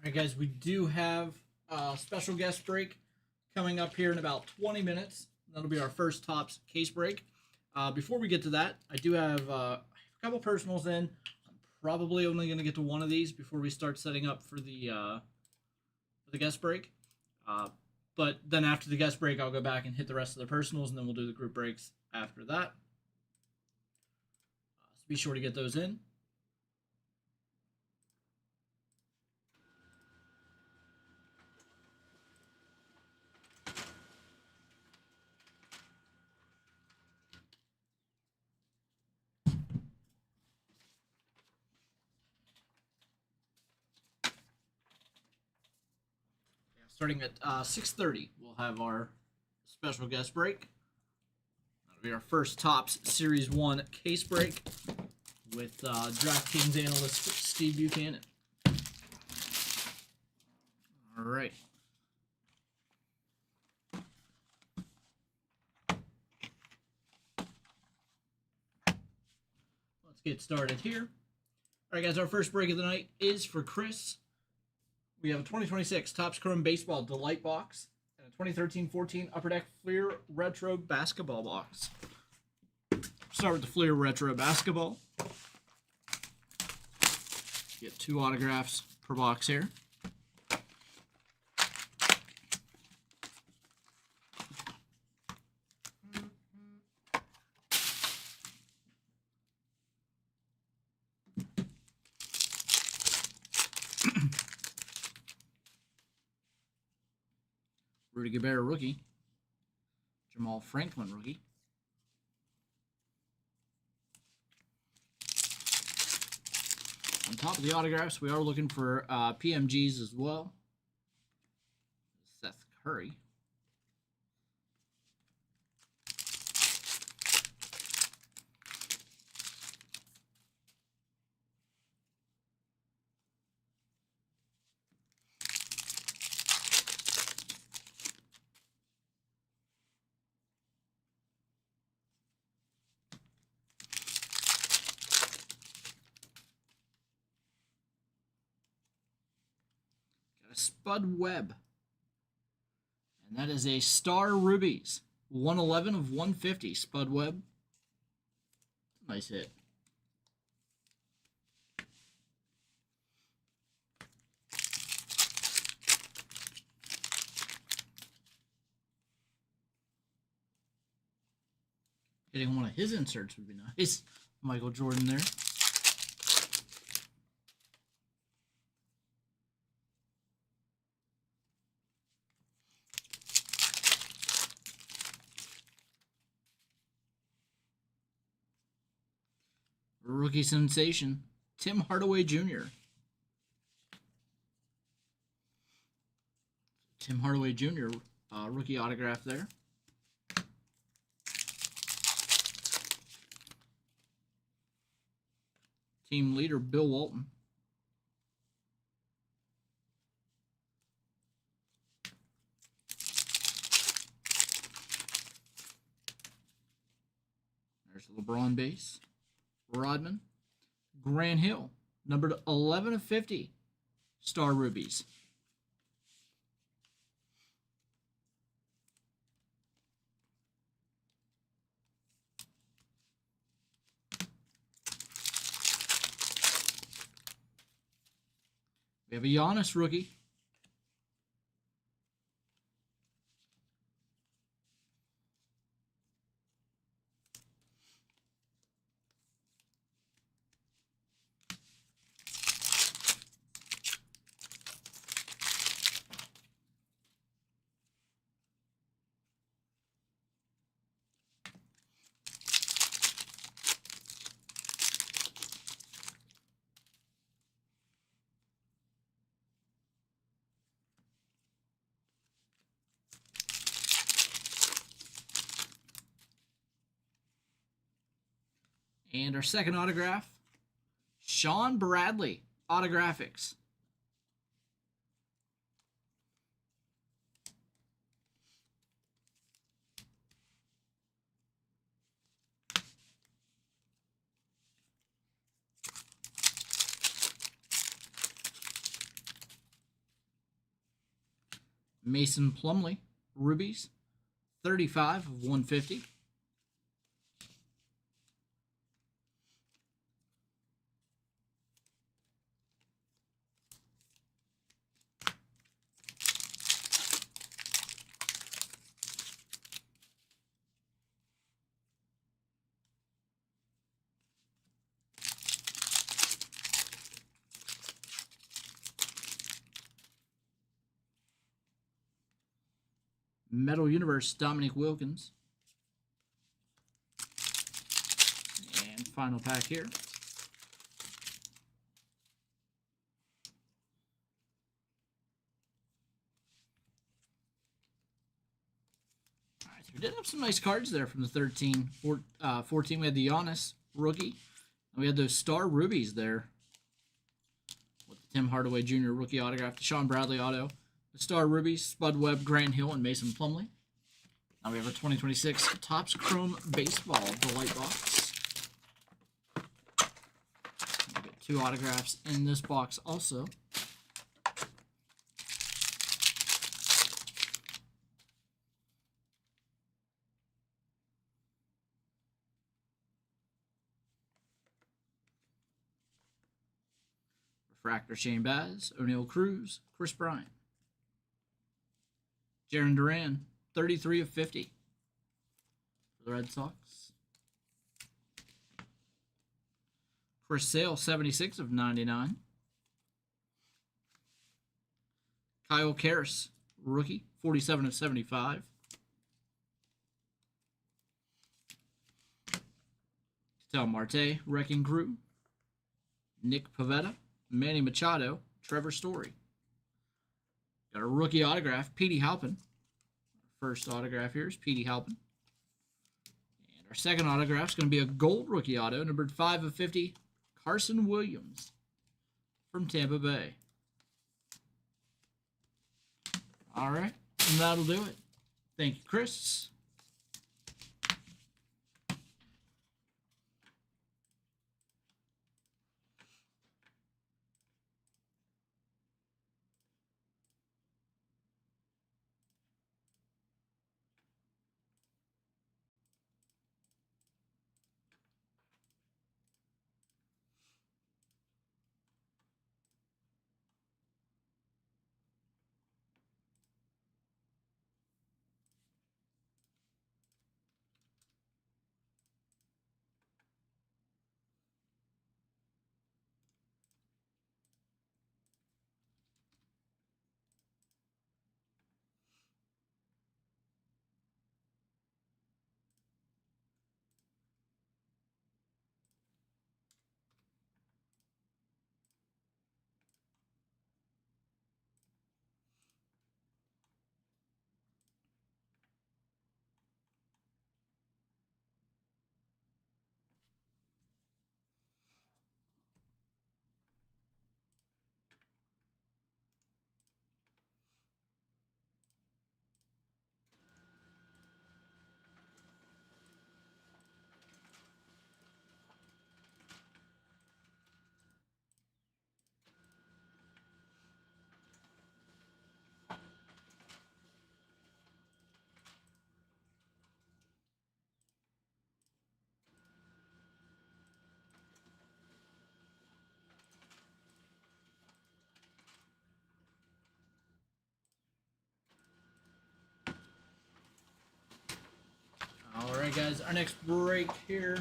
All right, guys, we do have a special guest break coming up here in about 20 minutes. That'll be our first Topps case break. Before we get to that, I do have a couple personals in. I'm probably only going to get to one of these before we start setting up for the guest break. But then after the guest break, I'll go back and hit the rest of the personals, and then we'll do the group breaks after that. So be sure to get those in. Starting at 6:30, we'll have our special guest break. That'll be our first Topps Series 1 case break with DraftKings analyst Steve Buchanan. All right. Let's get started here. All right, guys, our first break of the night is for Chris. We have a 2026 Topps Chrome Baseball Delight Box and a 2013-14 Upper Deck Fleer Retro Basketball Box. Start with the Fleer Retro Basketball. Get 2 autographs per box here. Rudy Gobert rookie. Jamal Franklin rookie. On top of the autographs, we are looking for PMGs as well. Seth Curry. Spud Webb. And that is a Star Rubies. 111 of 150. Spud Webb. Nice hit. Hitting one of his inserts would be nice. Michael Jordan there. Rookie sensation, Tim Hardaway Jr. Tim Hardaway Jr. Rookie autograph there. Team leader, Bill Walton. There's the LeBron base. Rodman, Grant Hill, numbered 11 of 50, Star Rubies. We have a Giannis rookie. And our second autograph, Sean Bradley, Autographics. Mason Plumlee, rubies, 35 of 150. Metal Universe, Dominique Wilkins. And final pack here. Alright, so we did have some nice cards there from the 14. We had the Giannis rookie. And we had those Star Rubies there. With the Tim Hardaway Jr. rookie autograph, the Sean Bradley auto. The Star Rubies, Spud Webb, Grant Hill, and Mason Plumlee. Now we have our 2026 Topps Chrome Baseball Delight Box. We get 2 autographs in this box also. Refractor Shane Baz, O'Neal Cruz, Chris Bryant. Jarren Duran, 33 of 50 for the Red Sox. Chris Sale, 76 of 99. Kyle Karras, rookie, 47 of 75. Ketel Marte, Wrecking Crew. Nick Pivetta, Manny Machado, Trevor Story. Got a rookie autograph, Petey Halpin. First autograph here is Petey Halpin. And our second autograph is going to be a gold rookie auto, numbered 5 of 50, Carson Williams from Tampa Bay. All right, and that'll do it. Thank you, Chris. All right, guys, our next break here.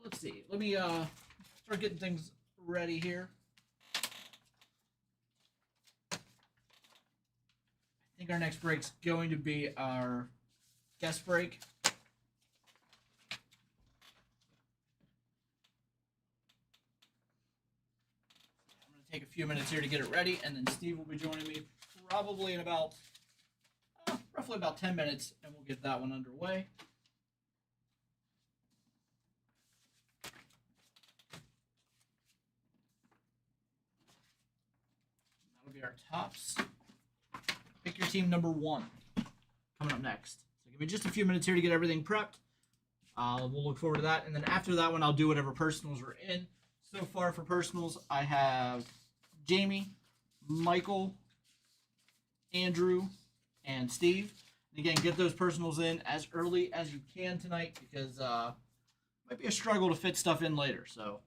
Let's see. Let me start getting things ready here. I think our next break's going to be our guest break. I'm going to take a few minutes here to get it ready, and then Steve will be joining me probably in about roughly about 10 minutes, and we'll get that one underway. That'll be our tops. Pick your team number 1 coming up next. So give me just a few minutes here to get everything prepped. We'll look forward to that, and then after that one, I'll do whatever personals are in. So far for personals, I have Jamie, Michael, Andrew, and Steve. And again, get those personals in as early as you can tonight because it might be a struggle to fit stuff in later. So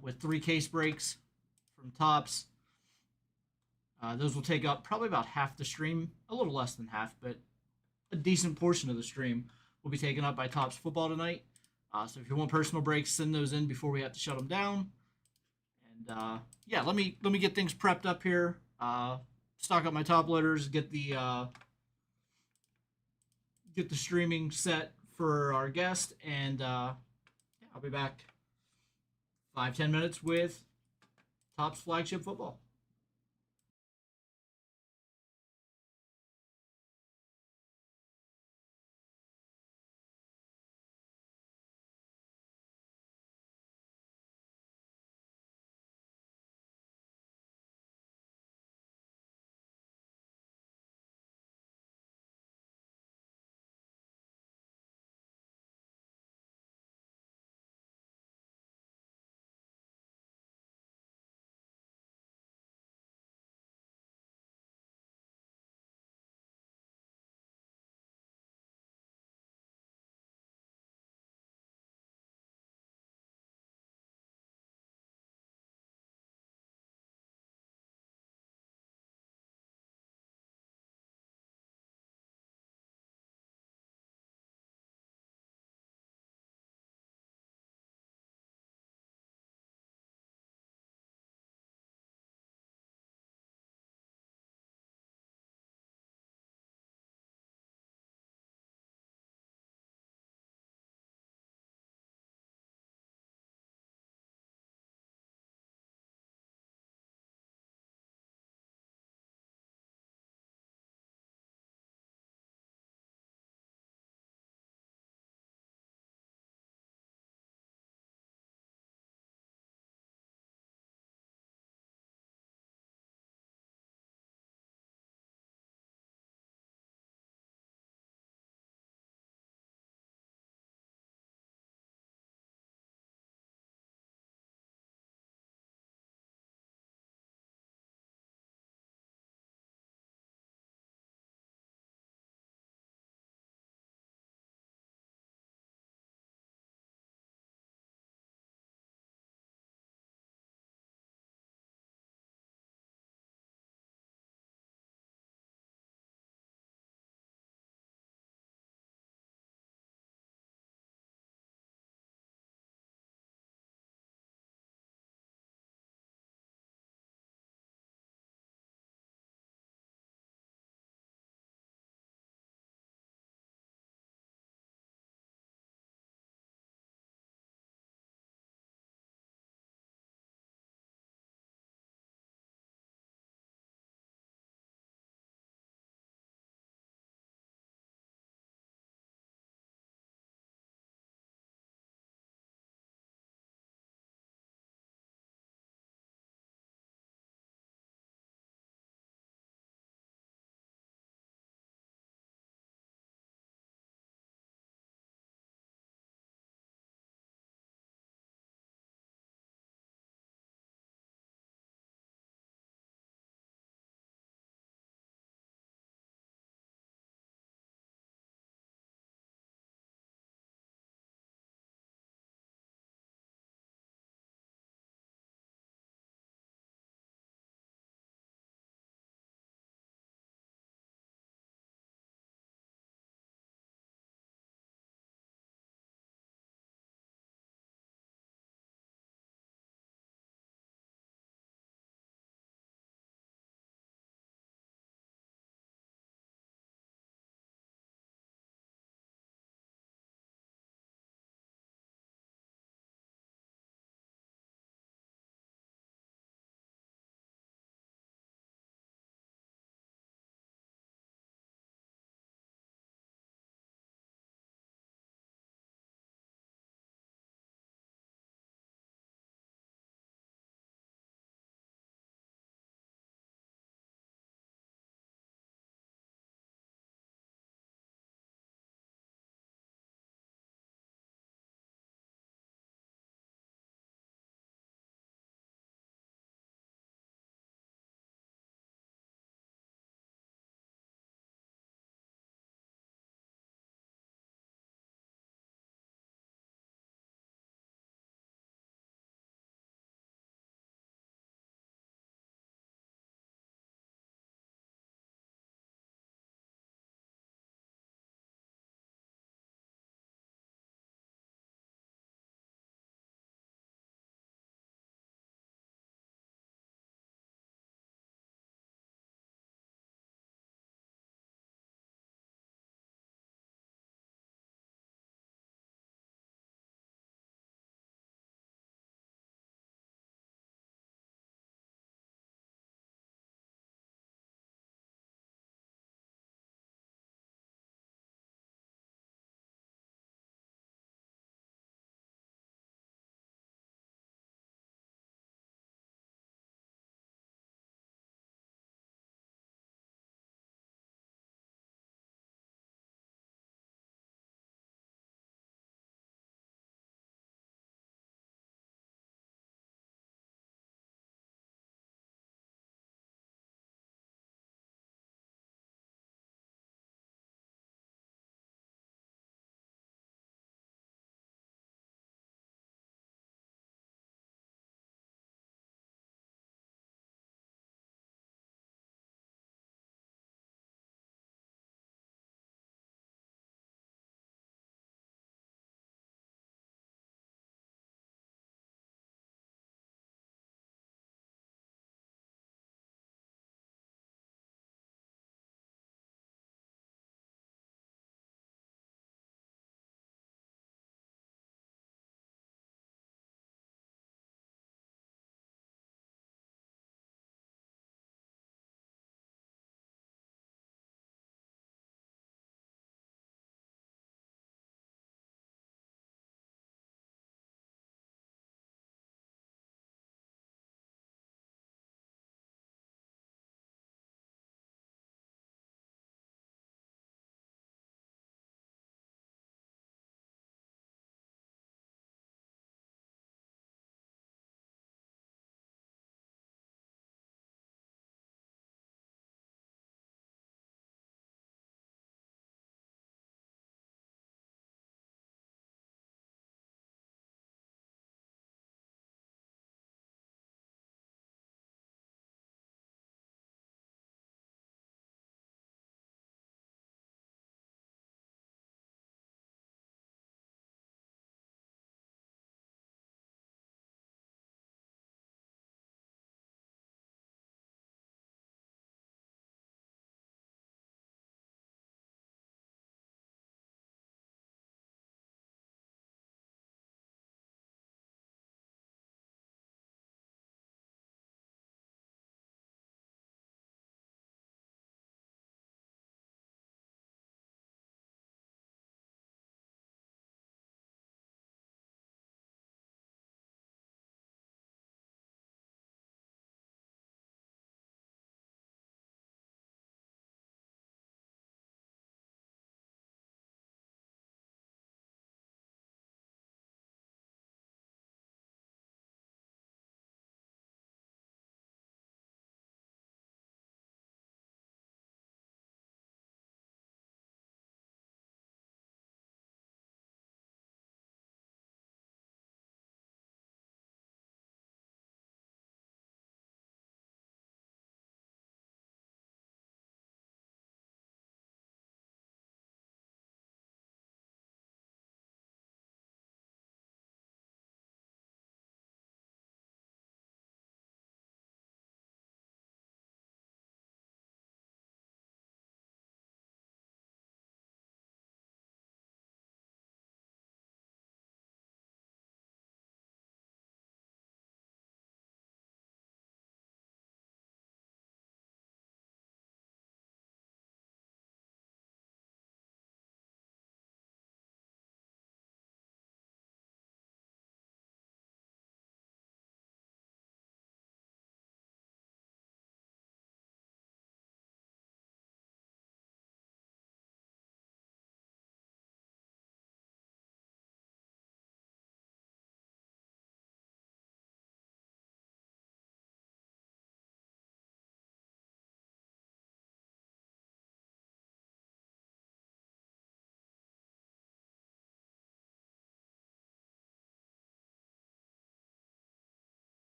with 3 case breaks from Tops, those will take up probably about half the stream, a little less than half, but a decent portion of the stream will be taken up by Tops football tonight. So if you want personal breaks, send those in before we have to shut them down. And yeah, let me get things prepped up here. Stock up my top loaders, get the streaming set for our guest, and yeah, I'll be back 5-10 minutes with Tops flagship football.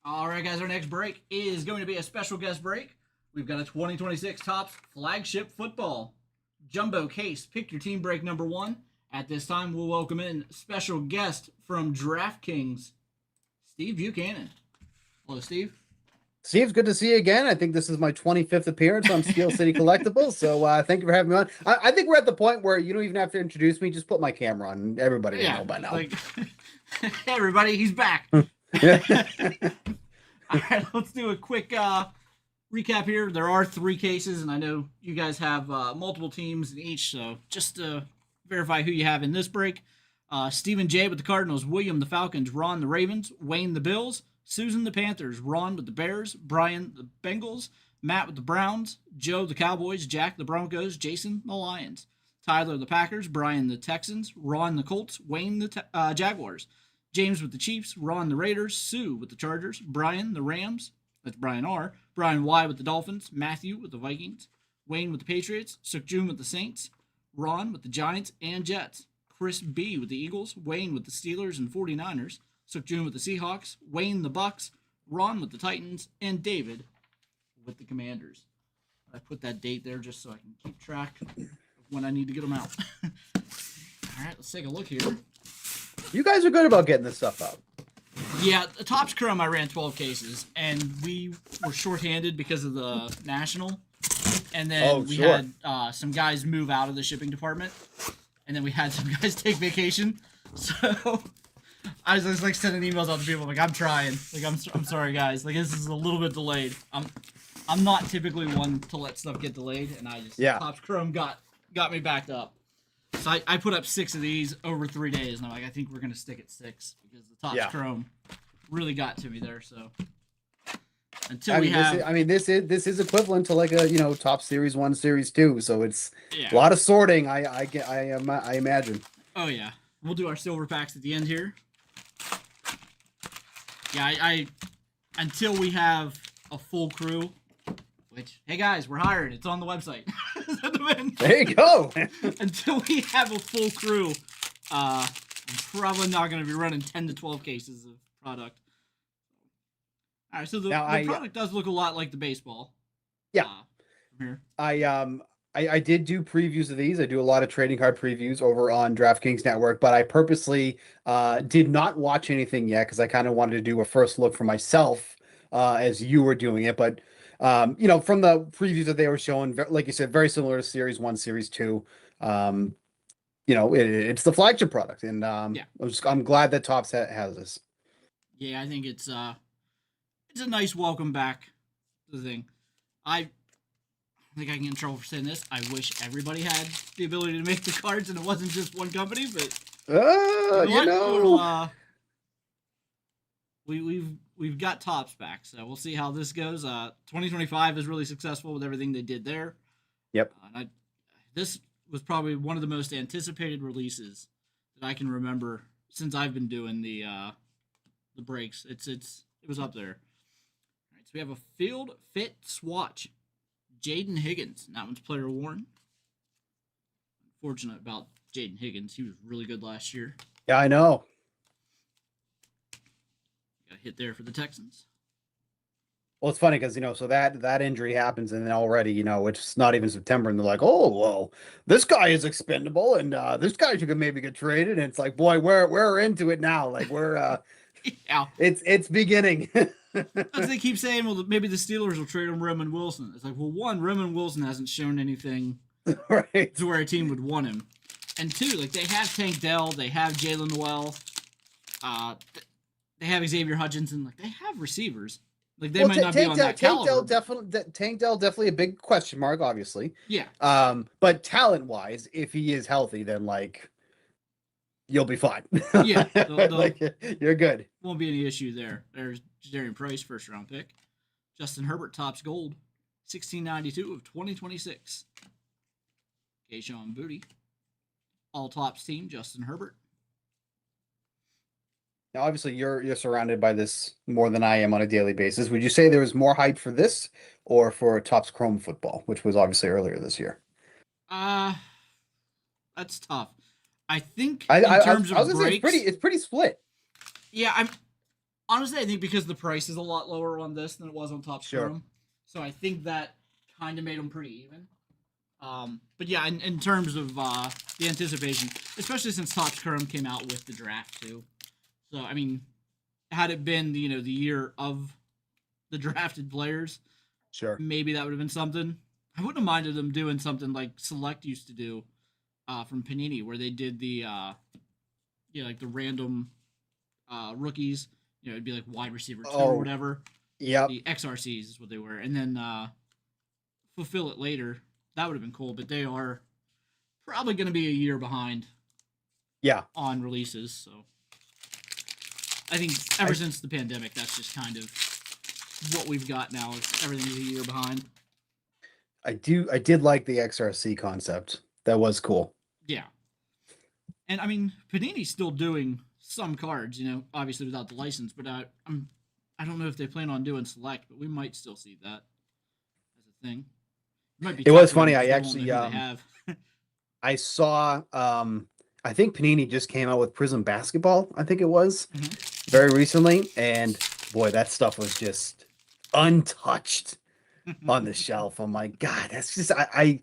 All right, guys, our next break is going to be a special guest break. We've got a 2026 Topps flagship football jumbo case. Pick your team break number one. At this time, we'll welcome in special guest from DraftKings, Steve Buchanan. Hello, Steve. Steve, good to see you again. I think this is my 25th appearance on Steel City Collectibles, so thank you for having me on. I think we're at the point where you don't even have to introduce me; just put my camera on. Everybody will know by now. Like, hey, everybody, he's back. All right, let's do a quick recap here. There are three cases, and I know you guys have multiple teams in each, so just to verify who you have in this break. Stephen J. with the Cardinals, William the Falcons, Ron the Ravens, Wayne the Bills, Susan the Panthers, Ron with the Bears, Brian the Bengals, Matt with the Browns, Joe the Cowboys, Jack the Broncos, Jason the Lions, Tyler the Packers, Brian the Texans, Ron the Colts, Wayne the Jaguars, James with the Chiefs, Ron the Raiders, Sue with the Chargers, Brian the Rams, that's Brian R., Brian Y. with the Dolphins, Matthew with the Vikings, Wayne with the Patriots, Sukjun with the Saints, Ron with the Giants and Jets, Chris B. with the Eagles, Wayne with the Steelers and 49ers, Sukjun with the Seahawks, Wayne the Bucks, Ron with the Titans, and David with the Commanders. I put that date there just so I can keep track of when I need to get them out. All right, let's take a look here. You guys are good about getting this stuff out. Yeah, the Topps Chrome, I ran 12 cases, and we were shorthanded because of the National. And then we had some guys move out of the shipping department, and then we had some guys take vacation. So I was just like sending emails out to people like, I'm trying. Like, I'm sorry, guys. Like, this is a little bit delayed. I'm not typically one to let stuff get delayed, and I just Topps Chrome got me backed up. So I put up 6 of these over 3 days, and I'm like, I think we're gonna stick at 6 because the Topps Chrome really got to me there. So until this is equivalent to like a Top Series 1, Series 2, so it's a lot of sorting. I imagine. Oh yeah, we'll do our silver packs at the end here. Yeah, I until we have a full crew. Which, hey guys, we're hired. It's on the website. There you go. Until we have a full crew, I'm probably not going to be running 10 to 12 cases of product. All right, so the product does look a lot like the baseball. Yeah. From here. I did do previews of these. I do a lot of trading card previews over on DraftKings Network, but I purposely did not watch anything yet because I kind of wanted to do a first look for myself as you were doing it. But from the previews that they were showing, like you said, very similar to Series 1, Series 2. It's the flagship product, and I'm glad that Topps has this. Yeah, I think it's a nice welcome back to the thing. I think I can get in trouble for saying this. I wish everybody had the ability to make the cards and it wasn't just one company, but we've got Topps back, so we'll see how this goes. 2025 is really successful with everything they did there. Yep. This was probably one of the most anticipated releases that I can remember since I've been doing the breaks. It was up there. All right, so we have a field fit swatch. Jaden Higgins. That one's player worn. Unfortunate about Jaden Higgins. He was really good last year. Yeah, I know. Got a hit there for the Texans. Well, it's funny because, so that injury happens, and then already, it's not even September, and they're like, oh, well, this guy is expendable, and this guy could maybe get traded, and it's like, boy, we're into it now. Like, we're, it's beginning. As they keep saying, well, maybe the Steelers will trade him Roman Wilson. It's like, well, one, Roman Wilson hasn't shown anything right to where a team would want him. And two, like, they have Tank Dell, they have Jalen Noel, they have Xavier Hutchinson. Like, they have receivers. Like, they might not be on that caliber. Tank Dell definitely a big question mark, obviously. Yeah. But talent-wise, if he is healthy, then, like, you'll be fine. Yeah. Like, you're good. Won't be any issue there. There's Jadarian Price, first-round pick. Justin Herbert, Topps Gold, 1692 of 2026. Keyshawn Booty. All Topps team, Justin Herbert. Now, obviously, you're surrounded by this more than I am on a daily basis. Would you say there was more hype for this or for Topps Chrome football, which was obviously earlier this year? That's tough. I think in terms of breaks, it's pretty split. Yeah, Honestly, I think because the price is a lot lower on this than it was on Topps Sure. Chrome, so I think that kind of made them pretty even. But yeah, in terms of the anticipation, especially since Topps Chrome came out with the draft too. So I mean, had it been the year of the drafted players, Sure. maybe that would have been something. I wouldn't have minded them doing something like Select used to do from Panini, where they did the like the random rookies. It'd be like wide receiver two or Oh, whatever. yep. The XRCs is what they were, and then fulfill it later. That would have been cool, but they are probably going to be a year behind Yeah. on releases. So I think ever I, since the pandemic, that's just kind of what we've got now. Is everything's a year behind. I did like the XRC concept. That was cool. Yeah, and I mean Panini's still doing some cards. Obviously without the license, but I don't know if they plan on doing select, but we might still see that as a thing. It might be It was tough for them funny. because I they won't know actually who they have. I saw I think Panini just came out with Prism Basketball, I think it was, Mm-hmm. very recently, and boy, that stuff was just untouched on the shelf. I'm like, God, that's just I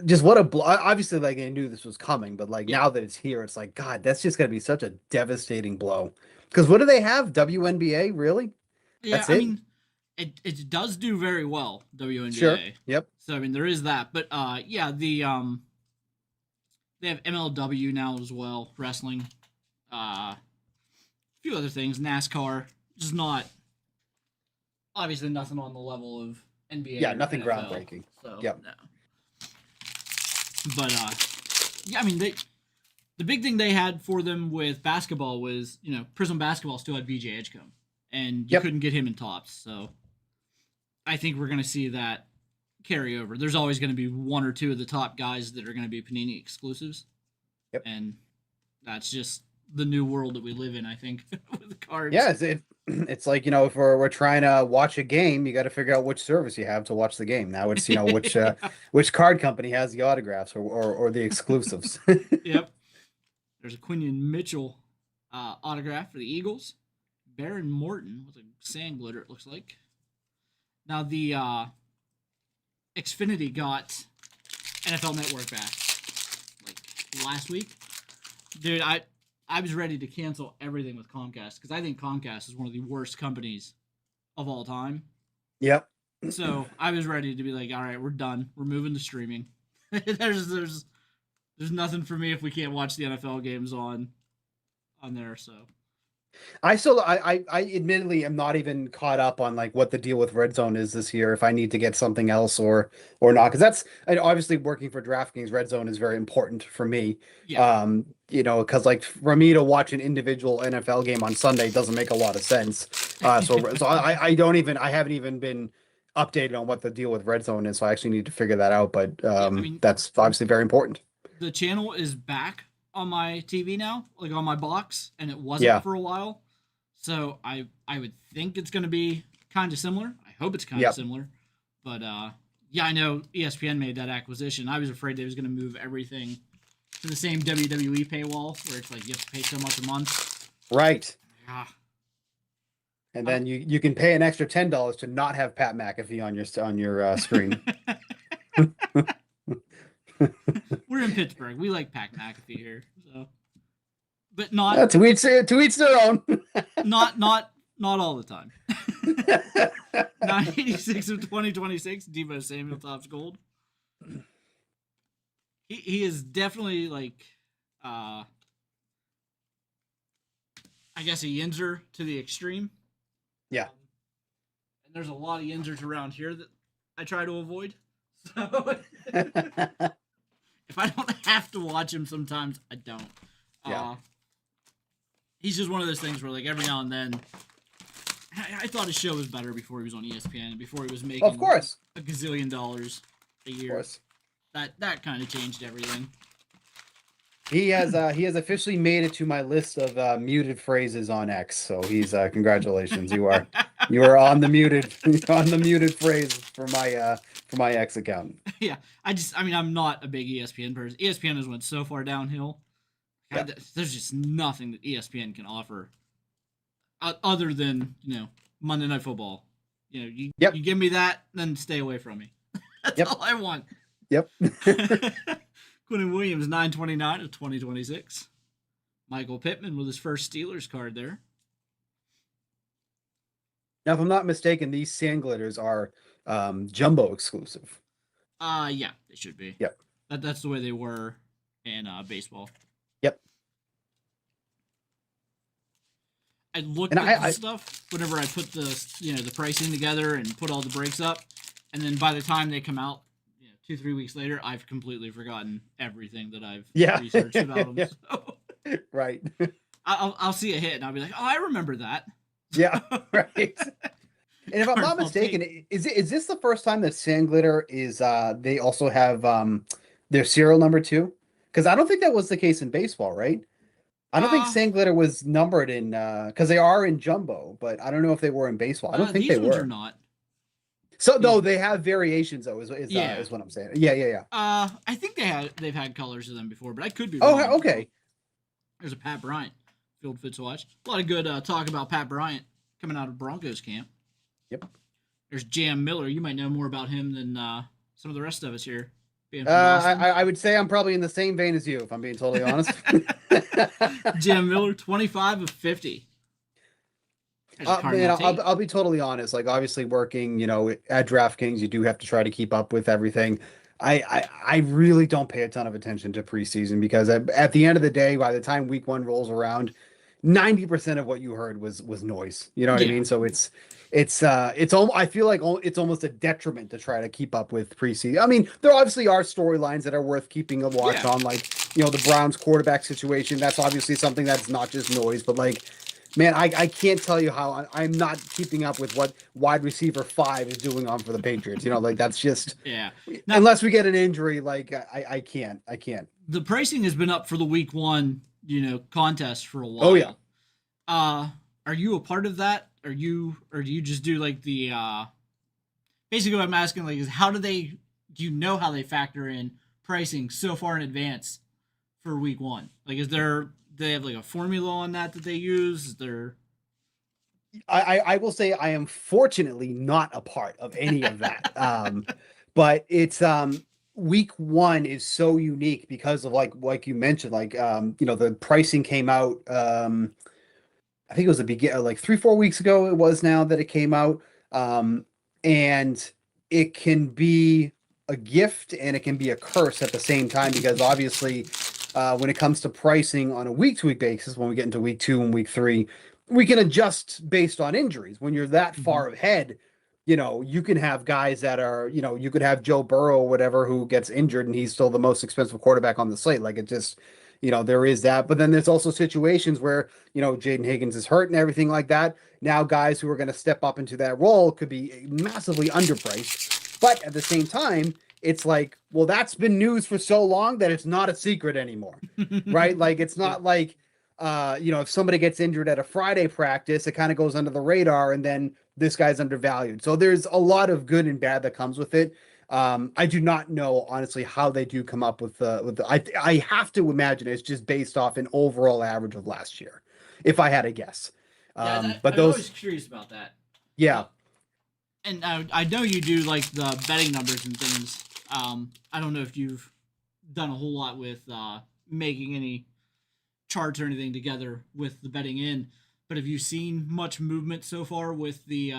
just what a blow. Obviously, like I knew this was coming, but like Yeah, now that it's here, it's like, God, that's just gonna be such a devastating blow. Because what do they have? WNBA, really? yeah. That's I it? mean, it does do very well Sure. WNBA. Yep. So I mean there is that, but yeah, they have MLW now as well, wrestling, a few other things, NASCAR, just not obviously nothing on the level of NBA Yeah, or nothing NFL. groundbreaking. So Yep. no, but yeah, I mean the big thing they had for them with basketball was Prism Basketball still had BJ Edgecombe, and you Yep. couldn't get him in Tops. So I think we're going to see that carry over. There's always going to be one or two of the top guys that are going to be Panini exclusives, Yep. and that's just the new world that we live in. I think with the cards. Yeah, it's like, if we're trying to watch a game, you got to figure out which service you have to watch the game. Now it's, Yeah. which card company has the autographs or the exclusives. Yep. There's a Quinion Mitchell autograph for the Eagles. Baron Morton with a sand glitter, it looks like. Now the Xfinity got NFL Network back like last week. Dude, I was ready to cancel everything with Comcast because I think Comcast is one of the worst companies of all time. Yep. So I was ready to be like, all right, we're done. We're moving to streaming. there's nothing for me if we can't watch the NFL games on there. So I admittedly am not even caught up on like what the deal with Red Zone is this year. If I need to get something else or not, because that's and obviously working for DraftKings, Red Zone is very important for me. yeah, Because like for me to watch an individual NFL game on Sunday doesn't make a lot of sense. So I haven't even been updated on what the deal with Red Zone is. So I actually need to figure that out. But yeah. I mean, that's obviously very important. the channel is back on my TV now, like on my box, and it wasn't Yeah. for a while. So I would think it's going to be kind of similar. I hope it's kind of Yep. similar. But yeah, I know ESPN made that acquisition. I was afraid they was going to move everything to the same WWE paywall where it's like you have to pay so much a month. Right. Ah, And then you can pay an extra $10 to not have Pat McAfee on your screen. we're in Pittsburgh. We like Pat McAfee here, so but not To each their own. not all the time. 986 of 2026, Debo Samuel tops gold. He is definitely like I guess a yinzer to the extreme. Yeah. And there's a lot of yinzers around here that I try to avoid. So if I don't have to watch him sometimes, I don't. Yeah. He's just one of those things where like every now and then I thought his show was better before he was on ESPN and before he was making Of course. a gazillion dollars a Of year. course. That kind of changed everything. He has officially made it to my list of muted phrases on X. So he's congratulations. You are on the muted phrase for my X account. Yeah, I mean, I'm not a big ESPN person. ESPN has went so far downhill. Yeah. There's just nothing that ESPN can offer other than Monday Night Football. Yep. You give me that, then stay away from me. That's all I want. Yep. Quentin Williams, 929 of 2026. Michael Pittman with his first Steelers card there. Now, if I'm not mistaken, these sand glitters are jumbo exclusive. Yeah, they should be. Yep. That's the way they were in baseball. Yep. I looked at the stuff whenever I put the pricing together and put all the breaks up, and then by the time they come out, 2-3 weeks later, I've completely forgotten everything that I've researched about them. So, right. I'll see a hit and I'll be like, oh, I remember that. Yeah, right. And if I'm not mistaken, is this the first time that sand glitter is they also have their serial number too? Because I don't think that was the case in baseball, right? I don't think sand glitter was numbered in because they are in jumbo, but I don't know if they were in baseball. I don't think they were. These ones are not. So no, they have variations though. Is what I'm saying. Yeah. I think they've had colors of them before, but I could be wrong. Oh, okay. There's a Pat Bryant field fits watch. A lot of good talk about Pat Bryant coming out of Broncos camp. Yep. There's Jam Miller. You might know more about him than some of the rest of us here. I would say I'm probably in the same vein as you, if I'm being totally honest. Jam Miller, 25 of 50. Man, I'll be totally honest. Like, obviously, working, at DraftKings, you do have to try to keep up with everything. I really don't pay a ton of attention to preseason because at the end of the day, by the time week 1 rolls around, 90% of what you heard was noise. You know what I mean? So I feel like it's almost a detriment to try to keep up with preseason. I mean, there obviously are storylines that are worth keeping a watch on, like, the Browns quarterback situation. That's obviously something that's not just noise, but like, man, I can't tell you how I'm not keeping up with what wide receiver 5 is doing on for the Patriots. Like, that's just unless we get an injury, like I can't. The pricing has been up for the week 1, contest for a while. Oh yeah. Are you a part of that? Or do you just do like the basically what I'm asking like is how do you know how they factor in pricing so far in advance for week 1? Like do they have like a formula on that they use? Is there I will say I am fortunately not a part of any of that. But it's week 1 is so unique because of like you mentioned, like the pricing came out I think it was like 3-4 weeks ago it was now that it came out. And it can be a gift and it can be a curse at the same time because obviously when it comes to pricing on a week-to-week basis, when we get into week 2 and week 3, we can adjust based on injuries. When you're that far ahead, you can have guys that are, you could have Joe Burrow or whatever who gets injured and he's still the most expensive quarterback on the slate. Like it just, there is that. But then there's also situations where, Jaden Higgins is hurt and everything like that. Now guys who are going to step up into that role could be massively underpriced. But at the same time, it's like, well, that's been news for so long that it's not a secret anymore, right? Like, it's not like, if somebody gets injured at a Friday practice, it kind of goes under the radar and then this guy's undervalued. So there's a lot of good and bad that comes with it. I do not know, honestly, how they do come up with the I have to imagine it's just based off an overall average of last year, if I had to guess. But I'm always curious about that. Yeah. And I know you do like the betting numbers and things. I don't know if you've done a whole lot with making any charts or anything together with the betting in, but have you seen much movement so far with the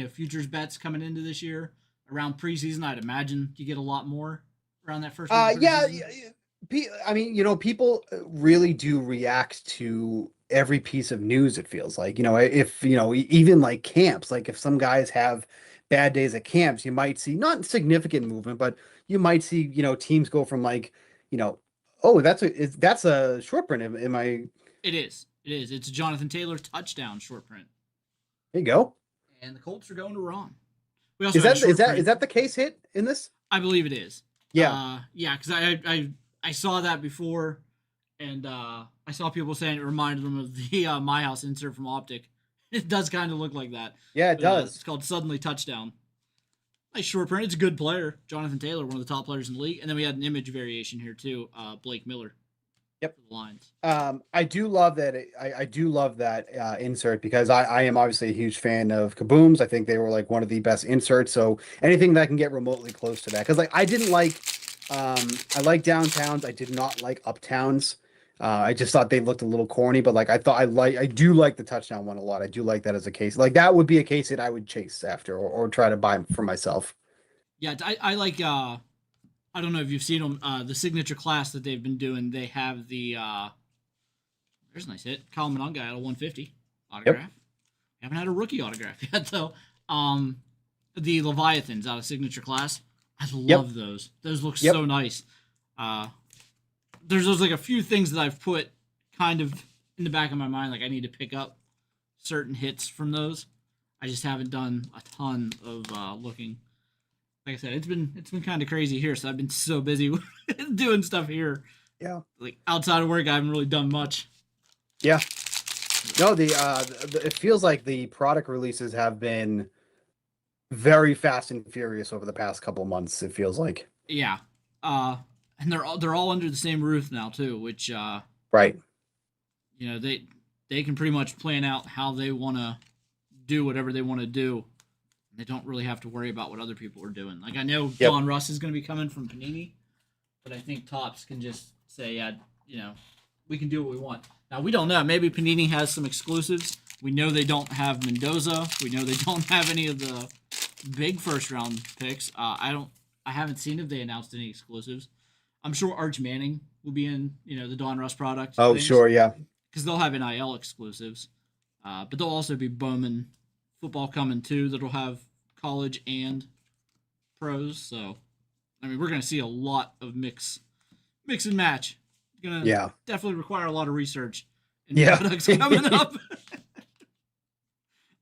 futures bets coming into this year around preseason? I'd imagine you get a lot more around that first week. I mean, people really do react to every piece of news. It feels like, if even like camps, like if some guys have bad days at camps, you might see not significant movement, but you might see teams go from like oh, that's a short print. Am I? It is. It's a Jonathan Taylor touchdown short print. There you go. And the Colts are going to Ron. We also is that the case hit in this? I believe it is. Yeah. Because I saw that before, and I saw people saying it reminded them of the My House insert from Optic. It does kind of look like that. Yeah, it does. It's called Suddenly Touchdown. Nice short print. It's a good player. Jonathan Taylor, one of the top players in the league. And then we had an image variation here, too. Blake Miller. Yep. for the lines. I do love that. I do love that insert because I am obviously a huge fan of Kabooms. I think they were like one of the best inserts. So anything that can get remotely close to that, because like I didn't like, I like downtowns. I did not like uptowns. I just thought they looked a little corny. But like I do like the touchdown one a lot. I do like that as a case. Like that would be a case that I would chase after or try to buy for myself. Yeah, I like. I don't know if you've seen them. The signature class that they've been doing. They have the. There's a nice hit. Kyle Monanga at a 150 Yep. autograph. Haven't had a rookie autograph yet though. The Leviathans out of signature class. I Yep. love those. Those look Yep. so nice. Uh, there's like a few things that I've put kind of in the back of my mind. Like I need to pick up certain hits from those. I just haven't done a ton of looking. Like I said, it's been kind of crazy here, so I've been so busy doing stuff here. Yeah. Like outside of work, I haven't really done much. Yeah. No, it feels like the product releases have been very fast and furious over the past couple of months. It feels like. Yeah, uh, and they're all under the same roof now too, which Right. they can pretty much plan out how they want to do whatever they want to do. They don't really have to worry about what other people are doing. Like I know Yep. Don Russ is going to be coming from Panini, but I think Topps can just say, yeah, we can do what we want. Now we don't know. Maybe Panini has some exclusives. We know they don't have Mendoza. We know they don't have any of the big first round picks. I haven't seen if they announced any exclusives. I'm sure Arch Manning will be in the Don Russ product. Oh, things, sure. Yeah. because they'll have NIL exclusives. But there'll also be Bowman football coming too. That'll have college and pros. So I mean, we're gonna see a lot of mix and match. It's gonna Yeah. definitely require a lot of research and Yeah. products coming up.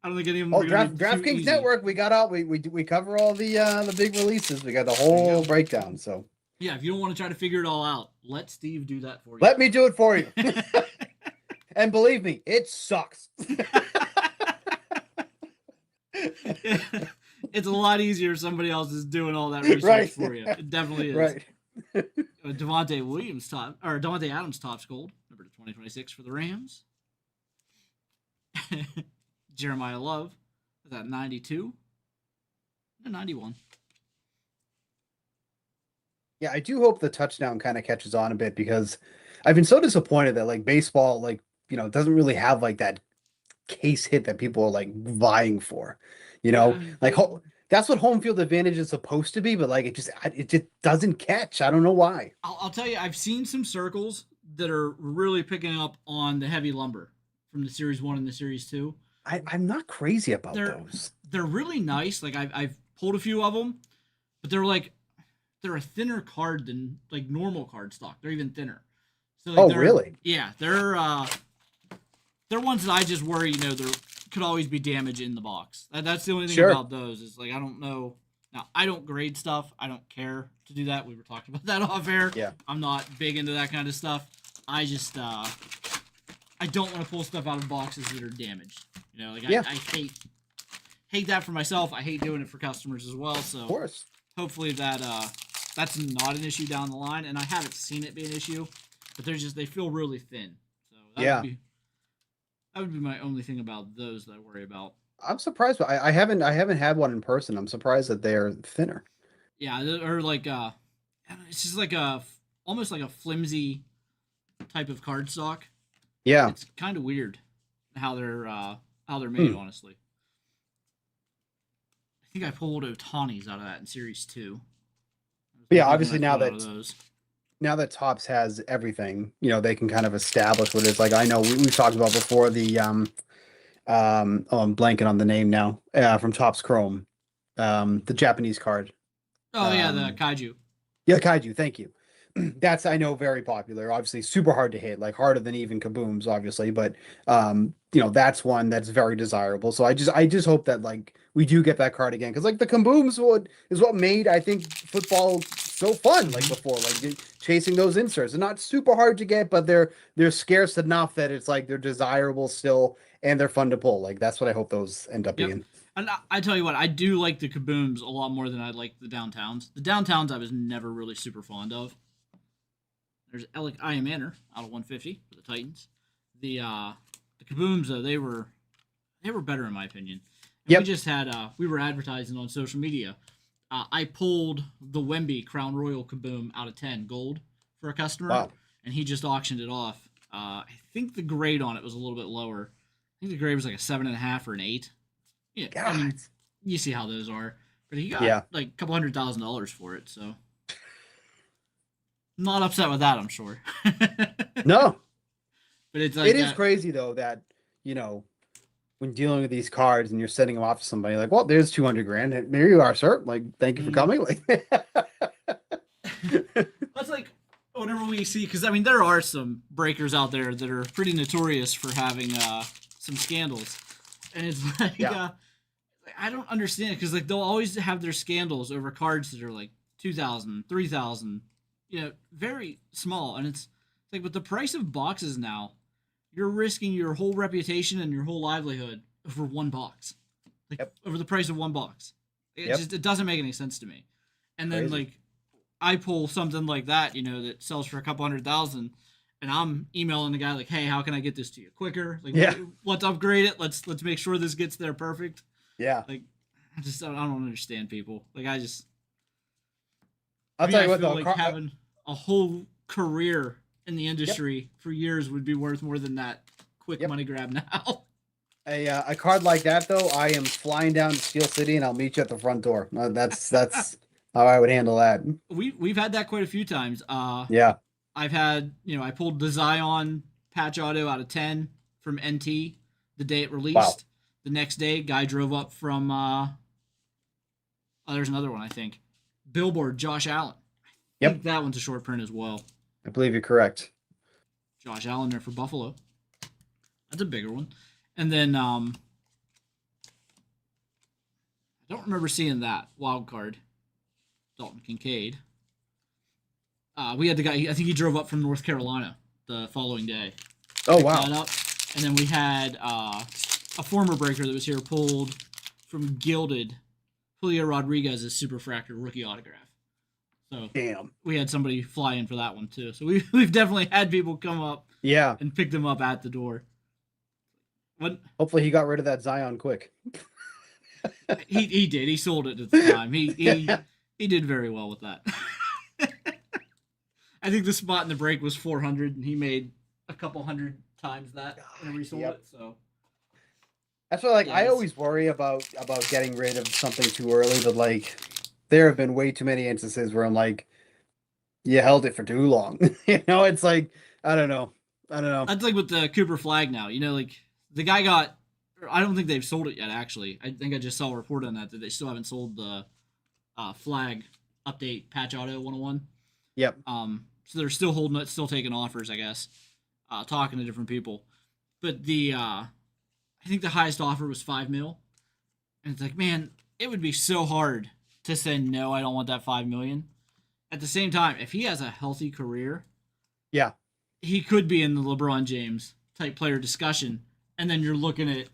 I don't think any of them Oh, are gonna be too DraftKings easy. Network. We got all we cover all the big releases. We got the whole breakdown. So Yeah, if you don't want to try to figure it all out, let Steve do that for you. let me do it for you. And believe me, it sucks. It's a lot easier if somebody else is doing all that research Right. for you. It definitely is. Right. Devontae Adams Topps Gold, number 2026 for the Rams. Jeremiah Love is at 92 and 91. Yeah, I do hope the touchdown kind of catches on a bit because I've been so disappointed that like baseball, like, doesn't really have like that case hit that people are like vying for. Like that's what home field advantage is supposed to be, but like it just doesn't catch. I don't know why. I'll tell you, I've seen some circles that are really picking up on the heavy lumber from the Series 1 and the Series 2. I'm not crazy about They're those. they're really nice. Like I've pulled a few of them, but they're a thinner card than like normal card stock. They're even thinner. So like Oh, really? Yeah, they're ones that I just worry, there could always be damage in the box. That's the only thing Sure. about those is like I don't know. Now I don't grade stuff. I don't care to do that. We were talking about that off air. Yeah. I'm not big into that kind of stuff. I just I don't want to pull stuff out of boxes that are damaged. Like Yeah. I hate that for myself. I hate doing it for customers as well. So Of course. hopefully that's not an issue down the line. And I haven't seen it be an issue, but they feel really thin. So Yeah. that would be my only thing about those that I worry about. I'm surprised, but I haven't had one in person. I'm surprised that they're thinner. Yeah, or like it's just like almost like a flimsy type of cardstock. Yeah. It's kind of weird how they're made, honestly. I think I pulled Otani's out of that in Series 2. Yeah, obviously now those. that Topps has everything, they can kind of establish what it is. Like I know we've talked about before the I'm blanking on the name now. From Topps Chrome. The Japanese card. Oh yeah, the Kaiju. Yeah, Kaiju, thank you. That's, I know, very popular. Obviously super hard to hit, like harder than even Kabooms, obviously, but that's one that's very desirable. So I just hope that like we do get that card again, because like the Kabooms is what made, I think, football so fun, like before, like chasing those inserts. They're not super hard to get, but they're scarce enough that it's like they're desirable still and they're fun to pull. Like that's what I hope those end up being. And I tell you what, I do like the Kabooms a lot more than I like the Downtowns. The Downtowns I was never really super fond of. There's Alec Iamaner out of 150 for the Titans. The Kabooms though they were better in my opinion. And we Yep. just had we were advertising on social media. I pulled the Wemby Crown Royal Kaboom out of 10 gold for a customer, Wow. and he just auctioned it off. I think the grade on it was a little bit lower. I think the grade was like a 7.5 or an 8. Yeah, I God. mean, you see how those are. But he got Yeah. like a couple $100,000 for it, so not upset with that, I'm sure. No. But it's like It is crazy though that, you know, when dealing with these cards and you're sending them off to somebody, like, well, there's 200 grand. There you are, sir. Like, thank you for coming. Like, that's like whenever we see, because I mean, there are some breakers out there that are pretty notorious for having some scandals, and it's like, Yeah. I don't understand it because like they'll always have their scandals over cards that are like 2,000, 3,000, very small, and it's like with the price of boxes now, you're risking your whole reputation and your whole livelihood over one box, like Yep. over the price of one box. Yep. It doesn't make any sense to me. And then Crazy. like I pull something like that, that sells for a couple 100,000, and I'm emailing the guy like, "Hey, how can I get this to you quicker? Like, Yeah. let's upgrade it. Let's make sure this gets there perfect." Yeah. Like, I don't understand people. Like, I'll me, tell I you what, feel though. like having a whole career in the Yep. industry for years would be worth more than that quick Yep. money grab now. A card like that, though, I am flying down to Steel City and I'll meet you at the front door. That's how I would handle that. We've had that quite a few times. Yeah. I've had, I pulled the Zion patch auto out of 10 from NT the day it released. Wow. The next day, guy drove up from, there's another one, I think. Billboard, Josh Allen. I Yep. think that one's a short print as well. I believe you're correct. Josh Allen there for Buffalo. That's a bigger one. And then, I don't remember seeing that wild card. Dalton Kincaid. We had the guy, I think he drove up from North Carolina the following day. Oh, Picked wow. that up. And then we had a former breaker that was here pulled from Gilded, Julio Rodriguez's Superfractor rookie autograph. So Damn. we had somebody fly in for that one too. So we've definitely had people come up Yeah. and pick them up at the door. What Hopefully he got rid of that Zion quick. he did. He sold it at the time. He did very well with that. I think the spot in the break was 400, and he made a couple hundred times that whenever he sold Yep. it. So That's why, like, Yeah, I it's- always worry about getting rid of something too early, but like, there have been way too many instances where I'm like, you held it for too long. It's like, I don't know. that's like with the Cooper flag now. Like the guy got. I don't think they've sold it yet. Actually, I think I just saw a report on that they still haven't sold the flag update patch auto 101. Yep. So they're still holding it, still taking offers, I guess. Talking to different people, but I think the highest offer was 5 mil, and it's like, man, it would be so hard to say no. I don't want that 5 million. At the same time, if he has a healthy career, Yeah. he could be in the LeBron James type player discussion, and then you're looking at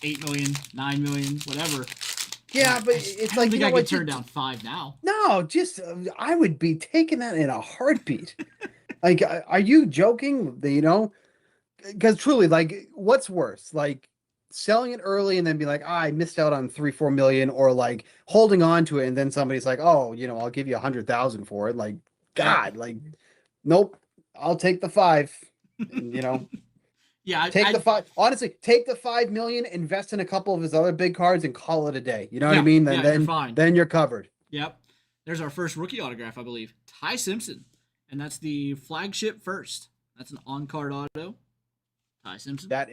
8 million, 9 million, whatever. Yeah, but I it's don't like, think you I know could what? turn down 5 now. No, just I would be taking that in a heartbeat. Like, are you joking? Because truly, like, what's worse? Like, selling it early and then be like, I missed out on 3-4 million, or like holding on to it and then somebody's like, oh, I'll give you 100,000 for it. Like, God, like, nope, I'll take the 5. And, Yeah, take the 5. Honestly, take the 5 million, invest in a couple of his other big cards, and call it a day. You know what I Yeah, mean? yeah, you're fine. Then you're covered. Yep. There's our first rookie autograph, I believe. Ty Simpson. And that's the flagship first. That's an on-card auto. Ty Simpson. That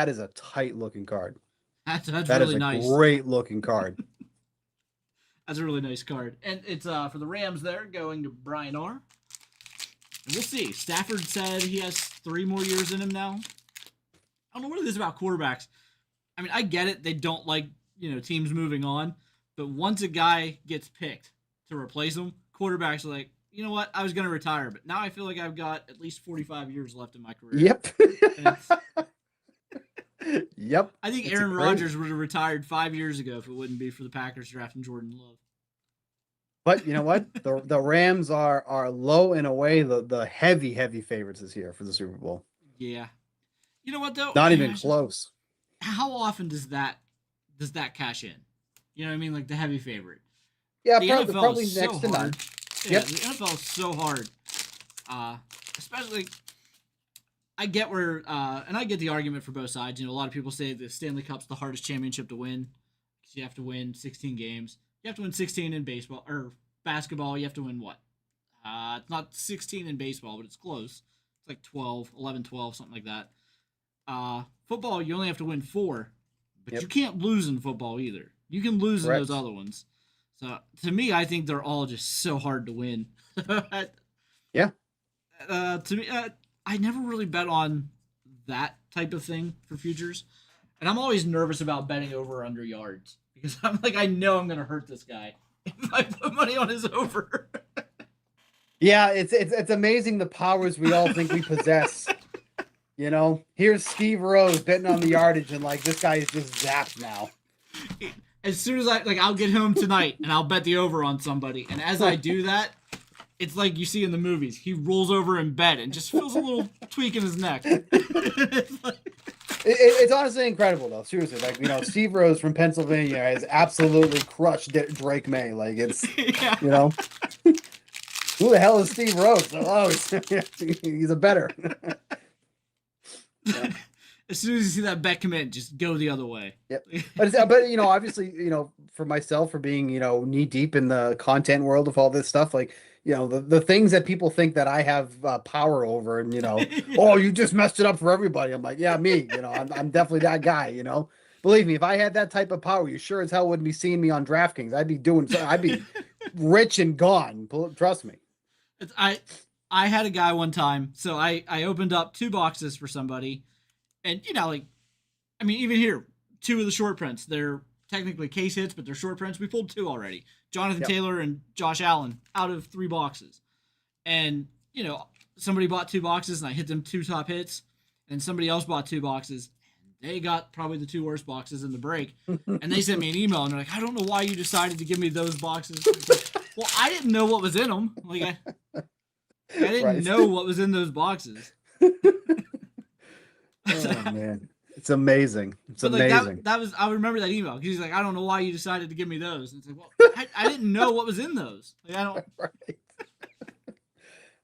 is a tight looking card. That's That really is a nice. great looking card. That's a really nice card. And it's for the Rams there, going to Brian R. And we'll see. Stafford said he has 3 more years in him now. I don't know what it is about quarterbacks. I mean, I get it. They don't like, teams moving on. But once a guy gets picked to replace him, quarterbacks are like, you know what? I was going to retire, but now I feel like I've got at least 45 years left in my career. Yep. And Yep. I think It's Aaron crazy. Rodgers would have retired 5 years ago if it wouldn't be for the Packers drafting Jordan Love. But you know what? The Rams are low and away the heavy favorites this year for the Super Bowl. Yeah. You know what though? Not even close. How often does that cash in? You know what I mean? Like the heavy favorite. Yeah, The probably NFL probably is next so to none. hard. Yeah, Yep. the NFL is so hard. Especially, I get where, and I get the argument for both sides. You know, a lot of people say the Stanley Cup's the hardest championship to win because you have to win 16 games. You have to win 16 in baseball or basketball. You have to win what? It's not 16 in baseball, but it's close. It's like 12, 11, 12, something like that. Football, you only have to win 4, but Yep. you can't lose in football either. You can lose in Correct. those other ones. So to me, I think they're all just so hard to win. Yeah. To me, I never really bet on that type of thing for futures, and I'm always nervous about betting over or under yards because I'm like, I know I'm gonna hurt this guy if I put money on his over. Yeah, it's amazing the powers we all think we possess. You know, here's Steve Rose betting on the yardage, and like this guy is just zapped now. As soon as I'll get home tonight and I'll bet the over on somebody, and as I do that, it's like you see in the movies. He rolls over in bed and just feels a little tweak in his neck. It's like... It's honestly incredible, though. Seriously, like you know, Steve Rose from Pennsylvania has absolutely crushed Drake May. Like it's, Yeah. you know, who the hell is Steve Rose? Oh, he's a better. Yeah. As soon as you see that bet come in, just go the other way. Yep. But you know, obviously, you know, for myself, for being, you know, knee deep in the content world of all this stuff, like, you know, the things that people think that I have power over, and you know, Yeah. oh, you just messed it up for everybody. I'm like, yeah, me. You know, I'm definitely that guy. You know, believe me, if I had that type of power, you sure as hell wouldn't be seeing me on DraftKings. I'd be doing, I'd be rich and gone. Trust me. I had a guy one time, so I opened up 2 boxes for somebody, and you know, like, I mean, even here, 2 of the short prints, they're technically case hits, but they're short prints. We pulled 2 already. Jonathan Yep. Taylor and Josh Allen out of 3 boxes. And, you know, somebody bought 2 boxes and I hit them 2 top hits, and somebody else bought 2 boxes. And they got probably the 2 worst boxes in the break. And they sent me an email and they're like, I don't know why you decided to give me those boxes. Like, well, I didn't know what was in them. Like, I didn't know what was in those boxes. Oh man, it's amazing. It's But like amazing. that was, I remember that email because he's like, I don't know why you decided to give me those. And it's like, well, I didn't know what was in those. Like, I don't. Right.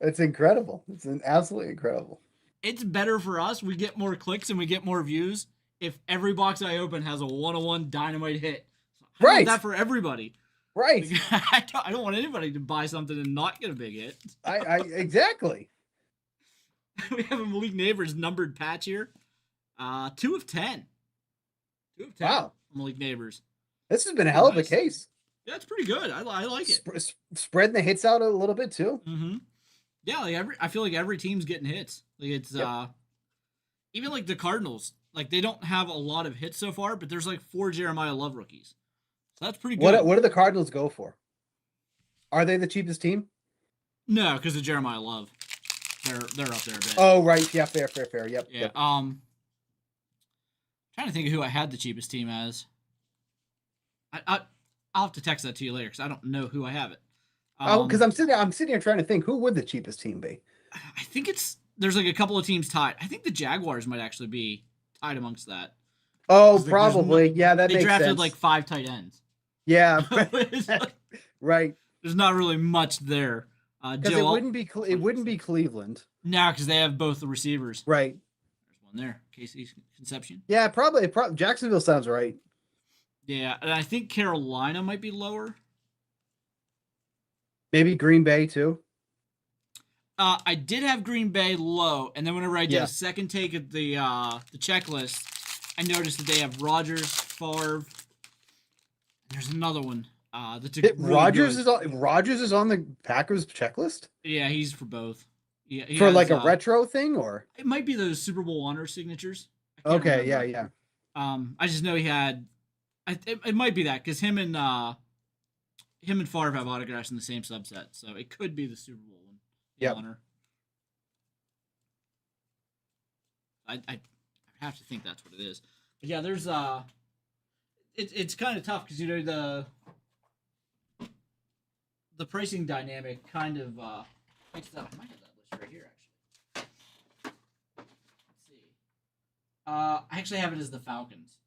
It's incredible. It's absolutely incredible. It's better for us. We get more clicks and we get more views if every box I open has a 101 dynamite hit. I want Right. that for everybody. Right. Like, I don't want anybody to buy something and not get a big hit. I exactly. We have a Malik Neighbors numbered patch here. 2 of 10. 2 of 10. Wow. Malik Neighbors. This has been a hell of a Nice. case. Yeah, it's pretty good. I like it. Spreading the hits out a little bit too. Mm-hmm. Yeah, like I feel like every team's getting hits. Like it's even like the Cardinals. Like they don't have a lot of hits so far, but there's like 4 Jeremiah Love rookies. So that's pretty good. What do the Cardinals go for? Are they the cheapest team? No, because of Jeremiah Love. They're up there a bit. Oh, right. Yeah, fair. Yep. Yeah. Yep. Trying to think of who I had the cheapest team as. I'll have to text that to you later because I don't know who I have it. Because I'm sitting here trying to think who would the cheapest team be. I think there's like a couple of teams tied. I think the Jaguars might actually be tied amongst that. Oh, Like, probably. Yeah, that they makes drafted sense. like 5 tight ends. Yeah. It's like, Right. there's not really much there. Because it wouldn't be Cleveland. No, because they have both the receivers. Right. There's one there, Casey Conception. Yeah, probably. Jacksonville sounds right. Yeah, and I think Carolina might be lower. Maybe Green Bay too. I did have Green Bay low, and then whenever I did Yeah. a second take at the checklist, I noticed that they have Rodgers, Favre. And there's another one. That's a really Rodgers good. is on the Packers checklist Yeah, he's for both. Yeah, he for has, like a retro thing, or It might be those Super Bowl honor signatures. I can't okay, remember. yeah. I just know he had. It might be that because him and Favre have autographs in the same subset, so it could be the Super Bowl one. Yep. Honor. I have to think that's what it is. But yeah, there's it's kind of tough because you know the pricing dynamic kind of makes that. I might have that list right here actually. Let's see. I actually have it as the Falcons.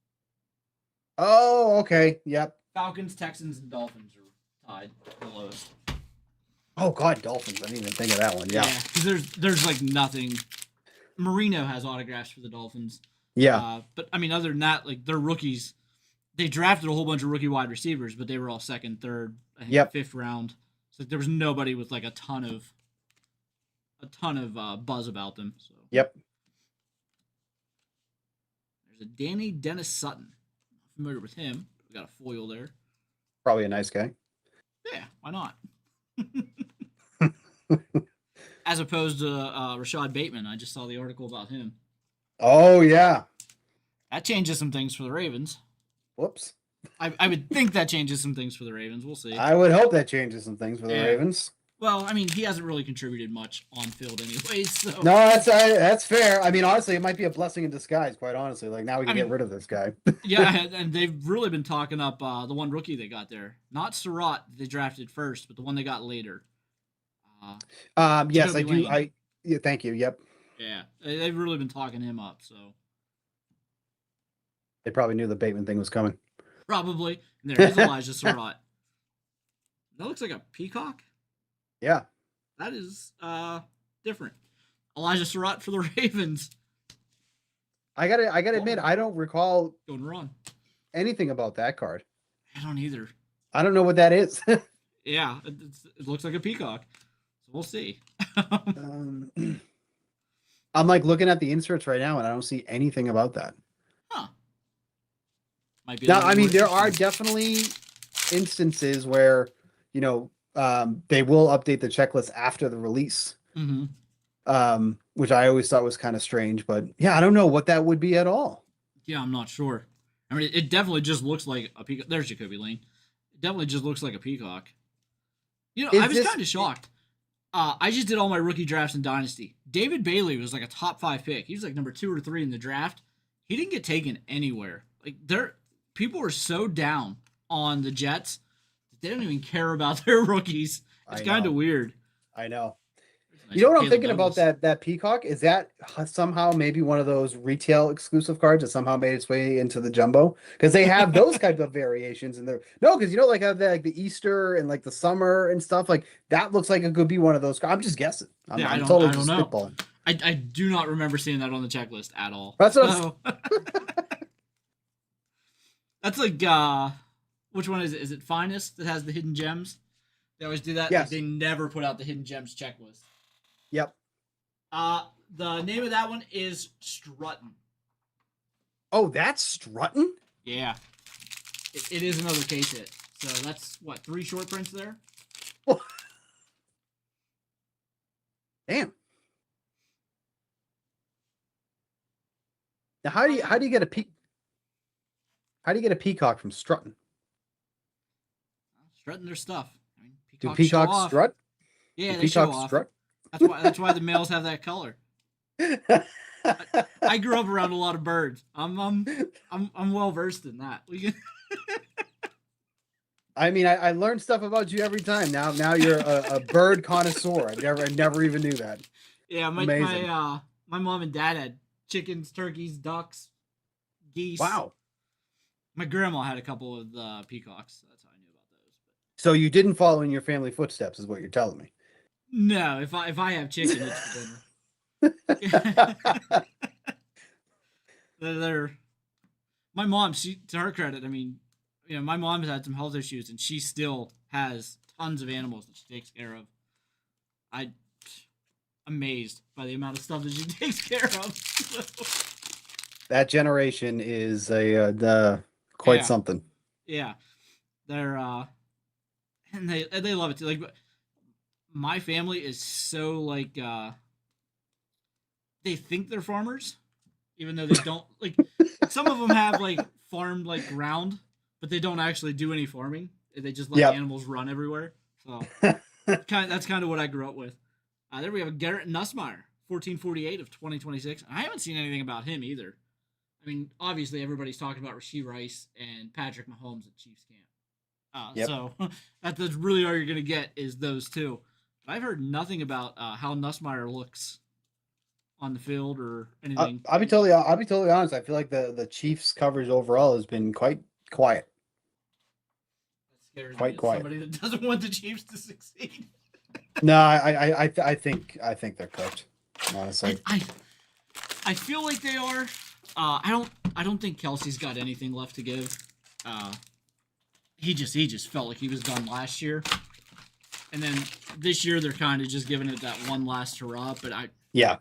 Oh, okay. Yep. Falcons, Texans, and Dolphins are tied the lowest. Oh God, Dolphins. I didn't even think of that one. Yeah. because there's like nothing. Marino has autographs for the Dolphins. Yeah. But I mean, other than that, like they're rookies. They drafted a whole bunch of rookie wide receivers, but they were all second, third, I think fifth round. So there was nobody with like a ton of buzz about them. So Yep. there's a Danny Dennis Sutton. I'm familiar with him. We got a foil there. Probably a nice guy. Yeah, why not? As opposed to Rashad Bateman. I just saw the article about him. Oh yeah. That changes some things for the Ravens. Whoops. I would think that changes some things for the Ravens. We'll see. I would hope that changes some things for the Ravens. Well, I mean, he hasn't really contributed much on field anyways. So. No, that's fair. I mean, honestly, it might be a blessing in disguise, quite honestly. Like, now we can get rid of this guy. Yeah, and they've really been talking up the one rookie they got there. Not Surratt, they drafted first, but the one they got later. Yes, I Lane. do. Yeah, thank you. Yep. Yeah, they've really been talking him up, so. They probably knew the Bateman thing was coming. Probably. And there is Elijah Surratt. That looks like a peacock. Yeah. That is different. Elijah Surratt for the Ravens. I gotta admit, I don't recall going wrong anything about that card. I don't either. I don't know what that is. Yeah, it looks like a peacock. So we'll see. I'm like looking at the inserts right now, and I don't see anything about that. Huh. Might be. Now, I mean, there are definitely instances where, you know, they will update the checklist after the release, which I always thought was kind of strange. But yeah, I don't know what that would be at all. Yeah, I'm not sure. I mean, it definitely just looks like a peacock. There's Jacoby Lane. It definitely just looks like a peacock. You know, I was kind of shocked. I just did all my rookie drafts in Dynasty. David Bailey was like a top 5 pick. He was like number 2 or 3 in the draft. He didn't get taken anywhere. Like people were so down on the Jets that they don't even care about their rookies. It's kind of weird. I know. Nice. You know what I'm thinking Douglas. about that peacock? Is that somehow maybe one of those retail exclusive cards that somehow made its way into the jumbo? Because they have those kinds of variations in there. No, because you know, like the Easter and like the summer and stuff, like that looks like it could be one of those. I'm just guessing. I don't know. I do not remember seeing that on the checklist at all. That's what That's like which one is it? Is it Finest that has the hidden gems? They always do that. Yes. Like, they never put out the hidden gems checklist. Yep. The name of that one is Strutton. Oh, that's Strutton? Yeah. It is another case hit. So that's what, 3 short prints there? Damn. Now how do you get a peacock from Strutton? Strutting their stuff. I mean, do peacocks strut? Yeah, they show off. Strut? That's why the males have that color. I grew up around a lot of birds. I'm well versed in that. I mean, I learned stuff about you every time. Now you're a bird connoisseur. I never even knew that. Yeah, my mom and dad had chickens, turkeys, ducks, geese. Wow. My grandma had a couple of peacocks. That's how I knew about those. So you didn't follow in your family footsteps, is what you're telling me. No, if I have chicken, it's for dinner. My mom, to her credit, I mean, you know, my mom has had some health issues, and she still has tons of animals that she takes care of. I'm amazed by the amount of stuff that she takes care of. That generation is quite something. Yeah, they're and they love it too. Like, my family is so like they think they're farmers, even though they don't. Like, some of them have like farmed like ground, but they don't actually do any farming. They just let animals run everywhere. So that's kind of what I grew up with. There we have a Garrett Nussmeier, 1448 of 2026. I haven't seen anything about him either. I mean, obviously everybody's talking about Rashee Rice and Patrick Mahomes at Chiefs camp. Yep. So that's really all you're gonna get is those two. But I've heard nothing about how Nussmeyer looks on the field or anything. I'll be totally honest. I feel like the Chiefs coverage overall has been quite quiet, That scares me quite as quiet. somebody that doesn't want the Chiefs to succeed. No, I think they're cooked. I, Honestly, I I feel like they are. I don't think Kelsey's got anything left to give. Uh, he just felt like he was done last year, and then this year they're kind of just giving it that one last hurrah. But yeah,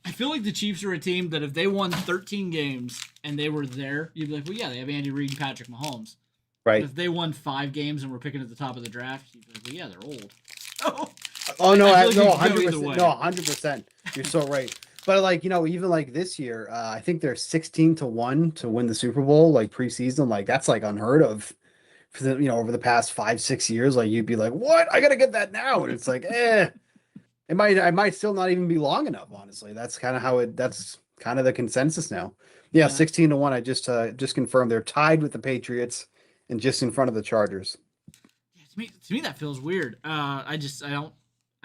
I feel like the Chiefs are a team that if they won 13 games and they were there, you'd be like, well, yeah, they have Andy Reid and Patrick Mahomes. But right. if they won 5 games and were picking at the top of the draft, you'd be like, well, yeah, they're old. Oh, Oh no, I feel like no, it could go either 100%, way. no, 100%. You're so right. But like even like this year, I think they're 16-1 to win the Super Bowl, like preseason. Like that's like unheard of for the over the past 5-6 years. Like you'd be like, what? I gotta get that now, and it's like, I might still not even be long enough. Honestly, that's kind of how it. That's kind of the consensus now. Yeah, Yeah. 16-1. I just confirmed they're tied with the Patriots and just in front of the Chargers. Yeah, to me that feels weird. I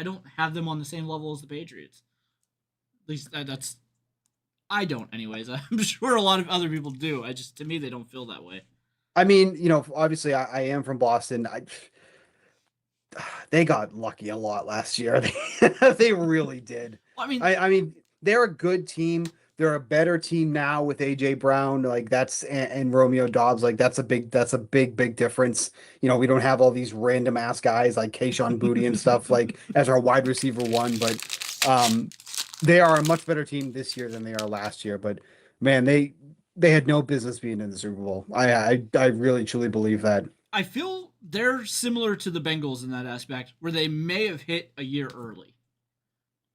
don't have them on the same level as the Patriots. At least that's I don't, anyways. I'm sure a lot of other people do. I just to me they don't feel that way. I mean, obviously I am from Boston. They got lucky a lot last year. They really did. Well, I mean, I mean, they're a good team. They're a better team now with AJ Brown. Like and Romeo Dobbs. Like that's a big difference. We don't have all these random ass guys like Kayshon Boutte and stuff like as our wide receiver one, but they are a much better team this year than they are last year. But man, they had no business being in the Super Bowl. I really truly believe that. I feel they're similar to the Bengals in that aspect, where they may have hit a year early.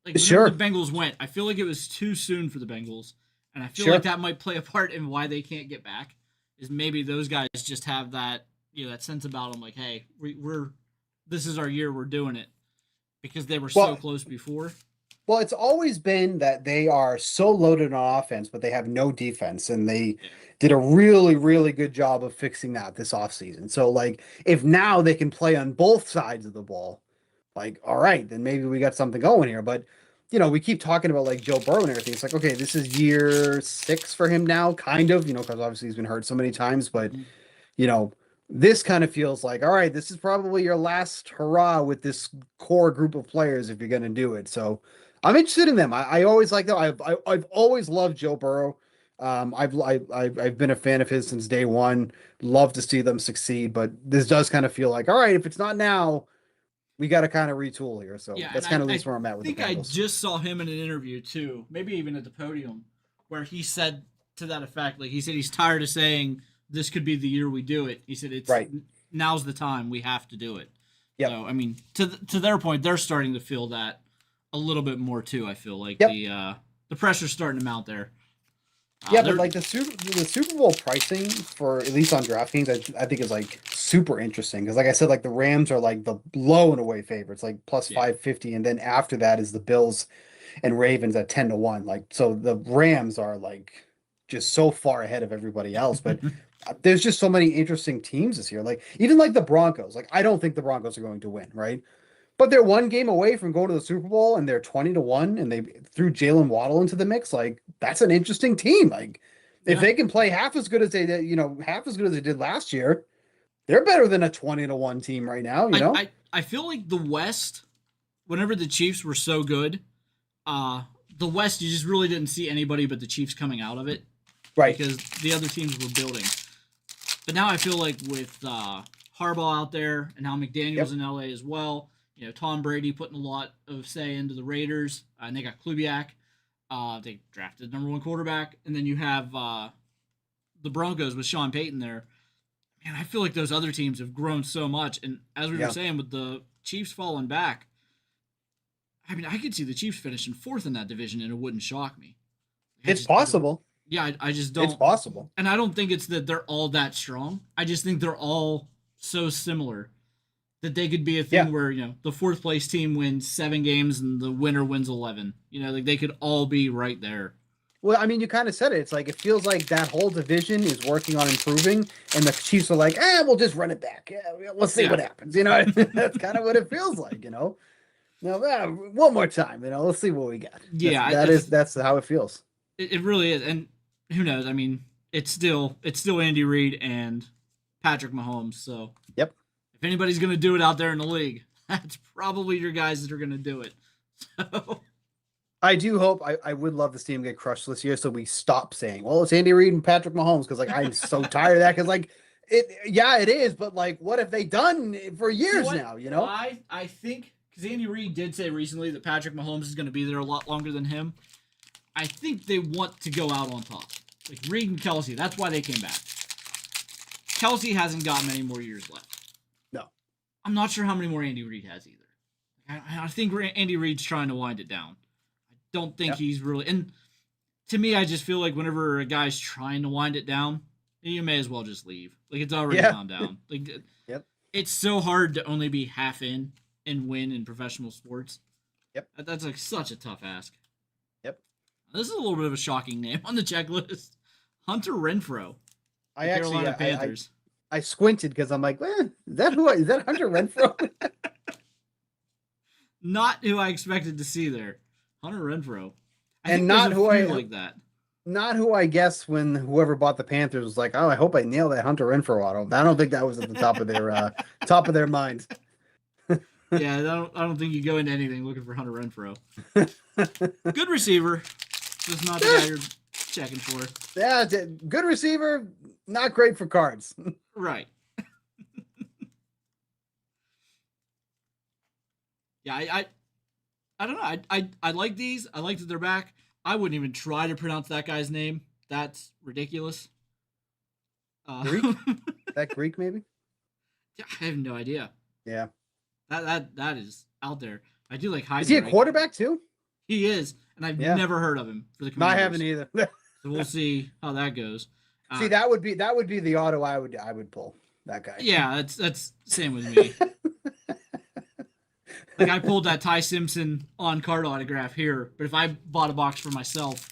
Like whenever the Sure, Bengals went, I feel like it was too soon for the Bengals, and I feel like sure. that might play a part in why they can't get back. Is maybe those guys just have that that sense about them, like, hey, we're this is our year, we're doing it because they were so Well, close before. Well, it's always been that they are so loaded on offense, but they have no defense, and they Yeah, did a really, really good job of fixing that this offseason. So, like, if now they can play on both sides of the ball, like, all right, then maybe we got something going here. But, we keep talking about like Joe Burrow and everything. It's like, okay, this is year 6 for him now, kind of, because obviously he's been hurt so many times, but mm-hmm. you know, this kind of feels like, all right, this is probably your last hurrah with this core group of players if you're going to do it. So I'm interested in them. I always like them. I've always loved Joe Burrow. I've been a fan of his since day one. Love to see them succeed, but this does kind of feel like, all right, if it's not now, we got to kind of retool here. So Yeah, and that's kind of at I least where I'm at with the think I Bengals. just saw him in an interview too, maybe even at the podium, where he said to that effect, like he said he's tired of saying this could be the year we do it. He said it's Right. now's the time we have to do it. Yep. So I mean, to their point, they're starting to feel that a little bit more too. I feel like Yep. the pressure's starting to mount there. Yeah, but They're like the Super Bowl pricing for at least on DraftKings, I think is like super interesting because like I said, like the Rams are like the blow and away favorites, like plus yeah. 550, and then after that is the Bills and Ravens at 10-1. Like so the Rams are like just so far ahead of everybody else. But there's just so many interesting teams this year. Like even like the Broncos. Like I don't think the Broncos are going to win, right? But they're one game away from going to the Super Bowl and they're 20-1 and they threw Jalen Waddle into the mix. Like that's an interesting team. Like if Yeah. they can play half as good as they did, half as good as they did last year, they're better than a 20-1 team right now, you know? I feel like the West, whenever the Chiefs were so good, uh the West you just really didn't see anybody but the Chiefs coming out of it Right. because the other teams were building. But now I feel like with Harbaugh out there and now Yep. McDaniel's in LA as well, Tom Brady putting a lot of say into the Raiders, and they got Klubiak. They drafted number one quarterback, and then you have the Broncos with Sean Payton there. Man, I feel like those other teams have grown so much, and as we were Yeah. saying, with the Chiefs falling back, I mean, I could see the Chiefs finishing fourth in that division, and it wouldn't shock me. It's possible. Yeah, I just It's don't. possible. And I don't think it's that they're all that strong. I just think they're all so similar that they could be a Yeah. thing where, the fourth place team wins 7 games and the winner wins 11. Like they could all be right there. Well, I mean, you kind of said it. It's like it feels like that whole division is working on improving, and the Chiefs are like, we'll just run it back. Yeah, we'll see what happens. You know, that's kind of what it feels like. You know, now one more time. You know, let's see what we got. Yeah, That's how it feels. it really is. And who knows? I mean, it's still Andy Reid and Patrick Mahomes. So Yep. if anybody's gonna do it out there in the league, that's probably your guys that are gonna do it. So I do hope I would love to see him get crushed this year, so we stop saying, "Well, it's Andy Reid and Patrick Mahomes," because like I'm so tired of that. Because like it is, but like, what have they done for years now? You know, I think because Andy Reid did say recently that Patrick Mahomes is going to be there a lot longer than him. I think they want to go out on top, like Reid and Kelsey. That's why they came back. Kelsey hasn't got many more years left. No, I'm not sure how many more Andy Reid has either. I think Andy Reid's trying to wind it down. Don't think he's really, and to me, I just feel like whenever a guy's trying to wind it down, you may as well just leave. Like it's already wound down. Like it's so hard to only be half in and win in professional sports. Yep, that's like such a tough ask. Yep, this is a little bit of a shocking name on the checklist. Hunter Renfrow, Carolina Panthers. I squinted because I'm like, is that Hunter Renfrow? Not who I expected to see there. Hunter Renfrow. And not who I like that. Not who I guess when whoever bought the Panthers was like, I hope I nail that Hunter Renfrow auto. I don't think that was at the top of their minds. Yeah, I don't think you go into anything looking for Hunter Renfrow. Good receiver, just not the guy you're checking for. Yeah, good receiver, not great for cards. Right. Yeah, I don't know. I like these. I like that they're back. I wouldn't even try to pronounce that guy's name. That's ridiculous. Greek? That Greek maybe? Yeah, I have no idea. Yeah. That is out there. I do like Heidegger. Is he a quarterback too? He is, and I've never heard of him for the Commanders. I haven't either. So we'll see how that goes. See, that would be the auto I would pull. That guy. Yeah, that's same with me. Like I pulled that Ty Simpson on card autograph here, but if I bought a box for myself,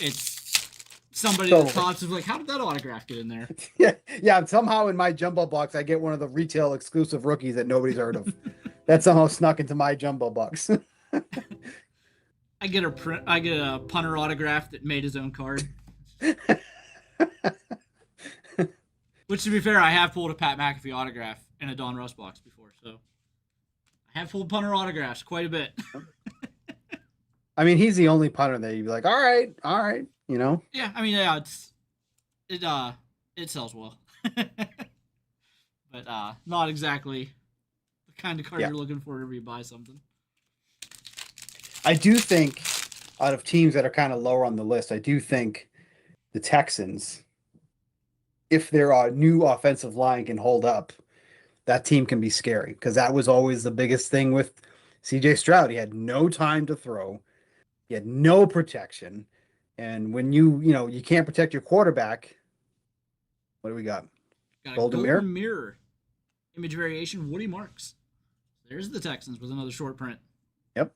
it's somebody that thoughts of like, how did that autograph get in there? Yeah. Somehow in my jumbo box, I get one of the retail exclusive rookies that nobody's heard of. That somehow snuck into my jumbo box. I get a punter autograph that made his own card. Which, to be fair, I have pulled a Pat McAfee autograph in a Don Russ box before, so I have pulled punter autographs quite a bit. I mean, he's the only punter that you'd be like, all right, you know? Yeah, I mean, yeah, it sells well. But not exactly the kind of card you're looking for whenever you buy something. I do think, out of teams that are kind of lower on the list, I do think the Texans, if their new offensive line can hold up, that team can be scary, because that was always the biggest thing with CJ Stroud. He had no time to throw. He had no protection. And when you can't protect your quarterback, what do we got? Golden mirror. Image variation, Woody Marks. There's the Texans with another short print. Yep.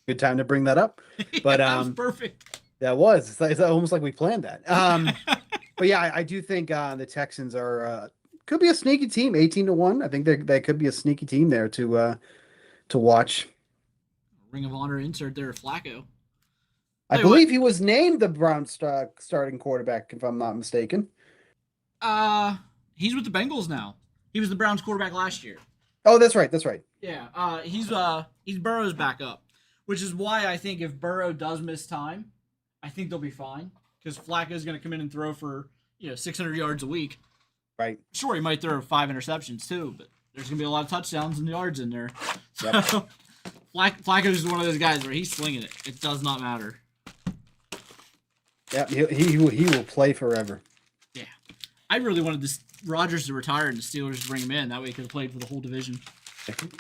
Good time to bring that up. But that was perfect. That was. It's almost like we planned that. But yeah, I do think the Texans are could be a sneaky team, 18-1. I think they could be a sneaky team there to watch. Ring of Honor insert there, Flacco. I believe he was named the Browns starting quarterback, if I'm not mistaken. He's with the Bengals now. He was the Browns quarterback last year. Oh, that's right. Yeah. He's Burrow's backup, which is why I think if Burrow does miss time, I think they'll be fine, because Flacco's going to come in and throw for 600 yards a week. Right. Sure, he might throw 5 interceptions too, but there's going to be a lot of touchdowns and yards in there. So yep. Flacco's just one of those guys where he's slinging it. It does not matter. Yeah, he will play forever. Yeah. I really wanted Rodgers to retire and the Steelers to bring him in. That way he could have played for the whole division. I don't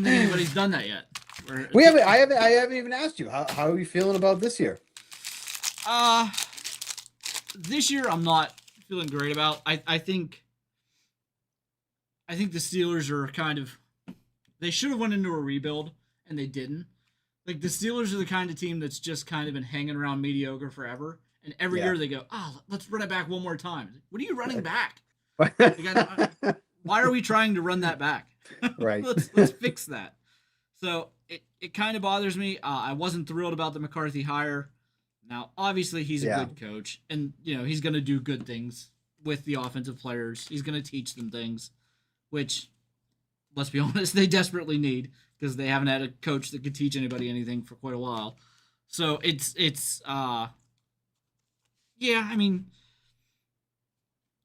think anybody's done that yet. I haven't even asked you. How are you feeling about this year? This year I'm not feeling great about. I think the Steelers are they should have went into a rebuild and they didn't. Like the Steelers are the kind of team that's just kind of been hanging around mediocre forever, and every year they go, "Oh, let's run it back one more time." What are you running back? Why are we trying to run that back? Right. let's fix that. So it kind of bothers me. I wasn't thrilled about the McCarthy hire. Now, obviously, he's a good coach, and he's going to do good things with the offensive players. He's going to teach them things, which, let's be honest, they desperately need because they haven't had a coach that could teach anybody anything for quite a while. So yeah, I mean,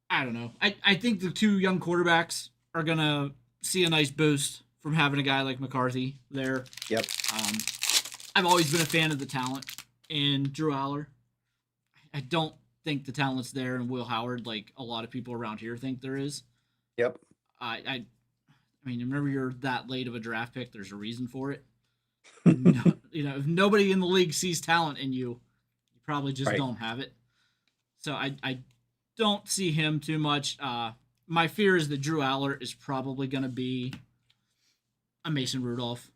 I don't know. I think the two young quarterbacks are going to see a nice boost from having a guy like McCarthy there. Yep. I've always been a fan of the talent in Drew Aller. I don't think the talent's there in Will Howard like a lot of people around here think there is. Yep. I mean, whenever you're that late of a draft pick, there's a reason for it. If nobody in the league sees talent in you, you probably just don't have it. So I don't see him too much. My fear is that Drew Aller is probably going to be a Mason Rudolph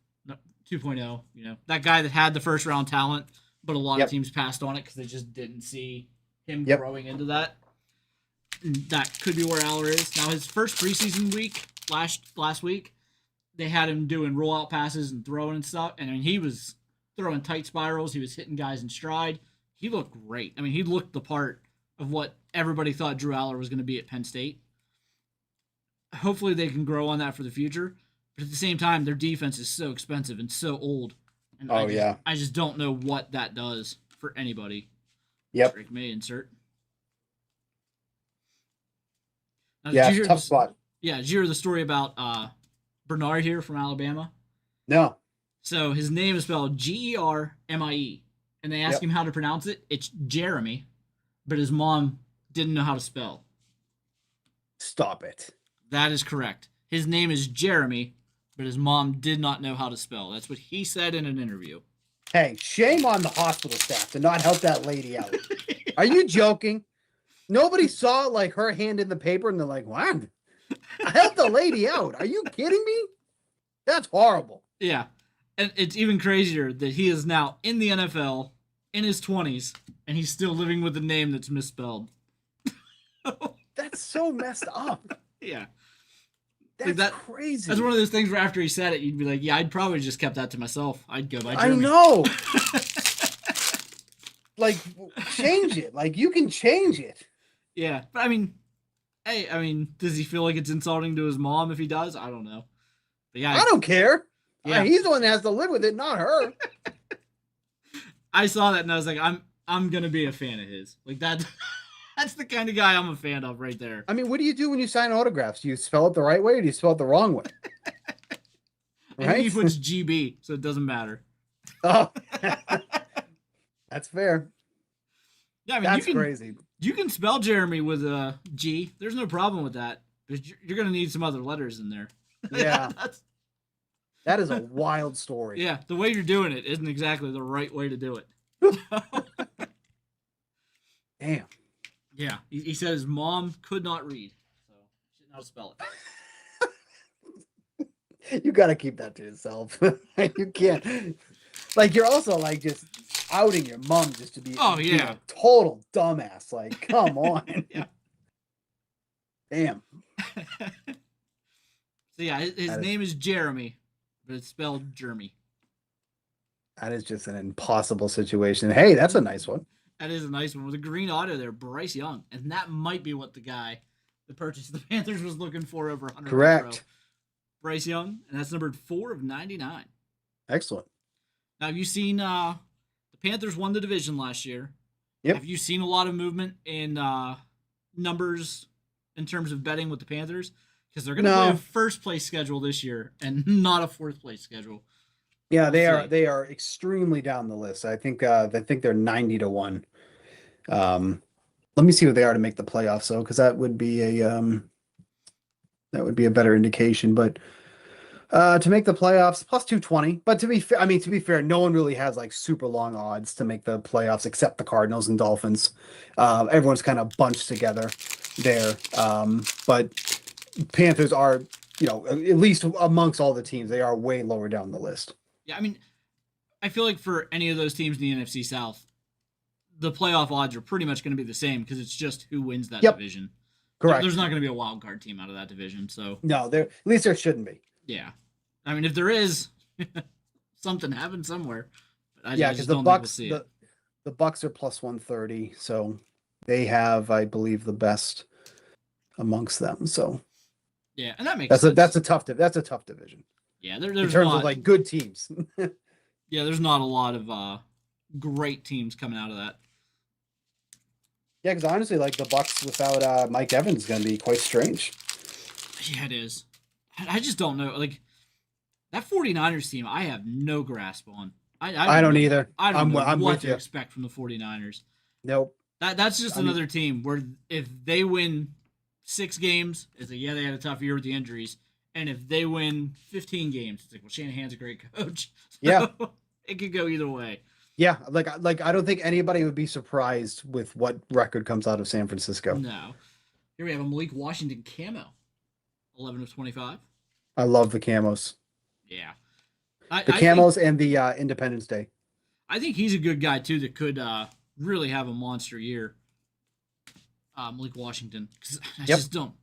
2.0. That guy that had the first round talent, but a lot of teams passed on it because they just didn't see him growing into that. That could be where Aller is. Now, his first preseason week, last week, they had him doing rollout passes and throwing and stuff. And I mean, he was throwing tight spirals. He was hitting guys in stride. He looked great. I mean, he looked the part of what everybody thought Drew Aller was going to be at Penn State. Hopefully they can grow on that for the future. But at the same time, their defense is so expensive and so old. And I just don't know what that does for anybody. Yep. Drake May insert. Now, tough spot. Yeah, did you hear the story about Bernard here from Alabama? No. So his name is spelled Germie. And they ask him how to pronounce it. It's Jeremy. But his mom didn't know how to spell. Stop it. That is correct. His name is Jeremy, but his mom did not know how to spell. That's what he said in an interview. Hey, shame on the hospital staff to not help that lady out. Are you joking? Nobody saw like her hand in the paper and they're like, what? I helped the lady out. Are you kidding me? That's horrible. Yeah. And it's even crazier that he is now in the NFL in his 20s and he's still living with a name that's misspelled. That's so messed up. Yeah. That's crazy. That's one of those things where after he said it, you'd be like, yeah, I'd probably just kept that to myself. I'd go by Jeremy. I know. Like, change it. Like, you can change it. Yeah. But I mean, does he feel like it's insulting to his mom if he does? I don't know. But yeah, I don't care. Yeah. He's the one that has to live with it, not her. I saw that and I was like, I'm gonna be a fan of his. Like that. That's the kind of guy I'm a fan of right there. I mean, what do you do when you sign autographs? Do you spell it the right way or do you spell it the wrong way? Right? I think he puts GB, so it doesn't matter. Oh, that's fair. Yeah, I mean, that's crazy. You can spell Jeremy with a G. There's no problem with that. But you're going to need some other letters in there. Yeah. That is a wild story. Yeah, the way you're doing it isn't exactly the right way to do it. Damn. Yeah, he said his mom could not read, so she didn't know how to spell it. You got to keep that to yourself. You can't. Like, you're also, like, just outing your mom just to be a total dumbass. Like, come on. Yeah. Damn. So, yeah, his name is Jeremy, but it's spelled Jeremy. That is just an impossible situation. Hey, that's a nice one. That is a nice one with a green auto there, Bryce Young, and that might be what the guy that purchased the Panthers was looking for over 100. Correct. Bryce Young, and that's numbered 4/99. Excellent. Now, have you seen the Panthers won the division last year? Yep. Have you seen a lot of movement in numbers in terms of betting with the Panthers? Because they're going to play a first place schedule this year and not a fourth place schedule. Yeah, they are extremely down the list. I think they're 90-1. Let me see what they are to make the playoffs, though, because that would be a better indication. But to make the playoffs, plus 220. But to be fair, no one really has like super long odds to make the playoffs except the Cardinals and Dolphins. Everyone's kind of bunched together there. But Panthers are, at least amongst all the teams, they are way lower down the list. Yeah, I mean, I feel like for any of those teams in the NFC South, the playoff odds are pretty much going to be the same because it's just who wins that Yep, division. correct. There's not going to be a wild card team out of that division. So No, there at least there shouldn't be. yeah, I mean if there is, something happened somewhere. But Yeah, I because just the don't think we'll Bucks see it. the Bucks are plus 130, so they have, I believe, the best amongst them. So Yeah, and that makes sense. that's a tough division Yeah, in terms of like good teams. yeah, there's not a lot of great teams coming out of that. Yeah, because honestly, like the Bucks without Mike Evans is going to be quite strange. Yeah, it is. I just don't know. Like that 49ers team, I have no grasp on. I don't know, either. I don't know I'm what with to you. expect from the 49ers. Nope. That's just another team where if they win 6 games, it's like, yeah, they had a tough year with the injuries. And if they win 15 games, it's like, well, Shanahan's a great coach. So Yeah. it could go either way. Yeah, like I don't think anybody would be surprised with what record comes out of San Francisco. No. Here we have a Malik Washington camo. 11 of 25. I love the camos. Yeah. The camos and the Independence Day. I think he's a good guy, too, that could really have a monster year. Malik Washington. Because I just don't.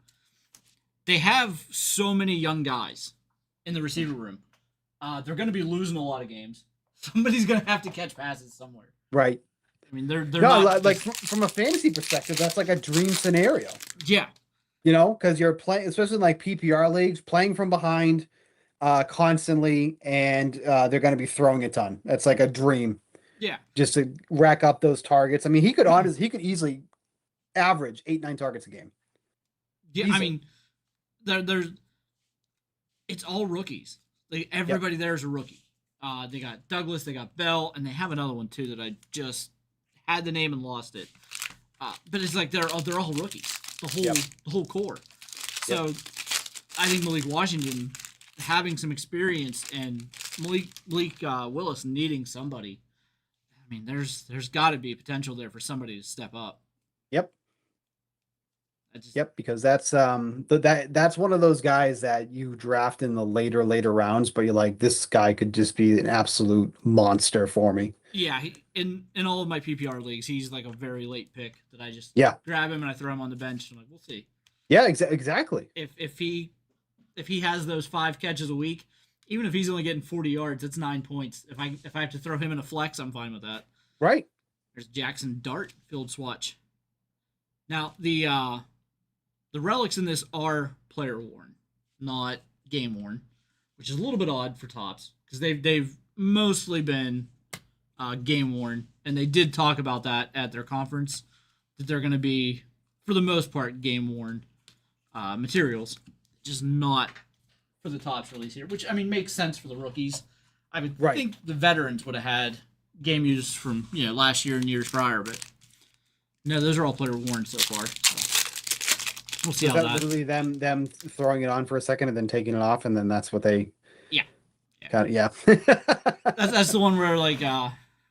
They have so many young guys in the receiver room. They're going to be losing a lot of games. Somebody's going to have to catch passes somewhere. Right. I mean, they're no, not like from a fantasy perspective, that's like a dream scenario. Yeah. You know, because you're playing, especially in like PPR leagues, playing from behind constantly, and they're going to be throwing a ton. That's like a dream. Yeah. Just to rack up those targets. I mean, he could easily average 8-9 targets a game. Yeah, easily. I mean, there's it's all rookies. Like everybody there is a rookie. They got Douglas, they got Bell, and they have another one too that I just had the name and lost it. But it's like they're all rookies. The whole core. So I think Malik Washington having some experience and Malik Willis needing somebody. I mean, there's got to be potential there for somebody to step up. Yep. Because that's that's one of those guys that you draft in the later later rounds, but you're like, this guy could just be an absolute monster for me. Yeah, in all of my PPR leagues, he's like a very late pick that I just grab him and I throw him on the bench. I'm like, we'll see. Yeah, exactly. If he has those 5 catches a week, even if he's only getting 40 yards, it's 9 points. If I have to throw him in a flex, I'm fine with that. Right. There's Jackson Dart, field swatch. Now the relics in this are player worn, not game worn, which is a little bit odd for Topps because they've mostly been game worn, and they did talk about that at their conference that they're going to be for the most part game worn materials, just not for the Topps release here, which I mean makes sense for the rookies. I would think the veterans would have had game use from last year and years prior, but no, those are all player worn so far. So we'll see how that. Literally them throwing it on for a second and then taking it off, and then that's what they. Yeah. That's the one where like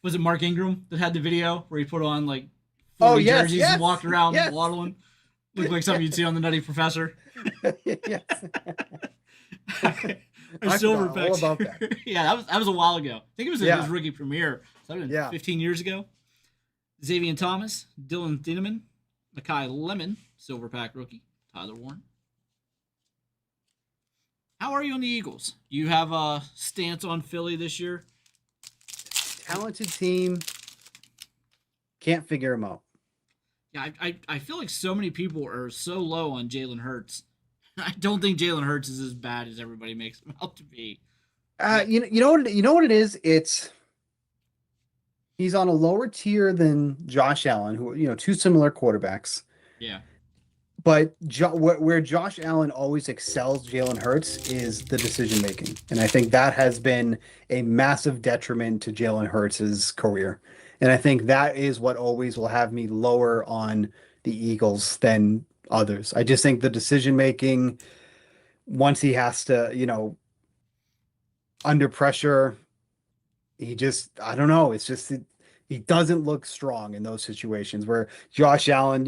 was it Mark Ingram that had the video where he put on like 40 jerseys and walked around waddling, looked like something you'd see on the Nutty Professor. Yes. Silver all about that. Yeah, that was a while ago. I think it was his rookie premiere. So that was 15 years ago. Xavier Thomas, Dylan Thieneman, Makai Lemon, Silver Pack rookie, Tyler Warren. How are you on the Eagles? Do you have a stance on Philly this year? Talented team. Can't figure them out. Yeah, I feel like so many people are so low on Jalen Hurts. I don't think Jalen Hurts is as bad as everybody makes him out to be. You know what it is? He's on a lower tier than Josh Allen, who two similar quarterbacks. Yeah. But where Josh Allen always excels Jalen Hurts is the decision making, and I think that has been a massive detriment to Jalen Hurts' career. And I think that is what always will have me lower on the Eagles than others. I just think the decision making, once he has to, under pressure, I don't know. It's just he doesn't look strong in those situations where Josh Allen,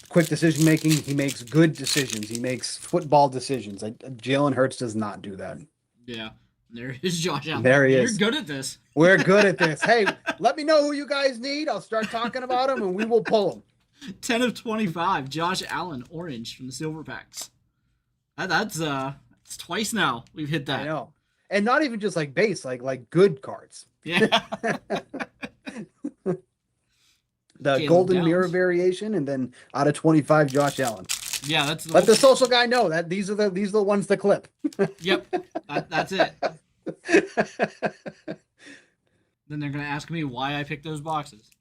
quick decision making, he makes good decisions. He makes football decisions. Jalen Hurts does not do that. Yeah. There is Josh Allen. There he You're is. good at this. We're good at this. Hey, let me know who you guys need. I'll start talking about them, and we will pull them. 10 of 25. Josh Allen, orange from the Silver Packs. That's it's twice now we've hit that. I know, and not even just like base, like good cards. Yeah. The Caleb golden Downs. mirror variation, and then out of 25, Josh Allen. Yeah, that's Let the social guy know that these are the ones to clip. Yep, that's it. Then they're gonna ask me why I picked those boxes.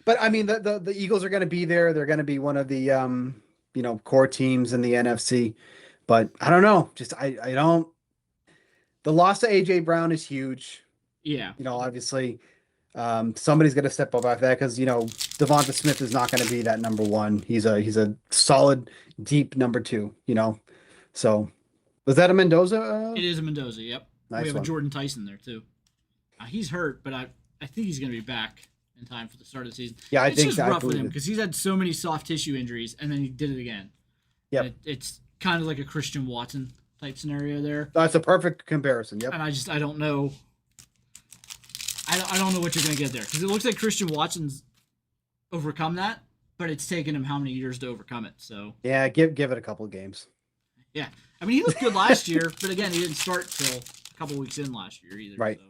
But I mean, the Eagles are going to be there. They're going to be one of the core teams in the NFC. But I don't know. Just I don't. The loss to AJ Brown is huge. Yeah. Obviously, somebody's going to step up after that because Devonta Smith is not going to be that number one. He's a solid, deep number two. So was that a Mendoza? It is a Mendoza. Yep. Nice We have one. a Jordan Tyson there too. He's hurt, but I think he's going to be back in time for the start of the season. Yeah, it's just rough with him because he's had so many soft tissue injuries, and then he did it again. Yep. It's kind of like a Christian Watson type scenario there. That's a perfect comparison. Yep. And I don't know. I don't know what you're going to get there because it looks like Christian Watson's overcome that, but it's taken him how many years to overcome it? So Yeah, give it a couple of games. yeah, I mean he looked good last year, but again he didn't start till a couple weeks in last year either. Right. So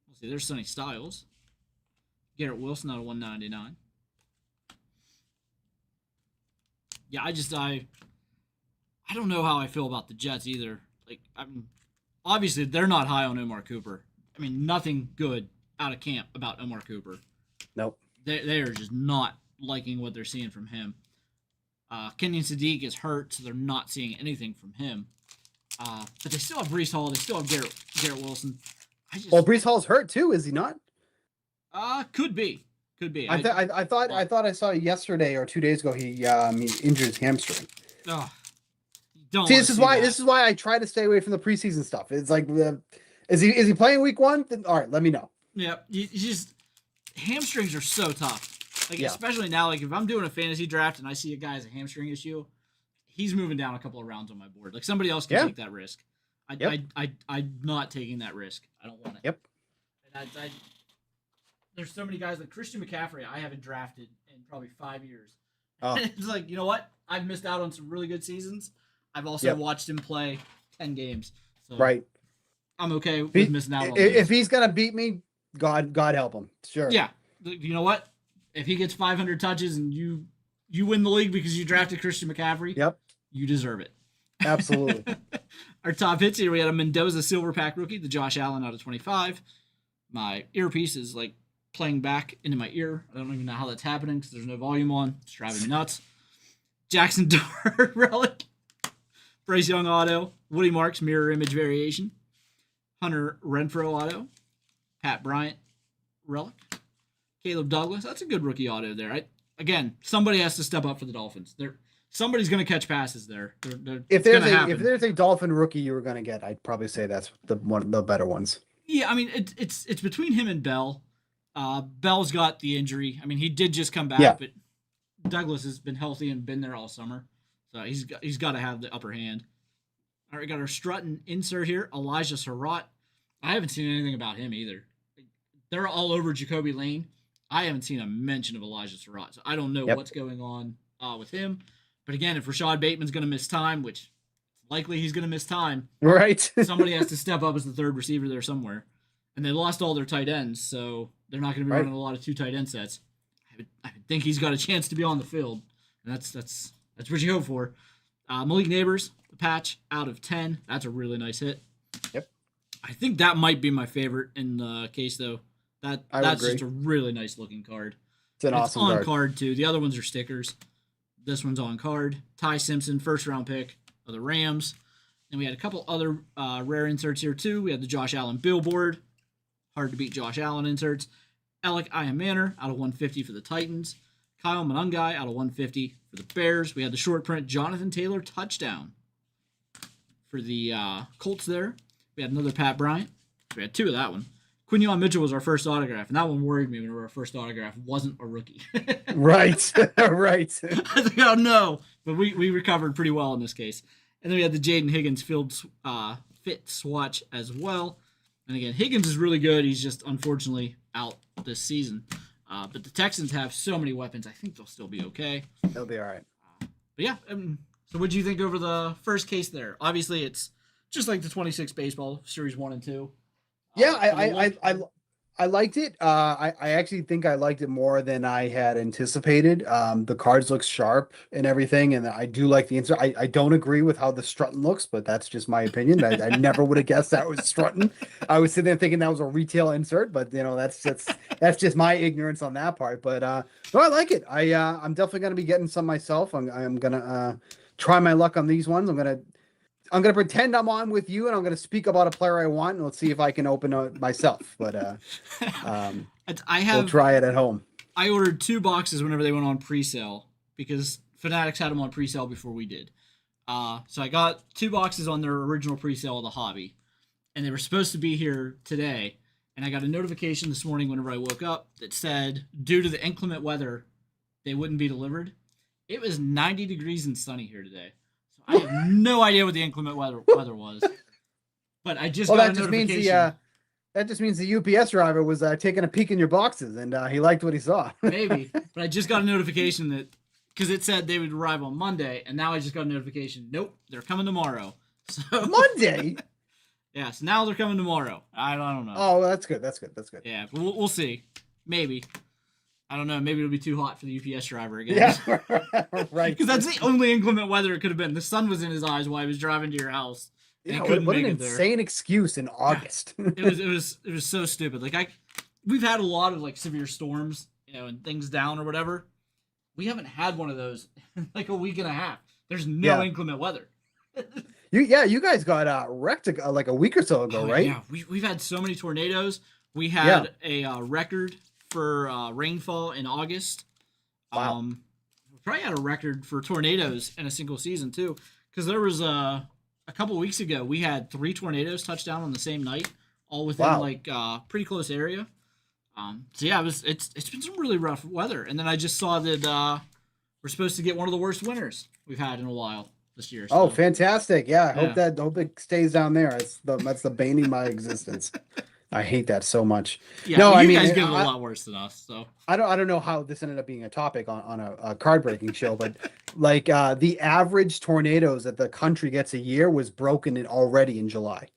we'll see. There's Sonny Styles. Garrett Wilson out of 199. Yeah, I don't know how I feel about the Jets either. Like, I mean, obviously they're not high on Omar Cooper. I mean, nothing good out of camp about Omar Cooper. Nope. They are just not liking what they're seeing from him. Kenyon Sadiq is hurt, so they're not seeing anything from him. But they still have Breece Hall. They still have Garrett Wilson. Breece Hall's hurt too, is he not? Could be. I thought I saw yesterday or 2 days ago he injured his hamstring. Oh, don't See, this is why I try to stay away from the preseason stuff. It's like is he playing week one? Then all right, let me know. Yeah, you just hamstrings are so tough. Like Yeah. especially now, like if I'm doing a fantasy draft and I see a guy has a hamstring issue, he's moving down a couple of rounds on my board. Like somebody else can take that risk. I'm not taking that risk. I don't want it. Yep. And there's so many guys like Christian McCaffrey I haven't drafted in probably 5 years. Oh. It's like, you know what? I've missed out on some really good seasons. I've also watched him play 10 games. So Right. I'm okay with missing out on if he's gonna beat me, God help him. Sure. Yeah. You know what? If he gets 500 touches and you win the league because you drafted Christian McCaffrey, Yep. you deserve it. Absolutely. Our top hits here, we had a Mendoza Silver Pack rookie, the Josh Allen out of 25. My earpiece is like playing back into my ear. I don't even know how that's happening because there's no volume on. It's driving me nuts. Jackson Dart relic. Bryce Young auto. Woody Marks mirror image variation. Hunter Renfrow auto. Pat Bryant relic. Caleb Douglas. That's a good rookie auto there. Again, somebody has to step up for the Dolphins. Somebody's going to catch passes there. If there's a Dolphin rookie you were going to get, I'd probably say that's one of the better ones. Yeah, I mean it's between him and Bell. Bell's got the injury. I mean, he did just come back, but Douglas has been healthy and been there all summer, so he's got to have the upper hand. All right, we got our Strutton insert here. Elijah Surratt. I haven't seen anything about him either. They're all over Jacoby Lane. I haven't seen a mention of Elijah Surratt, so I don't know what's going on with him. But again, if Rashad Bateman's going to miss time, which likely he's going to miss time, right? Somebody has to step up as the third receiver there somewhere. And they lost all their tight ends, so they're not going to be running a lot of 2 tight end sets. I would think he's got a chance to be on the field, and that's what you hope for. Malik Neighbors, the patch out of 10. That's a really nice hit. Yep. I think that might be my favorite in the case, though. That's agree. just a really nice looking card. It's an awesome on card. card too. The other ones are stickers. This one's on card. Ty Simpson, first round pick of the Rams. And we had a couple other rare inserts here too. We had the Josh Allen billboard. Hard to beat Josh Allen inserts. Alec Manor out of 150 for the Titans. Kyle Monangai out of 150 for the Bears. We had the short print Jonathan Taylor touchdown for the Colts there. We had another Pat Bryant. We had 2 of that one. Quinyon Mitchell was our first autograph, and that one worried me whenever our first autograph wasn't a rookie. Right. Right. I think, oh no. but we recovered pretty well in this case. And then we had the Jaden Higgins fit swatch as well. And again, Higgins is really good. He's just unfortunately out this season. But the Texans have so many weapons. I think they'll still be okay. They'll be all right. But yeah, so what do you think over the first case there? Obviously, it's just like the 26 baseball series 1 and 2. Yeah, I liked it. I actually think I liked it more than I had anticipated. The cards look sharp and everything, and I do like the insert. I don't agree with how the Strutton looks, but that's just my opinion. I never would have guessed that was Strutton. I was sitting there thinking that was a retail insert, but that's just my ignorance on that part. But no, I like it. I'm definitely gonna be getting some myself. I'm gonna try my luck on these ones. I'm gonna pretend I'm on with you, and I'm gonna speak about a player I want, and let's see if I can open it myself. But we'll try it at home. I ordered 2 boxes whenever they went on pre-sale because Fanatics had them on pre-sale before we did. So I got 2 boxes on their original pre-sale of the hobby, and they were supposed to be here today. And I got a notification this morning whenever I woke up that said, due to the inclement weather, they wouldn't be delivered. It was 90 degrees and sunny here today. I have no idea what the inclement weather was, but I just got a notification. That just means the UPS driver was taking a peek in your boxes, and he liked what he saw. Maybe, but I just got a notification that because it said they would arrive on Monday, and now I just got a notification. Nope, they're coming tomorrow. So Monday. Yeah, so now they're coming tomorrow. I don't know. Oh, that's good. Yeah, but we'll see. Maybe. I don't know. Maybe it'll be too hot for the UPS driver again. Yeah, right. Because that's the only inclement weather it could have been. The sun was in his eyes while he was driving to your house. Yeah, what an insane excuse in August. It was so stupid. Like we've had a lot of like severe storms, and things down or whatever. We haven't had one of those in like a week and a half. There's no inclement weather. You guys got wrecked like a week or so ago, right? Yeah, we've had so many tornadoes. We had a record for rainfall in August. Wow. We probably had a record for tornadoes in a single season too, because there was a couple weeks ago we had 3 tornadoes touch down on the same night, all within like pretty close area. So yeah, it's been some really rough weather, and then I just saw that we're supposed to get one of the worst winters we've had in a while this year. So. Oh, fantastic! Yeah, I hope it stays down there. That's the bane of my existence. I hate that so much. Yeah, no, you guys get it a lot worse than us. So I don't know how this ended up being a topic on a card breaking show, but like the average tornadoes that the country gets a year was broken already in July.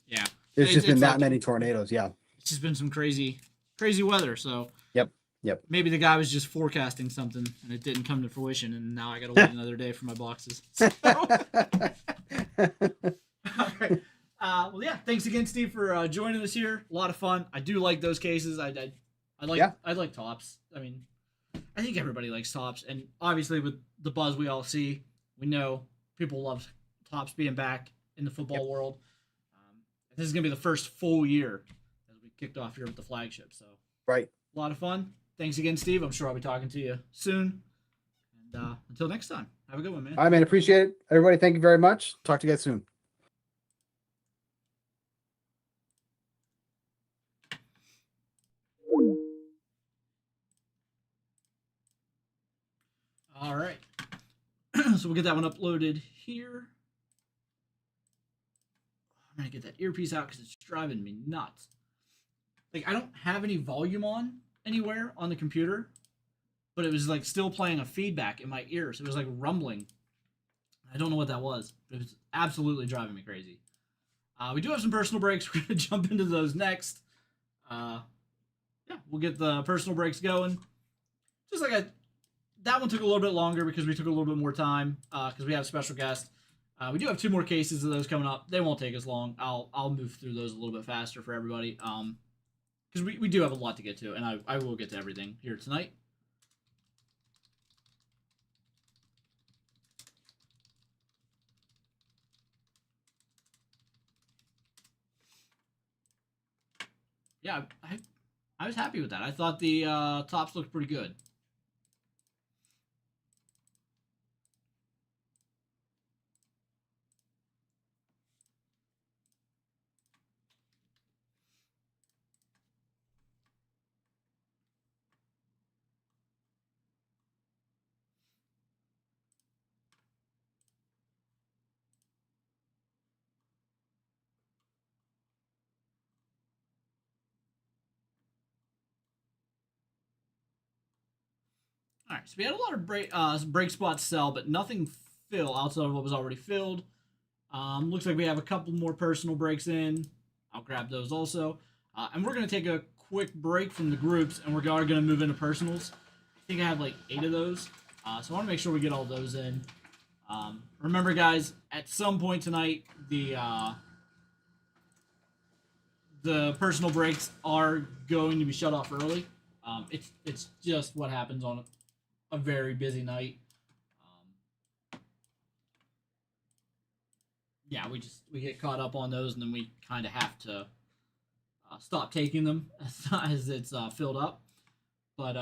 Yeah, there's just been that many tornadoes. Yeah, it's just been some crazy weather. So yep. Maybe the guy was just forecasting something and it didn't come to fruition, and now I got to wait another day for my boxes. So. All right. Well, yeah. Thanks again, Steve, for joining us here. A lot of fun. I do like those cases. I like tops. I mean, I think everybody likes tops, and obviously with the buzz we all see, we know people love tops being back in the football world. This is gonna be the first full year as we kicked off here with the flagship. So right, a lot of fun. Thanks again, Steve. I'm sure I'll be talking to you soon. And until next time, have a good one, man. All right, man. Appreciate it, everybody. Thank you very much. Talk to you guys soon. All right. So we'll get that one uploaded here. I'm going to get that earpiece out because it's driving me nuts. Like, I don't have any volume on anywhere on the computer, but it was like still playing a feedback in my ears. It was like rumbling. I don't know what that was, but it was absolutely driving me crazy. We do have some personal breaks. We're going to jump into those next. Yeah, we'll get the personal breaks going. Just like that one took a little bit longer because we took a little bit more time because we have a special guest. We do have 2 more cases of those coming up. They won't take as long. I'll move through those a little bit faster for everybody because we do have a lot to get to, and I will get to everything here tonight. Yeah, I was happy with that. I thought the tops looked pretty good. All right, so we had a lot of break spots sell, but nothing fill outside of what was already filled. Looks like we have a couple more personal breaks in. I'll grab those also. And we're going to take a quick break from the groups, and we're going to move into personals. I think I have like 8 of those. So I want to make sure we get all those in. Remember, guys, at some point tonight, the personal breaks are going to be shut off early. It's just what happens on a very busy night. Yeah, we get caught up on those, and then we kind of have to stop taking them as it's filled up. But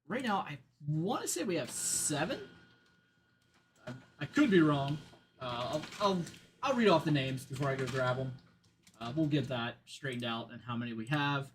right now, I want to say we have 7. I could be wrong. I'll read off the names before I go grab them. We'll get that straightened out and how many we have.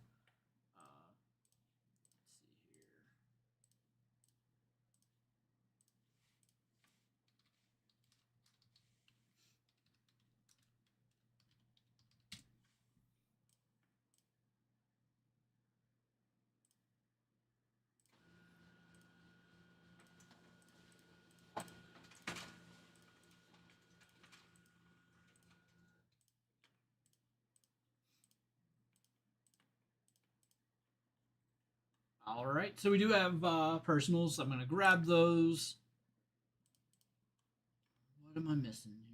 All right, so we do have personals. I'm gonna grab those. What am I missing here?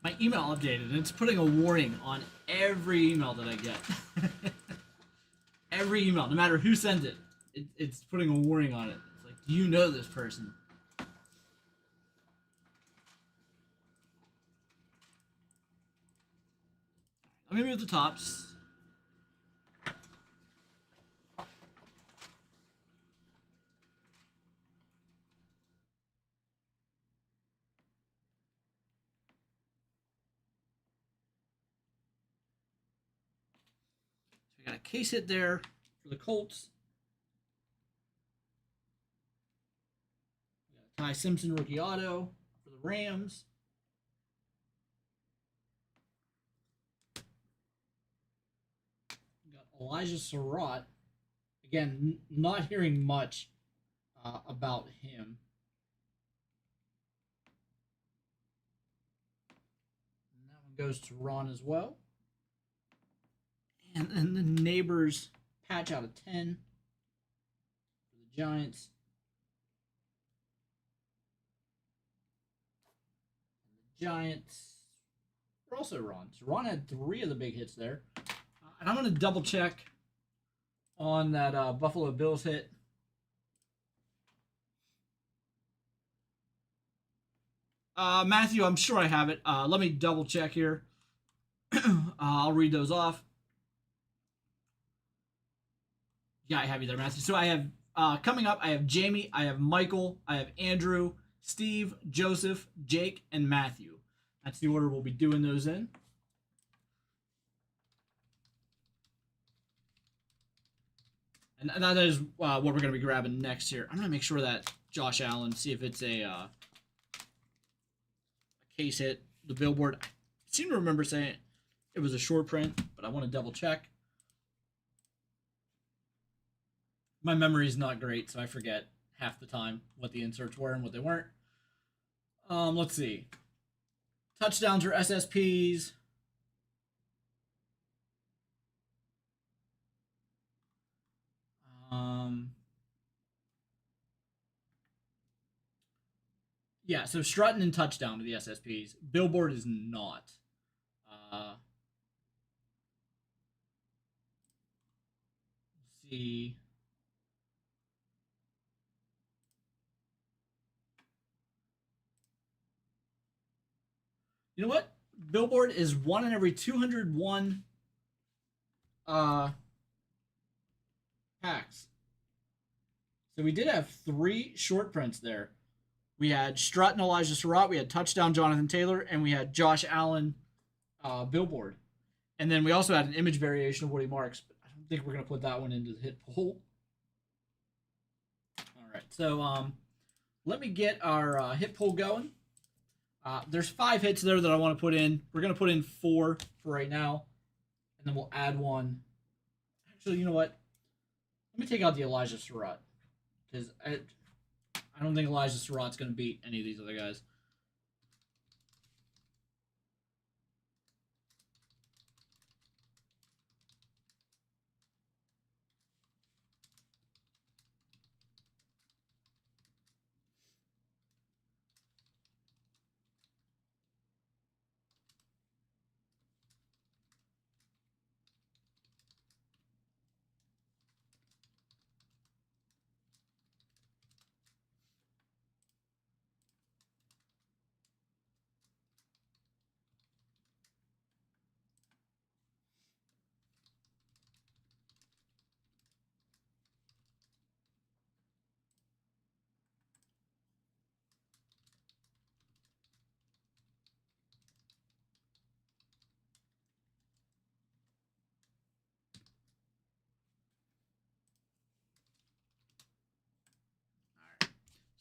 My email updated, and it's putting a warning on every email that I get. Every email, no matter who sends it, it's putting a warning on it. It's like, do you know this person? Let me move the tops. So we got a case hit there for the Colts. We got a Ty Simpson rookie auto for the Rams. We got Elijah Surratt. Again, not hearing much about him. And that one goes to Ron as well. And the Neighbors patch out of 10 for the Giants. And the Giants were also Ron. So Ron had 3 of the big hits there. And I'm going to double check on that Buffalo Bills hit. Matthew, I'm sure I have it. Let me double check here. I'll read those off. Yeah, I have you there, Matthew. So I have coming up, I have Jamie, I have Michael, I have Andrew, Steve, Joseph, Jake, and Matthew. That's the order we'll be doing those in. And that is what we're going to be grabbing next here. I'm going to make sure that Josh Allen, see if it's a case hit. The billboard, I seem to remember saying it was a short print, but I want to double check. My memory's not great, so I forget half the time what the inserts were and what they weren't. Let's see. Touchdowns or SSPs. Um, yeah, so Strutton and Touchdown are the SSPs. Billboard is not. Let's see. You know what? Billboard is one in every 201 uh, packs. So we did have 3 short prints there. We had Strutt and Elijah Surratt, we had Touchdown Jonathan Taylor, and we had Josh Allen Billboard. And then we also had an image variation of Woody Marks, but I don't think we're going to put that one into the hit pool. All right, so let me get our hit pool going. There's 5 hits there that I want to put in. We're going to put in 4 for right now, and then we'll add one. Actually, you know what? Let me take out the Elijah Surratt, because I don't think Elijah Surratt's going to beat any of these other guys.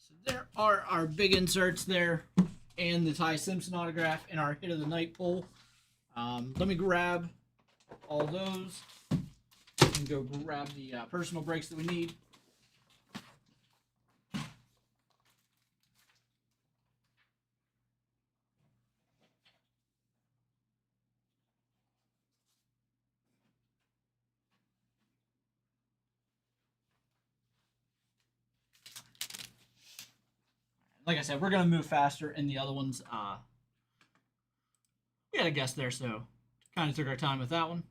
So there are our big inserts there, and the Ty Simpson autograph in our hit of the night poll. Let me grab all those and go grab the personal breaks that we need. Like I said, we're gonna move faster in the other ones. We had a guest there, so kind of took our time with that one.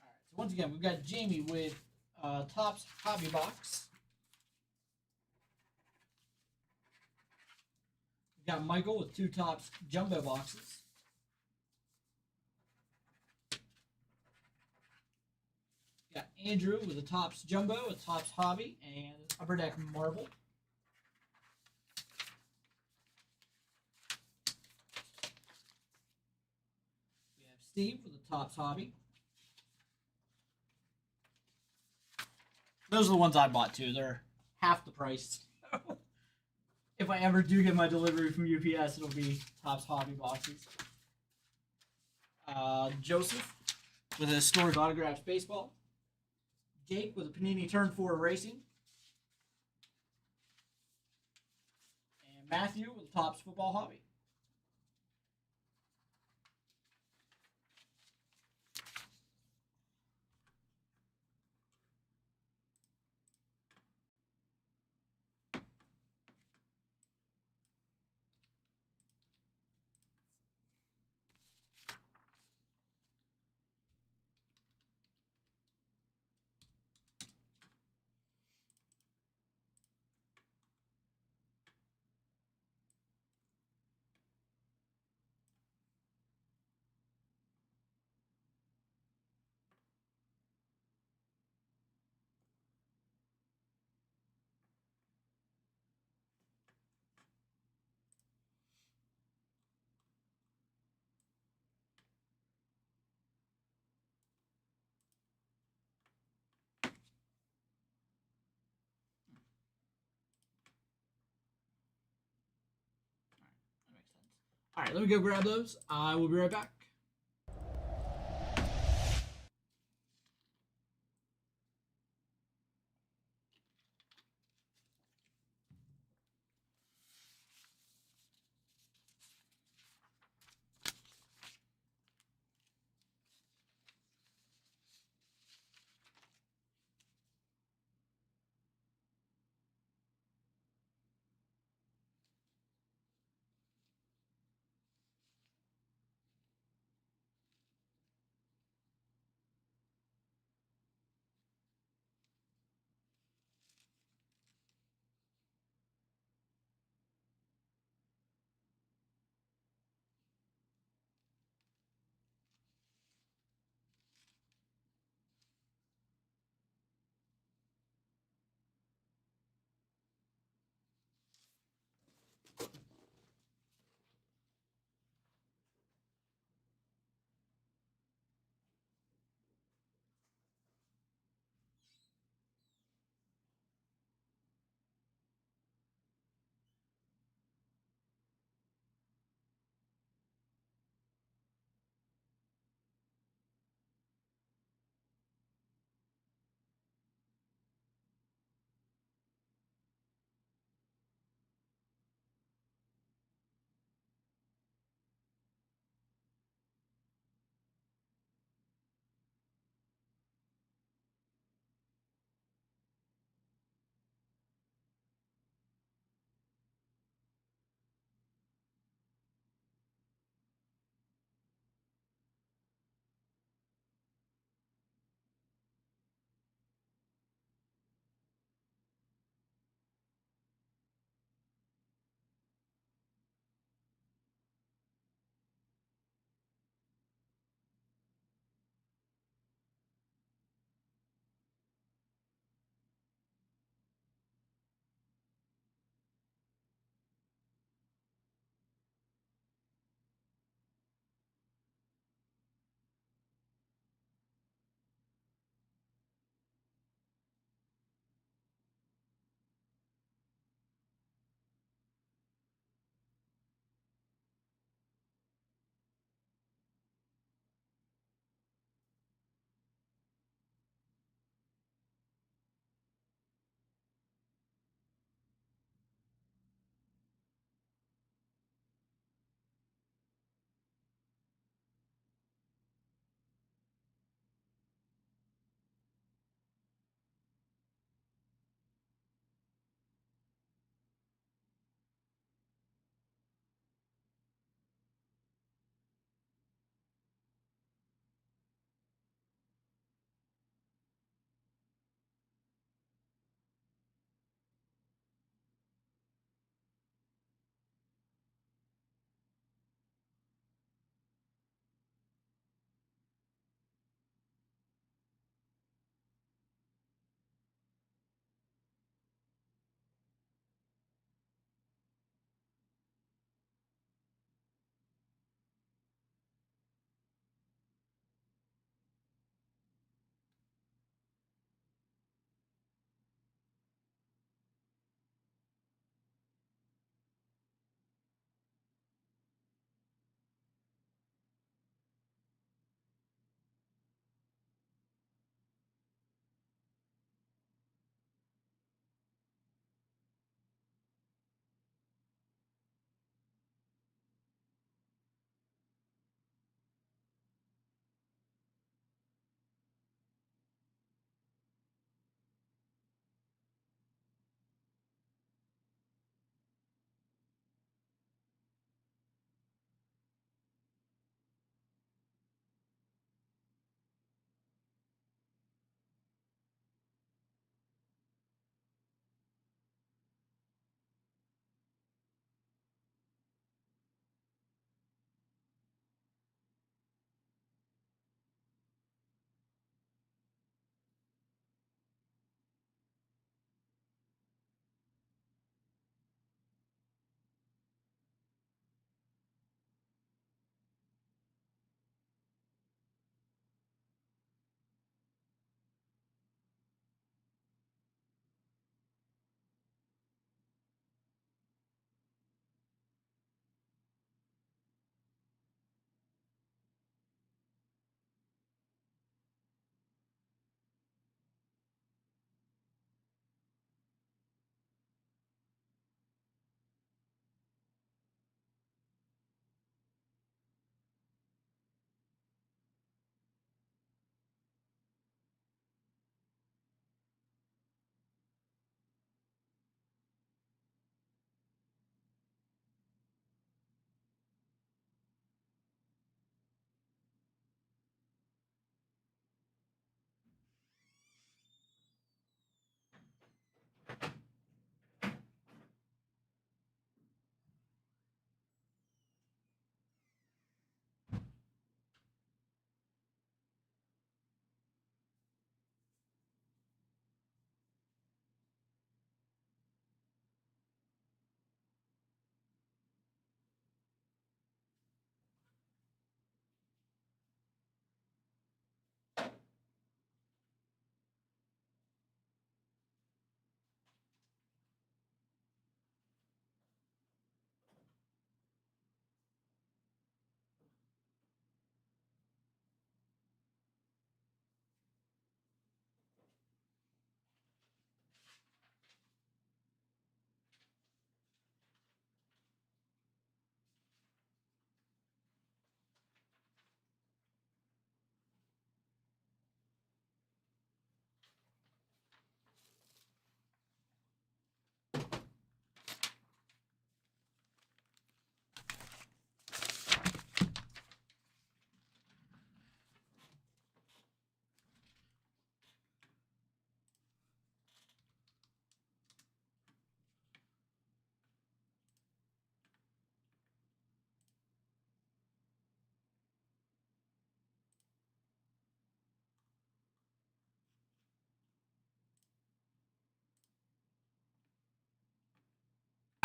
All right. So once again, we've got Jamie with Topps Hobby Box. We've got Michael with 2 Topps Jumbo Boxes. Got Andrew with a Topps Jumbo, a Topps Hobby, and Upper Deck Marble. We have Steve with a Topps Hobby. Those are the ones I bought too. They're half the price. If I ever do get my delivery from UPS, it'll be Topps Hobby boxes. Joseph with a historic autographs baseball. Jake with a Panini Turn 4 Racing. And Matthew with the Topps Football Hobby. That makes sense. All right, let me go grab those. I will be right back.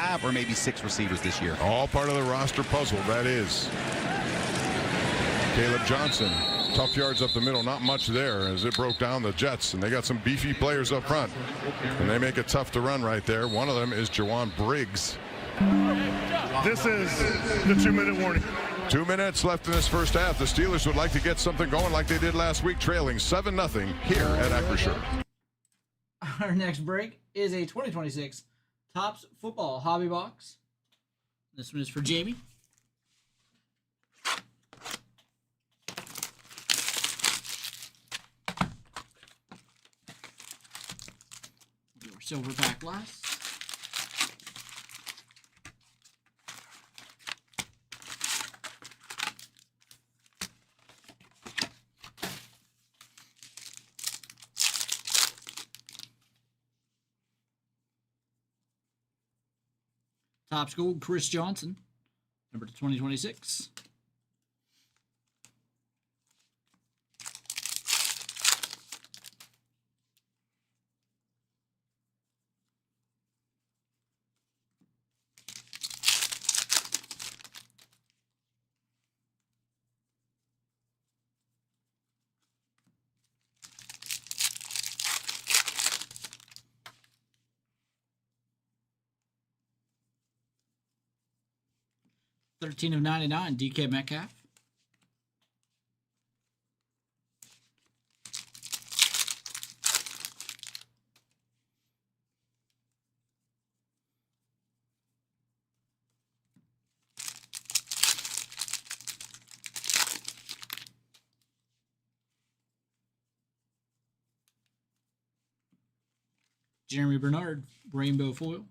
5 or maybe 6 receivers this year. All part of the roster puzzle, that is. Caleb Johnson, tough yards up the middle, not much there as it broke down the Jets, and they got some beefy players up front, and they make it tough to run right there. One of them is Jawan Briggs. This is the 2-minute warning. 2 minutes left in this first half. The Steelers would like to get something going like they did last week, trailing 7-0 here at Acrisure. Our next break is a 2026 Topps Football Hobby Box. This one is for Jamie. Your silver pack last. Topps Gold, Chris Johnson, number 2026. $13/99, DK Metcalf. Jeremy Bernard, Rainbow Foil.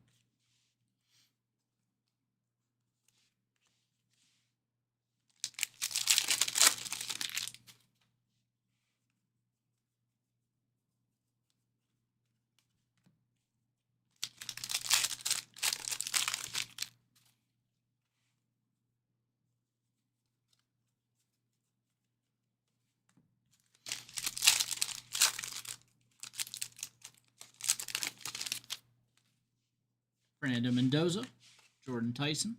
Fernando Mendoza, Jordan Tyson.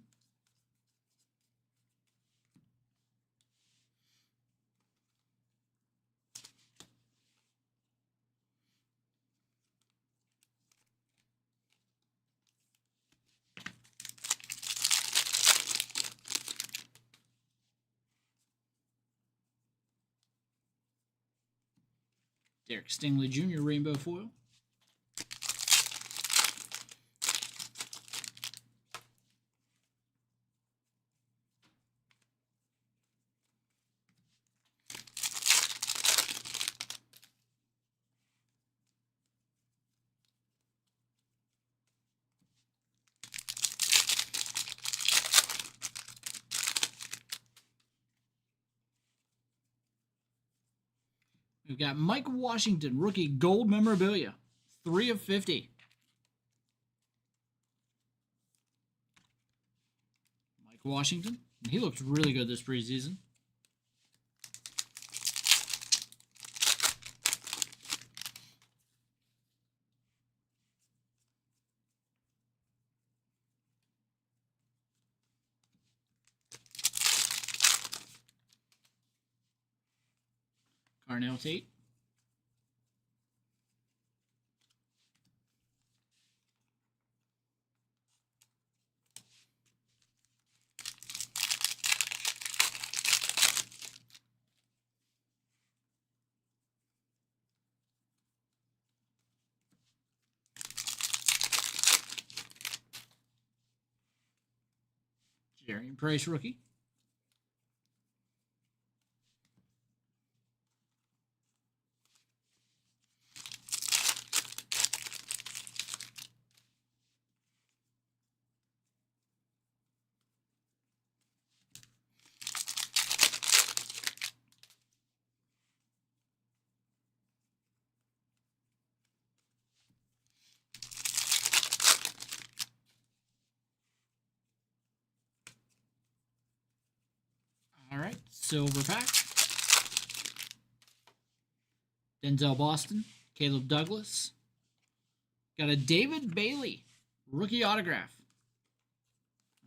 Derek Stingley Jr., Rainbow Foil. We've got Mike Washington, rookie gold memorabilia, 3/50. Mike Washington, he looks really good this preseason. Carnell Tate. Jarian Price, rookie. All right, silver pack. Denzel Boston, Caleb Douglas. Got a David Bailey, rookie autograph.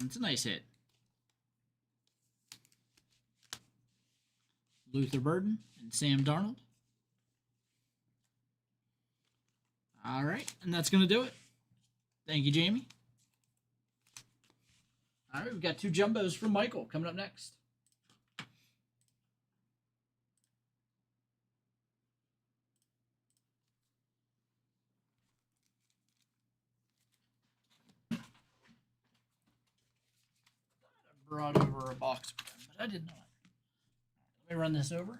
It's a nice hit. Luther Burden and Sam Darnold. All right, and that's going to do it. Thank you, Jamie. All right, we've got 2 jumbos from Michael coming up next. I brought over a box with them, but I did not. Let me run this over.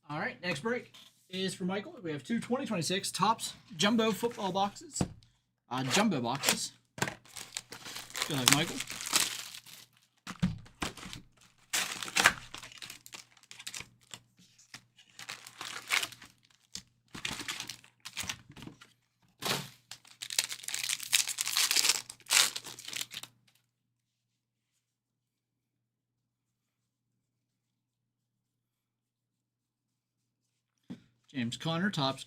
All right, next break is for Michael. We have 2 2026 Topps Jumbo football boxes. Jumbo boxes. Good luck, Michael. James Conner, Topps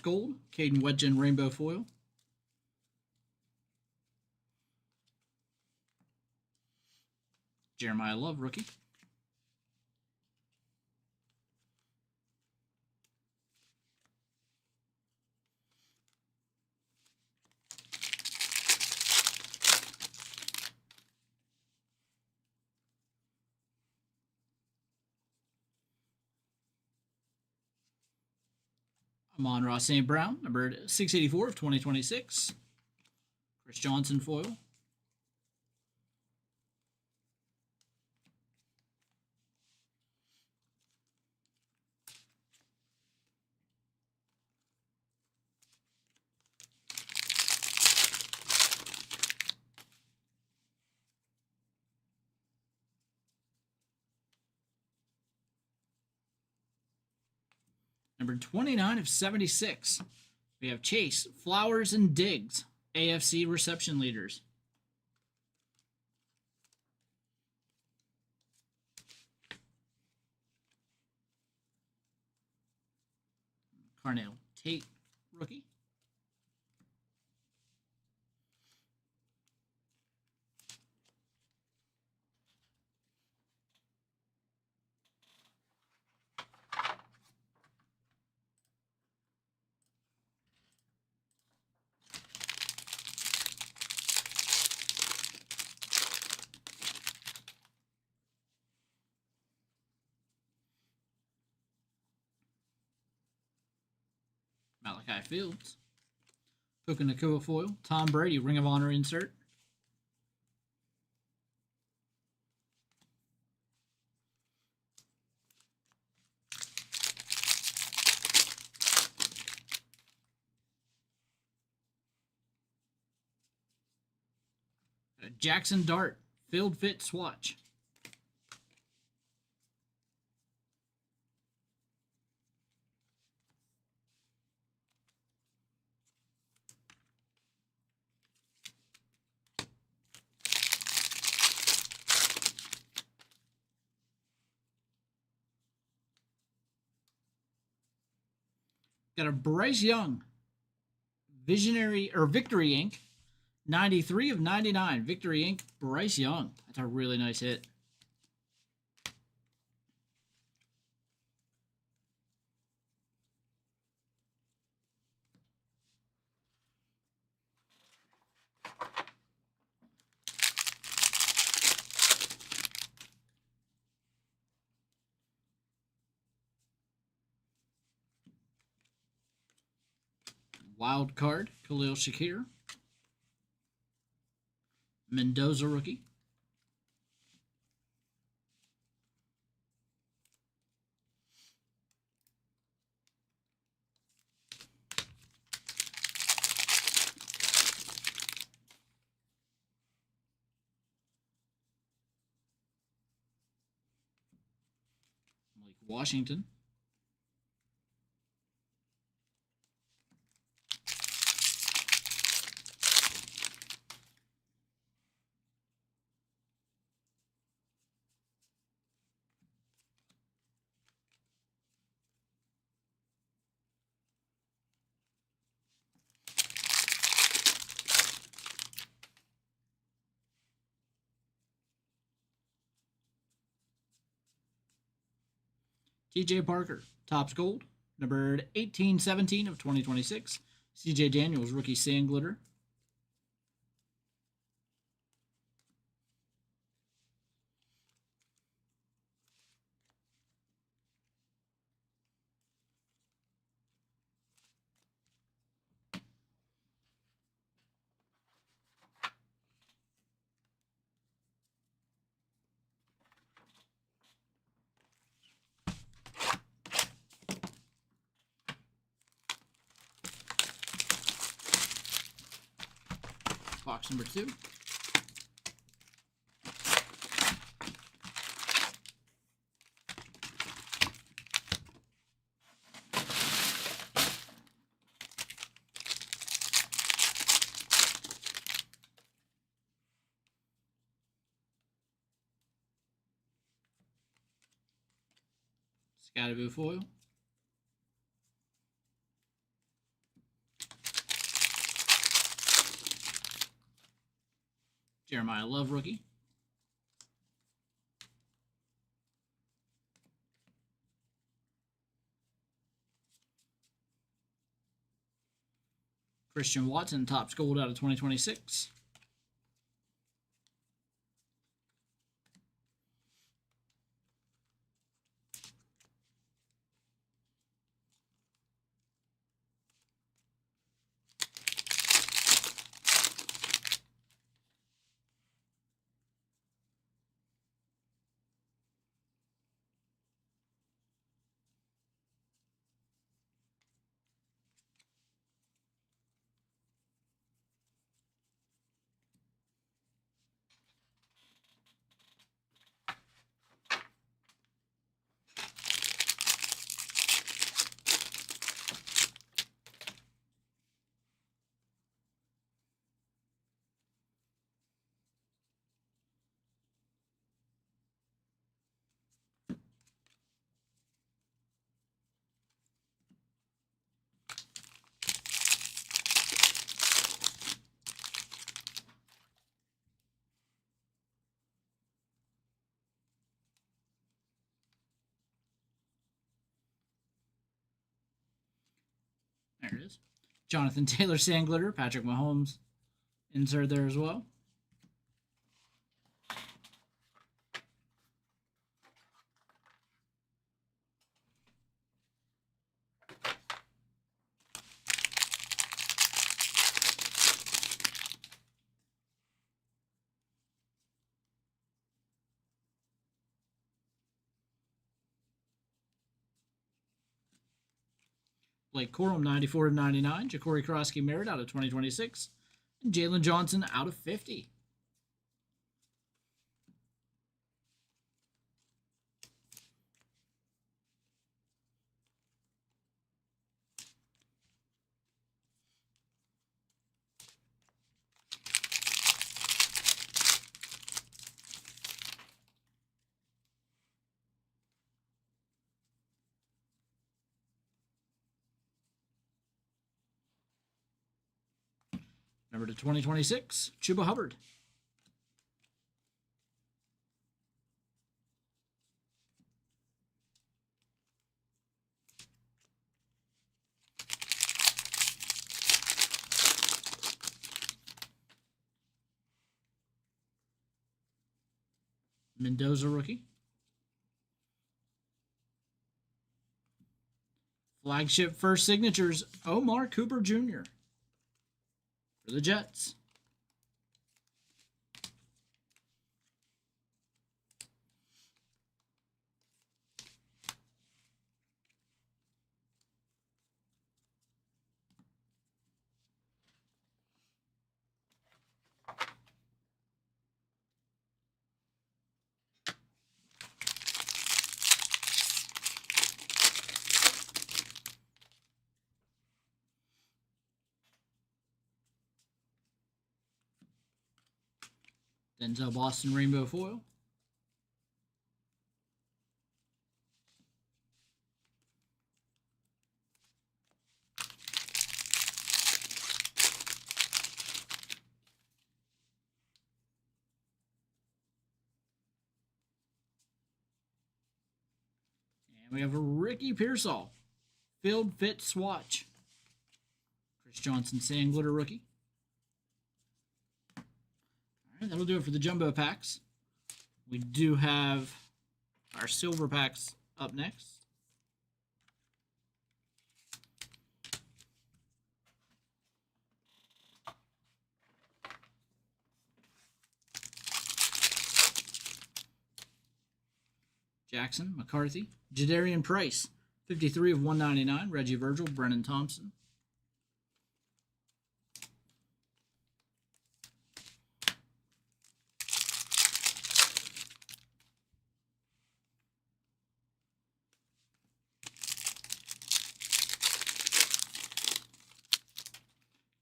Gold. Caden Wedgen, Rainbow Foil. Jeremiah Love, rookie. Amon-Ra St. Brown, number 684 of 2026. Chris Johnson foil. Number 29 of 76. We have Chase, Flowers, and Diggs, AFC reception leaders. Carnell Tate, rookie. Malachi Fields. Puka Nacua foil. Tom Brady, Ring of Honor insert. Jackson Dart, Field Fit Swatch. Got a Bryce Young, Visionary or Victory Inc. 93 of 99. Victory Inc. Bryce Young. That's a really nice hit. Wild card, Khalil Shakir. Mendoza rookie. Malik Washington. TJ Parker, Topps Gold, numbered 1817 of 2026. CJ Daniels, rookie sand glitter. Box number 2. Scotty foil. Jeremiah Love rookie. Christian Watson, Topps Gold out of 2026. There it is. Jonathan Taylor sand glitter. Patrick Mahomes insert there as well. Blake Corum, 94 of 99. Ja'Cory Krosky Merritt out of 2026. And Jalen Johnson out of 50. Number to 2026, Chuba Hubbard. Mendoza rookie. Flagship first signatures, Omar Cooper Jr. for the Jets. Denzel Boston Rainbow Foil. And we have a Ricky Pearsall. Field Fit Swatch. Chris Johnson Sand Glitter rookie. All right, that'll do it for the jumbo packs. We do have our silver packs up next. Jackson, McCarthy, Jadarian Price, 53 of 199. Reggie Virgil, Brennan Thompson.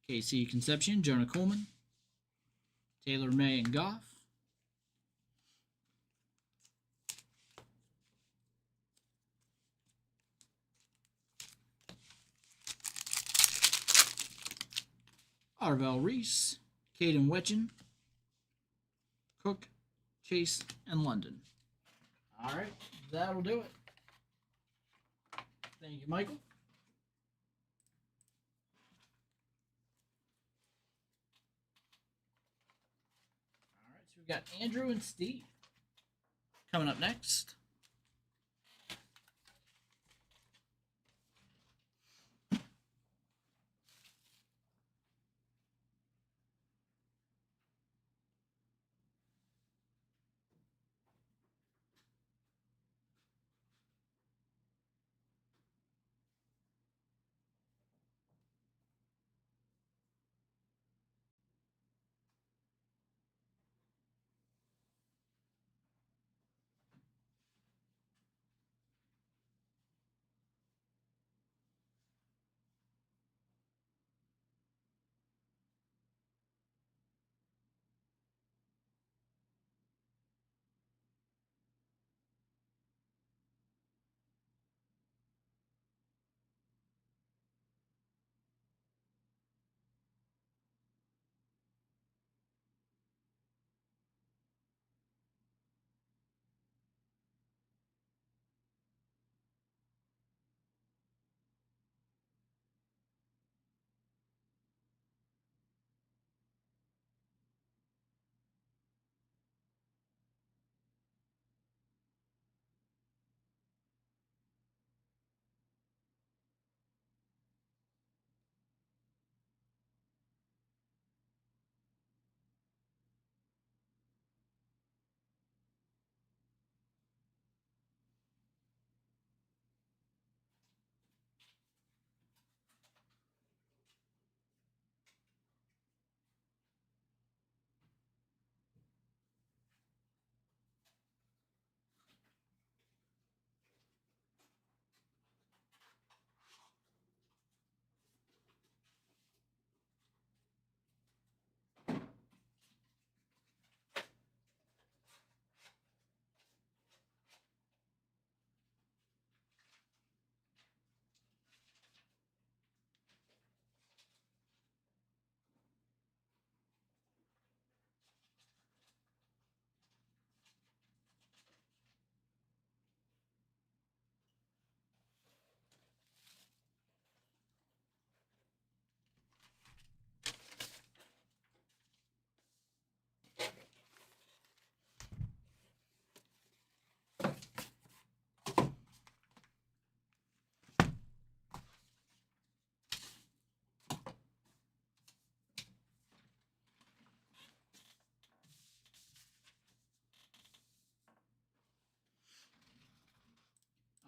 KC Conception, Jonah Coleman, Taylor May and Goff. Arvell Reese, Caden Wetchen, Cook, Chase, and London. All right, that'll do it. Thank you, Michael. All right, so we've got Andrew and Steve coming up next.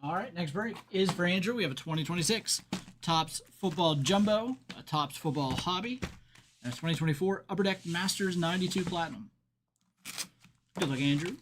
All right, next break is for Andrew. We have a 2026 Topps Football Jumbo, a Topps Football Hobby, and a 2024 Upper Deck Masters 92 Platinum. Good luck, Andrew.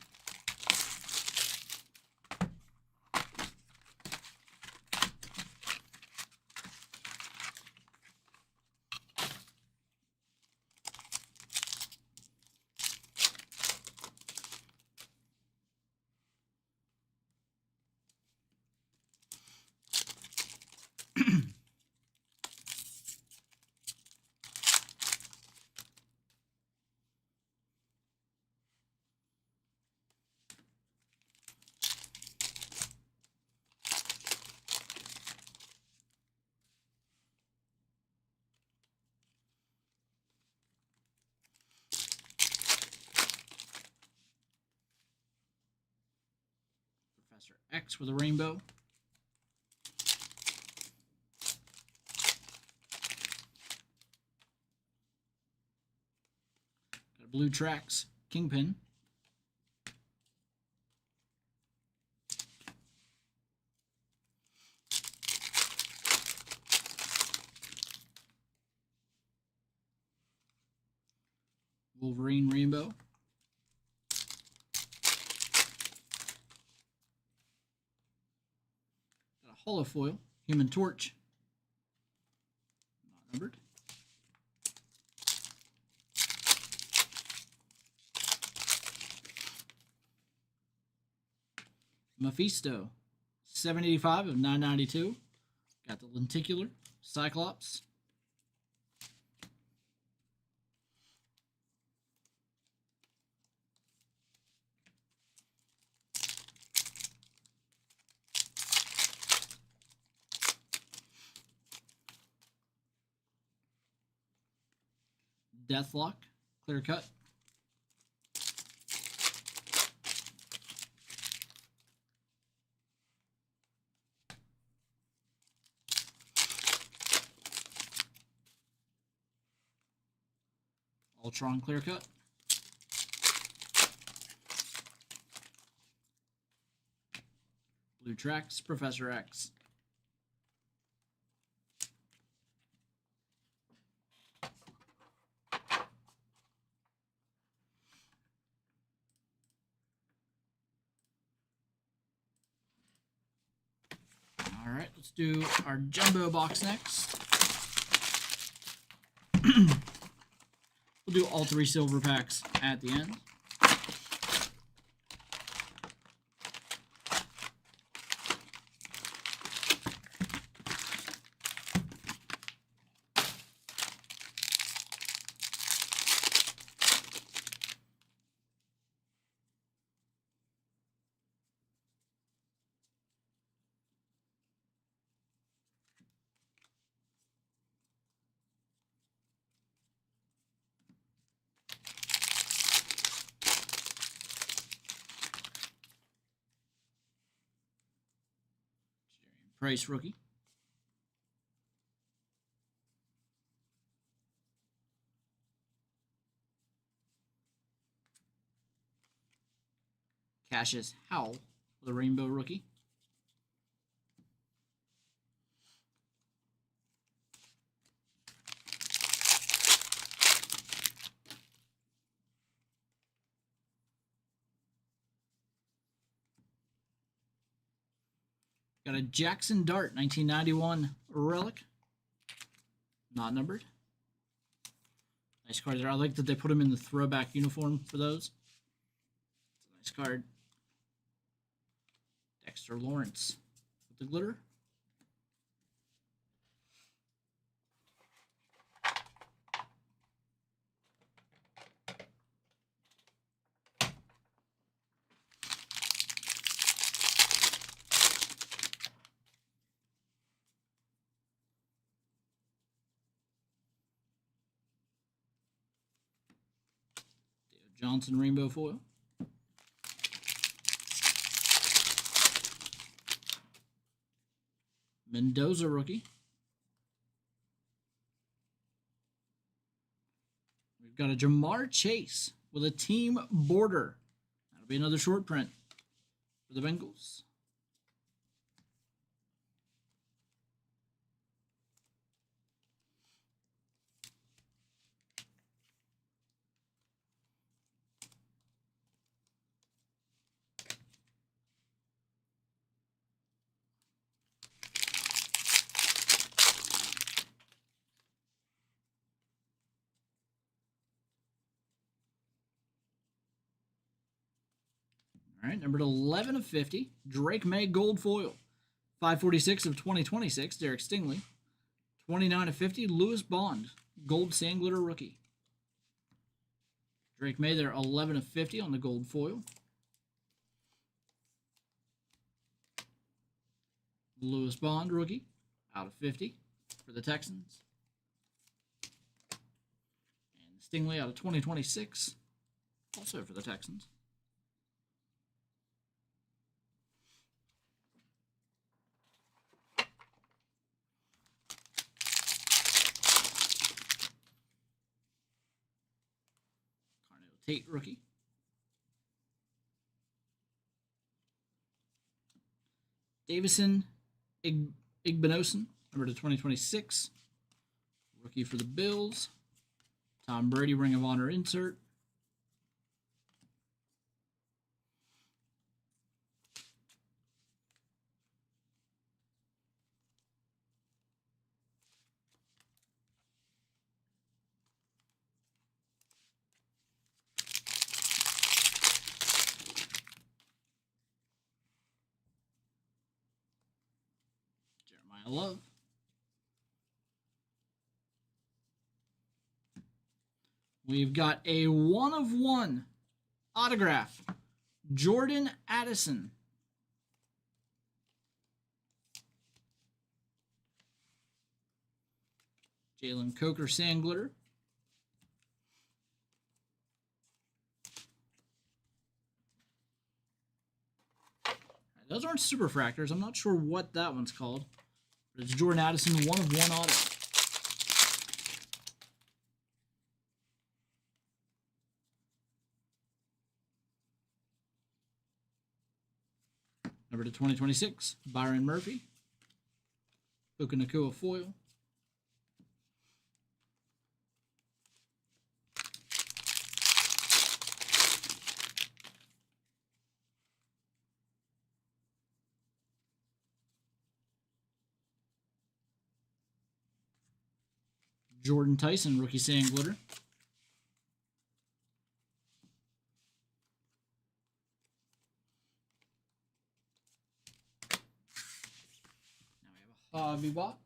Professor X with a rainbow. Got a blue tracks, Kingpin. Wolverine rainbow. Got a holofoil, Human Torch. Not numbered. Mephisto, 785 of 992. Got the lenticular, Cyclops. Deathlock, clear cut. Ultron, clear cut. Blue tracks, Professor X. All right, let's do our jumbo box next. We'll do all 3 silver packs at the end. Price rookie. Cassius Howell with a rainbow rookie. Got a Jackson Dart 1991 relic. Not numbered. Nice card there. I like that they put him in the throwback uniform for those. It's a nice card. Dexter Lawrence with the glitter. Johnson rainbow foil. Mendoza rookie. We've got a Jamar Chase with a team border. That'll be another short print for the Bengals. All right, numbered 11 of 50. Drake May gold foil. 546 of 2026. Derek Stingley. 29 of 50. Lewis Bond gold sand glitter rookie. Drake May there 11 of 50 on the gold foil. Lewis Bond rookie out of 50 for the Texans. And Stingley out of 2026 also for the Texans. Tate rookie. Davison Igbinosun, number to 2026. Rookie for the Bills. Tom Brady Ring of Honor insert. Jeremiah Love. We've got a 1/1 autograph. Jordan Addison. Jalen Coker sand glitter. Those aren't super fractors. I'm not sure what that one's called. But it's Jordan Addison, 1/1 auto. Number to 2026, Byron Murphy. Puka Nacua foil. Jordan Tyson, rookie sand glitter. Now we have a hobby box.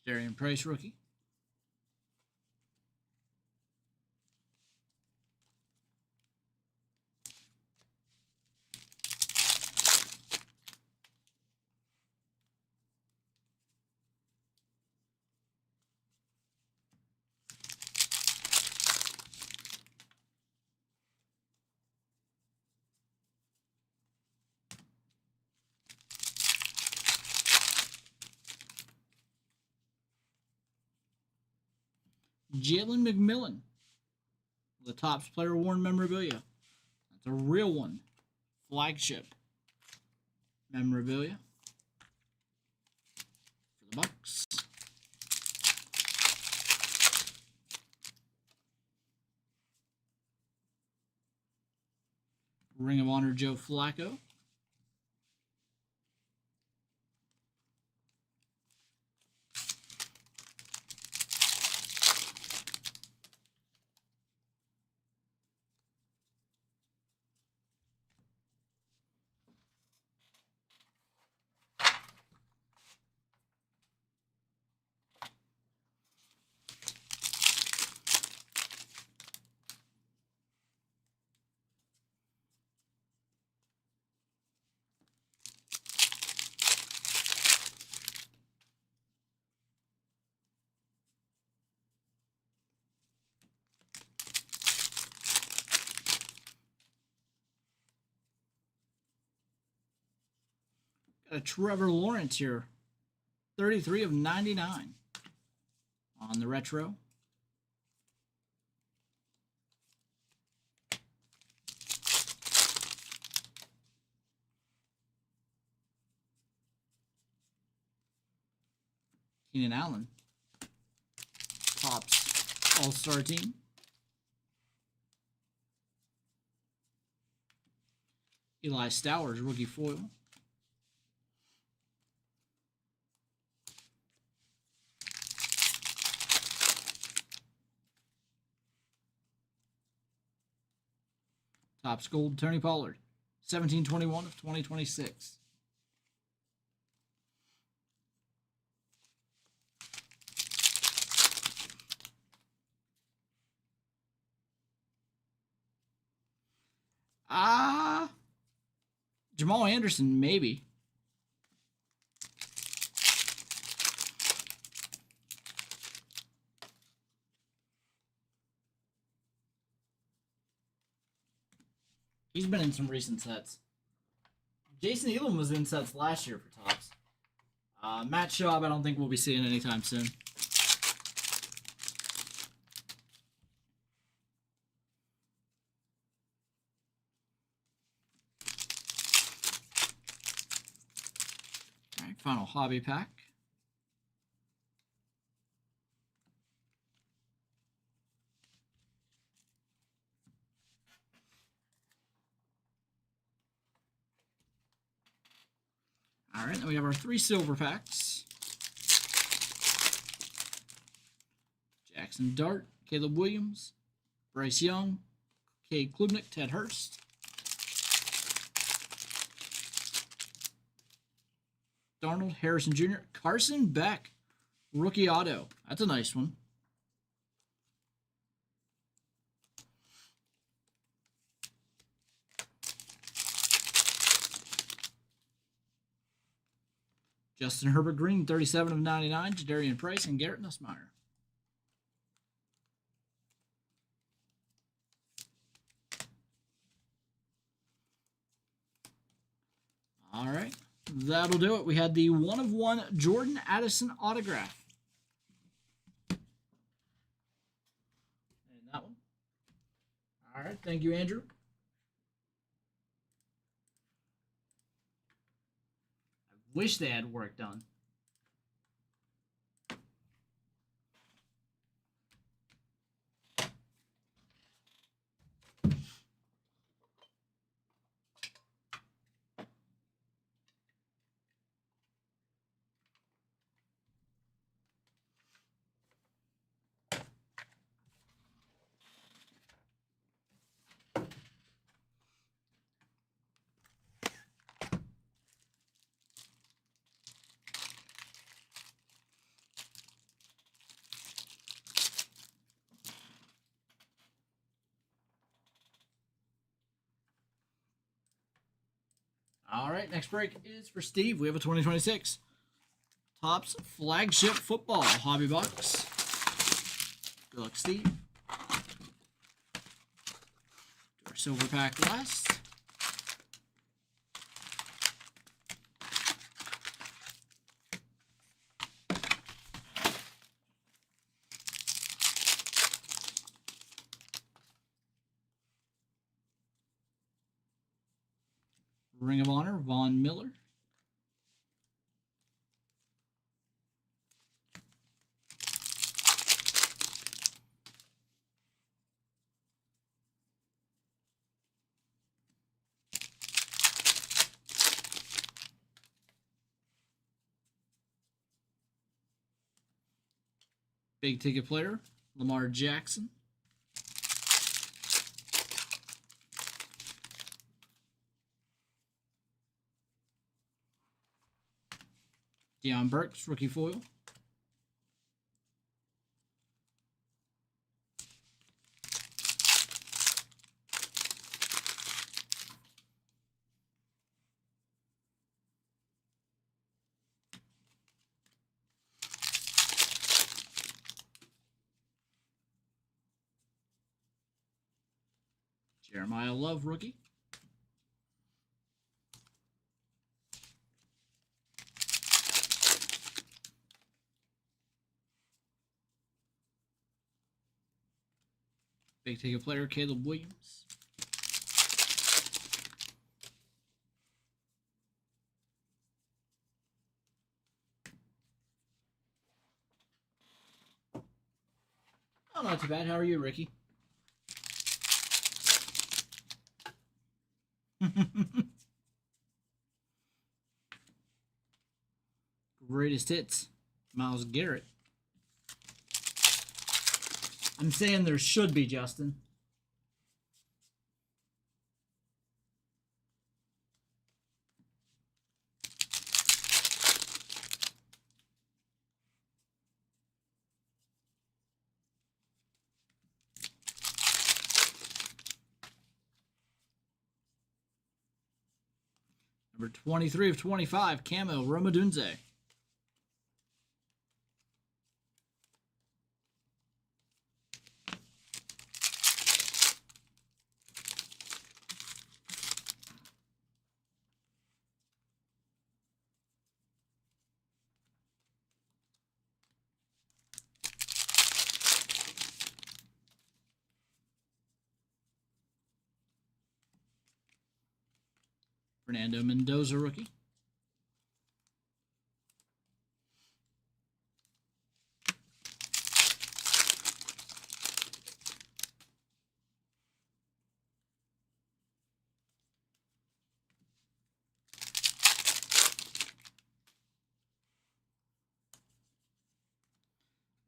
Darian Price rookie. Jalen McMillan, the Topps player worn memorabilia. That's a real one. Flagship memorabilia for the Bucks. Ring of Honor Joe Flacco. Got a Trevor Lawrence here. 33 of 99 on the retro. Keenan Allen. Topps All-Star Team. Eli Stowers, rookie foil. Topps Gold, Tony Pollard. 1721 of 2026. Jamal Anderson, maybe. He's been in some recent sets. Jason Elam was in sets last year for Topps. Matt Schaub, I don't think we'll be seeing anytime soon. All right, final hobby pack. All right, then we have our 3 silver packs. Jackson Dart, Caleb Williams, Bryce Young, Cade Klubnik, Ted Hurst. Darnold, Harrison Jr., Carson Beck, rookie auto. That's a nice one. Justin Herbert Green, 37 of 99. Jadarian Price and Garrett Nussmeier. All right, that'll do it. We had the 1/1 Jordan Addison autograph. And that one. All right, thank you, Andrew. Wish they had work done. All right, next break is for Steve. We have a 2026 Topps Flagship Football Hobby Box. Good luck, Steve. Do our silver pack last. Ring of Honor, Von Miller. Big ticket player, Lamar Jackson. Deion Burks, rookie foil. Jeremiah Love, rookie. Big ticket player Caleb Williams. Oh, not too bad. How are you, Ricky? Greatest hits, Miles Garrett. I'm saying there should be, Justin. Number 23 of 25, Camo Romadunze. Fernando Mendoza rookie.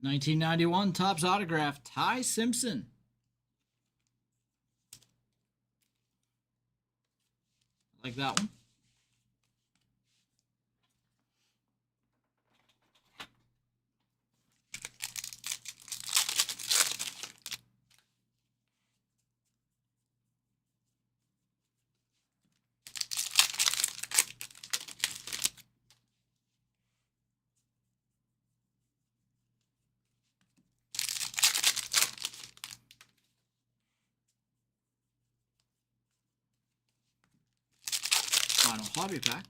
$19.91 Topps autograph, Ty Simpson. I like that one. Final hobby pack.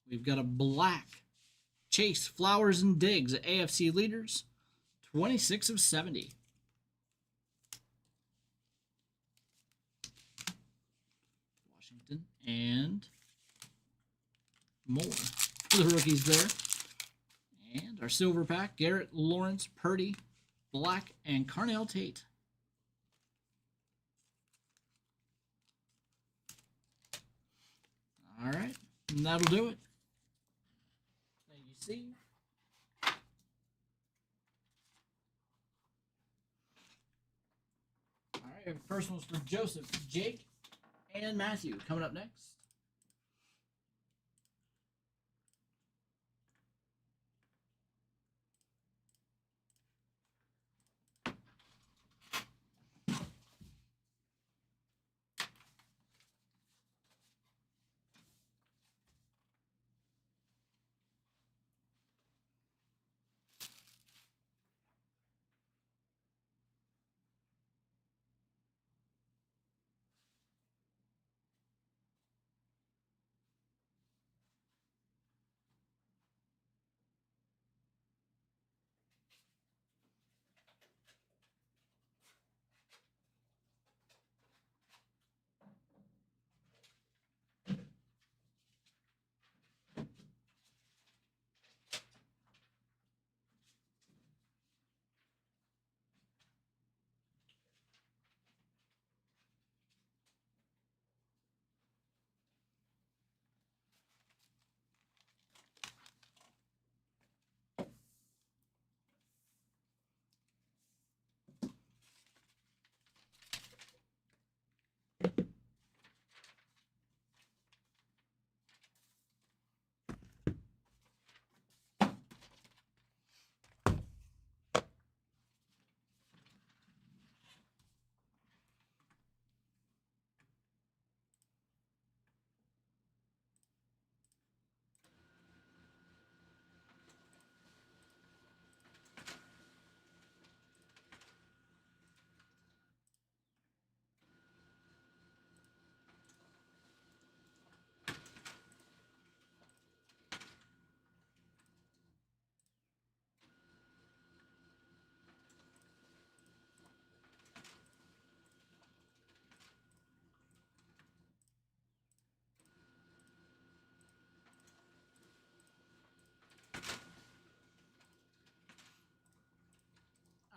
We've got a black Chase Flowers and Diggs at AFC Leaders, 26 of 70. Washington and more for the rookies there. And our silver pack, Garrett, Lawrence, Purdy, Black, and Carnell Tate. All right, and that'll do it. Thank you, Steve. All right, personals for Joseph, Jake, and Matthew coming up next.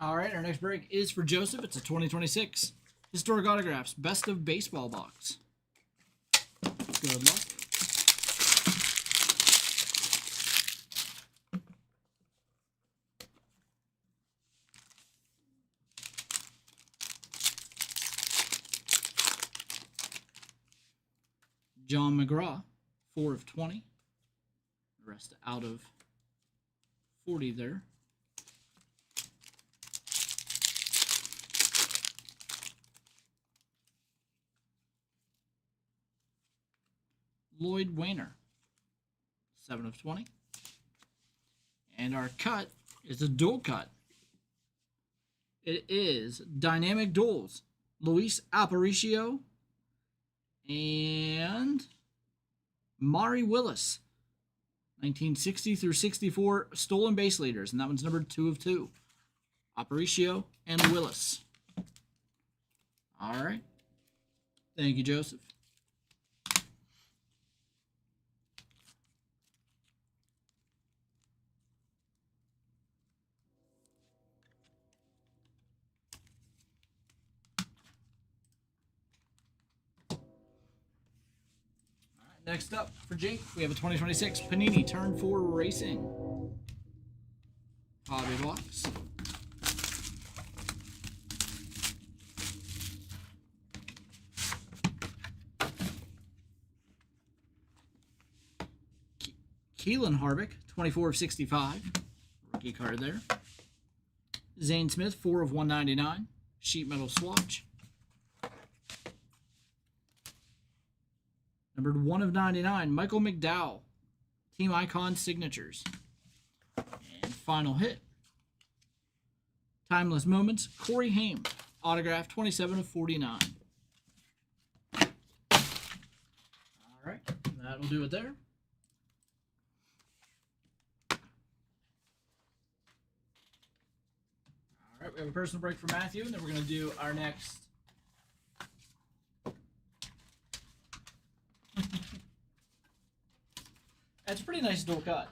All right, our next break is for Joseph. It's a 2026 Historic Autographs Best of Baseball box. Good luck. John McGraw, 4 of 20. The rest out of 40 there. Lloyd Wayner, 7 of 20. And our cut is a dual cut. It is Dynamic Duels, Luis Aparicio and Mari Willis, 1960 through 64 stolen base leaders, and that one's numbered 2 of 2. Aparicio and Willis. All right. Thank you, Joseph. Next up for Jake, we have a 2026 Panini Turn 4 Racing hobby box. Keelan Harvick, 24 of 65. Rookie card there. Zane Smith, 4 of 199. Sheet metal swatch. Numbered 1 of 99, Michael McDowell. Team Icon Signatures. And final hit. Timeless Moments, Corey Haim. Autograph, 27 of 49. All right, that'll do it there. All right, we have a personal break for Matthew, and then we're going to do our next... That's a pretty nice dual cut.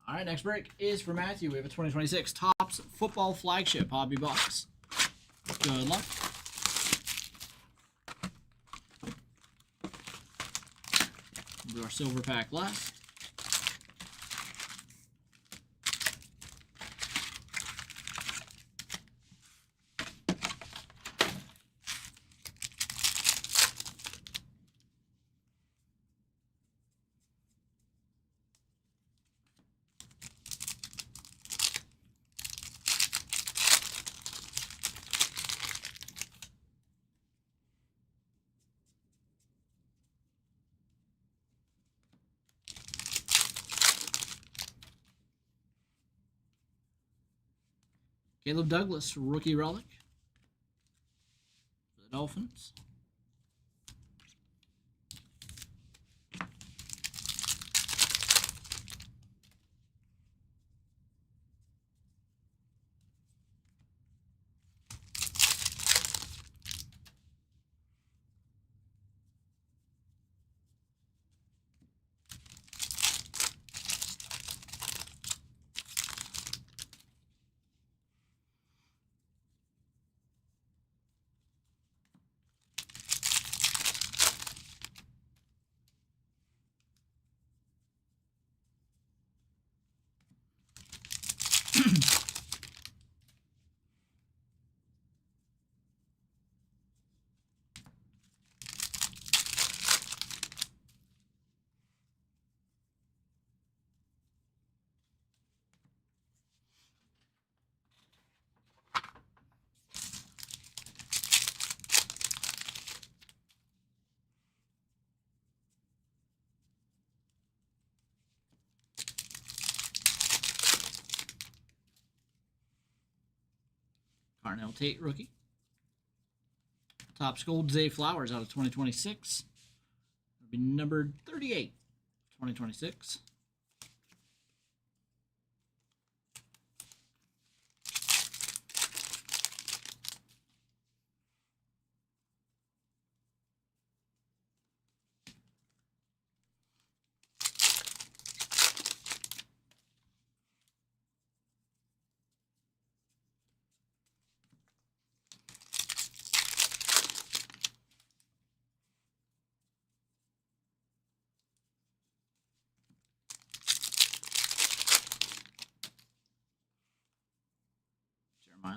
All right, next break is for Matthew. We have a 2026 Topps Football Flagship Hobby Box. Good luck. We'll do our silver pack last. Caleb Douglas, rookie relic for the Dolphins. Carnell Tate, rookie. Topps Gold, Zay Flowers out of 2026. It'll be numbered 38, 2026.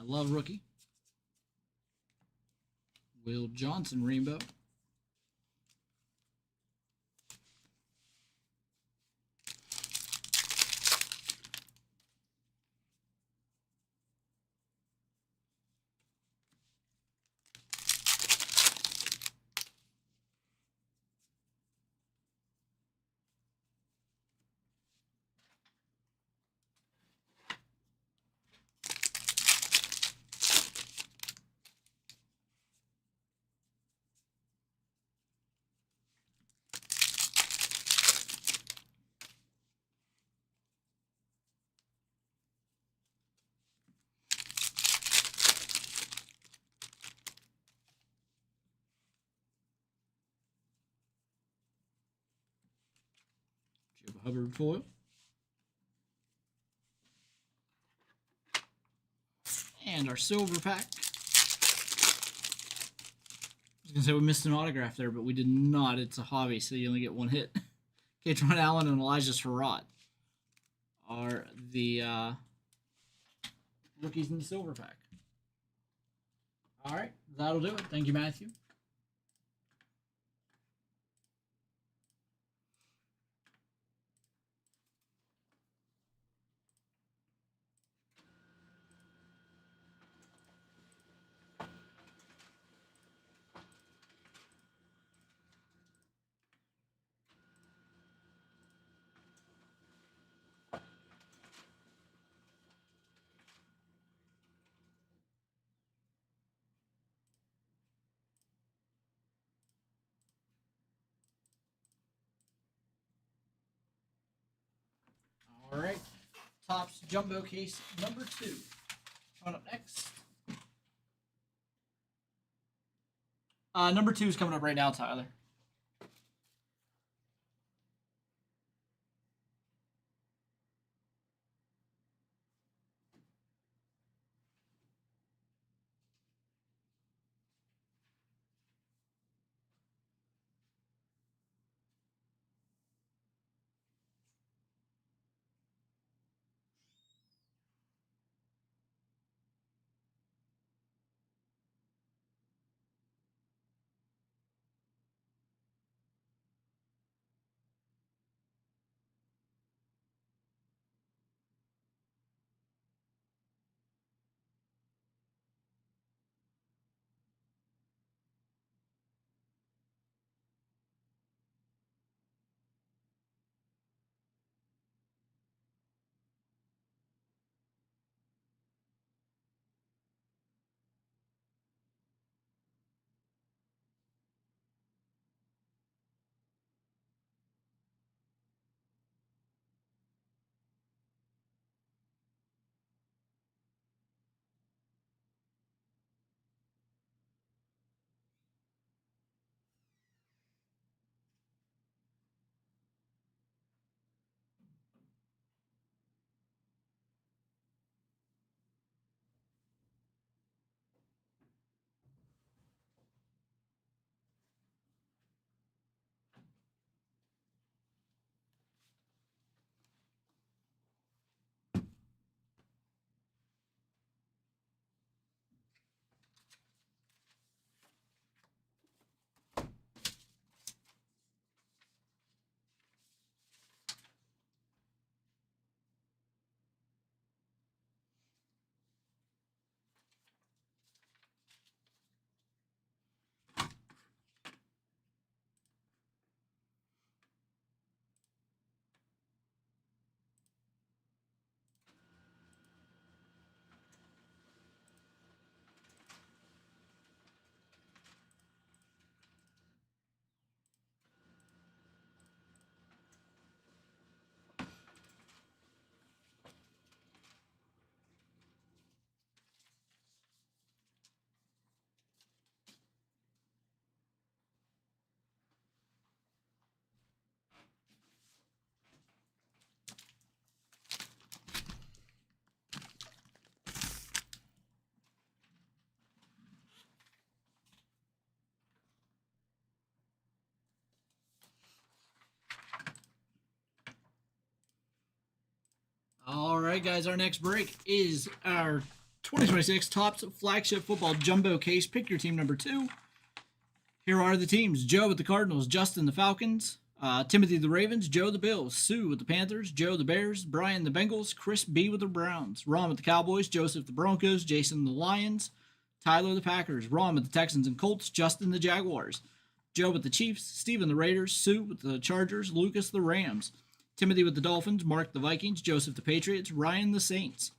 I love rookie. Will Johnson rainbow. Hubbard foil. And our silver pack. I was going to say we missed an autograph there, but we did not. It's a hobby, so you only get one hit. Katron Allen and Elijah Surratt are the rookies in the silver pack. All right, that'll do it. Thank you, Matthew. All right, Topps Jumbo Case number 2. Coming up next. Number 2 is coming up right now, Tyler. All right, guys, our next break is our 2026 Topps Flagship Football Jumbo Case. Pick your team number 2. Here are the teams. Joe with the Cardinals, Justin the Falcons, Timothy the Ravens, Joe the Bills, Sue with the Panthers, Joe the Bears, Brian the Bengals, Chris B with the Browns, Ron with the Cowboys, Joseph the Broncos, Jason the Lions, Tyler the Packers, Ron with the Texans and Colts, Justin the Jaguars, Joe with the Chiefs, Steven the Raiders, Sue with the Chargers, Lucas the Rams, Timothy with the Dolphins, Mark the Vikings, Joseph the Patriots, Ryan the Saints,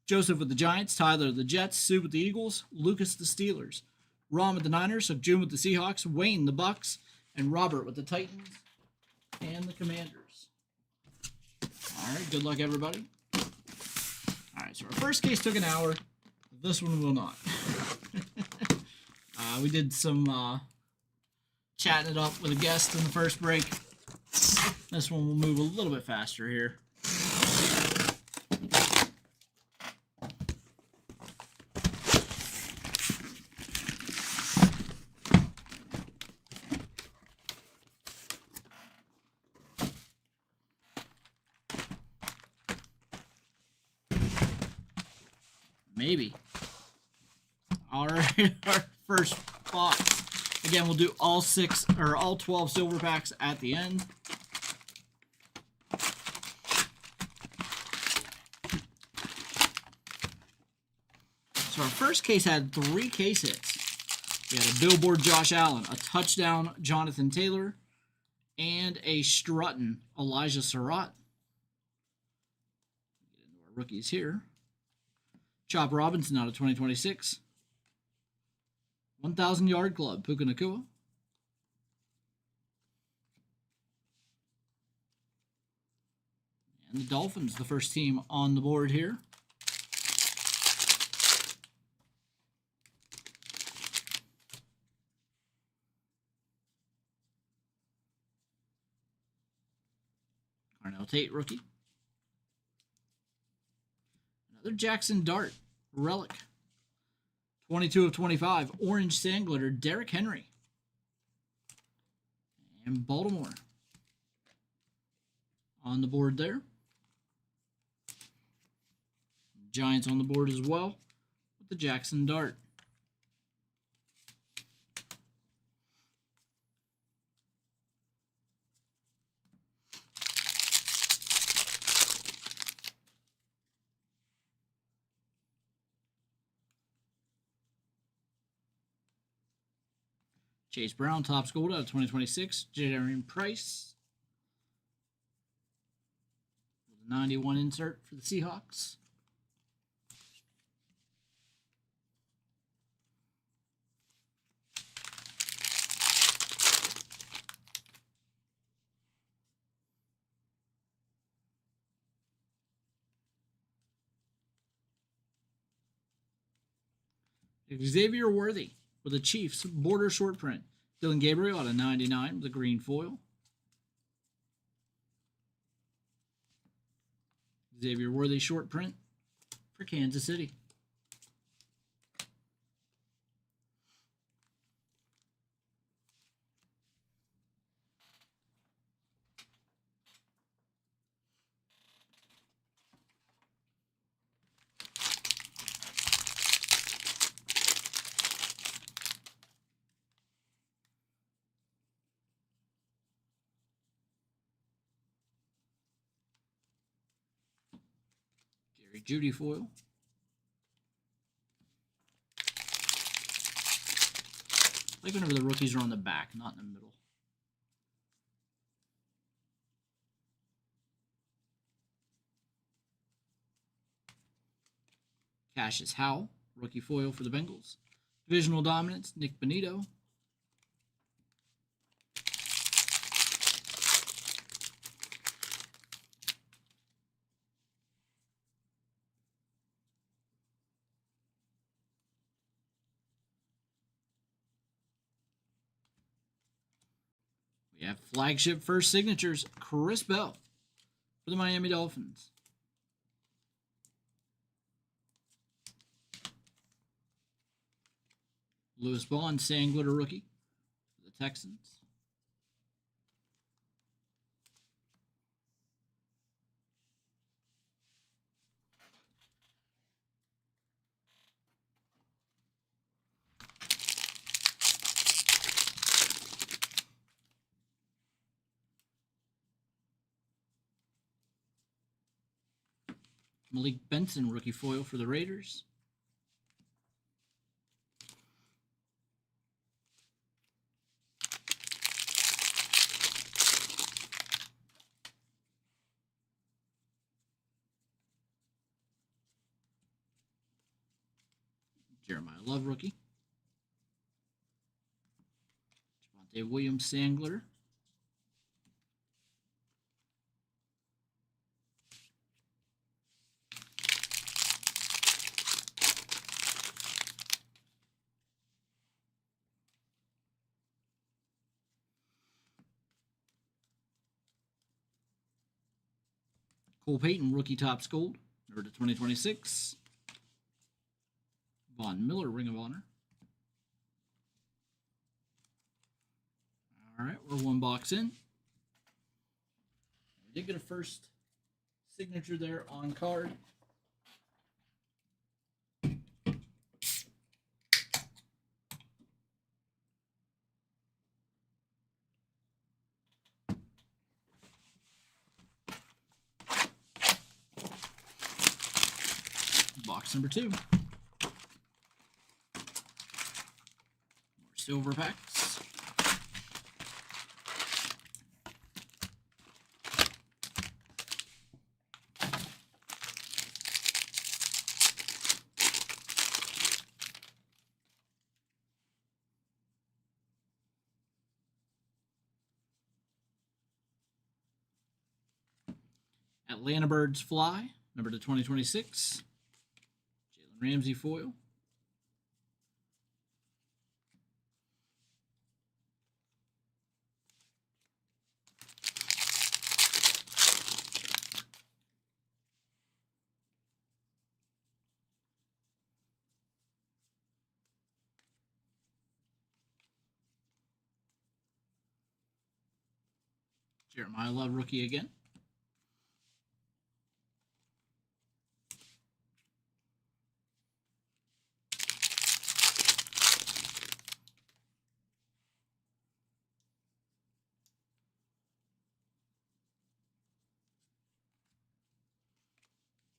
Joseph with the Giants, Tyler the Jets, Sue with the Eagles, Lucas the Steelers, Ron with the Niners, June with the Seahawks, Wayne the Bucks, and Robert with the Titans and the Commanders. All right, good luck, everybody. All right, so our first case took an hour. This one will not. We did some chatting it up with a guest in the first break. This one will move a little bit faster here. Maybe. All right, our first box. Again, we'll do all 12 silver packs at the end. So our first case had 3 case hits. We had a billboard Josh Allen, a touchdown Jonathan Taylor, and a strutting Elijah Surratt. Get into our rookies here. Chop Robinson out of 2026. 1,000 Yard Club, Puka Nacua. And the Dolphins, the first team on the board here. Carnell Tate, rookie. Another Jackson Dart, relic. 22 of 25, orange sand glitter, Derrick Henry. And Baltimore on the board there. Giants on the board as well with the Jackson Dart. Chase Brown, Topps Gold out of 2026. Jadarian Price. 91 insert for the Seahawks. Xavier Worthy with the Chiefs border short print. Dylan Gabriel out of 99 with the green foil. Xavier Worthy short print for Kansas City. Judy foil. I like whenever the rookies are on the back, not in the middle. Cassius Howell, rookie foil for the Bengals. Divisional dominance, Nick Bonito. We have flagship first signatures, Chris Bell for the Miami Dolphins. Lewis Bond, sand glitter rookie for the Texans. Malik Benson, rookie foil for the Raiders. Jeremiah Love, rookie. Javonte Williams, Sangler. Cole Payton, rookie Topps Gold, number to 2026. Von Miller, Ring of Honor. All right, we're one box in. We did get a first signature there on card. Box number 2. More silver packs. Atlanta Birds Fly, number to 2026. Jalen Ramsey foil. Jeremiah Love, rookie again.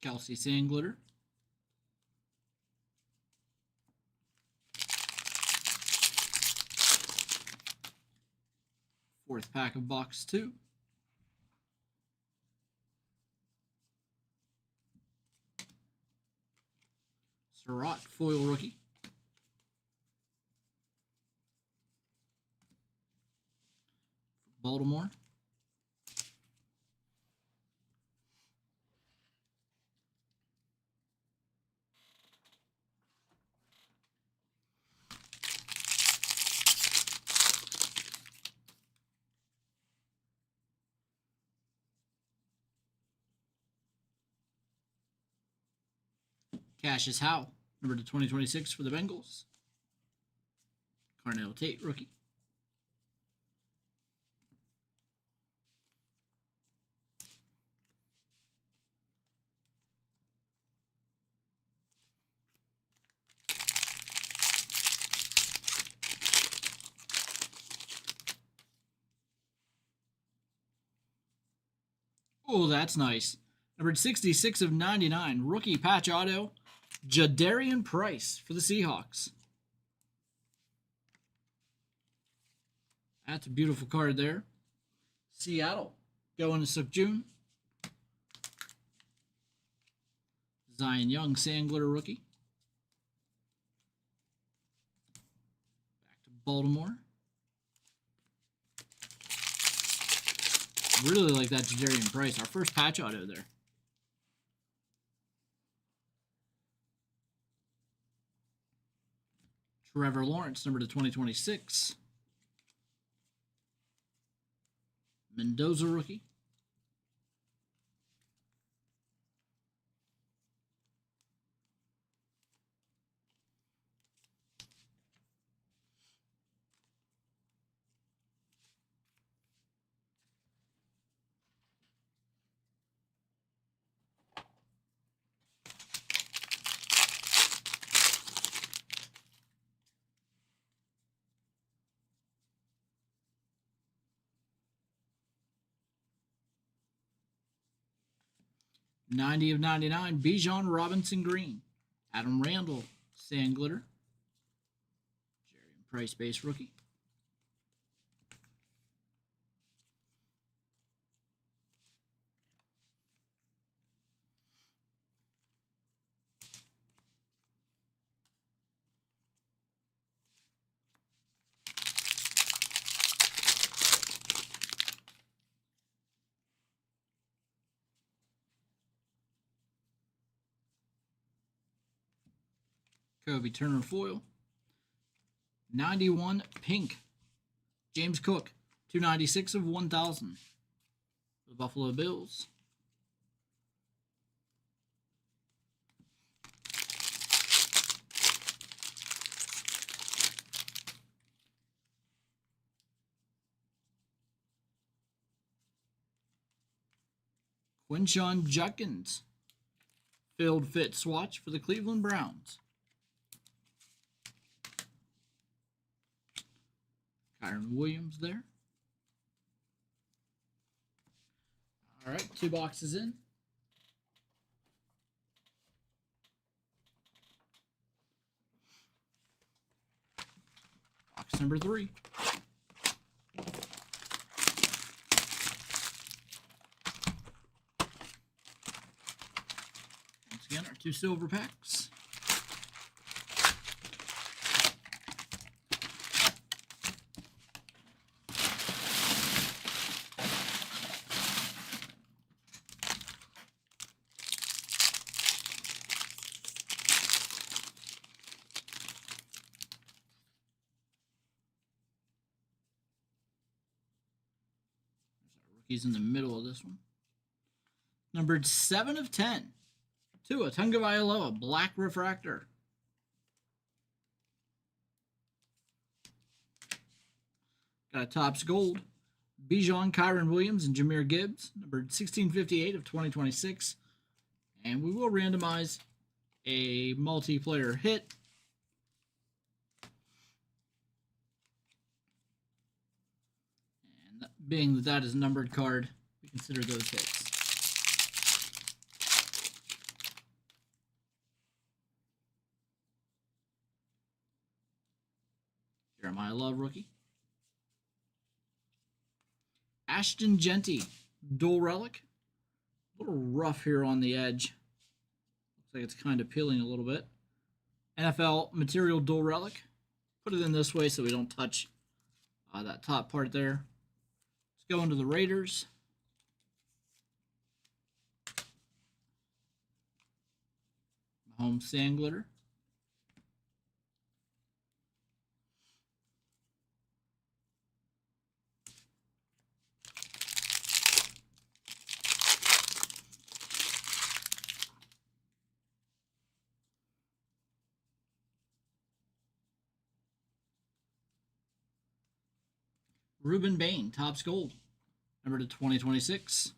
Kelsey Sandglitter. Fourth pack of box 2. Surratt foil rookie. Baltimore. Cassius Howe, number to 2026 for the Bengals. Carnell Tate, rookie. Oh, that's nice. Number 66 of 99, rookie patch auto, Jadarian Price for the Seahawks. That's a beautiful card there. Seattle going to Sukjun. Zion Young, Sandglitter rookie. Back to Baltimore. Really like that Jadarian Price. Our first patch auto there. Trevor Lawrence, number to 2026. Mendoza rookie. 90 of 99, Bijan Robinson Green. Adam Randall, Sand Glitter. Jerry Price base rookie. Kobe Turner foil. 91 pink. James Cook. 296 of 1,000. The Buffalo Bills. Quinshon Judkins. Filled fit swatch for the Cleveland Browns. Kyron Williams there. All right, 2 boxes in. Box number 3. Once again, our 2 silver packs. Rookies in the middle of this one. Numbered 7 of 10. Tua Tagovailoa, black refractor. Got a Topps Gold. Bijan, Kyron Williams, and Jahmyr Gibbs. Numbered 1658 of 2026. And we will randomize a multiplayer hit. And being that that is a numbered card, we consider those hits. Jeremiah Love rookie. Ashton Genty, dual relic. A little rough here on the edge. Looks like it's kind of peeling a little bit. NFL material dual relic. Put it in this way so we don't touch that top part there. Let's go into the Raiders. Mahomes Sand Glitter. Ruben Bain, Topps Gold, number to 2026.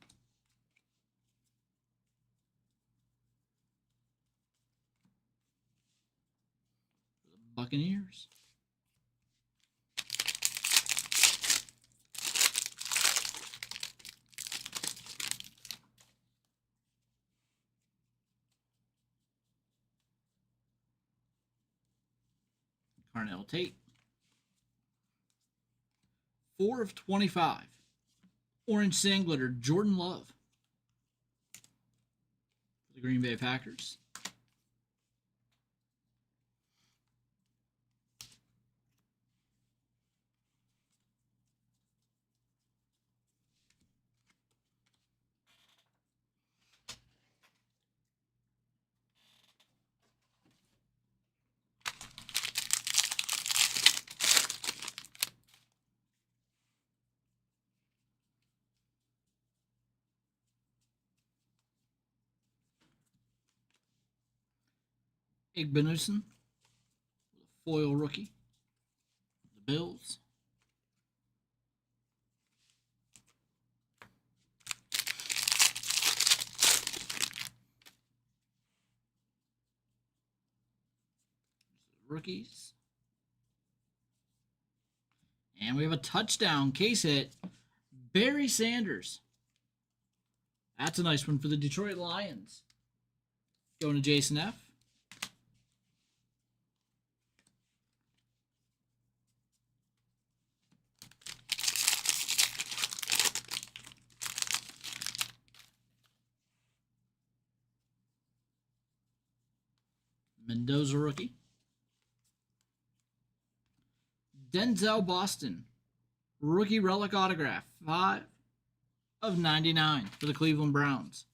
For the Buccaneers. Carnell Tate. 4 of 25. Orange Sand Glitter, Jordan Love. For the Green Bay Packers. Igbenusson, foil rookie. The Bills. Rookies. And we have a touchdown case hit. Barry Sanders. That's a nice one for the Detroit Lions. Going to Jason F. Mendoza rookie. Denzel Boston. Rookie relic autograph. 5/99 for the Cleveland Browns.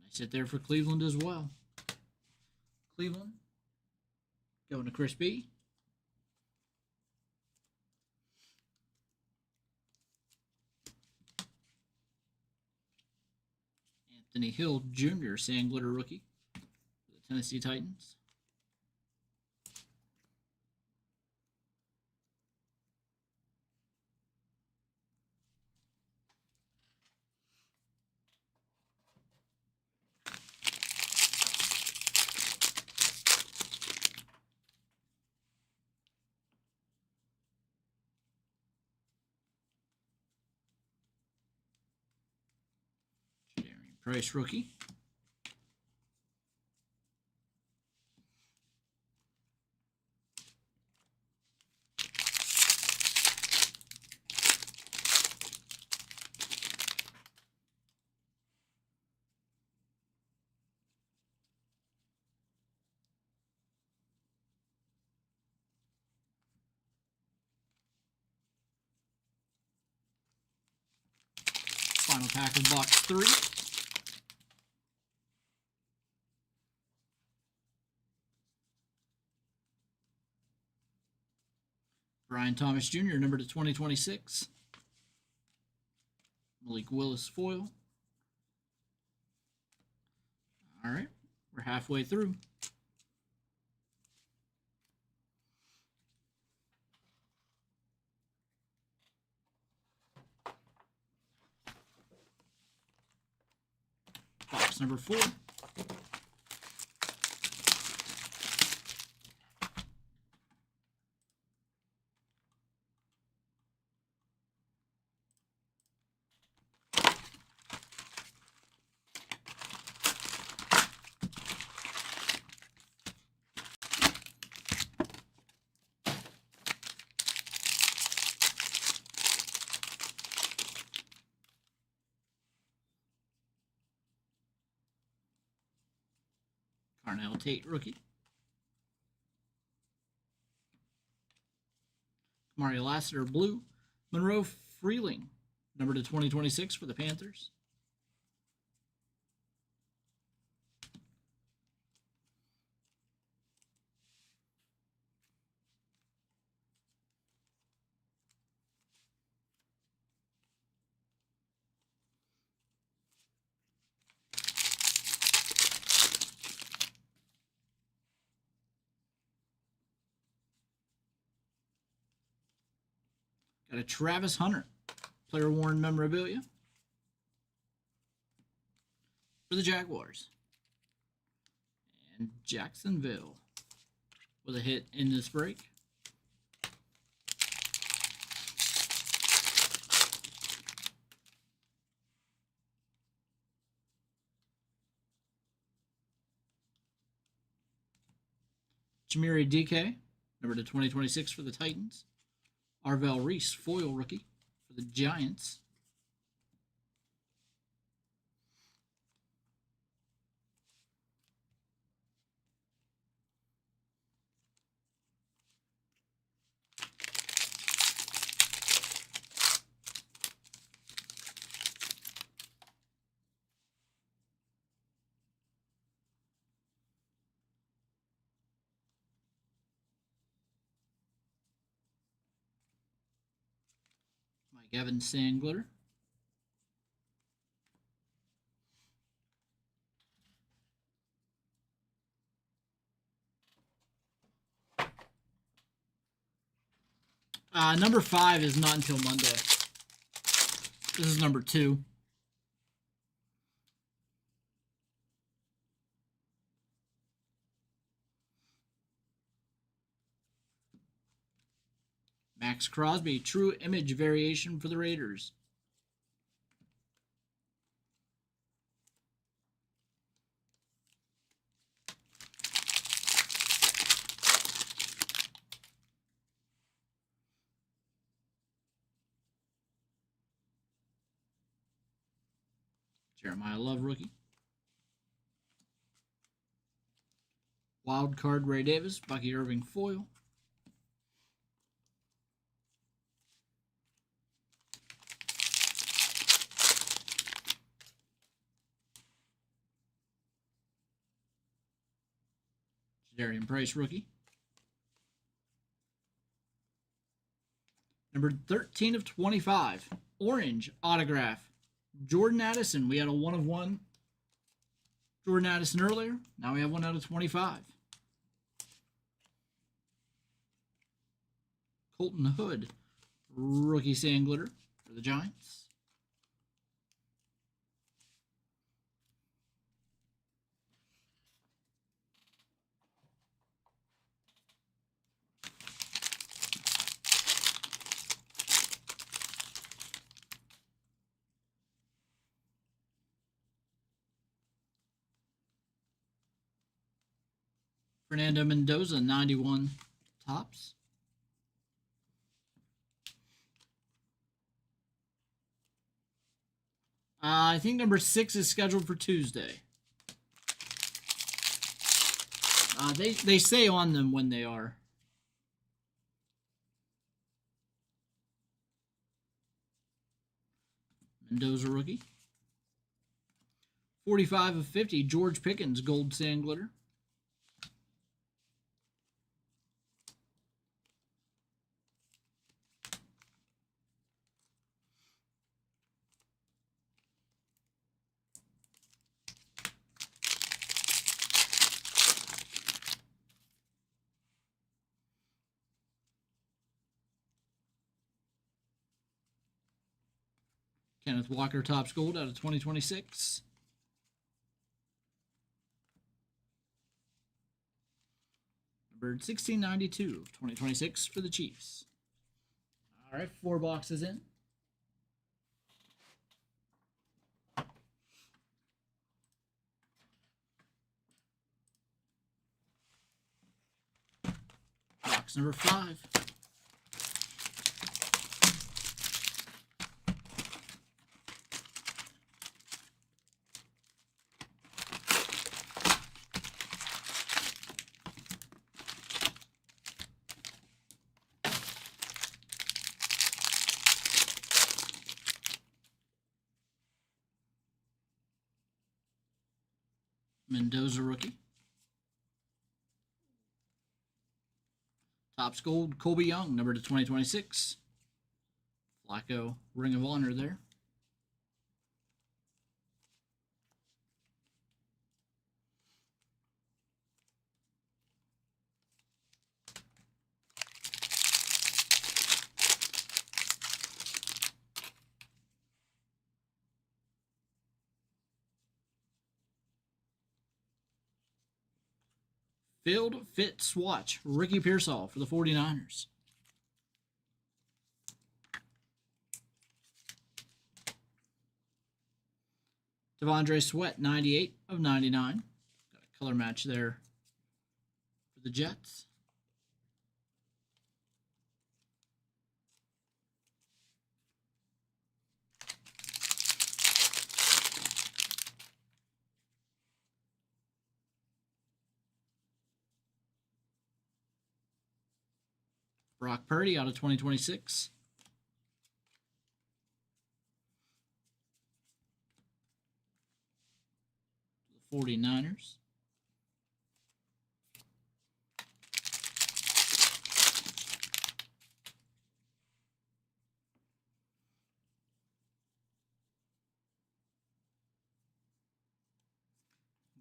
Nice hit there for Cleveland as well. Cleveland. Going to Chris B. Anthony Hill Jr. Sand Glitter rookie for the Tennessee Titans. Price rookie. Final pack of box 3. Brian Thomas Jr., number to 2026. Malik Willis foil. All right, we're halfway through. Box number 4. Carnell Tate rookie. Mario Lassiter blue. Monroe Freeling, number to 2026 for the Panthers. Got a Travis Hunter, player worn memorabilia for the Jaguars. And Jacksonville with a hit in this break. Jamiri DK, number to 2026 for the Titans. Arvell Reese, foil rookie for the Giants. Mike Evans, Sand Glitter. Number 5 is not until Monday. This is number 2. Max Crosby, true image variation for the Raiders. Jeremiah Love rookie. Wild card Ray Davis, Bucky Irving foil. Darian Price rookie. Number 13 of 25. Orange autograph. Jordan Addison. We had a 1 of 1 Jordan Addison earlier. Now we have 1 out of 25. Colton Hood. Rookie sand glitter for the Giants. Fernando Mendoza, 91 tops. I think number 6 is scheduled for Tuesday. They say on them when they are. Mendoza rookie. 45 of 50, George Pickens, gold sand glitter. Kenneth Walker, Topps Gold out of 2026. Number 1692 of 2026 for the Chiefs. All right, 4 boxes in. Box number 5. Mendoza rookie. Topps Gold, Colby Young, number to 2026. Flacco, Ring of Honor there. Field Fit Swatch, Ricky Pearsall for the 49ers. Devondre Sweat, 98 of 99. Got a color match there for the Jets. Brock Purdy out of 2026. The 49ers.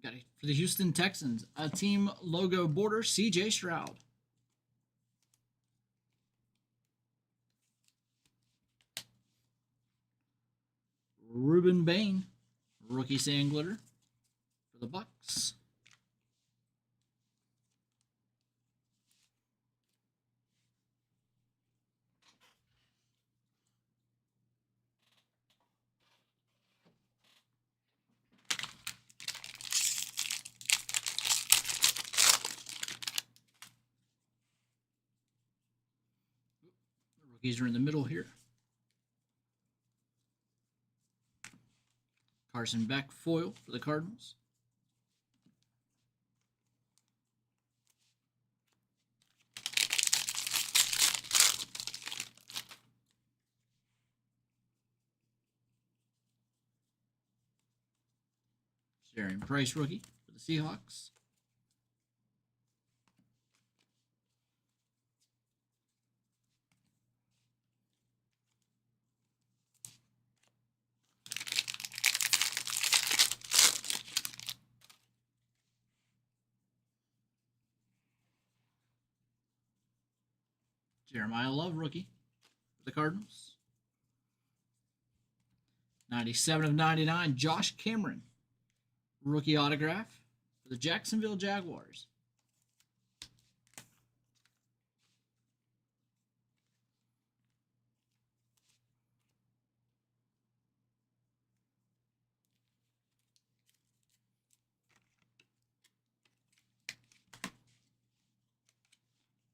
Got it for the Houston Texans. A team logo border, CJ Stroud. Ruben Bain, rookie sand glitter for the Bucks. The rookies are in the middle here. Carson Beck foil for the Cardinals. Sharon Price rookie for the Seahawks. Jeremiah Love rookie for the Cardinals. 97 of 99, Josh Cameron rookie autograph for the Jacksonville Jaguars.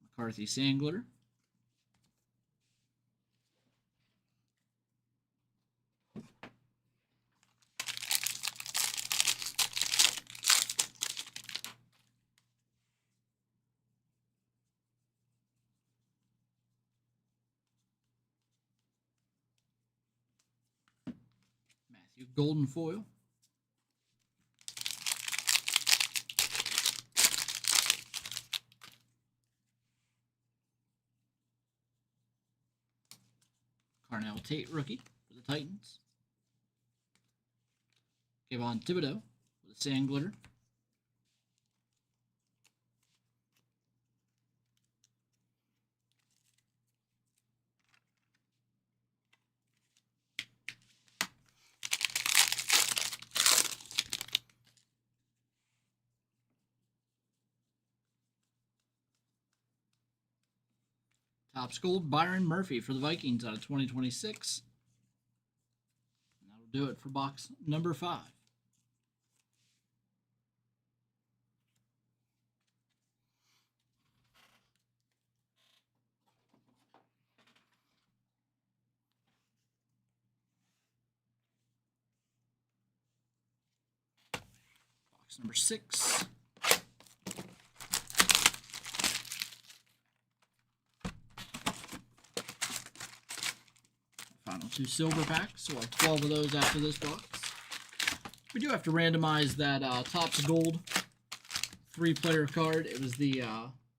McCarthy Sangler. Matthew Golden foil. Carnell Tate rookie for the Titans. Kayvon Thibodeau with a sand glitter. Topps Gold, Byron Murphy for the Vikings out of 2026. And that'll do it for box number 5. Box number 6. Final 2 silver packs, so we'll have 12 of those after this box. We do have to randomize that Topps Gold 3-player card. It was the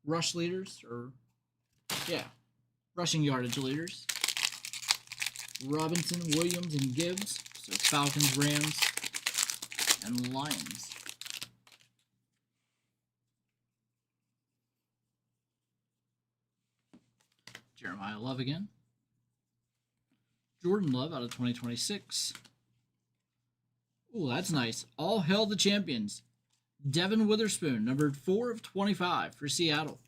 rush leaders, or yeah, rushing yardage leaders. Robinson, Williams, and Gibbs. So Falcons, Rams, and Lions. Jeremiah Love again. Jordan Love out of 2026. Ooh, that's nice. All hail the champions. Devin Witherspoon, numbered 4 of 25 for Seattle.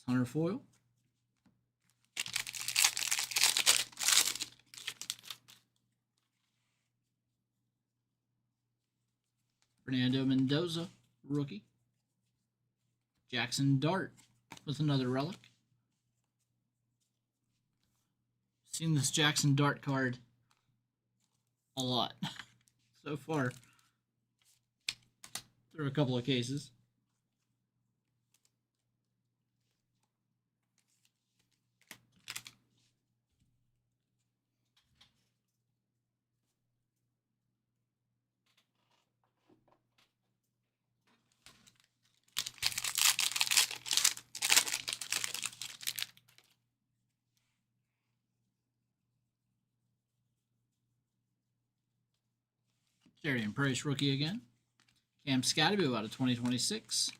Hunter foil. Fernando Mendoza, rookie. Jackson Dart with another relic. Seen this Jackson Dart card a lot so far through a couple of cases. Darian Price rookie again. Cam Scatterby out of 2026.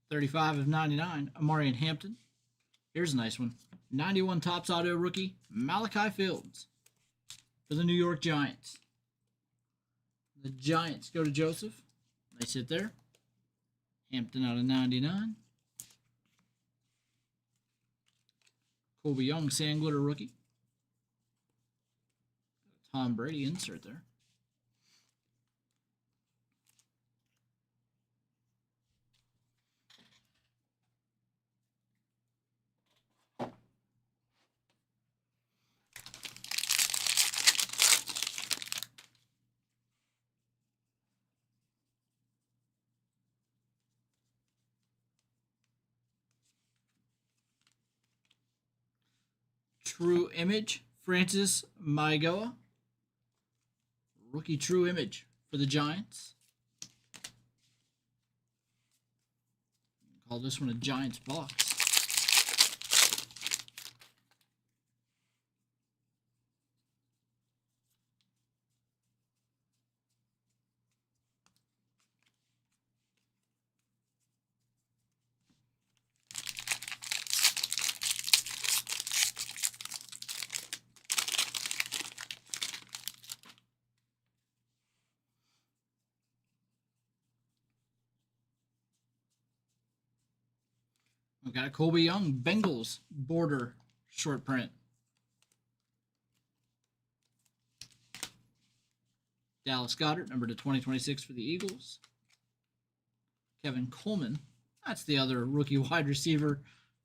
$35 of 99. Amari and Hampton. Here's a nice one. 91 Topps Auto rookie Malachi Fields for the New York Giants. The Giants go to Joseph. Nice hit there. Hampton out of 99. Colby Young Sand Glitter rookie. Tom Brady insert there. True Image, Francis Maigoa. Rookie True Image for the Giants. Call this one a Giants box. We've got a Colby Young Bengals border short print. Dallas Goedert, number to 2026 for the Eagles. Kevin Coleman, that's the other rookie wide receiver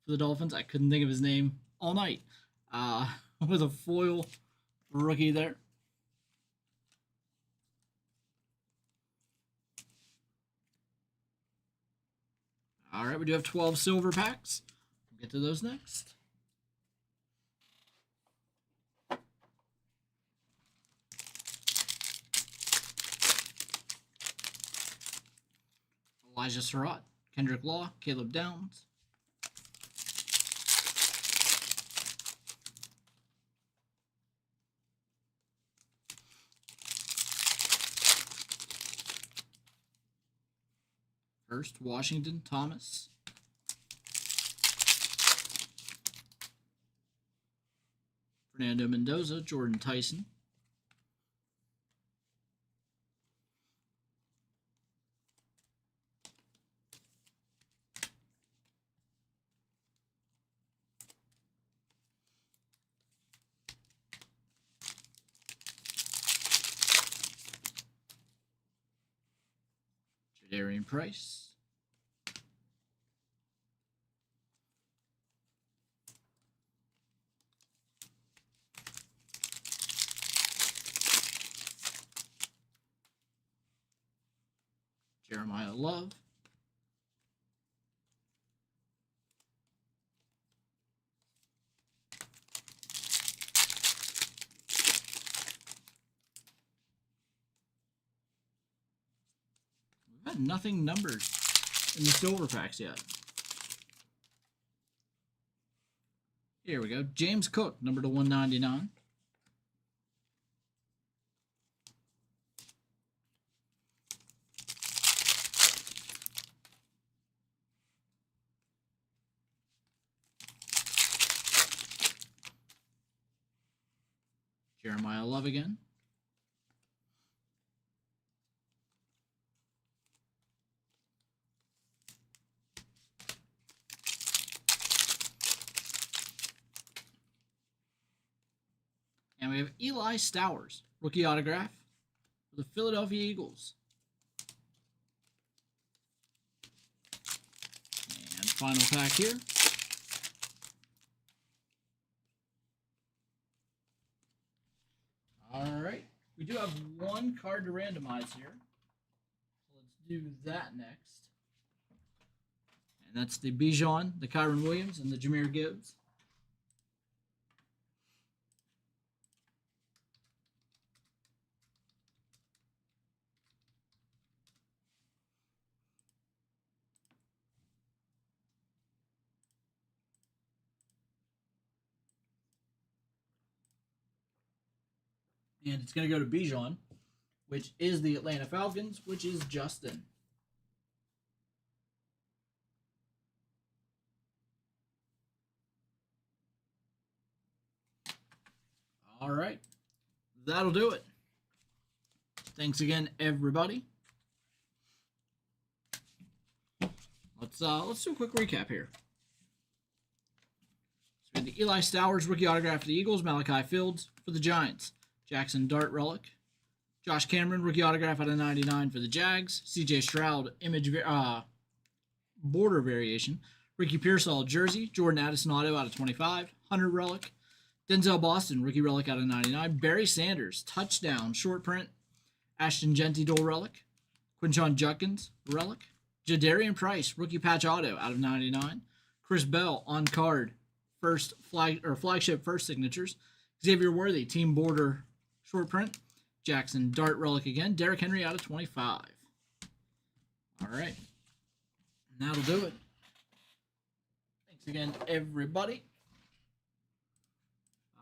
for the Dolphins. I couldn't think of his name all night. With a foil rookie there. All right, we do have 12 silver packs. We'll get to those next. Elijah Surratt, Kendrick Law, Caleb Downs. First, Washington, Thomas. Fernando Mendoza, Jordan Tyson. Darian Price. Jeremiah Love. We've had nothing numbered in the silver packs yet. Here we go. James Cook, number to 199. Jeremiah Love again. And we have Eli Stowers, rookie autograph for the Philadelphia Eagles. And final pack here. All right. We do have one card to randomize here. So let's do that next. And that's the Bijan, the Kyron Williams, and the Jahmyr Gibbs. And it's going to go to Bijan, which is the Atlanta Falcons, which is Justin. All right. That'll do it. Thanks again, everybody. Let's do a quick recap here. So we had the Eli Stowers rookie autograph for the Eagles, Malachi Fields for the Giants, Jackson Dart relic, Josh Cameron rookie autograph out of 99 for the Jags, C.J. Stroud image border variation, Ricky Pearsall jersey, Jordan Addison auto out of 25, Hunter relic, Denzel Boston rookie relic out of 99, Barry Sanders touchdown short print, Ashton Genty dual relic, Quinshon Judkins relic, Jadarian Price rookie patch auto out of 99, Chris Bell on card first flagship first signatures, Xavier Worthy team border short print, Jackson Dart relic again, Derrick Henry out of 25. All right, and that'll do it. Thanks again, everybody.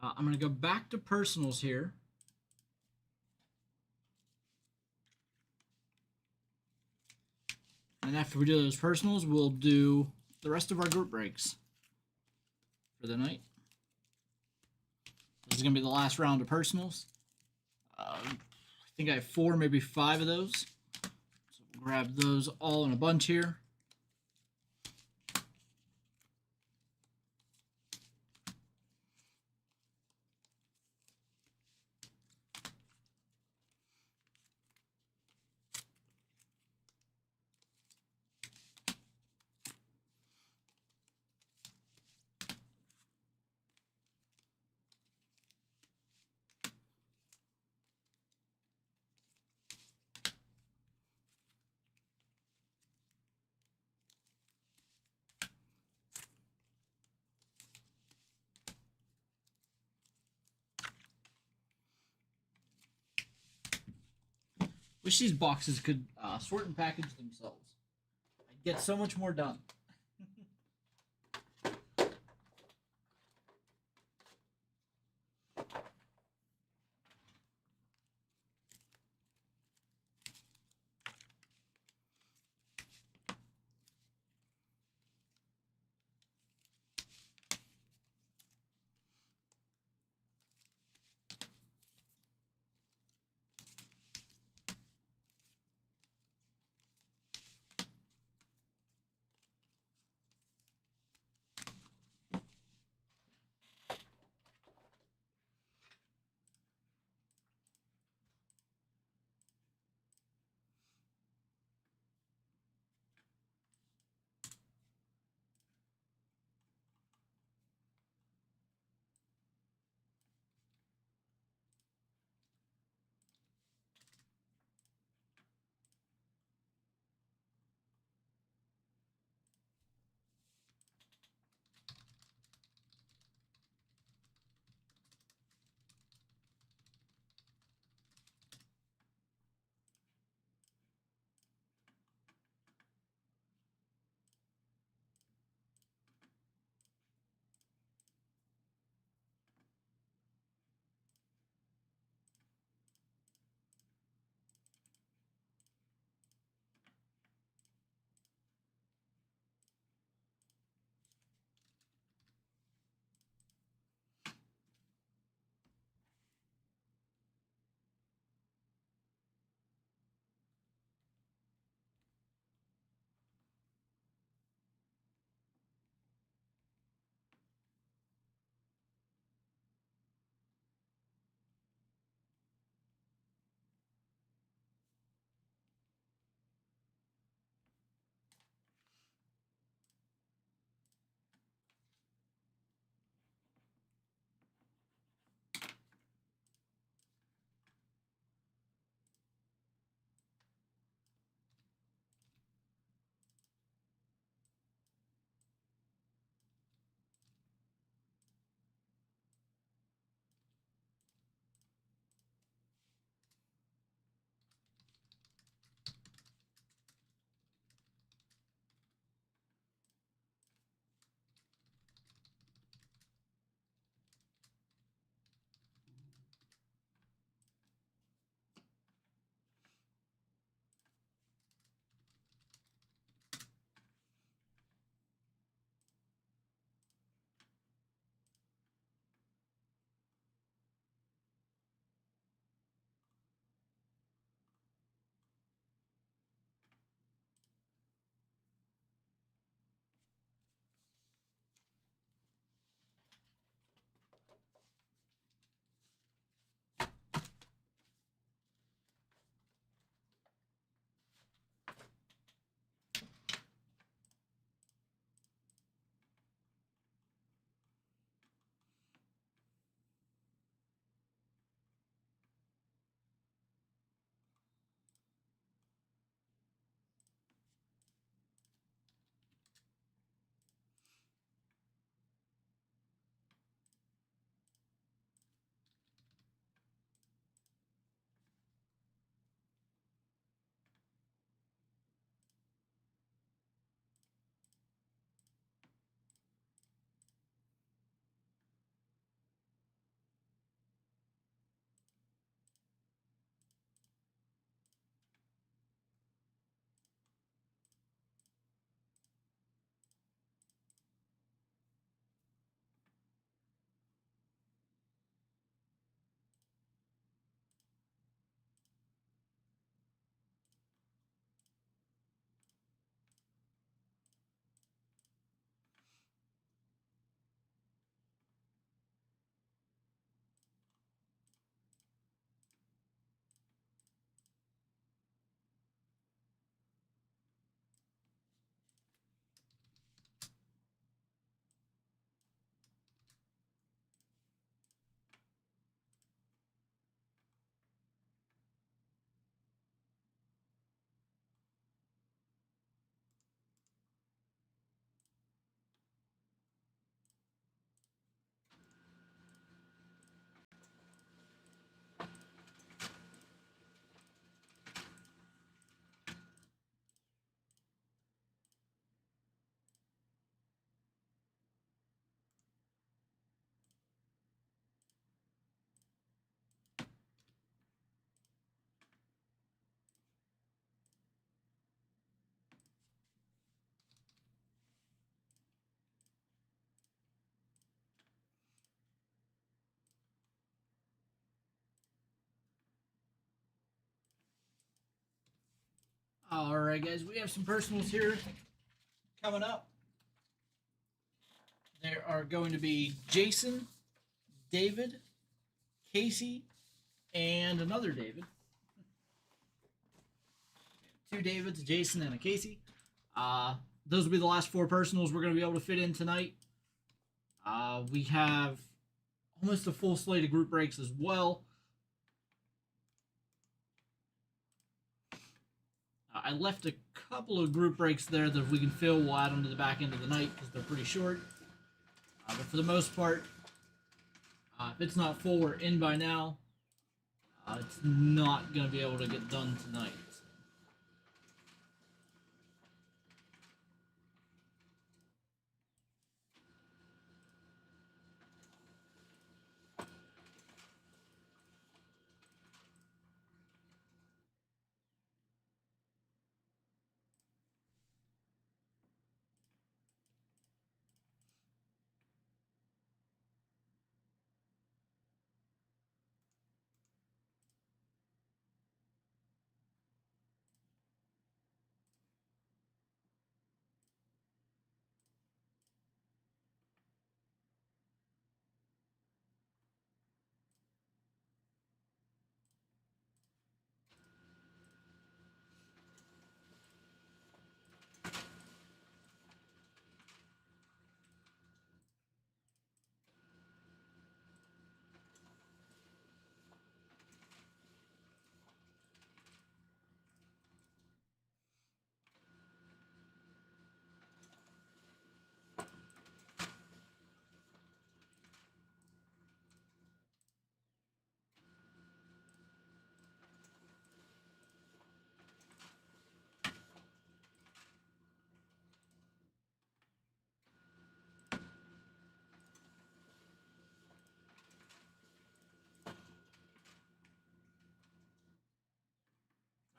I'm going to go back to personals here. And after we do those personals, we'll do the rest of our group breaks for the night. This is going to be the last round of personals. I think I have 4, maybe 5 of those. So we'll grab those all in a bunch here. Wish these boxes could sort and package themselves. I'd get so much more done. All right, guys, we have some personals here coming up. There are going to be Jason, David, Casey, and another David. Two Davids, a Jason, and a Casey. Those will be the last four personals we're going to be able to fit in tonight. We have almost a full slate of group breaks as well. I left a couple of group breaks there that if we can fill, we'll add them to the back end of the night because they're pretty short. But for the most part, if it's not full or in by now, it's not going to be able to get done tonight.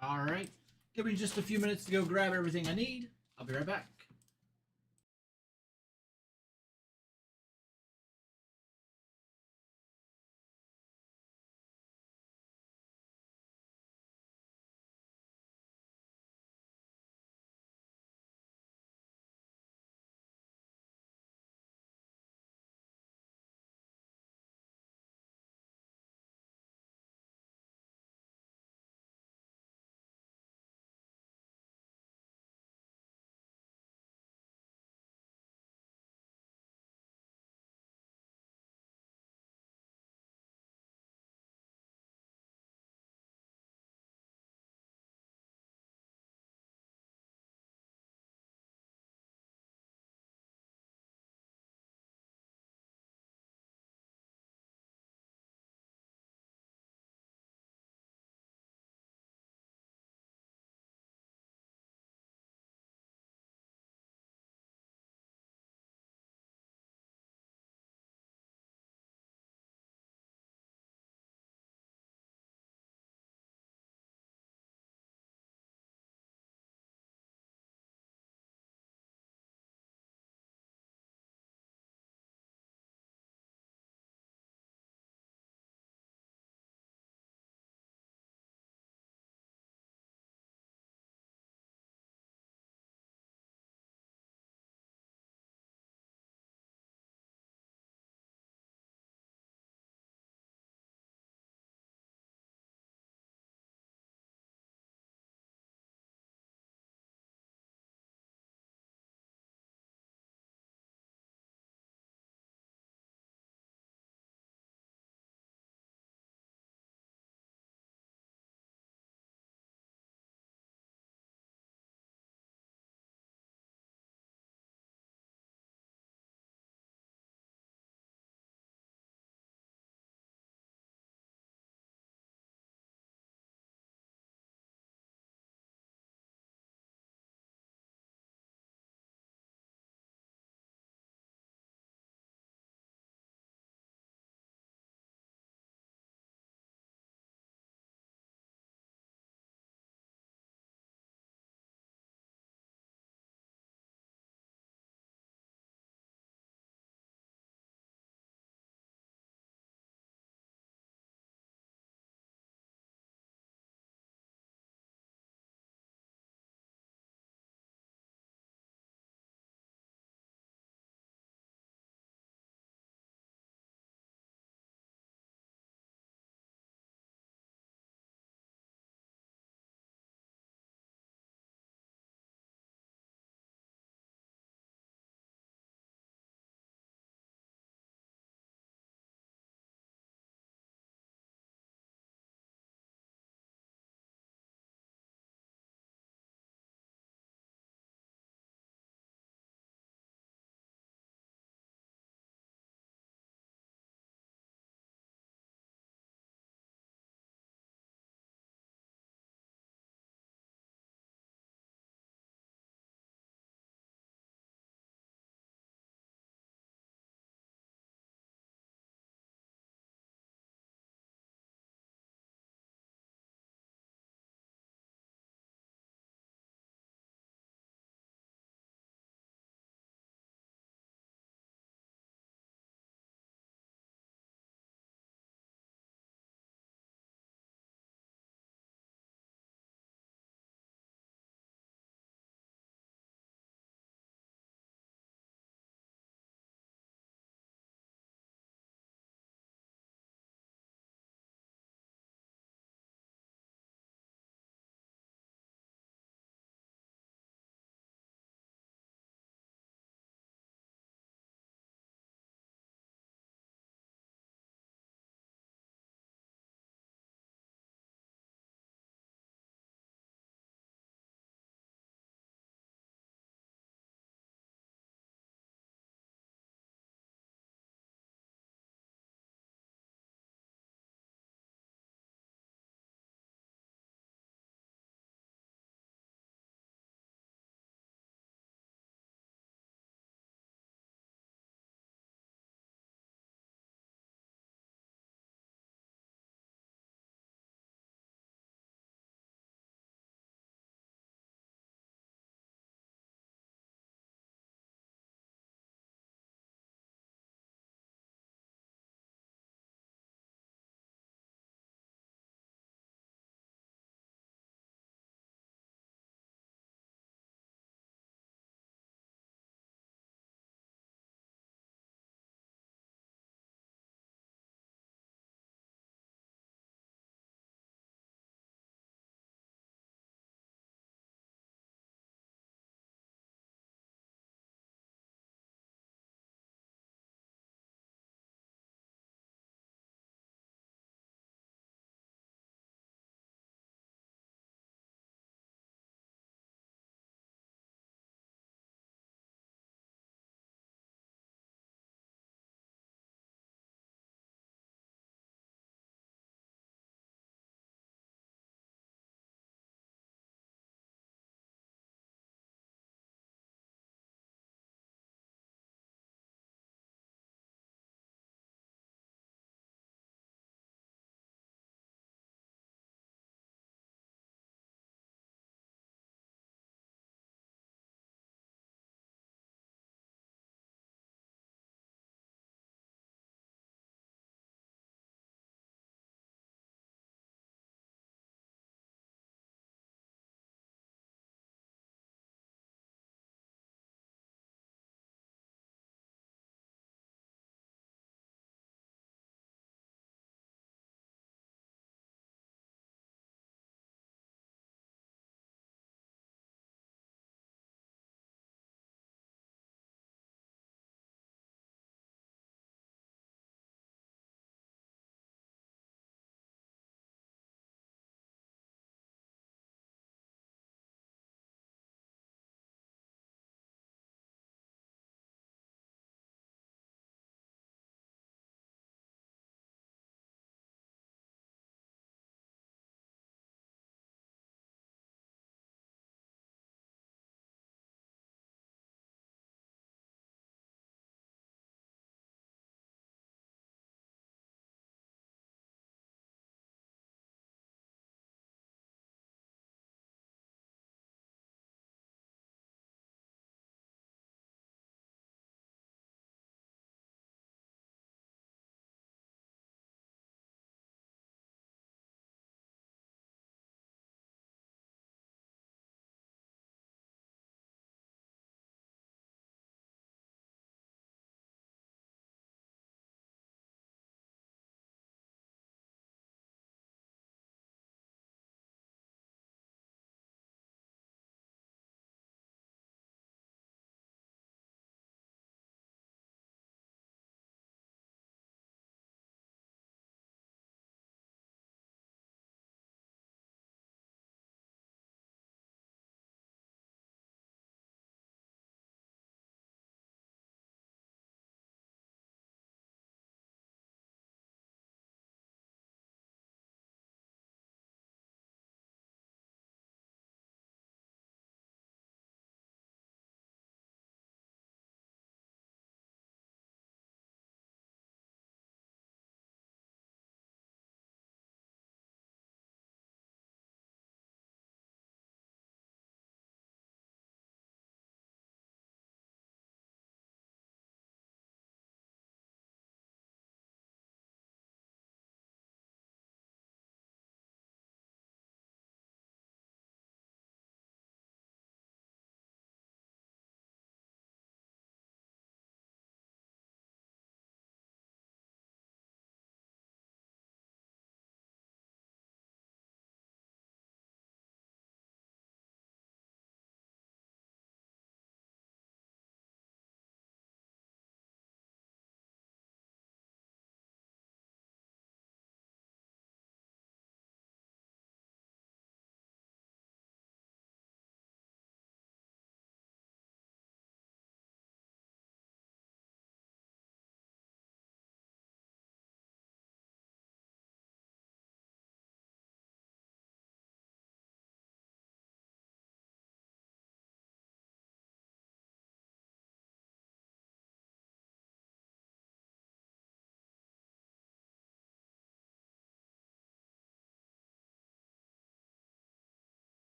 All right. Give me just a few minutes to go grab everything I need. I'll be right back.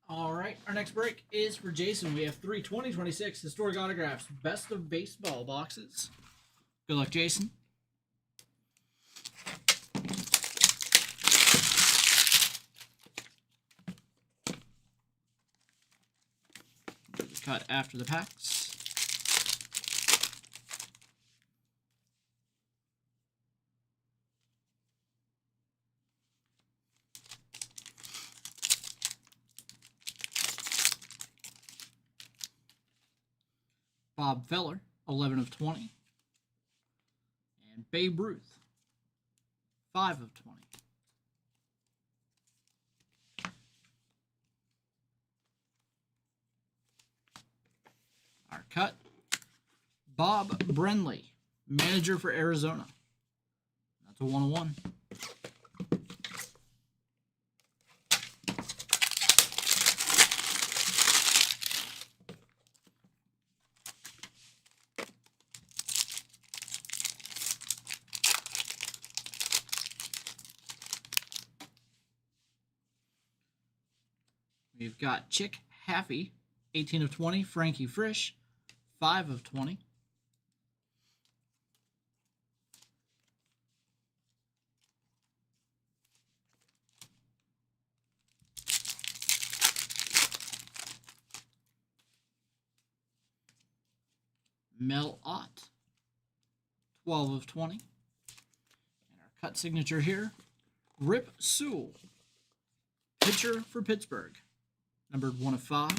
All right, our next break is for Jason. We have 3 2026 historic autographs, best of baseball boxes. Good luck, Jason. Cut after the packs. Bob Feller, 11 of 20. And Babe Ruth, 5 of 20. Our cut, Bob Brenly, manager for Arizona. That's a 101. We've got Chick Haffey, 18 of 20. Frankie Frisch, 5 of 20. Mel Ott, 12 of 20. And our cut signature here, Rip Sewell, pitcher for Pittsburgh, numbered 1 of 5.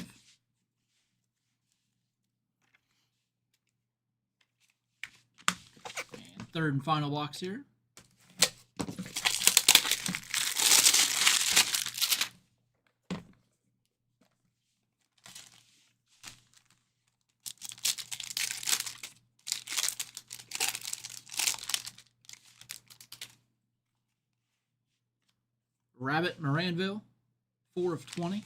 And third and final box here. Rabbit Moranville, 4 of 20.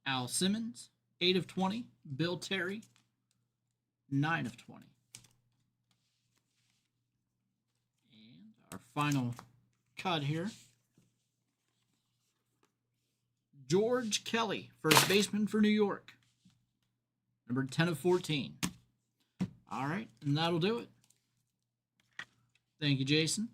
Al Simmons, 8 of 20. Bill Terry, 9 of 20. And our final cut here. George Kelly, first baseman for New York, number 10 of 14. All right, and that'll do it. Thank you, Jason.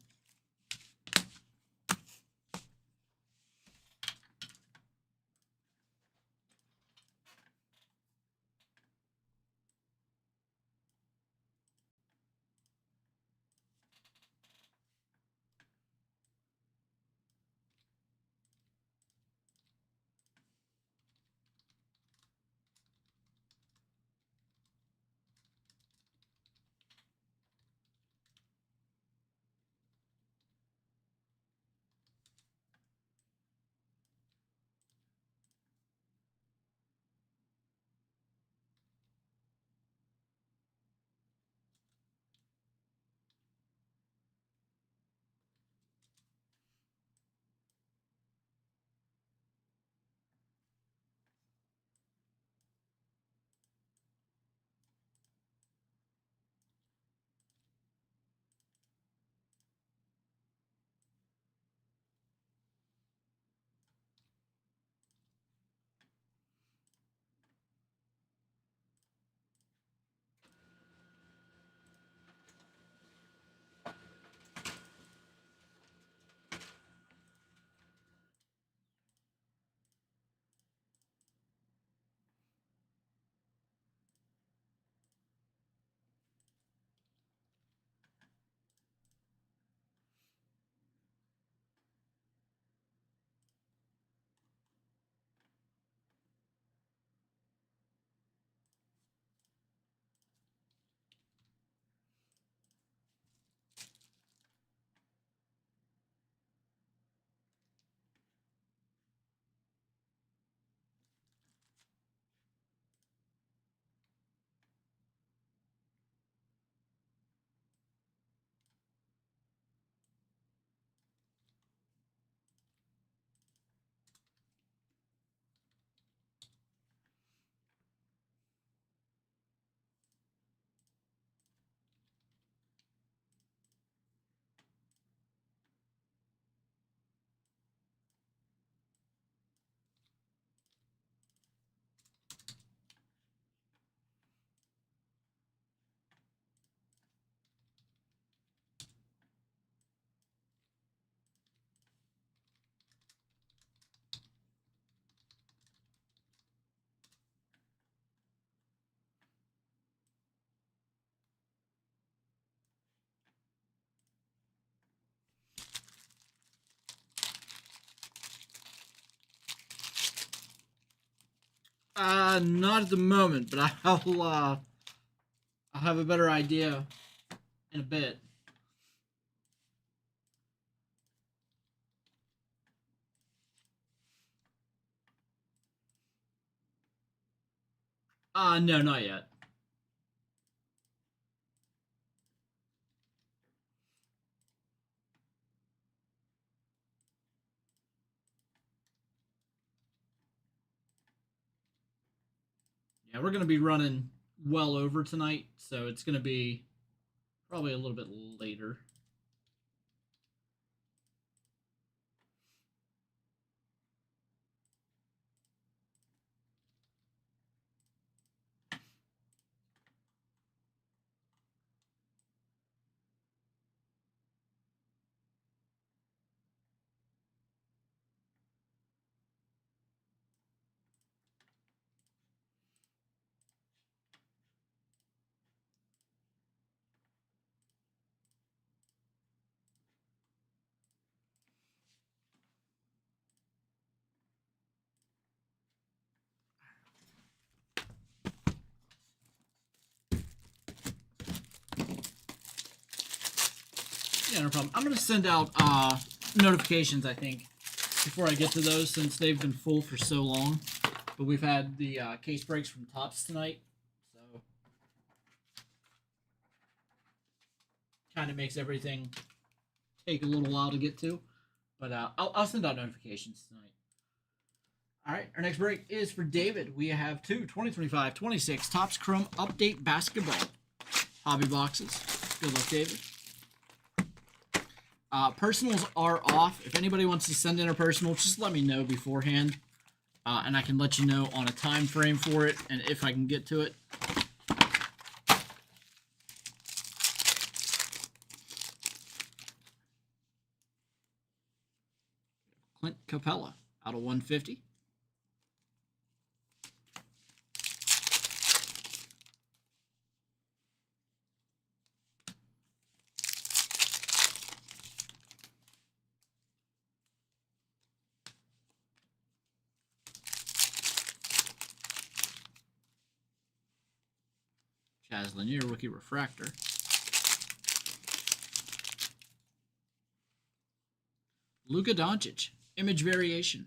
Not at the moment, but I'll have a better idea in a bit. No, not yet. Yeah, we're gonna be running well over tonight, so it's gonna be probably a little bit later. Yeah, no problem. I'm gonna send out notifications, I think, before I get to those, since they've been full for so long. But we've had the case breaks from Tops tonight, so kind of makes everything take a little while to get to. But I'll send out notifications tonight. All right, our next break is for David. We have two 2025-26 Topps Chrome Update Basketball hobby boxes. Good luck, David. Personals are off. If anybody wants to send in a personal, just let me know beforehand, and I can let you know on a time frame for it and if I can get to it. Clint Capella out of 150. Chaz Lanier, rookie refractor. Luka Doncic, image variation.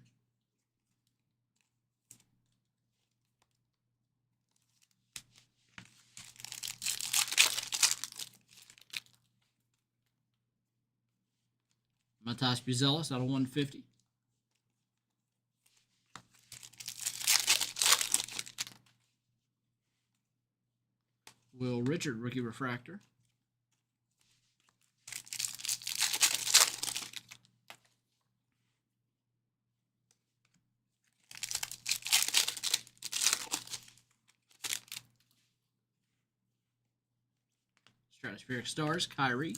Matas Buzelis out of 150. Will Richard, rookie refractor. Stratospheric Stars, Kyrie.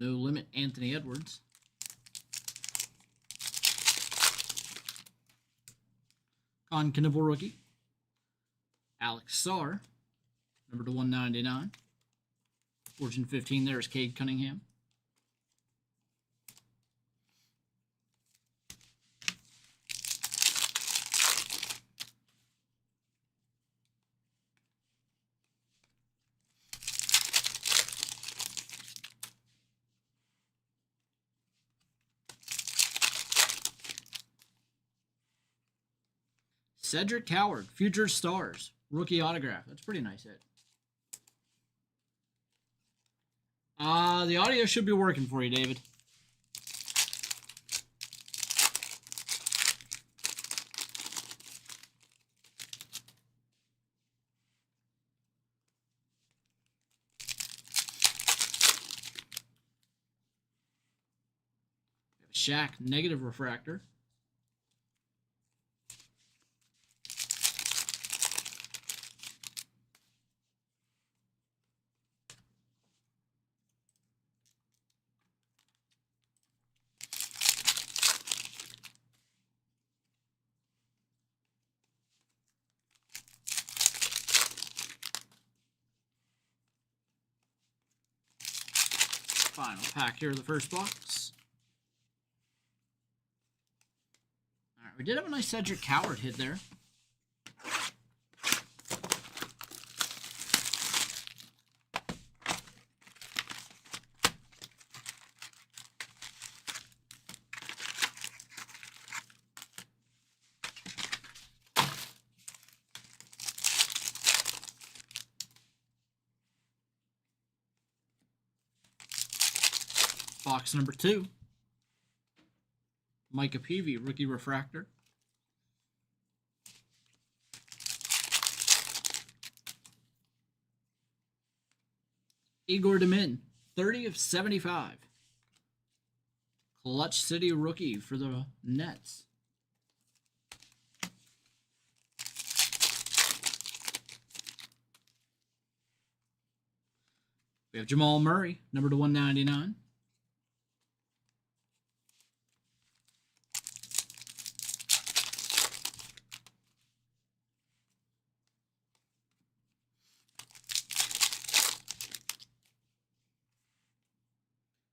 No Limit, Anthony Edwards. Con Knibble rookie. Alex Sarr, number to 199. Fortune 15 there is Cade Cunningham. Cedric Coward, Future Stars, rookie autograph. That's a pretty nice hit. The audio should be working for you, David. Shaq, negative refractor. Final pack here of the first box. Alright, we did have a nice Cedric Coward hit there. Box number 2. Micah Peavy, rookie refractor. Igor Demin, 30 of 75. Clutch City rookie for the Nets. We have Jamal Murray, number to 199.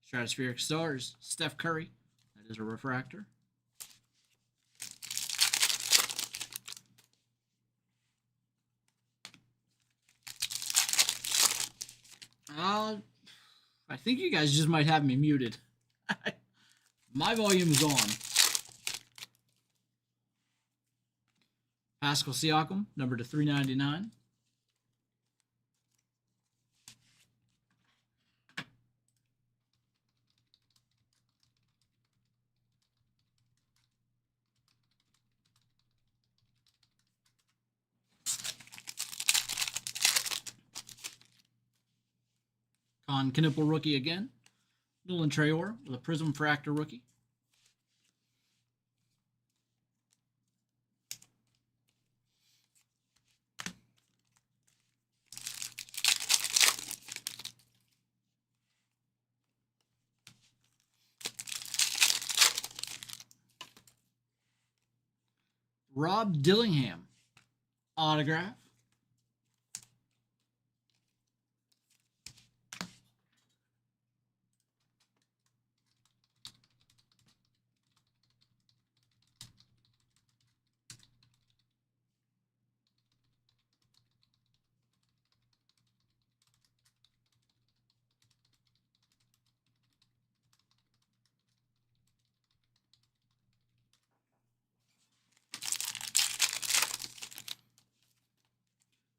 Stratospheric Stars, Steph Curry. That is a refractor. I think you guys just might have me muted. My volume is on. Pascal Siakam, number to 399. Con Knipple rookie again. Nolan Traore with a Prism Fractor rookie. Rob Dillingham autograph.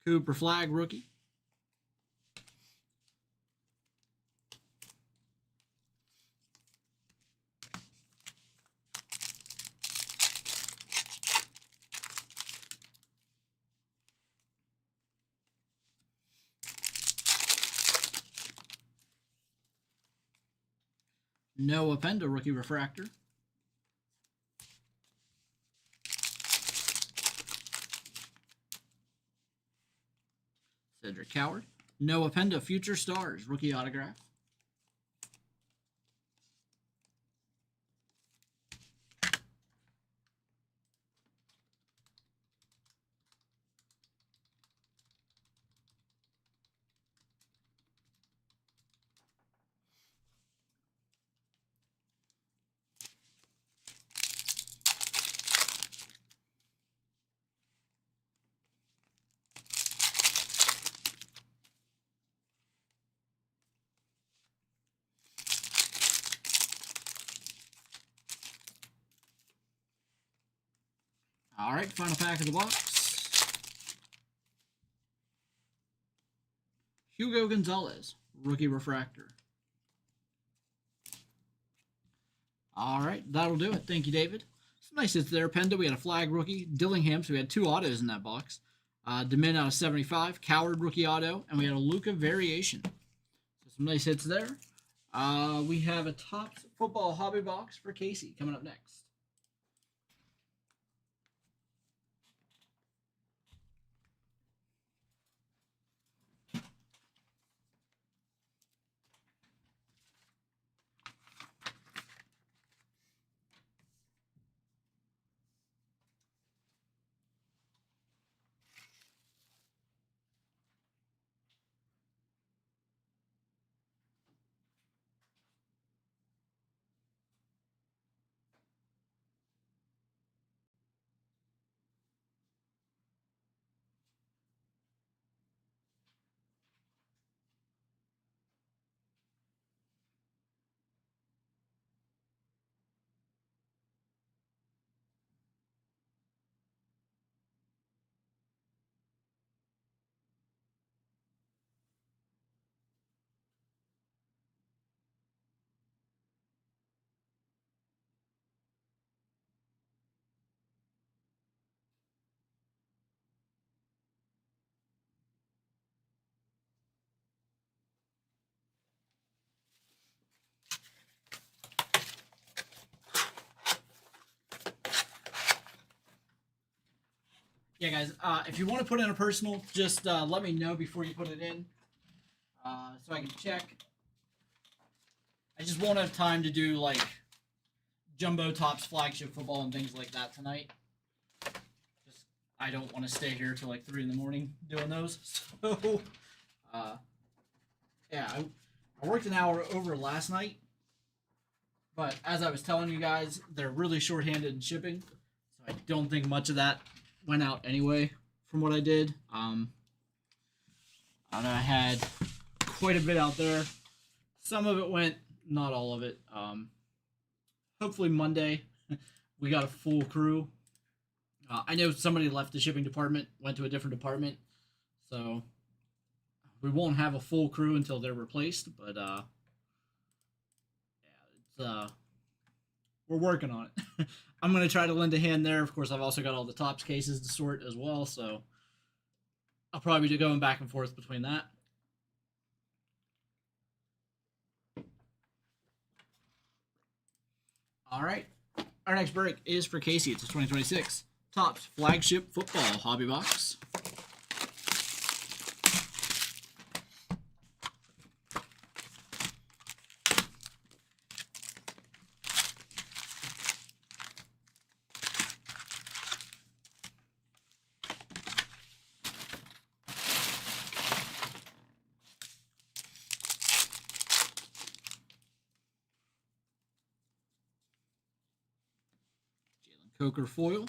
Cooper Flag rookie. Noah Penda rookie refractor. Cedric Coward. Noah Penda Future Stars rookie autograph. All right, final pack of the box. Hugo Gonzalez, rookie refractor. All right, that'll do it. Thank you, David. Some nice hits there. Penda, we had a Flag rookie. Dillingham, so we had 2 autos in that box. Demin out of 75. Coward rookie auto. And we had a Luka variation. So some nice hits there. We have a Topps Football Hobby box for Casey coming up next. Yeah, guys. If you want to put in a personal, just let me know before you put it in, so I can check. I just won't have time to do like jumbo tops, flagship football, and things like that tonight. Just I don't want to stay here till like 3 in the morning doing those. So, yeah, I worked an hour over last night, but as I was telling you guys, they're really short-handed in shipping, so I don't think much of that went out anyway from what I did. I don't know, I had quite a bit out there. Some of it went, not all of it. Hopefully Monday we got a full crew. I know somebody left the shipping department, went to a different department, so we won't have a full crew until they're replaced. But yeah, it's we're working on it. I'm gonna try to lend a hand there. Of course, I've also got all the tops cases to sort as well, so I'll probably be going back and forth between that. All right. Our next break is for Casey. It's a 2026 Topps Flagship Football Hobby Box. Coker foil.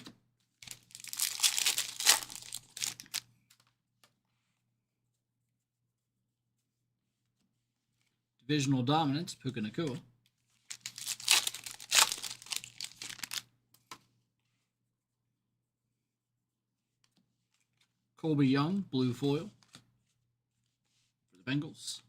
Divisional dominance, Puka Nacua. Colby Young, blue foil for the Bengals.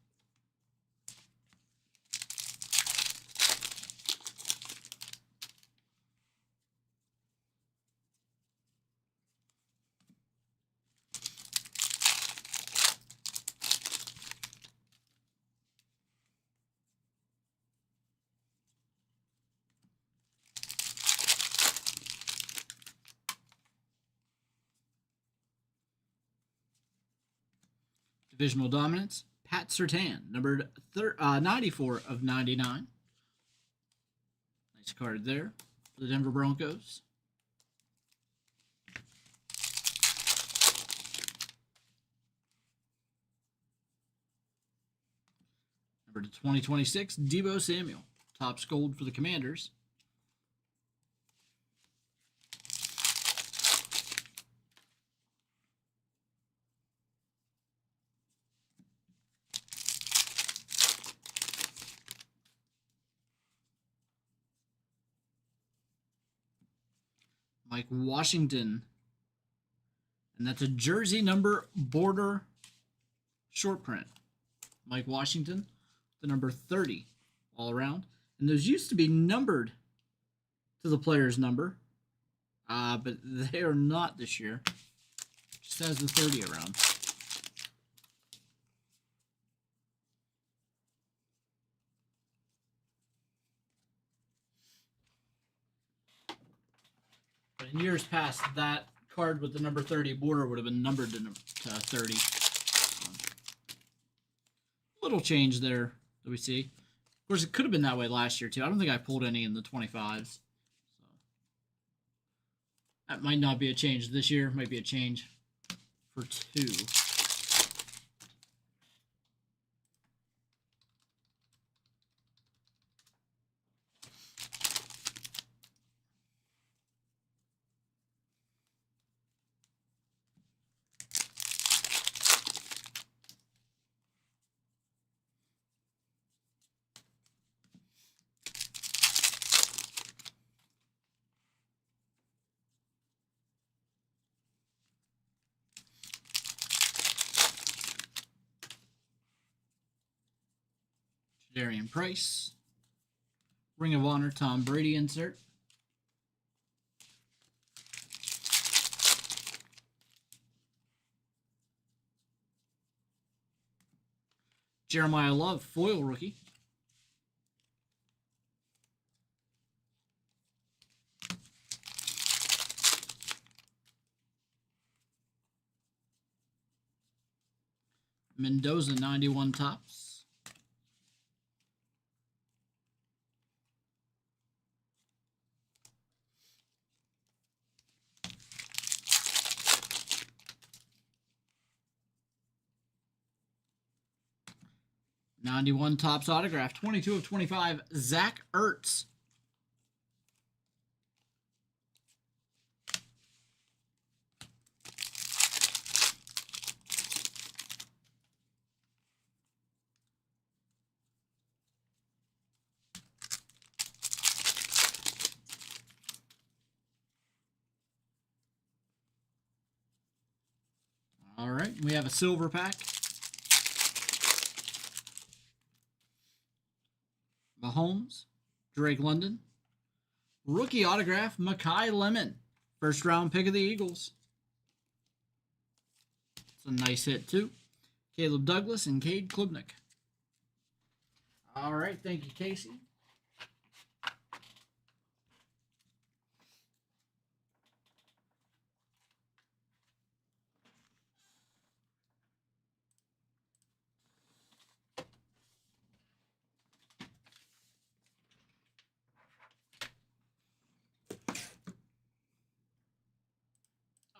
Divisional dominance, Pat Surtain, numbered 94 of 99. Nice card there for the Denver Broncos. Number 2026, Deebo Samuel, Topps Gold for the Commanders. Mike Washington. And that's a jersey number border short print. Mike Washington, the number 30 all around. And those used to be numbered to the player's number, but they are not this year. Just has the 30 around. But in years past, that card with the number 30 border would have been numbered to 30. Little change there that we see. Of course, it could have been that way last year, too. I don't think I pulled any in the 25s. So that might not be a change this year. Might be a change for 2. Darian Price. Ring of Honor Tom Brady insert. Jeremiah Love, foil rookie. Mendoza 91 tops. '91 tops autograph, 22 of 25, Zach Ertz. All right, we have a silver pack. Mahomes, Drake London. Rookie autograph, Mekhi Lemon. First round pick of the Eagles. It's a nice hit, too. Caleb Douglas and Cade Klubnik. All right, thank you, Casey.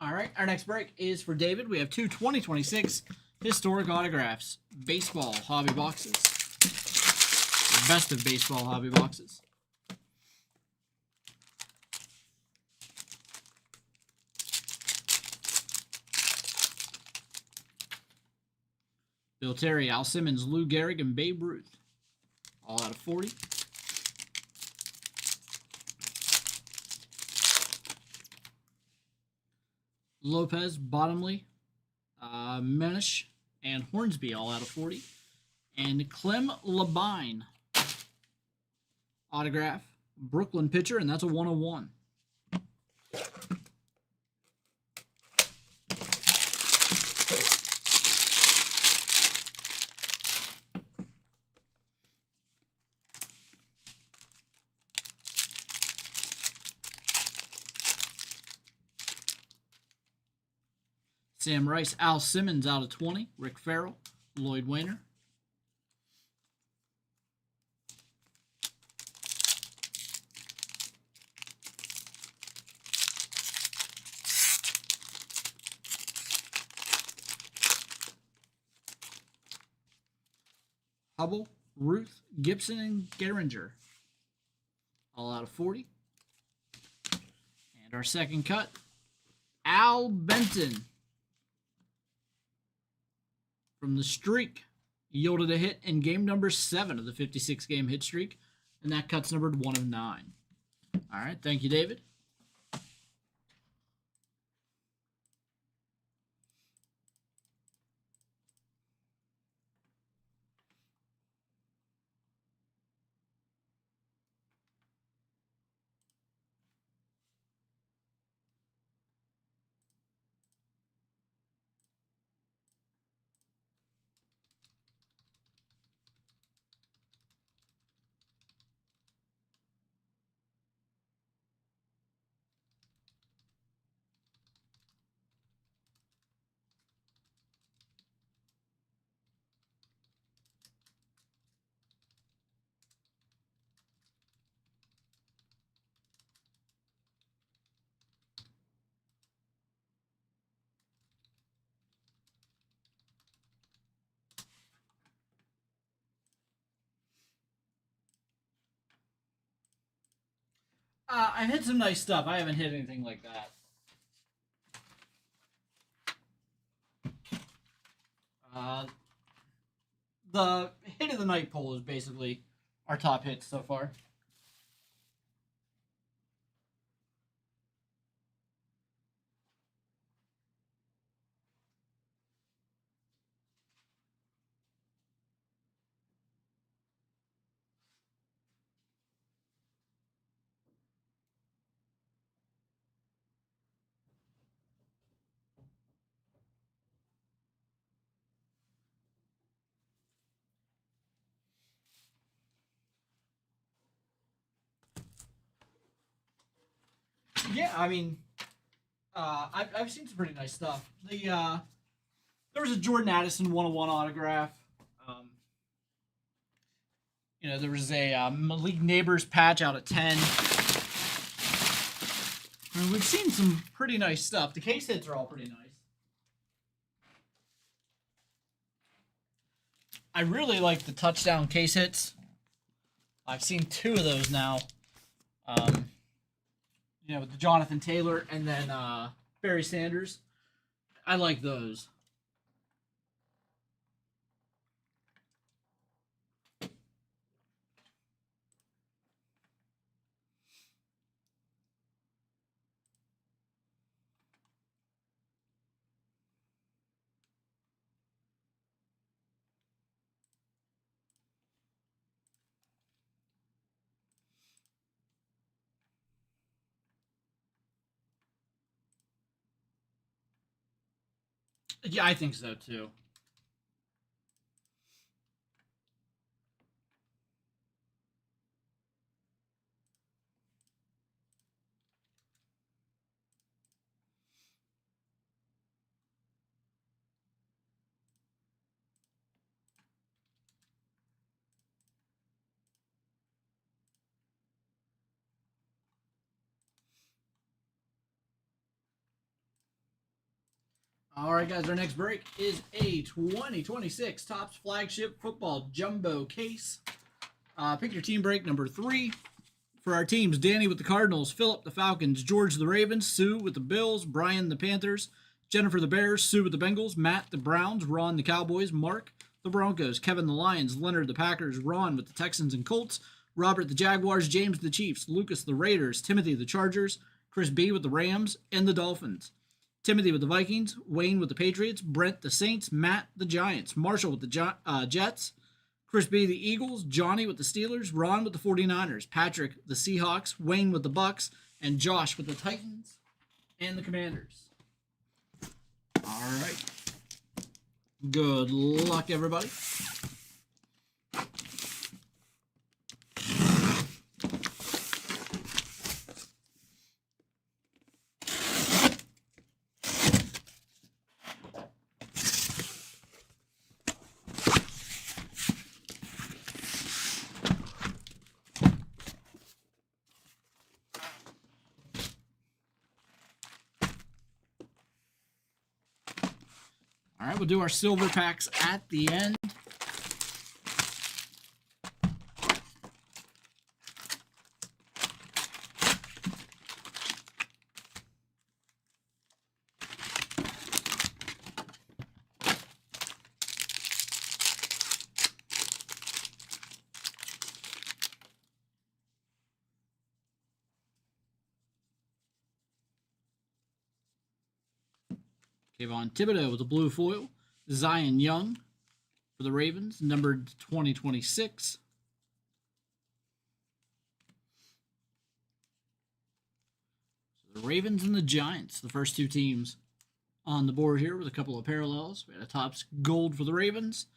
All right, our next break is for David. We have two 2026 historic autographs. Baseball hobby boxes. The best of baseball hobby boxes. Bill Terry, Al Simmons, Lou Gehrig, and Babe Ruth. All out of 40. Lopez, Bottomley, Menish, and Hornsby, all out of 40. And Clem Labine, autograph, Brooklyn pitcher, and that's a 101. Sam Rice, Al Simmons out of 20. Rick Farrell, Lloyd Wayner. Hubble, Ruth, Gibson, and Gehringer. All out of 40. And our second cut, Al Benton. From the streak, yielded a hit in game number 7 of the 56-game hit streak, and that cut's numbered 1 of 9. All right, thank you, David. I've hit some nice stuff. I haven't hit anything like that. The hit of the night poll is basically our top hits so far. Yeah, I mean, I've seen some pretty nice stuff. The There was a Jordan Addison 101 autograph. There was a Malik Neighbors patch out of 10. I mean, we've seen some pretty nice stuff. The case hits are all pretty nice. I really like the touchdown case hits. I've seen 2 of those now. With the Jonathan Taylor and then Barry Sanders. I like those. Yeah, I think so too. All right, guys, our next break is a 2026 Topps Flagship Football Jumbo Case. Pick your team break number 3. For our teams, Danny with the Cardinals, Philip the Falcons, George the Ravens, Sue with the Bills, Brian the Panthers, Jennifer the Bears, Sue with the Bengals, Matt the Browns, Ron the Cowboys, Mark the Broncos, Kevin the Lions, Leonard the Packers, Ron with the Texans and Colts, Robert the Jaguars, James the Chiefs, Lucas the Raiders, Timothy the Chargers, Chris B with the Rams and the Dolphins, Timothy with the Vikings, Wayne with the Patriots, Brent the Saints, Matt the Giants, Marshall with the Jets, Chris B the Eagles, Johnny with the Steelers, Ron with the 49ers, Patrick the Seahawks, Wayne with the Bucks, and Josh with the Titans and the Commanders. All right. Good luck, everybody. All right, we'll do our silver packs at the end. Kayvon Thibodeau with the blue foil. Zion Young for the Ravens, numbered 2026. So the Ravens and the Giants, the first 2 teams on the board here with a couple of parallels. We had a Topps gold for the Ravens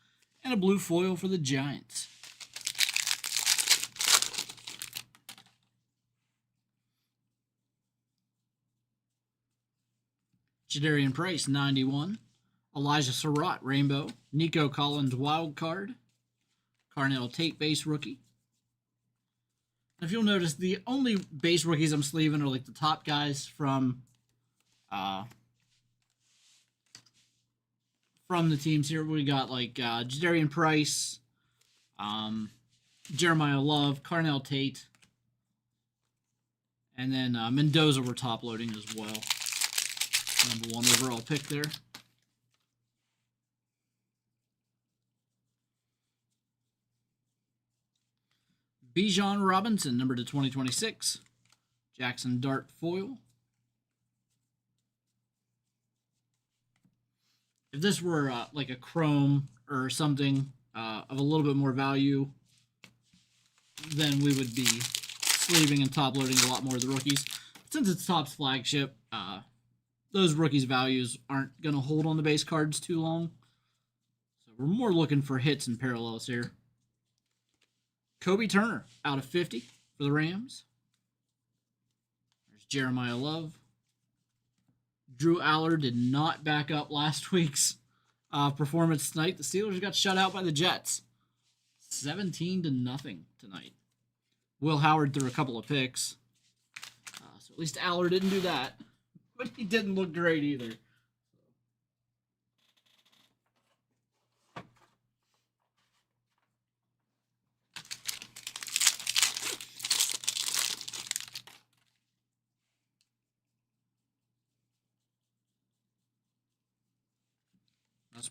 and a blue foil for the Giants. Jadarian Price, 91. Elijah Surratt, Rainbow. Nico Collins, Wild Card. Carnell Tate, Base Rookie. If you'll notice, the only base rookies I'm sleeving are like the top guys from the teams here. We got like Jadarian Price, Jeremiah Love, Carnell Tate, and then Mendoza we're top loading as well. Number 1 overall pick there. Bijan Robinson, number to 2026. Jackson Dart foil. If this were like a chrome or something of a little bit more value, then we would be sleeving and top loading a lot more of the rookies. But since it's Topps Flagship, those rookies' values aren't going to hold on the base cards too long. So we're more looking for hits and parallels here. Kobe Turner out of 50 for the Rams. There's Jeremiah Love. Drew Aller did not back up last week's performance tonight. The Steelers got shut out by the Jets, 17-0 tonight. Will Howard threw a couple of picks, so at least Aller didn't do that, but he didn't look great either.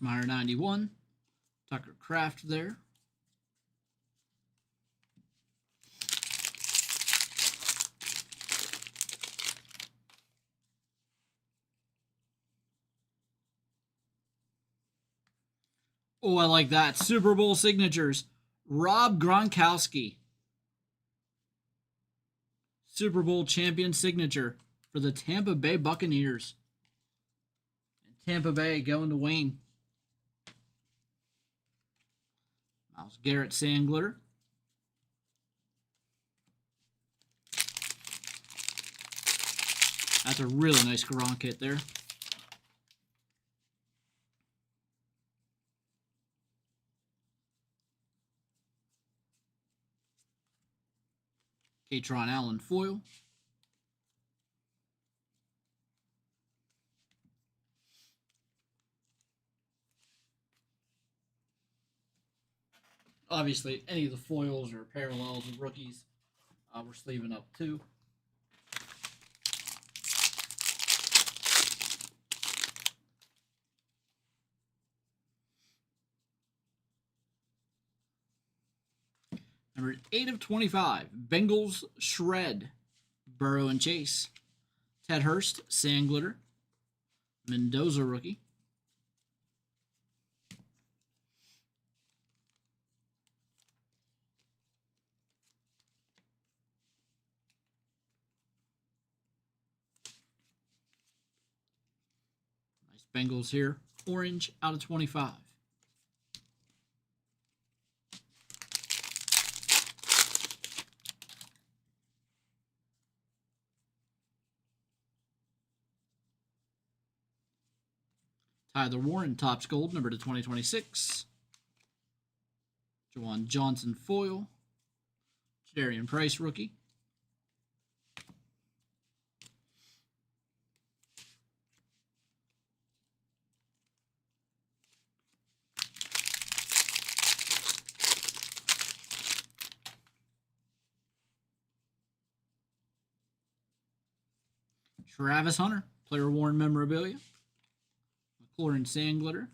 Meyer 91. Tucker Kraft there. Oh, I like that. Super Bowl signatures. Rob Gronkowski. Super Bowl champion signature for the Tampa Bay Buccaneers. And Tampa Bay going to Wayne. Miles Garrett Sandler. That's a really nice Gronk hit there. Katron Allen foil. Obviously, any of the foils or parallels of rookies, we're sleeving up too. Number 8/25, Bengals Shred, Burrow and Chase. Ted Hurst, Sand Glitter. Mendoza rookie. Nice Bengals here. Orange out of 25. Tyler Warren, Topps Gold, number to 2026. Jawan Johnson, foil. Jadarian Price, rookie. Travis Hunter, player worn memorabilia. McLaurin Sand Glitter.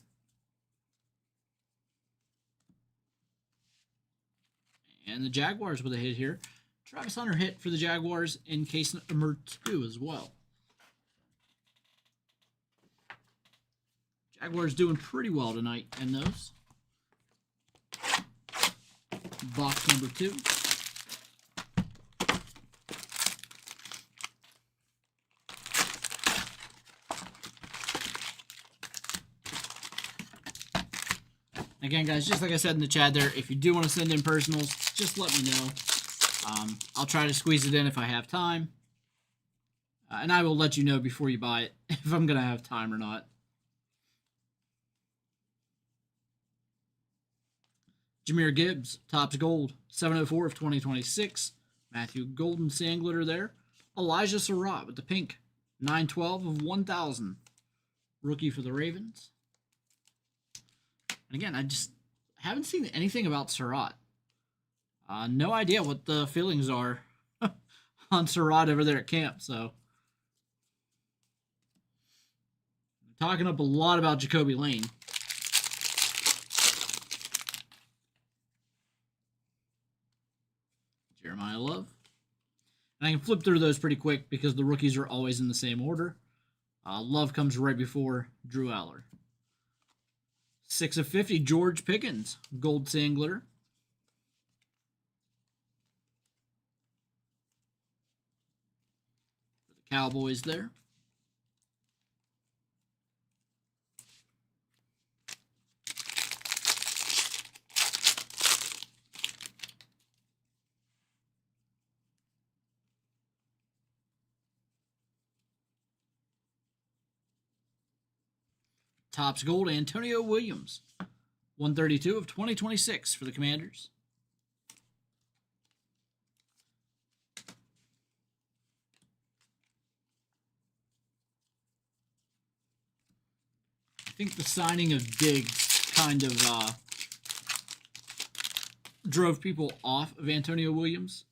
And the Jaguars with a hit here. Travis Hunter hit for the Jaguars in case number 2 as well. Jaguars doing pretty well tonight in those. Box number 2. Again, guys, just like I said in the chat there, if you do want to send in personals, just let me know. I'll try to squeeze it in if I have time. And I will let you know before you buy it if I'm going to have time or not. Jahmyr Gibbs, Topps Gold, 704 of 2026. Matthew Golden Sand Glitter there. Elijah Surratt with the pink, 912 of 1000. Rookie for the Ravens. And again, I just haven't seen anything about Surratt. No idea what the feelings are on Surratt over there at camp. So, I'm talking up a lot about Jacoby Lane. Jeremiah Love. And I can flip through those pretty quick because the rookies are always in the same order. Love comes right before Drew Aller. 6/50, George Pickens, Gold Sand Glitter. For the Cowboys there. Topps Gold, Antonio Williams. 132 of 2026 for the Commanders. I think the signing of Diggs kind of drove people off of Antonio Williams.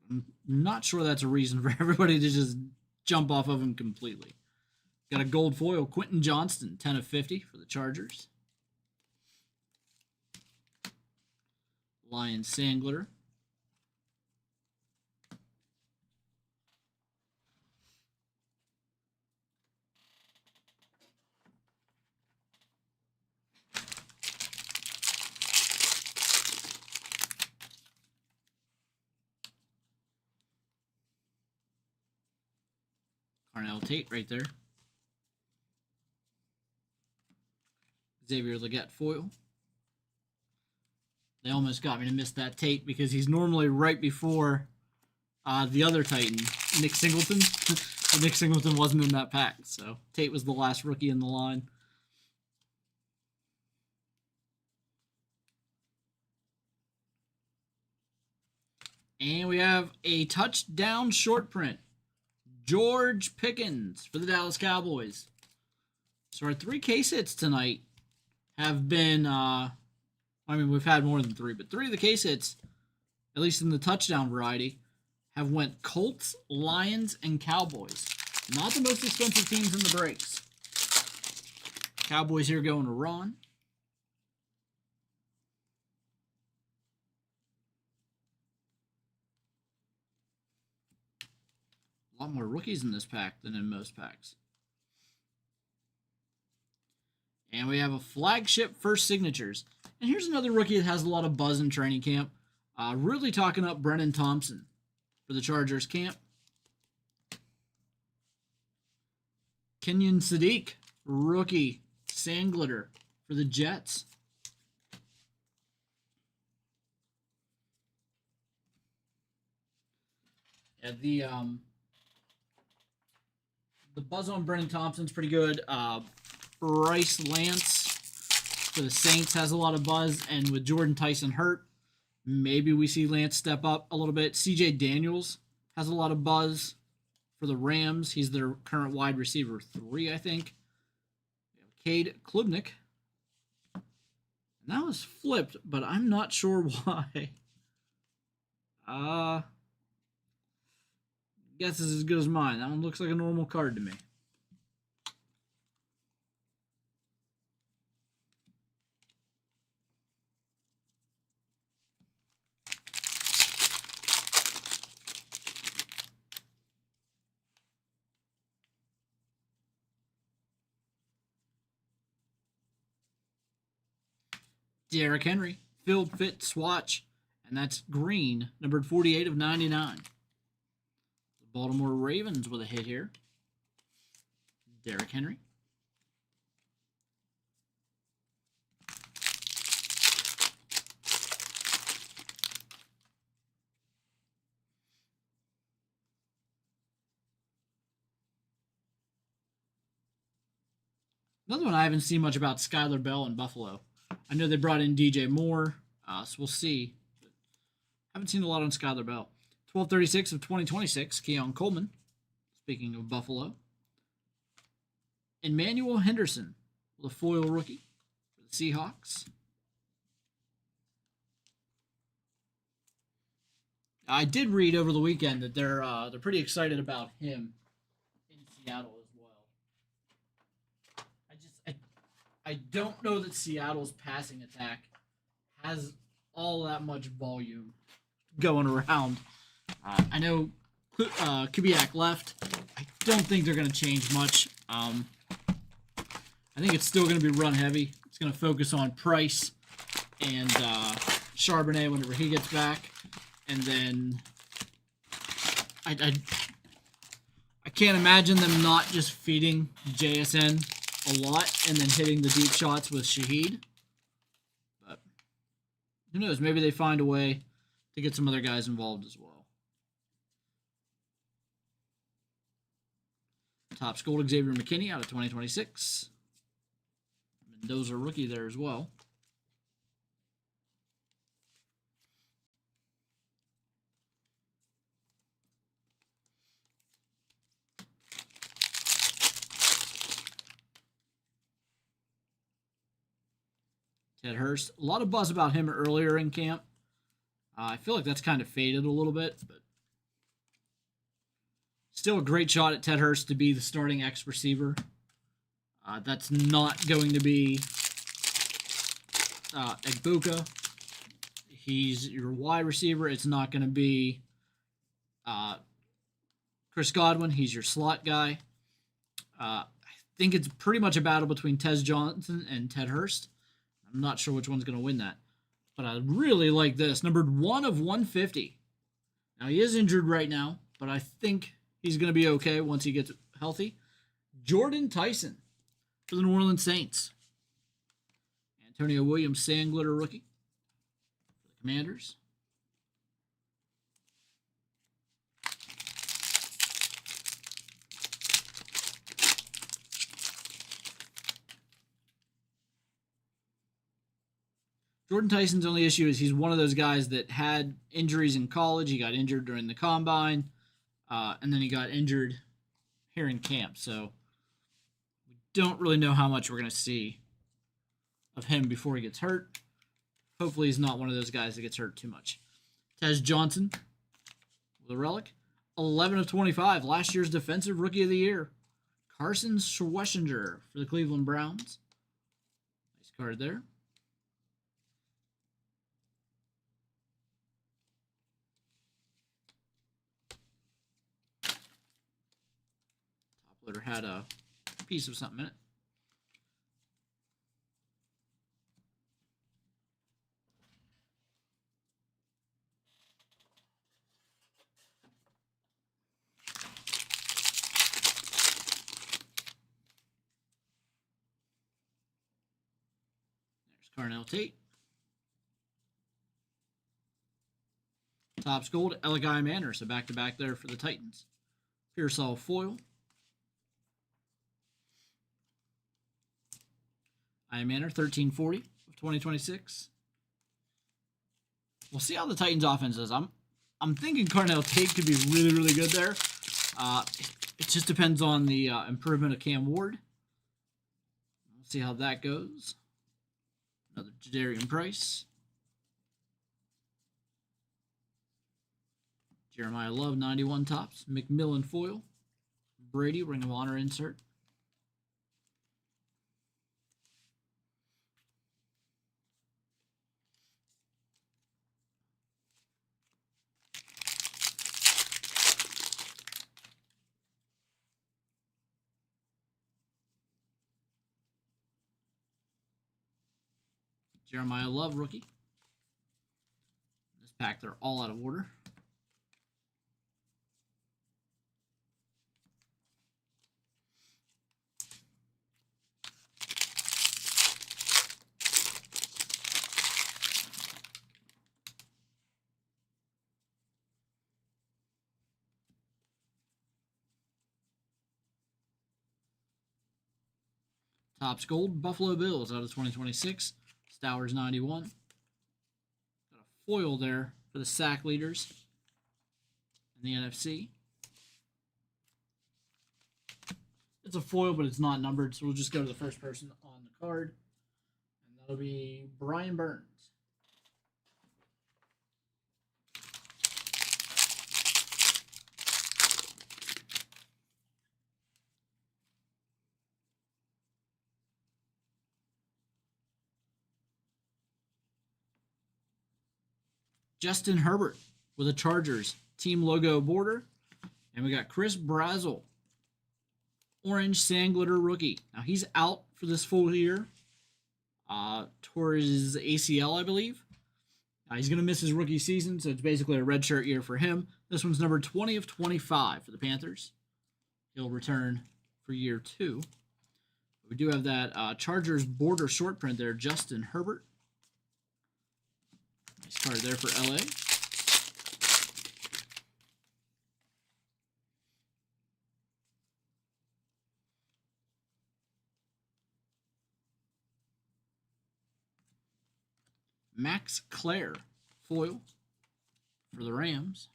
I'm not sure that's a reason for everybody to just jump off of him completely. Got a gold foil, Quentin Johnston, 10 of 50 for the Chargers. Lion Sandler. Carnell Tate right there. Xavier Legette foil. They almost got me to miss that Tate because he's normally right before the other Titan, Nick Singleton. But Nick Singleton wasn't in that pack, so Tate was the last rookie in the line. And we have a touchdown short print. George Pickens for the Dallas Cowboys. So our 3 case hits tonight have been, I mean, we've had more than 3, but 3 of the case hits, at least in the touchdown variety, have went Colts, Lions, and Cowboys. Not the most expensive teams in the breaks. Cowboys here going to Ron. A lot more rookies in this pack than in most packs. And we have a flagship first signatures. And here's another rookie that has a lot of buzz in training camp. Really talking up Brennan Thompson for the Chargers camp. Kenyon Sadiq, rookie Sandglitter for the Jets. Yeah, the buzz on Brennan Thompson's pretty good. Bryce Lance for the Saints has a lot of buzz, and with Jordan Tyson hurt, maybe we see Lance step up a little bit. CJ Daniels has a lot of buzz for the Rams. He's their current wide receiver 3, I think. Cade Klubnik. And that was flipped, but I'm not sure why. Guess is as good as mine. That one looks like a normal card to me. Derrick Henry, field fit swatch, and that's green, numbered 48 of 99. Baltimore Ravens with a hit here. Derrick Henry. Another one I haven't seen much about, Skylar Bell in Buffalo. I know they brought in DJ Moore, so we'll see. Haven't seen a lot on Skylar Bell. 1236 of 2026, Keon Coleman. Speaking of Buffalo. Emmanuel Henderson with a foil rookie for the Seahawks. I did read over the weekend that they're pretty excited about him in Seattle as well. I don't know that Seattle's passing attack has all that much volume going around. I know Kubiak left. I don't think they're going to change much. I think it's still going to be run heavy. It's going to focus on Price and Charbonnet whenever he gets back. And then I can't imagine them not just feeding JSN a lot and then hitting the deep shots with Shaheed. But who knows? Maybe they find a way to get some other guys involved as well. Topps Gold Xavier McKinney out of 2026. Mendoza rookie there as well. Ted Hurst. A lot of buzz about him earlier in camp. I feel like that's kind of faded a little bit, but still a great shot at Ted Hurst to be the starting X receiver. That's not going to be Egbuka. He's your wide receiver. It's not going to be Chris Godwin. He's your slot guy. I think it's pretty much a battle between Tez Johnson and Ted Hurst. I'm not sure which one's going to win that. But I really like this. Numbered 1 of 150. Now, he is injured right now, but I think he's going to be okay once he gets healthy. Jordan Tyson for the New Orleans Saints. Antonio Williams, Sand Glitter rookie for the Commanders. Jordan Tyson's only issue is he's one of those guys that had injuries in college. He got injured during the combine, and then he got injured here in camp. So we don't really know how much we're going to see of him before he gets hurt. Hopefully he's not one of those guys that gets hurt too much. Tez Johnson with a relic. 11 of 25. Last year's Defensive Rookie of the Year. Carson Schwessinger for the Cleveland Browns. Nice card there. Top loader had a piece of something in it. Carnell Tate. Topps Gold, Eligai Manor. So back-to-back there for the Titans. Pearsall foil. I Manor, 1340 of 2026. We'll see how the Titans offense is. I'm thinking Carnell Tate could be really, really good there. It just depends on the improvement of Cam Ward. We'll see how that goes. Another Jadarian Price. Jeremiah Love, 91 tops. McMillan foil. Brady, Ring of Honor insert. Jeremiah Love, rookie. This pack, they're all out of order. Topps Gold, Buffalo Bills out of 2026. Stowers 91. Got a foil there for the sack leaders in the NFC. It's a foil, but it's not numbered, so we'll just go to the first person on the card. And that'll be Brian Burns. Justin Herbert with a Chargers team logo border. And we got Chris Brazzell, orange sand glitter rookie. Now he's out for this full year. Towards ACL, I believe. He's going to miss his rookie season, so it's basically a redshirt year for him. This one's number 20 of 25 for the Panthers. He'll return for year 2. We do have that Chargers border short print there, Justin Herbert. Nice card there for LA. Max Clare foil for the Rams.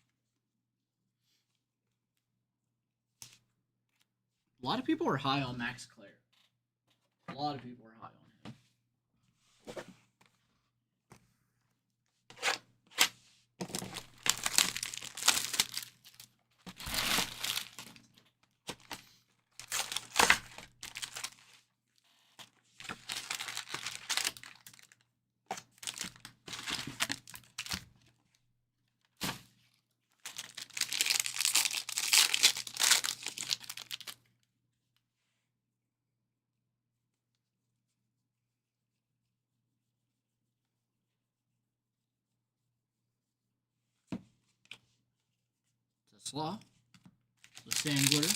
A lot of people are high on Max Clare. A lot of people are high on him. Slaw, the Sand Glitter.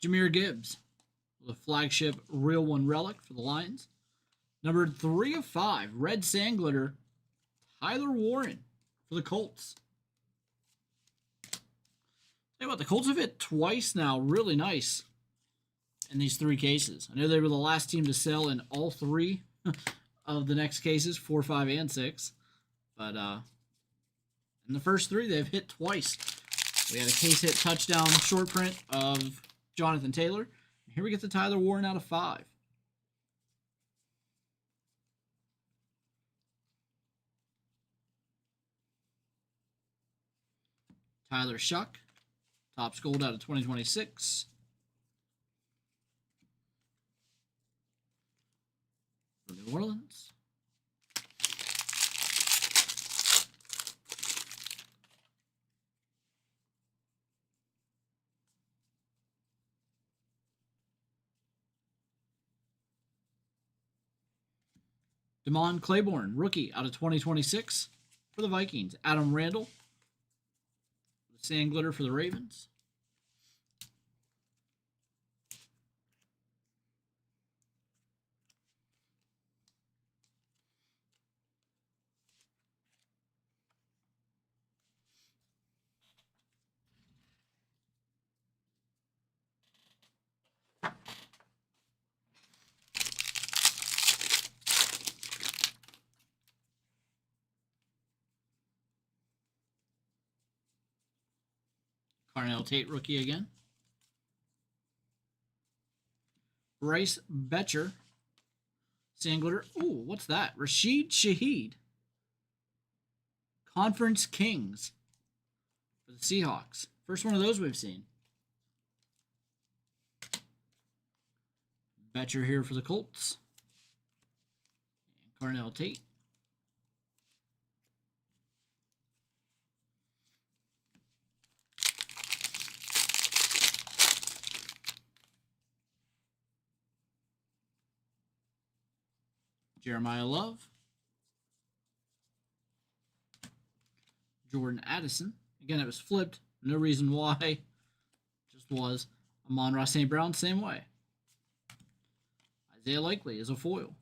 Jahmyr Gibbs, the flagship Real One Relic for the Lions. Number 3 of 5, Red Sand Glitter, Tyler Warren for the Colts. Tell you what, the Colts have hit twice now, really nice in these 3 cases. I know they were the last team to sell in all 3 of the next cases, 4, 5, and 6. But in the first 3, they've hit twice. We had a case hit touchdown short print of Jonathan Taylor. Here we get the Tyler Warren out of 5. Tyler Shuck, Topps Gold out of 2026. For New Orleans. Damon Claiborne, rookie out of 2026 for the Vikings. Adam Randall, the Sand Glitter for the Ravens. Carnell Tate, rookie again. Bryce Betcher, Sand Glitter. Ooh, what's that? Rashid Shaheed, Conference Kings for the Seahawks. First one of those we've seen. Betcher here for the Colts. And Carnell Tate. Jeremiah Love. Jordan Addison. Again, it was flipped. No reason why. Just was. Amon-Ra St. Brown, same way. Isaiah Likely is a foil.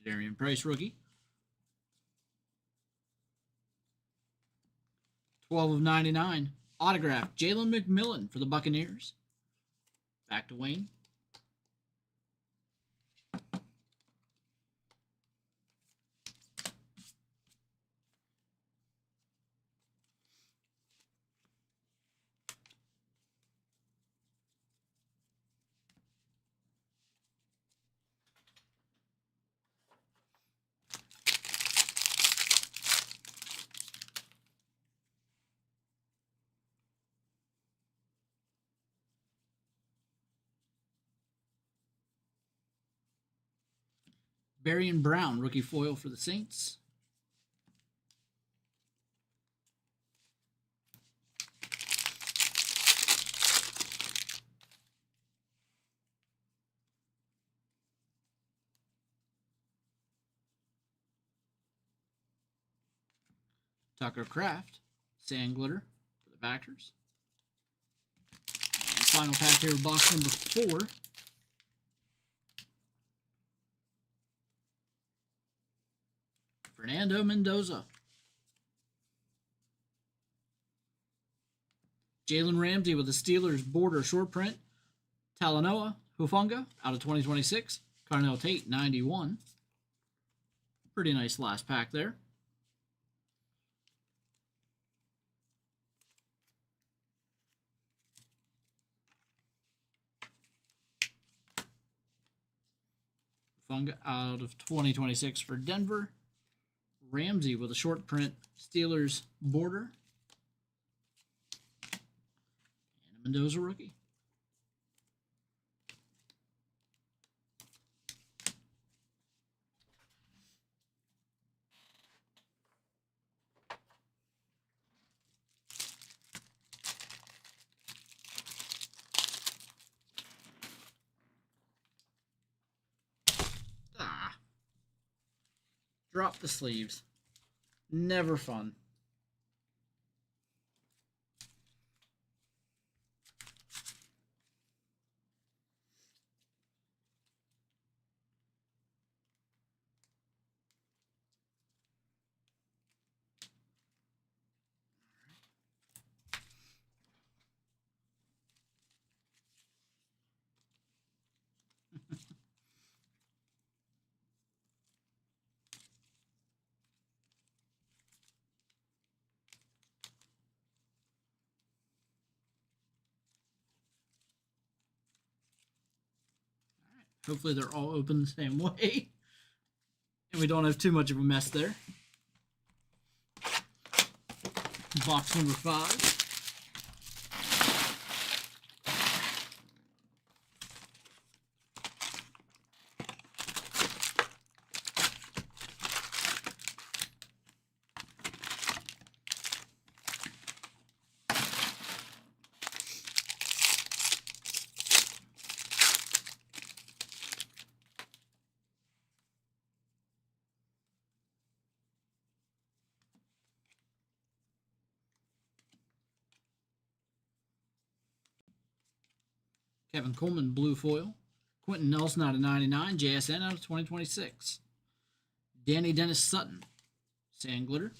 Darian Price, rookie. 12 of 99. Autograph, Jalen McMillan for the Buccaneers. Back to Wayne. Barry Brown, rookie foil for the Saints. Tucker Kraft, Sand Glitter for the backers. And final pack here, box number 4. Fernando Mendoza. Jalen Ramsey with the Steelers border short print. Talanoa Hufanga out of 2026. Carnell Tate 91. Pretty nice last pack there. Hufanga out of 2026 for Denver. Ramsey with a short print Steelers border. And a Mendoza rookie. Drop the sleeves. Never fun. Hopefully they're all open the same way. And we don't have too much of a mess there. Box number 5. Kevin Coleman, blue foil. Quentin Nelson out of 99. JSN out of 2026. Danny Dennis Sutton, sand glitter.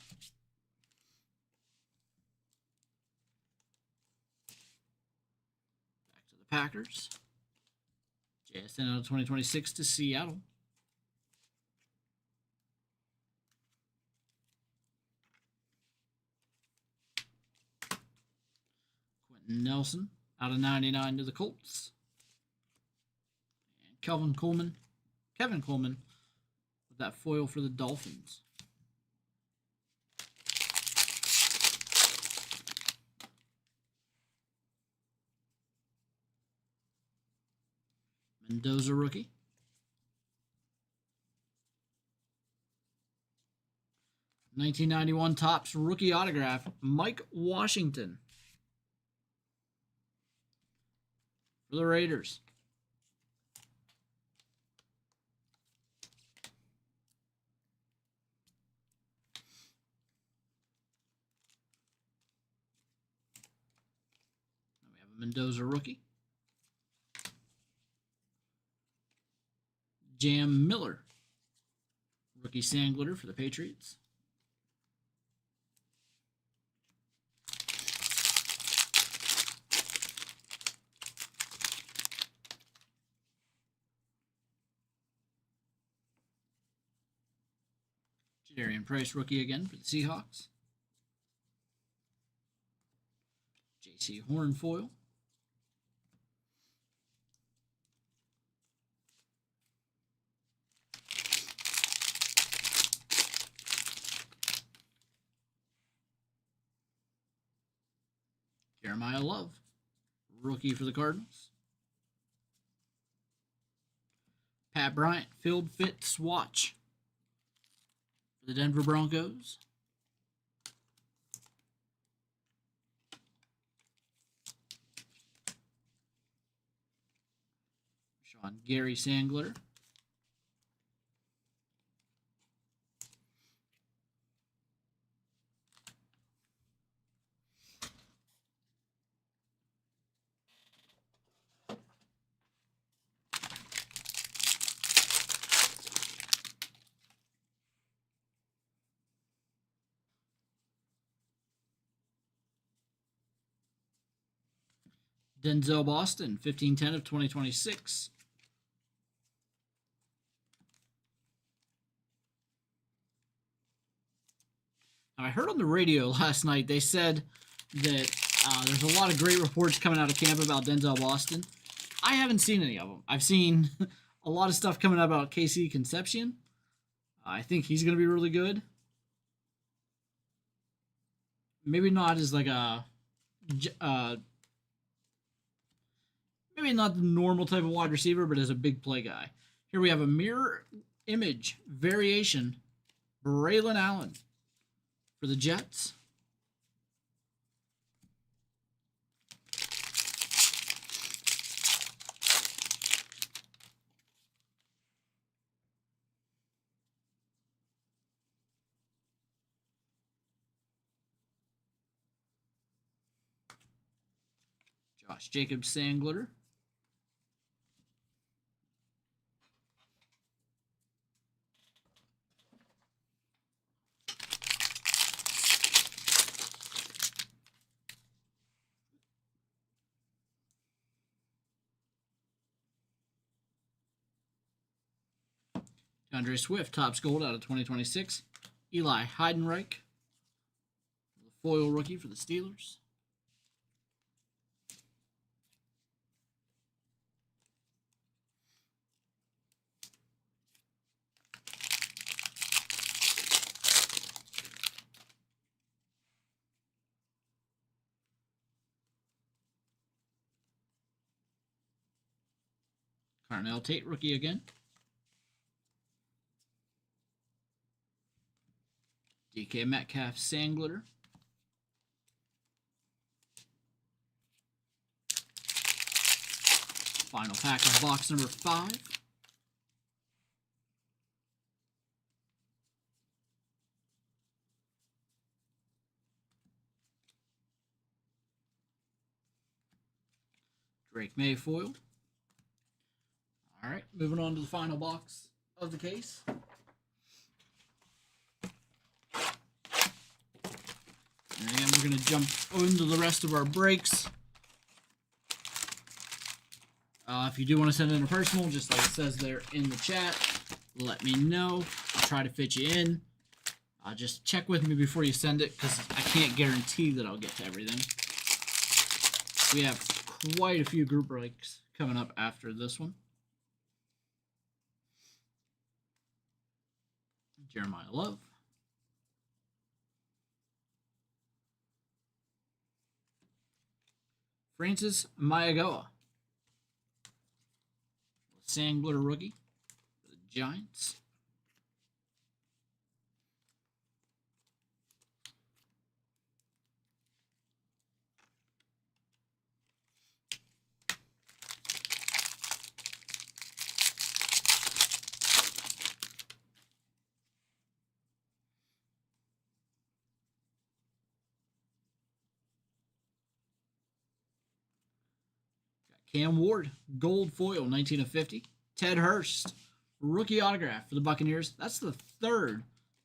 Back to the Packers. JSN out of 2026 to Seattle. Quentin Nelson out of 99 to the Colts. And Kevin Coleman with that foil for the Dolphins. Mendoza rookie. $19.91 Topps rookie autograph, Mike Washington. For the Raiders. Then we have a Mendoza rookie. Jam Miller. Rookie sand glitter for the Patriots. Jadarian Price rookie again for the Seahawks. JC Horn foil. Jeremiah Love, rookie for the Cardinals. Pat Bryant, field fit swatch for the Denver Broncos. Sean Gary Sandglitter. Denzel Boston, 15/10 of 2026. Now, I heard on the radio last night, they said that there's a lot of great reports coming out of camp about Denzel Boston. I haven't seen any of them. I've seen a lot of stuff coming out about KC Concepcion. I think he's going to be really good. Maybe not as like a... maybe not the normal type of wide receiver, but as a big play guy. Here we have a mirror image variation. Braylon Allen for the Jets. Josh Jacobs Sangler. DeAndre Swift, Topps Gold out of 2026. Eli Heidenreich, the foil rookie for the Steelers. Carnell Tate, rookie again. DK Metcalf Sangler. Final pack of box number 5. Drake May foil. All right, moving on to the final box of the case. And again, we're going to jump into the rest of our breaks. If you do want to send in a personal, just like it says there in the chat, let me know. I'll try to fit you in. Just check with me before you send it, because I can't guarantee that I'll get to everything. We have quite a few group breaks coming up after this one. Jeremiah Love. Francis Mayagoa. Sangler rookie for the Giants. Cam Ward, gold foil, 19 of 50. Ted Hurst, rookie autograph for the Buccaneers. That's the 3rd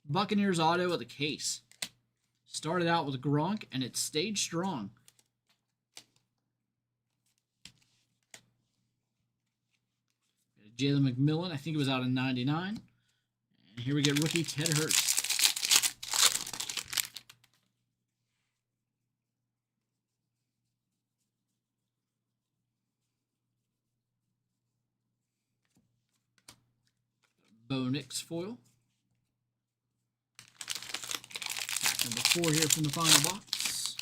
Buccaneers auto of the case. Started out with Gronk, and it stayed strong. Jalen McMillan, I think it was out in 99. And here we get rookie Ted Hurst. Bo Nix foil. Pack number 4 here from the final box.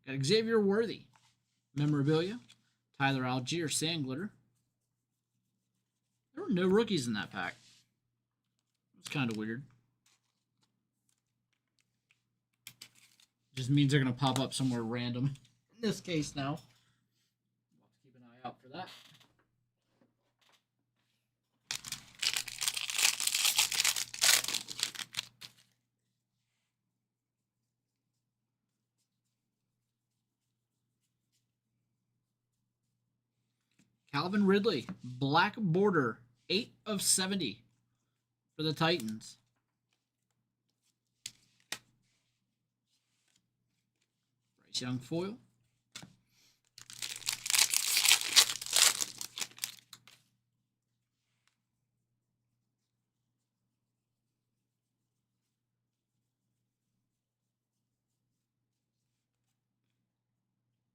Got Xavier Worthy, memorabilia. Tyler Algier Sangler. There were no rookies in that pack. It's kind of weird. Just means they're going to pop up somewhere random. In this case now. Keep an eye out for that. Calvin Ridley, black border, 8 of 70 for the Titans. Bryce Young foil.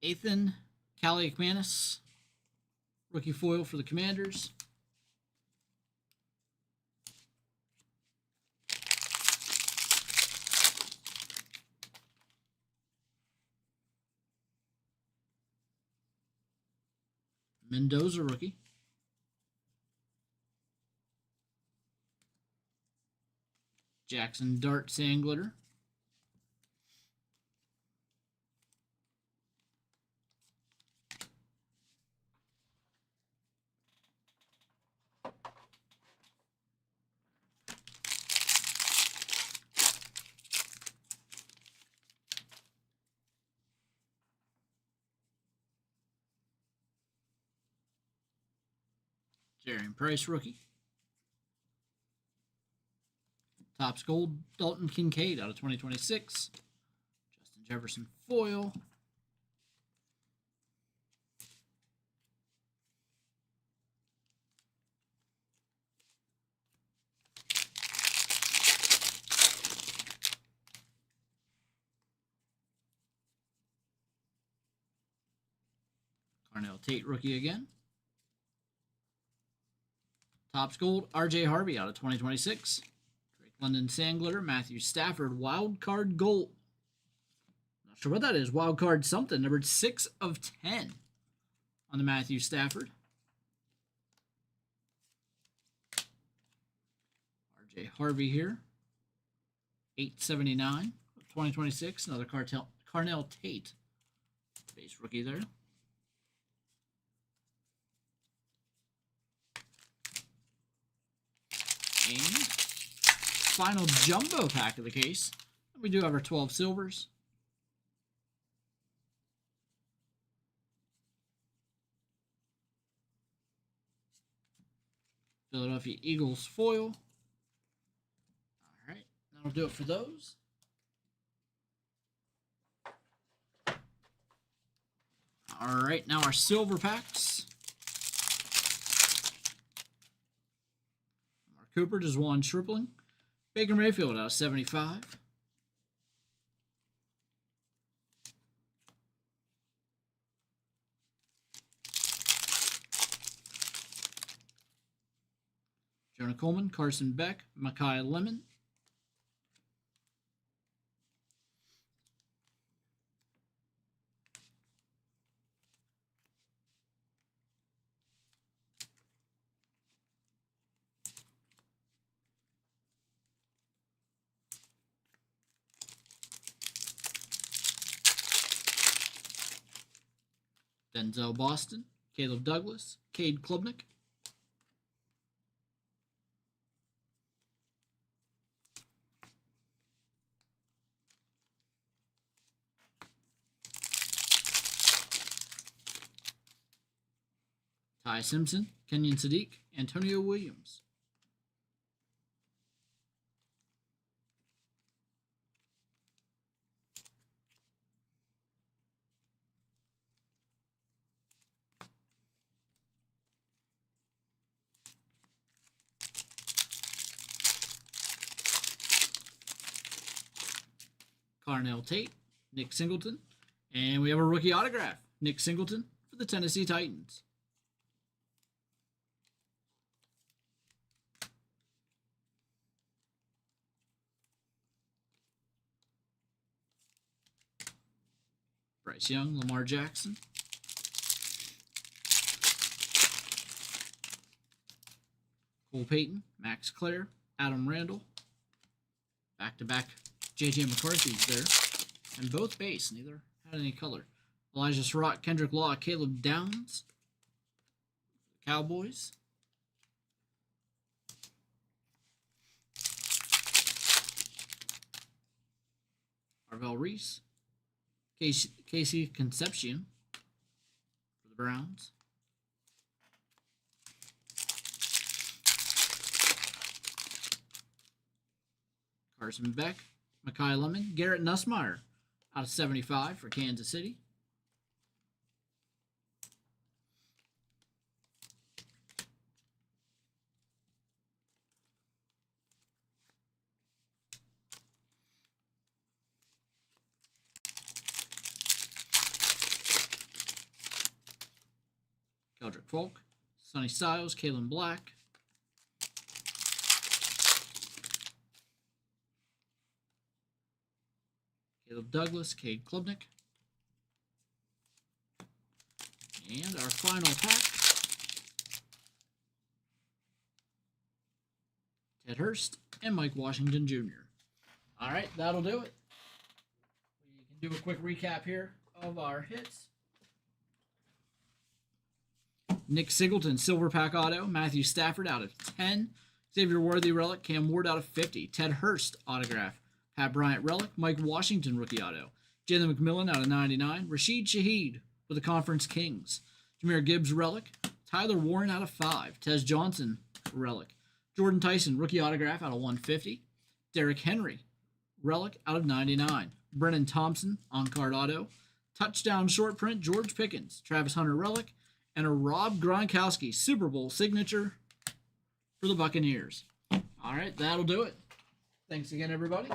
Ethan Kaliakmanis, rookie foil for the Commanders. Mendoza, rookie. Jackson Dart Sand Glitter. Jarian Price, rookie. Topps Gold, Dalton Kincaid out of 2026. Justin Jefferson foil. Carnell Tate, rookie again. Topps Gold, RJ Harvey out of 2026. Drake London Sand Glitter, Matthew Stafford, Wild Card Gold. Not sure what that is. Wild Card something. Numbered 6 of 10 on the Matthew Stafford. RJ Harvey here. 879 of 2026. Another Carnell Tate base rookie there. And final jumbo pack of the case. We do have our 12 silvers. Philadelphia Eagles foil. All right, that'll do it for those. All right, now our silver packs. Mark Cooper, Desjuan Stripling. Baker Mayfield out of 75. Jonah Coleman, Carson Beck, Mekhi Lemon. Denzel Boston, Caleb Douglas, Cade Klubnik. Ty Simpson, Kenyon Sadiq, Antonio Williams. Carnell Tate, Nick Singleton, and we have a rookie autograph, Nick Singleton for the Tennessee Titans. Bryce Young, Lamar Jackson. Cole Payton, Max Clare, Adam Randall. Back-to-back J.J. McCarthy's there. And both base, neither had any color. Elijah Surratt, Kendrick Law, Caleb Downs. Cowboys. Arvell Reese. Casey Concepcion for the Browns. Carson Beck, Mekhi Lemon, Garrett Nussmeier out of 75 for Kansas City. Keldrick Folk, Sonny Styles, Kalen Black. Caleb Douglas, Cade Klubnik. And our final pack, Ted Hurst and Mike Washington Jr. All right, that'll do it. We can do a quick recap here of our hits. Nick Singleton, Silver Pack Auto. Matthew Stafford out of 10. Xavier Worthy Relic. Cam Ward out of 50. Ted Hurst Autograph. Pat Bryant Relic. Mike Washington Rookie Auto. Jalen McMillan out of 99. Rashid Shaheed for the Conference Kings. Jahmyr Gibbs Relic. Tyler Warren out of 5. Tez Johnson Relic. Jordan Tyson Rookie Autograph out of 150. Derrick Henry Relic out of 99. Brennan Thompson On-Card Auto. Touchdown Short Print George Pickens. Travis Hunter Relic. And a Rob Gronkowski Super Bowl signature for the Buccaneers. All right, that'll do it. Thanks again, everybody.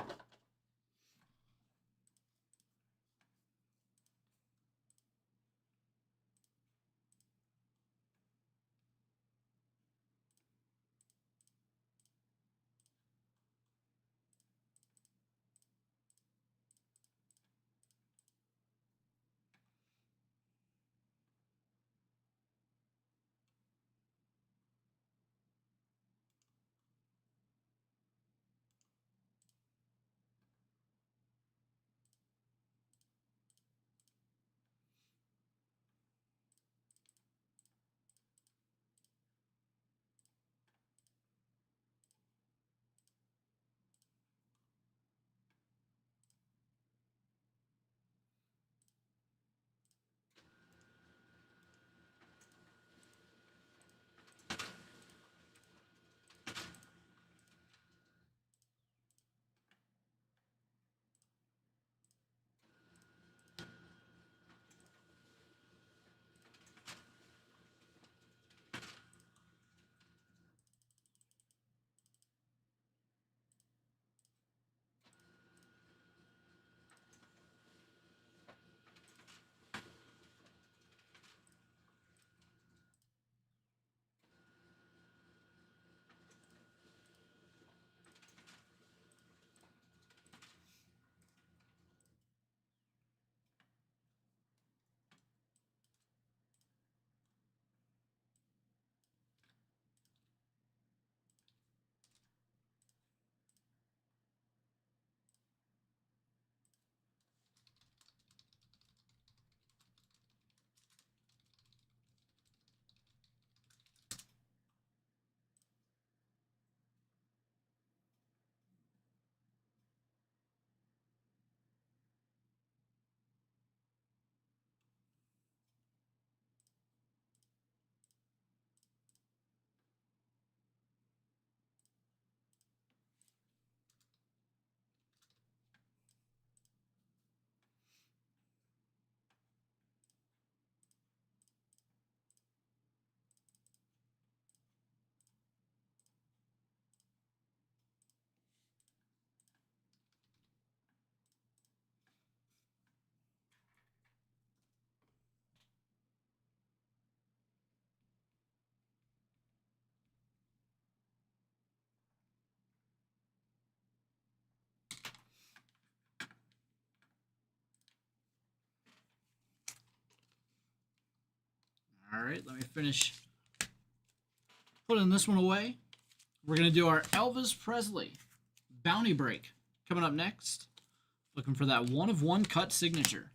All right, let me finish putting this one away. We're going to do our Elvis Presley Bounty Break coming up next. Looking for that 1-of-1 cut signature.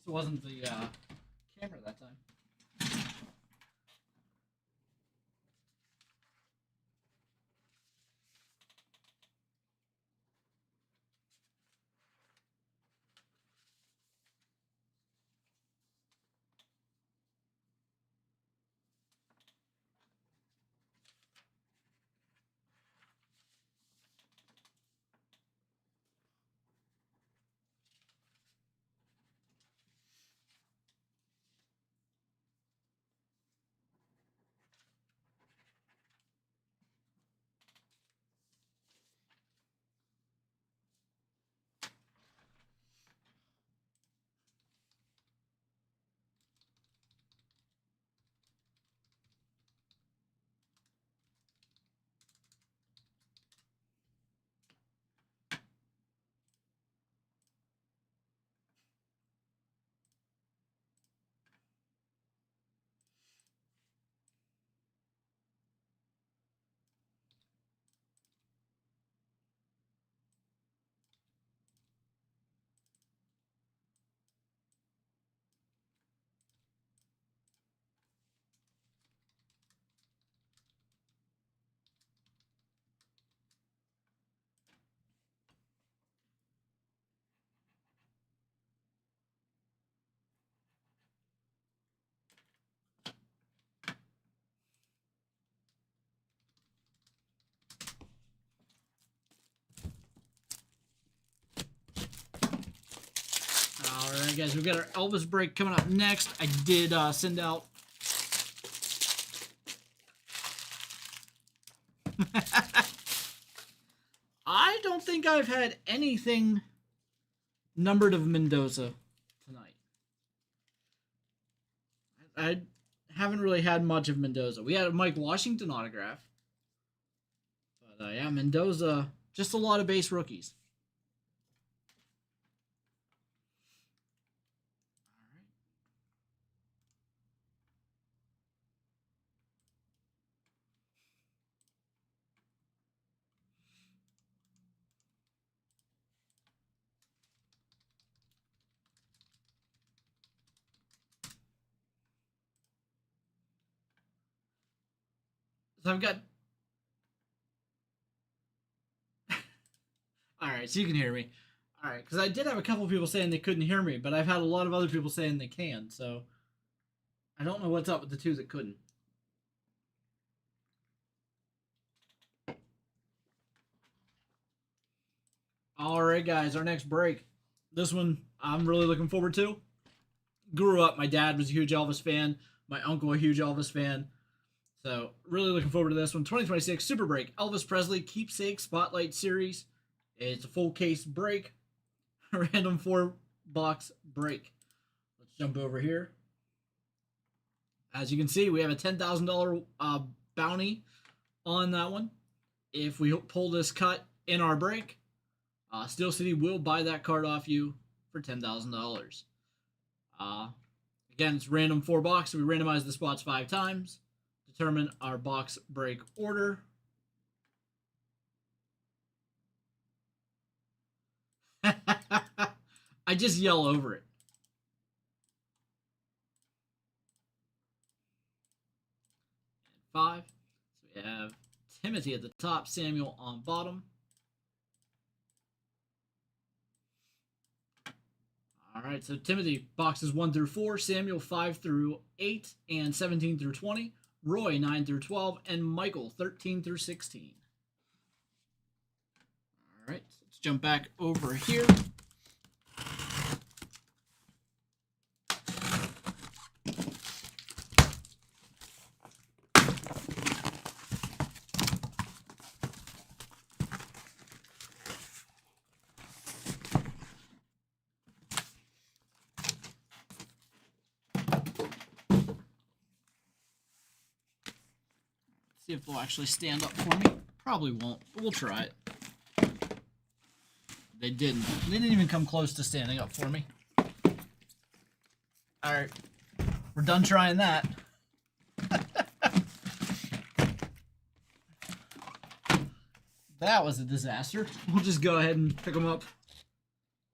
It wasn't the camera that time. Alright guys, we've got our Elvis break coming up next. I did send out I don't think I've had anything numbered of Mendoza tonight. I haven't really had much of Mendoza. We had a Mike Washington autograph. But yeah, Mendoza, just a lot of base rookies. So I've got... Alright, so you can hear me. Alright, because I did have a couple people saying they couldn't hear me, but I've had a lot of other people saying they can, so... I don't know what's up with the two that couldn't. Alright guys, our next break. This one I'm really looking forward to. Grew up, my dad was a huge Elvis fan. My uncle a huge Elvis fan. So, really looking forward to this one. 2026 Super Break. Elvis Presley Keepsake Spotlight Series. It's a full case break. Random 4-box break. Let's jump over here. As you can see, we have a $10,000 bounty on that one. If we pull this cut in our break, Steel City will buy that card off you for $10,000. Again, it's random 4-box. We randomize the spots 5 times. Determine our box break order. I just yell over it. 5. So we have Timothy at the top, Samuel on bottom. All right, so Timothy, boxes 1 through 4, Samuel 5 through 8, and 17 through 20. Roy, 9 through 12, and Michael, 13 through 16. All right, so let's jump back over here. See if they'll actually stand up for me. Probably won't, but we'll try it. They didn't. They didn't even come close to standing up for me. Alright. We're done trying that. That was a disaster. We'll just go ahead and pick them up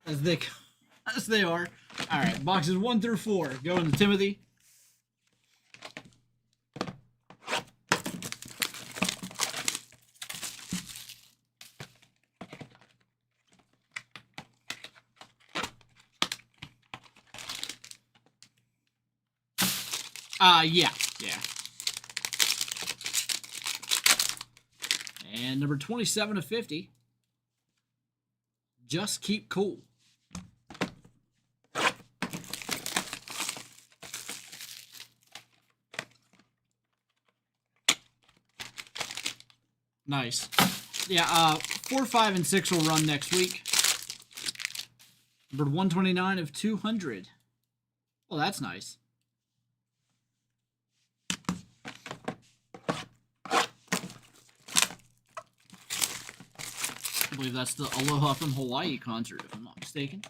as they come. Yes, they are. All right, boxes 1 through 4. Going to Timothy. Yeah. And number 27 of 50. Just keep cool. Nice. Yeah, 4, 5, and 6 will run next week. Number 129 of 200. Well, that's nice. I believe that's the Aloha from Hawaii concert, if I'm not mistaken.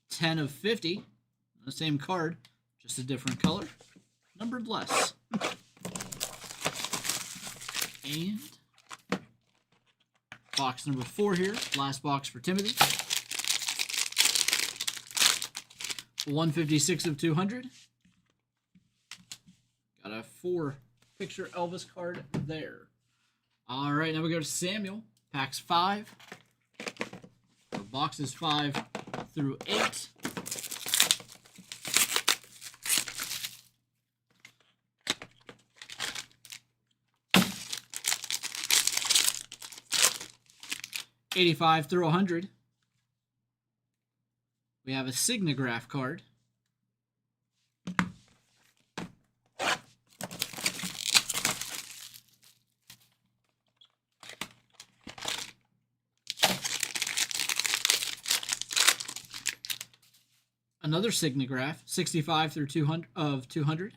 $10 of 50. The same card, just a different color. Numbered less. And box number 4 here. Last box for Timothy. 156 of 200. Got a 4 picture Elvis card there. All right, now we go to Samuel. Packs 5. Boxes 5 through 8. $85 through 100. We have a Signograph card. Another Signograph, 65 through 200 of 200.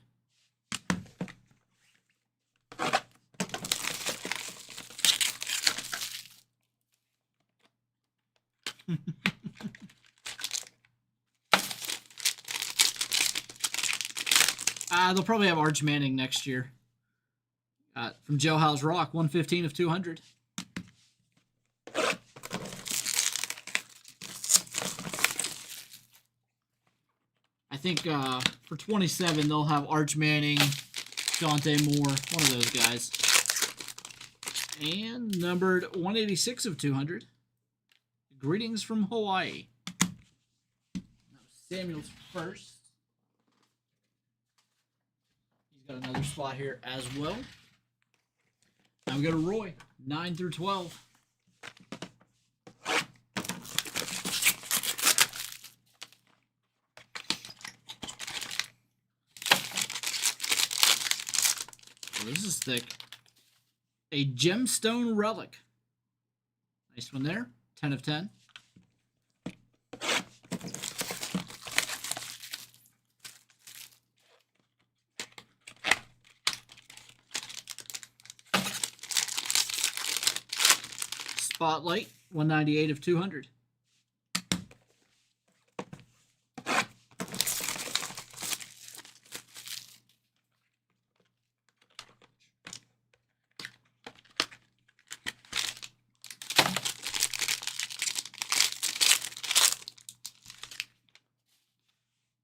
They'll probably have Arch Manning next year. From Jailhouse Rock, 115 of 200. I think for 27, they'll have Arch Manning, Dante Moore, one of those guys. And numbered 186 of 200. Greetings from Hawaii. Samuel's first. He's got another spot here as well. Now we go to Roy, 9 through 12. Well, this is thick. A gemstone relic. Nice one there. 10 of 10. Spotlight, 198 of 200.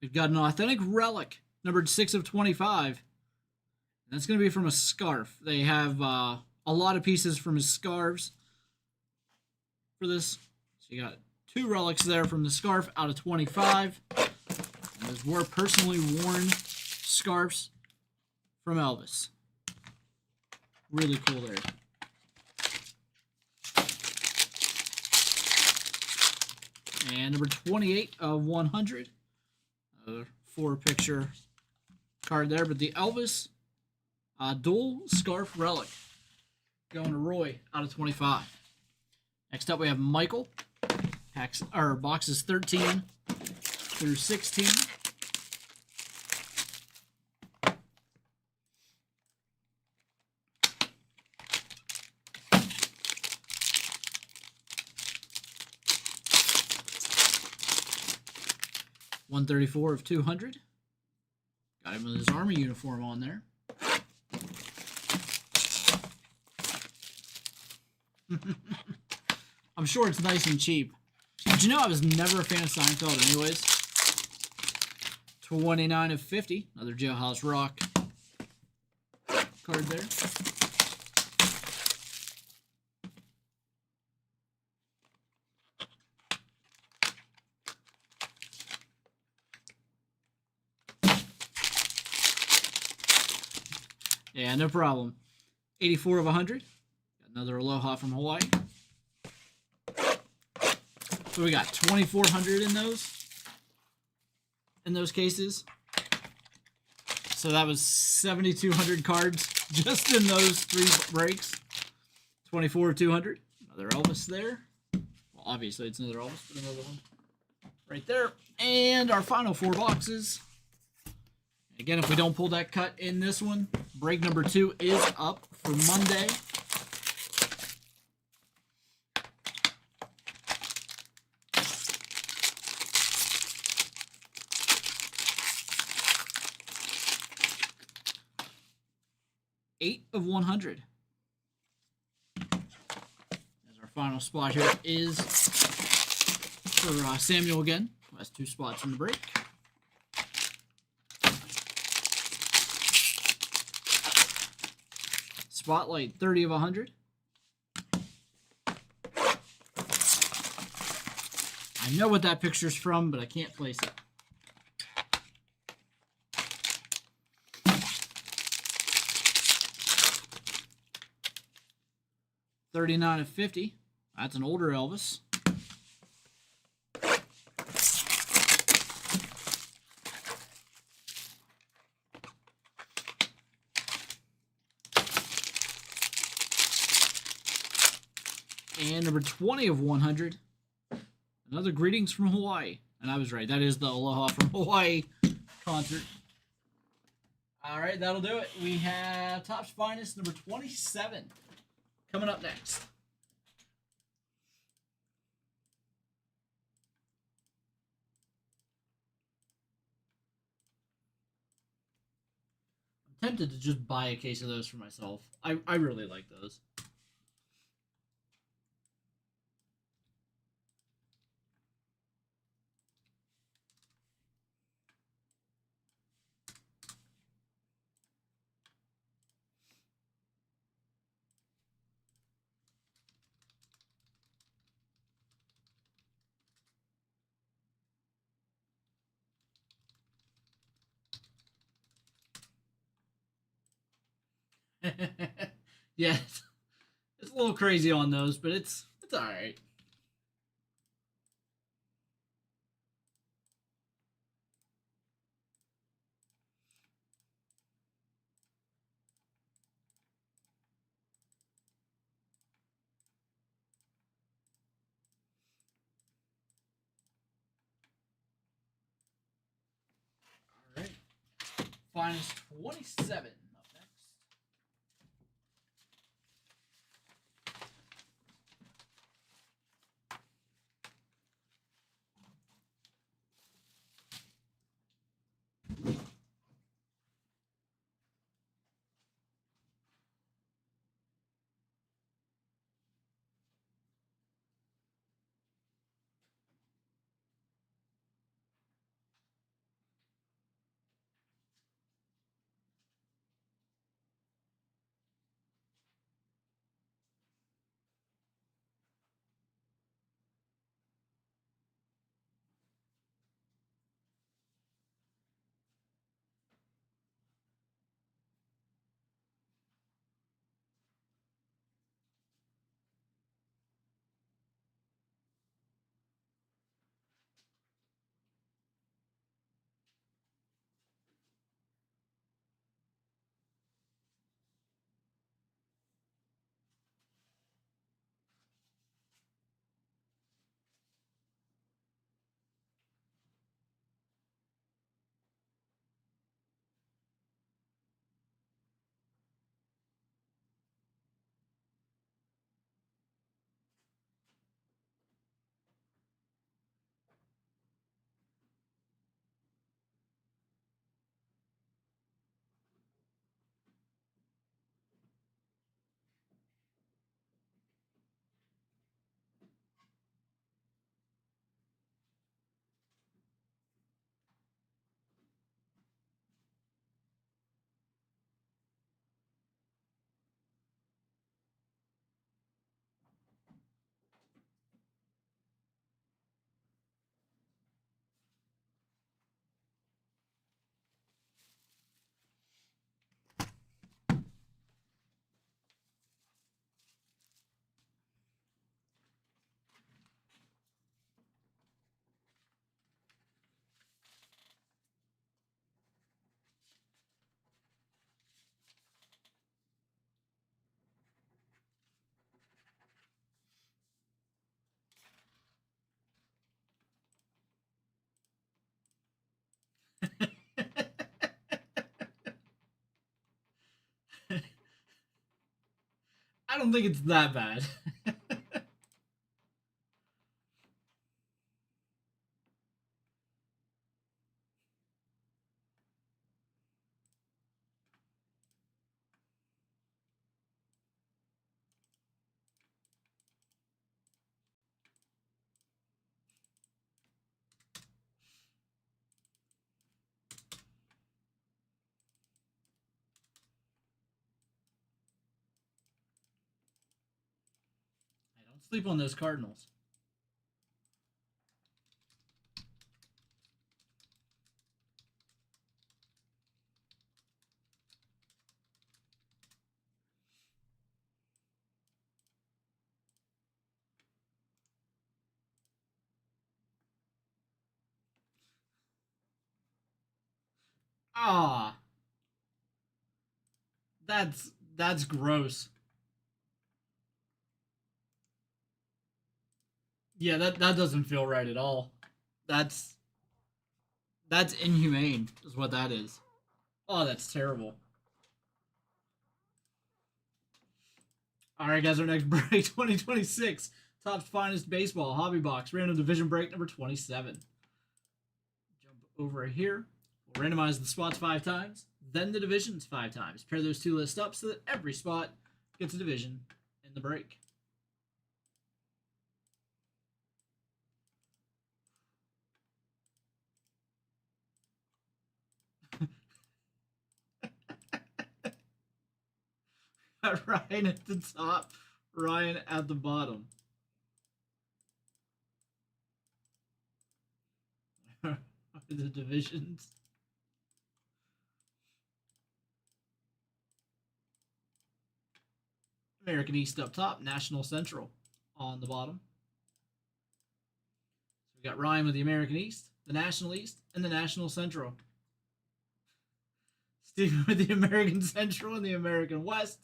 We've got an authentic relic, numbered 6 of 25. That's going to be from a scarf. They have a lot of pieces from his scarves for this. So you got 2 relics there from the scarf out of 25. And those were personally worn scarves from Elvis. Really cool there. And number 28 of 100. Another 4-picture card there, but the Elvis dual scarf relic going to Roy out of 25. Next up, we have Michael. Boxes 13 through 16. $134 of 200. Got him with his Army uniform on there. I'm sure it's nice and cheap. But you know, I was never a fan of Seinfeld anyways. 29 of 50. Another Jailhouse Rock card there. Yeah, no problem. 84 of 100. Got another Aloha from Hawaii. So we got 2,400 in those cases. So that was 7,200 cards just in those 3 breaks. 24 of 200. Another Elvis there. Well, obviously it's another Elvis, but another one right there. And our final 4 boxes. Again, if we don't pull that cut in this one, break number 2 is up for Monday. Eight of 100. As our final spot here is for Samuel again, who has 2 spots in the break. Spotlight, 30 of 100. I know what that picture's from, but I can't place it. $39 of 50. That's an older Elvis. And number 20 of 100. Another Greetings from Hawaii. And I was right. That is the Aloha from Hawaii concert. All right, that'll do it. We have Topps Finest number 27 coming up next. I'm tempted to just buy a case of those for myself. I really like those. Yeah, it's a little crazy on those, but it's all right. All right, Finest 27 up next. I don't think it's that bad. I don't sleep on those Cardinals. Ah, that's gross. Yeah, that doesn't feel right at all. That's that's inhumane, is what that is. Oh, that's terrible. All right, guys, our next break, 2026 Topps Finest Baseball Hobby Box Random Division Break number 27. Jump over here. We'll randomize the spots 5 times, then the divisions 5 times. Pair those 2 lists up so that every spot gets a division in the break. Ryan at the top, Ryan at the bottom. The divisions. American East up top, National Central on the bottom. So we got Ryan with the American East, the National East, and the National Central. Stephen with the American Central and the American West.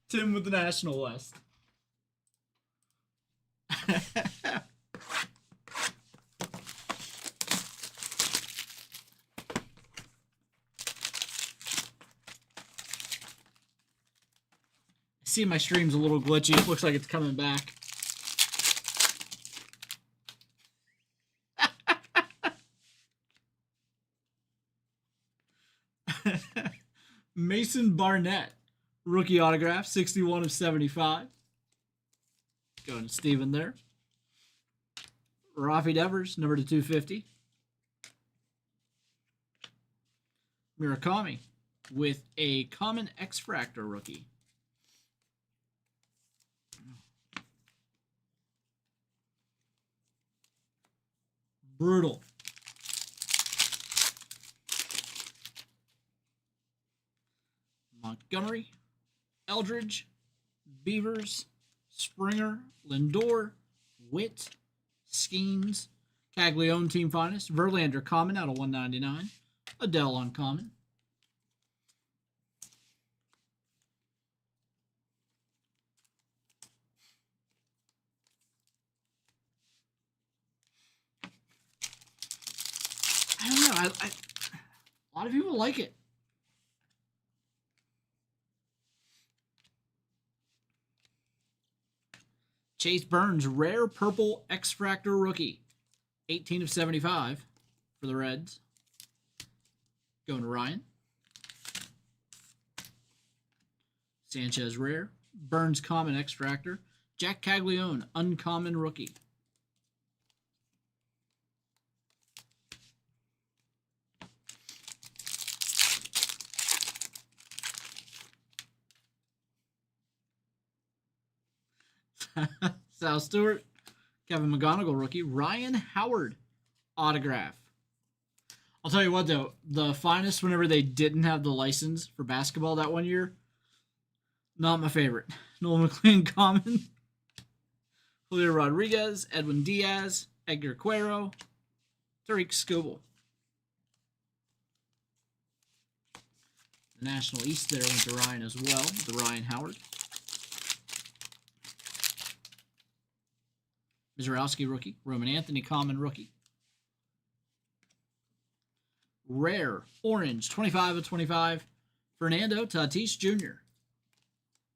Tim with the National West. See, my stream's a little glitchy. It looks like it's coming back. Mason Barnett, rookie autograph, 61 of 75. Going to Steven there. Rafi Devers, number to 250. Murakami with a common X-Fractor rookie. Brutal. Montgomery, Eldridge, Beavers, Springer, Lindor, Witt, Skeens, Caglione Team Finest, Verlander Common out of 199, Adele Uncommon. I don't know. A lot of people like it. Chase Burns, rare purple X-Fractor rookie. 18 of 75 for the Reds. Going to Ryan. Sanchez, rare. Burns, common X-Fractor. Jack Caglione, uncommon rookie. Sal Stewart, Kevin McGonigal rookie, Ryan Howard autograph. I'll tell you what though, the Finest, whenever they didn't have the license for basketball that one year, not my favorite. Noel McLean common, Julio Rodriguez, Edwin Diaz, Edgar Cuero, Tariq Skubal. The National East there went to Ryan as well, the Ryan Howard. Mizrowski rookie. Roman Anthony common rookie. Rare orange 25 of 25. Fernando Tatis Jr.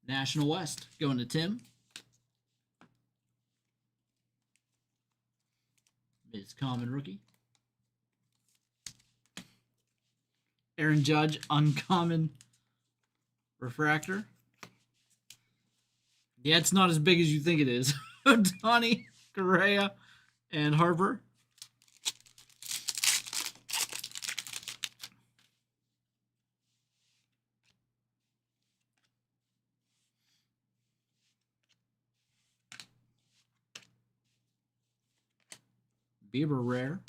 National West going to Tim. It's common rookie. Aaron Judge, uncommon refractor. Yeah, it's not as big as you think it is. Donnie, Correa, and Harper. Bieber rare.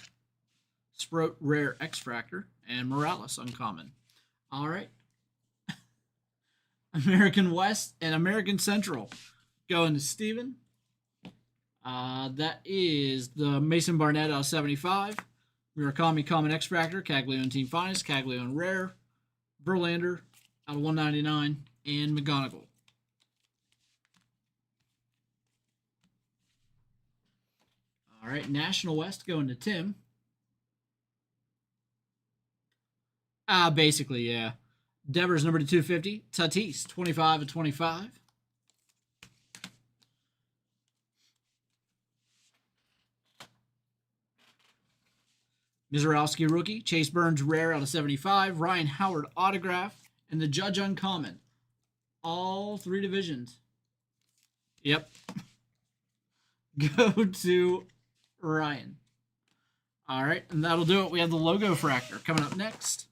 Sprout rare X-Fractor. And Morales uncommon. All right. American West and American Central going to Steven. That is the Mason Barnett out of 75. Murakami Common X-Fractor. Caglione Team Finest. Caglione Rare. Verlander out of 199. And McGonigal. All right, National West going to Tim. Basically, yeah. Devers number to 250. Tatis, 25 of 25. Mizorowski rookie. Chase Burns rare out of 75. Ryan Howard autograph. And the Judge uncommon. All three divisions. Yep. Go to Ryan. All right, and that'll do it. We have the logo fractor coming up next.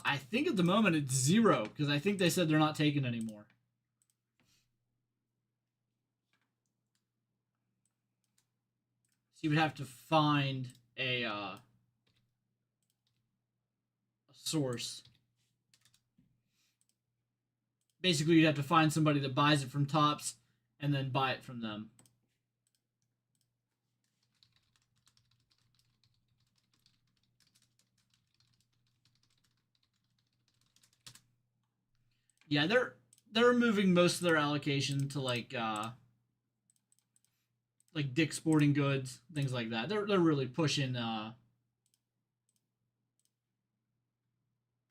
I think at the moment it's 0 because I think they said they're not taking anymore. So you would have to find a source. Basically, you'd have to find somebody that buys it from Topps and then buy it from them. Yeah, they're removing most of their allocation to like Dick's Sporting Goods, things like that. They're really pushing the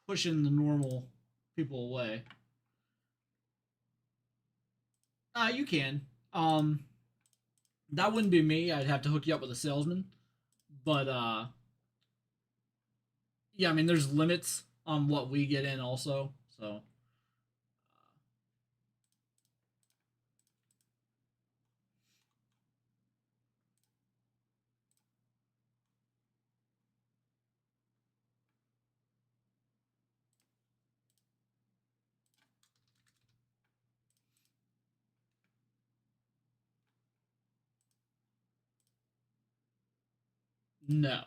normal people away. You can. That wouldn't be me. I'd have to hook you up with a salesman. But yeah, I mean, there's limits on what we get in also. So no.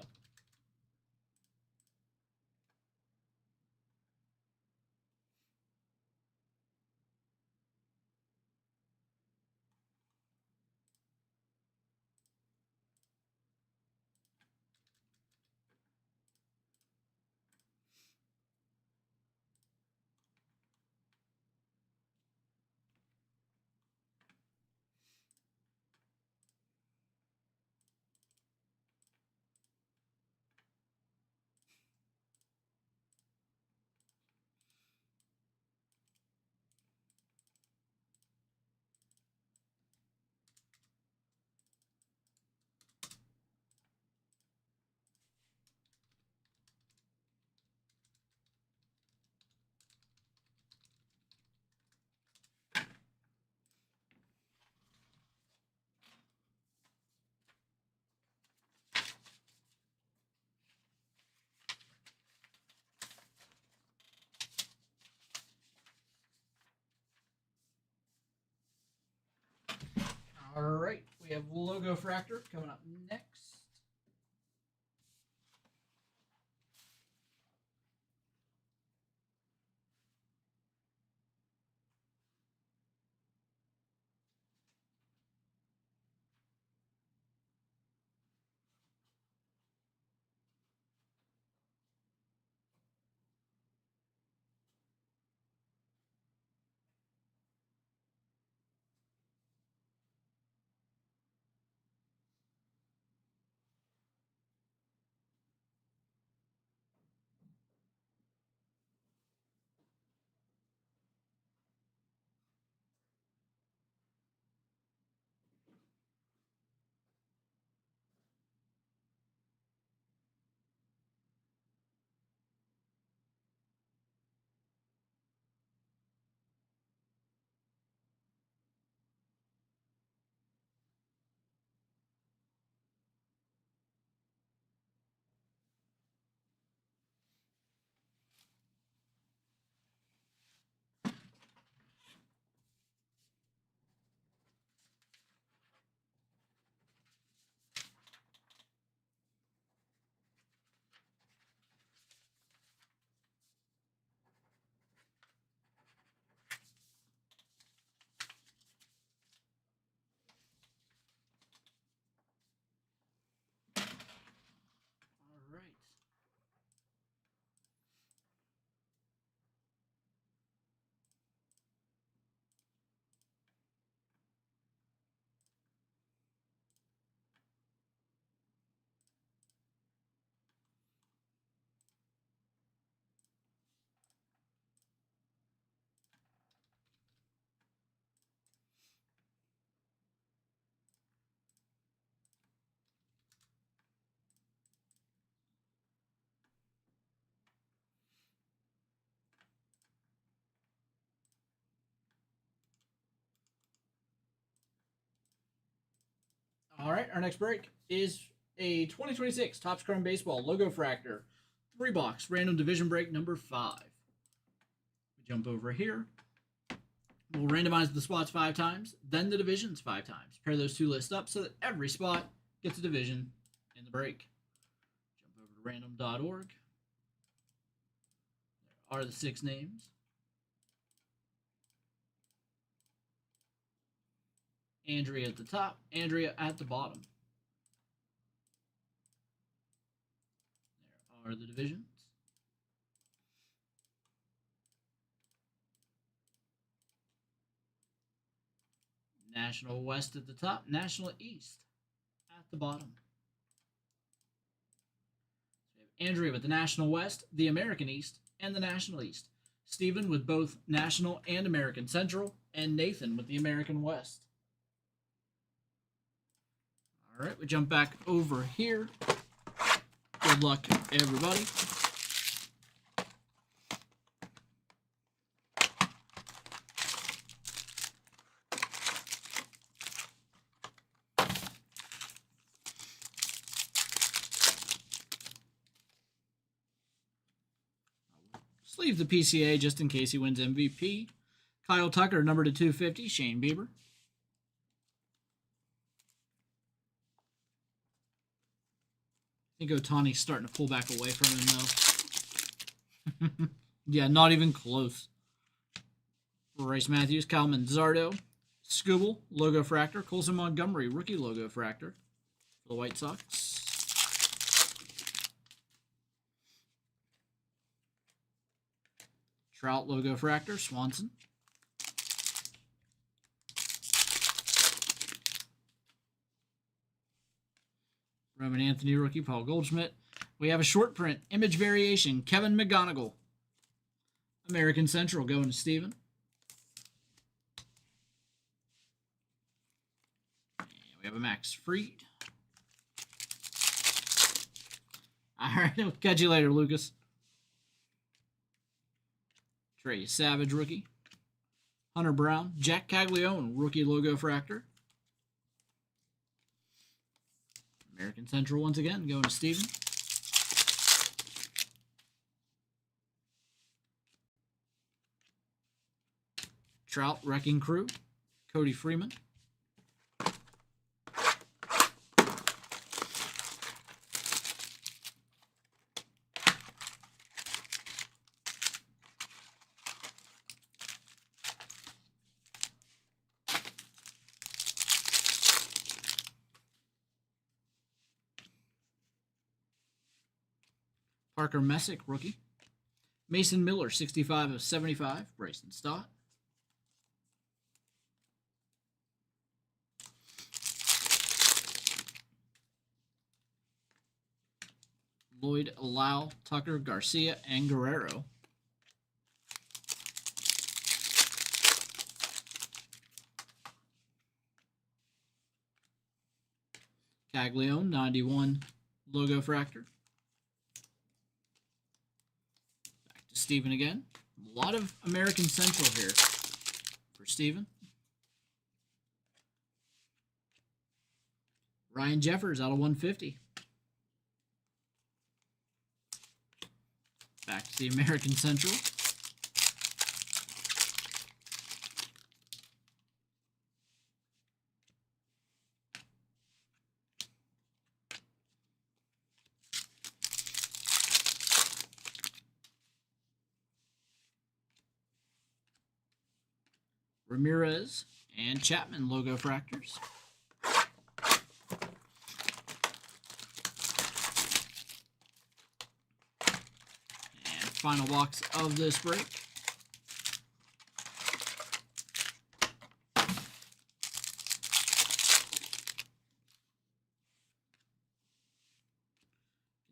All right, we have logo fractor coming up next. right, our next break is a 2026 Topps Chrome Baseball Logo Fractor 3-box random division break number 5. We jump over here. We'll randomize the spots 5 times, then the divisions 5 times. Pair those two lists up so that every spot gets a division in the break. Jump over to random.org. There are the 6 names. Andrea at the top, Andrea at the bottom. There are the divisions. National West at the top, National East at the bottom. So we have Andrea with the National West, the American East, and the National East. Stephen with both National and American Central, and Nathan with the American West. All right, we jump back over here. Good luck, everybody. Sleeve the PCA just in case he wins MVP. Kyle Tucker, number to 250. Shane Bieber. I think Otani's starting to pull back away from him, though. Yeah, not even close. Bryce Matthews, Kyle Manzardo, Scooble, Logo Fractor, Colson Montgomery, Rookie Logo Fractor for the White Sox. Trout Logo Fractor, Swanson. Roman Anthony rookie, Paul Goldschmidt. We have a short print, image variation, Kevin McGonigal. American Central going to Steven. And we have a Max Fried. All right, we'll catch you later, Lucas. Trey Savage rookie. Hunter Brown, Jack Caglione, rookie Logo Fractor. American Central once again, going to Steven. Trout Wrecking Crew, Cody Freeman. Parker Messick, rookie. Mason Miller, 65 of 75. Bryson Stott. Lloyd, Lau, Tucker, Garcia, and Guerrero. Caglione, 91 Logo Fractor. Steven again. A lot of American Central here for Steven. Ryan Jeffers out of 150. Back to the American Central. Ramirez and Chapman Logo Fractors. And final box of this break.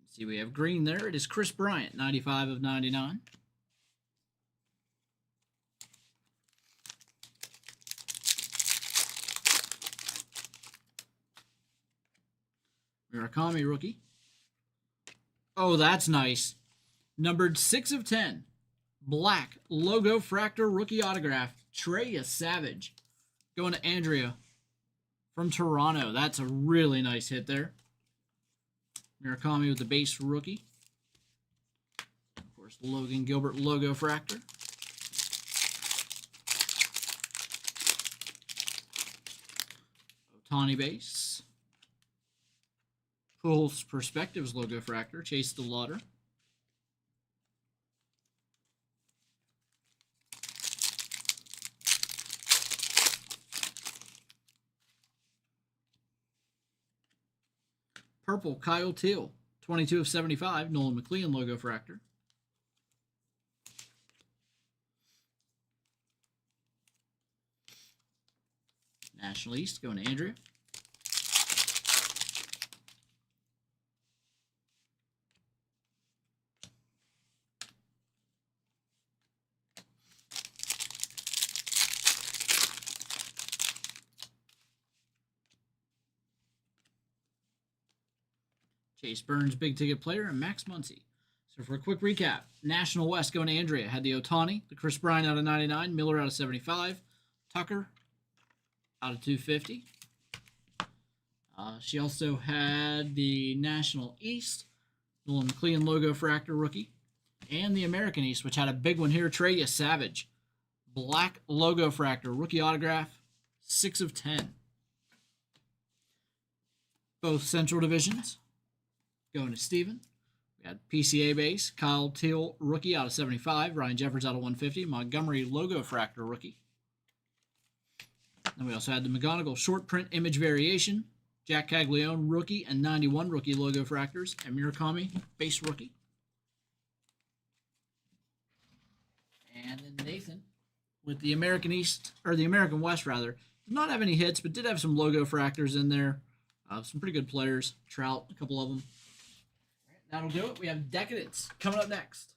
See, we have green there. It is Chris Bryant, 95 of 99. Murakami rookie. Oh, that's nice. Numbered 6 of 10. Black Logo Fractor rookie autograph. Trey Savage. Going to Andrea. from Toronto. That's a really nice hit there. Murakami with the base rookie. Of course, Logan Gilbert logo fractor. Otani base. Pujols Perspectives logo fractor. Chase the Lauder. Purple Kyle Teal. 22 of 75. Nolan McLean logo fractor. National East going to Andrea. Chase Burns, big ticket player, and Max Muncy. So for a quick recap, National West going to Andrea. Had the Otani, the Chris Bryant out of 99, Miller out of 75, Tucker out of 250. She also had the National East, Nolan McLean logo fractor rookie, and the American East, which had a big one here, Trey Savage. Black logo fractor, rookie autograph, 6 of 10. Both Central Divisions. Going to Steven. We had PCA base, Kyle Teal rookie out of 75, Ryan Jeffers out of 150, Montgomery logo fractor rookie. Then we also had the McGonigal short print image variation, Jack Caglione rookie and 91 rookie logo fractors, and Murakami base rookie. And then Nathan with the American East, or the American West rather, did not have any hits, but did have some logo fractors in there. Some pretty good players. Trout, a couple of them. That'll do it. We have Decadence coming up next.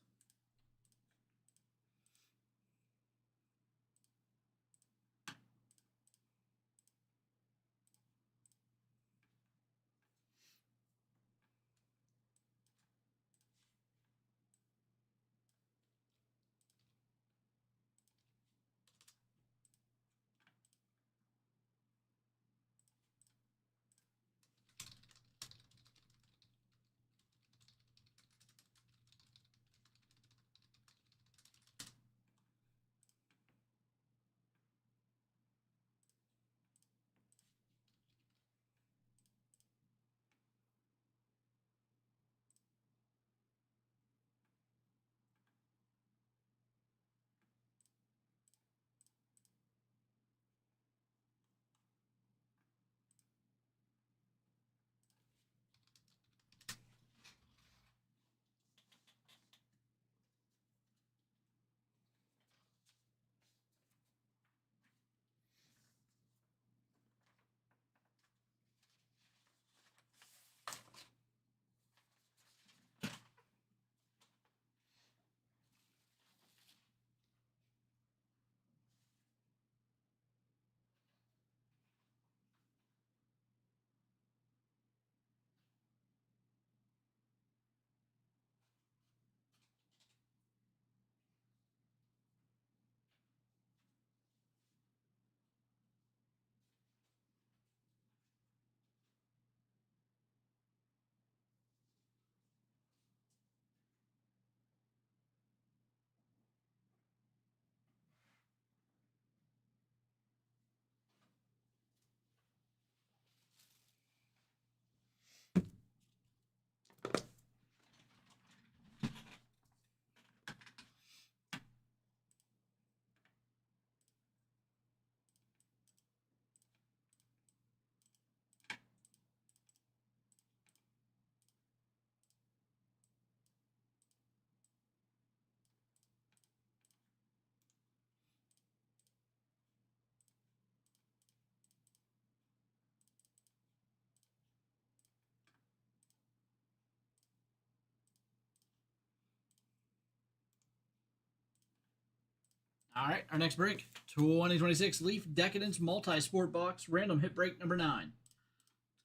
All right, our next break, 2026 Leaf Decadence Multi-Sport Box, random hit break number 9. Let's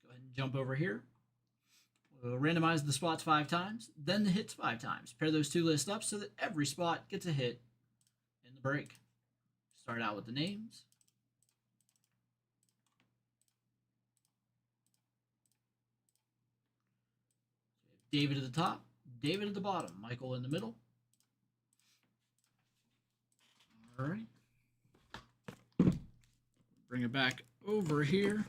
go ahead and jump over here. We'll randomize the spots 5 times, then the hits 5 times. Pair those two lists up so that every spot gets a hit in the break. Start out with the names. David at the top, David at the bottom, Michael in the middle. All right. Bring it back over here.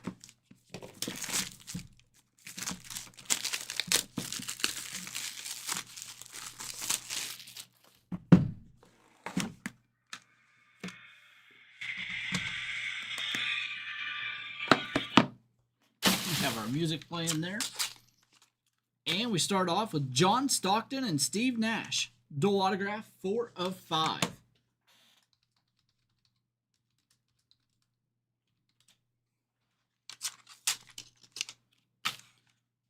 We have our music playing there. And we start off with John Stockton and Steve Nash. Dual autograph, 4 of 5.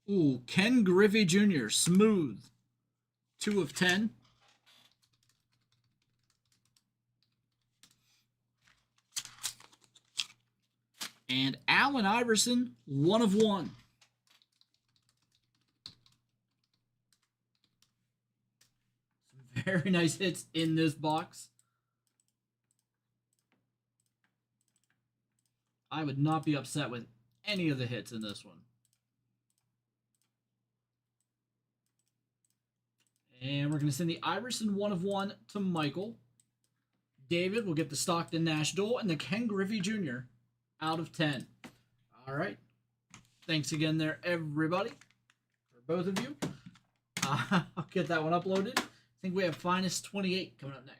Ooh, Ken Griffey Jr., smooth. 2 of 10. And Allen Iverson, 1 of 1. Some very nice hits in this box. I would not be upset with any of the hits in this one. And we're going to send the Iverson 1 of 1 to Michael. David will get the Stockton Nash duel and the Ken Griffey Jr. out of 10. All right. Thanks again there, everybody, for both of you. I'll get that one uploaded. I think we have Finest 28 coming up next.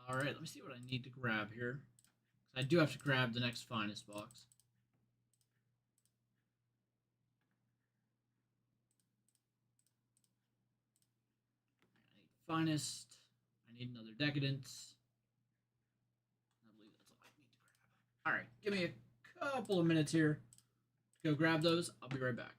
All right, let me see what I need to grab here. I do have to grab the next finest box. I need finest. I need another decadence. I believe that's all I need to grab. All right, give me a couple of minutes here to go grab those. I'll be right back.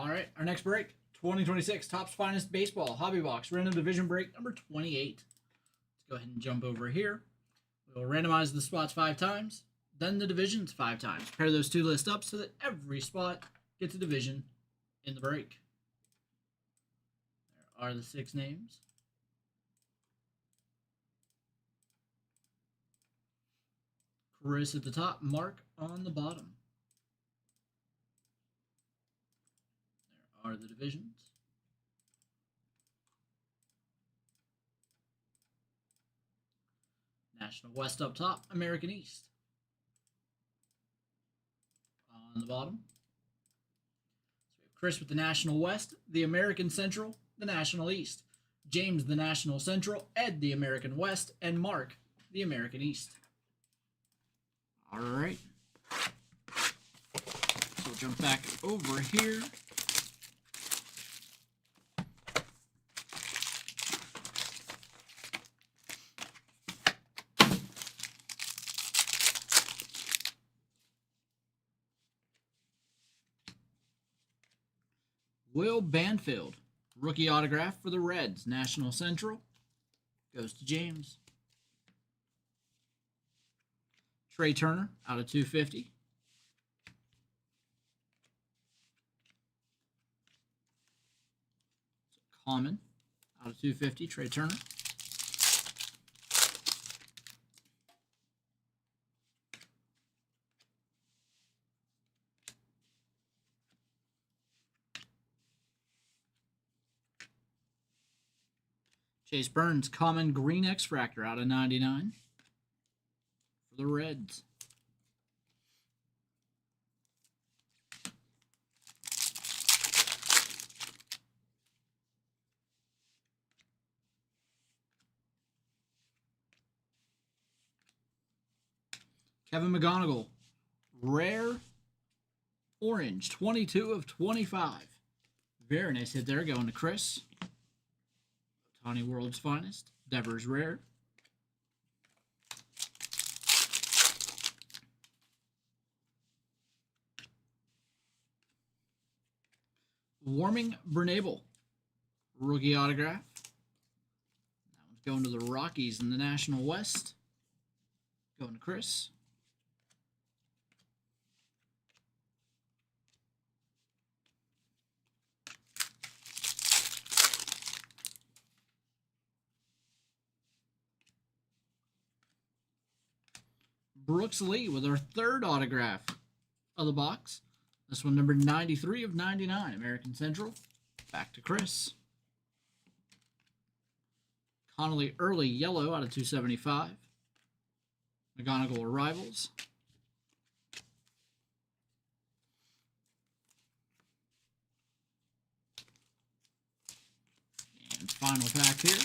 All right, our next break, 2026 Topps Finest Baseball Hobby Box Random Division Break number 28. Let's go ahead and jump over here. We'll randomize the spots 5 times, then the divisions 5 times. Pair those two lists up so that every spot gets a division in the break. There are the 6 names. Chris at the top, Mark on the bottom. There are the divisions. National West up top, American East on the bottom. So we have Chris with the National West, the American Central, the National East. James the National Central, Ed the American West, and Mark the American East. All right. So we'll jump back over here. Will Banfield, rookie autograph for the Reds, National Central, goes to James. Trey Turner out of 250. Common out of 250, Trey Turner. Chase Burns, common green X-Fractor out of 99 for the Reds. Kevin McGonigal, rare orange, 22 of 25. Very nice hit there, going to Chris. Tawny World's Finest, Devers Rare. Warming Bernabel, rookie autograph. That one's going to the Rockies in the National West. Going to Chris. Brooks Lee with our 3rd autograph of the box. This one number 93 of 99, American Central. Back to Chris. Connolly Early Yellow out of 275. McGonigal Arrivals. And final pack here.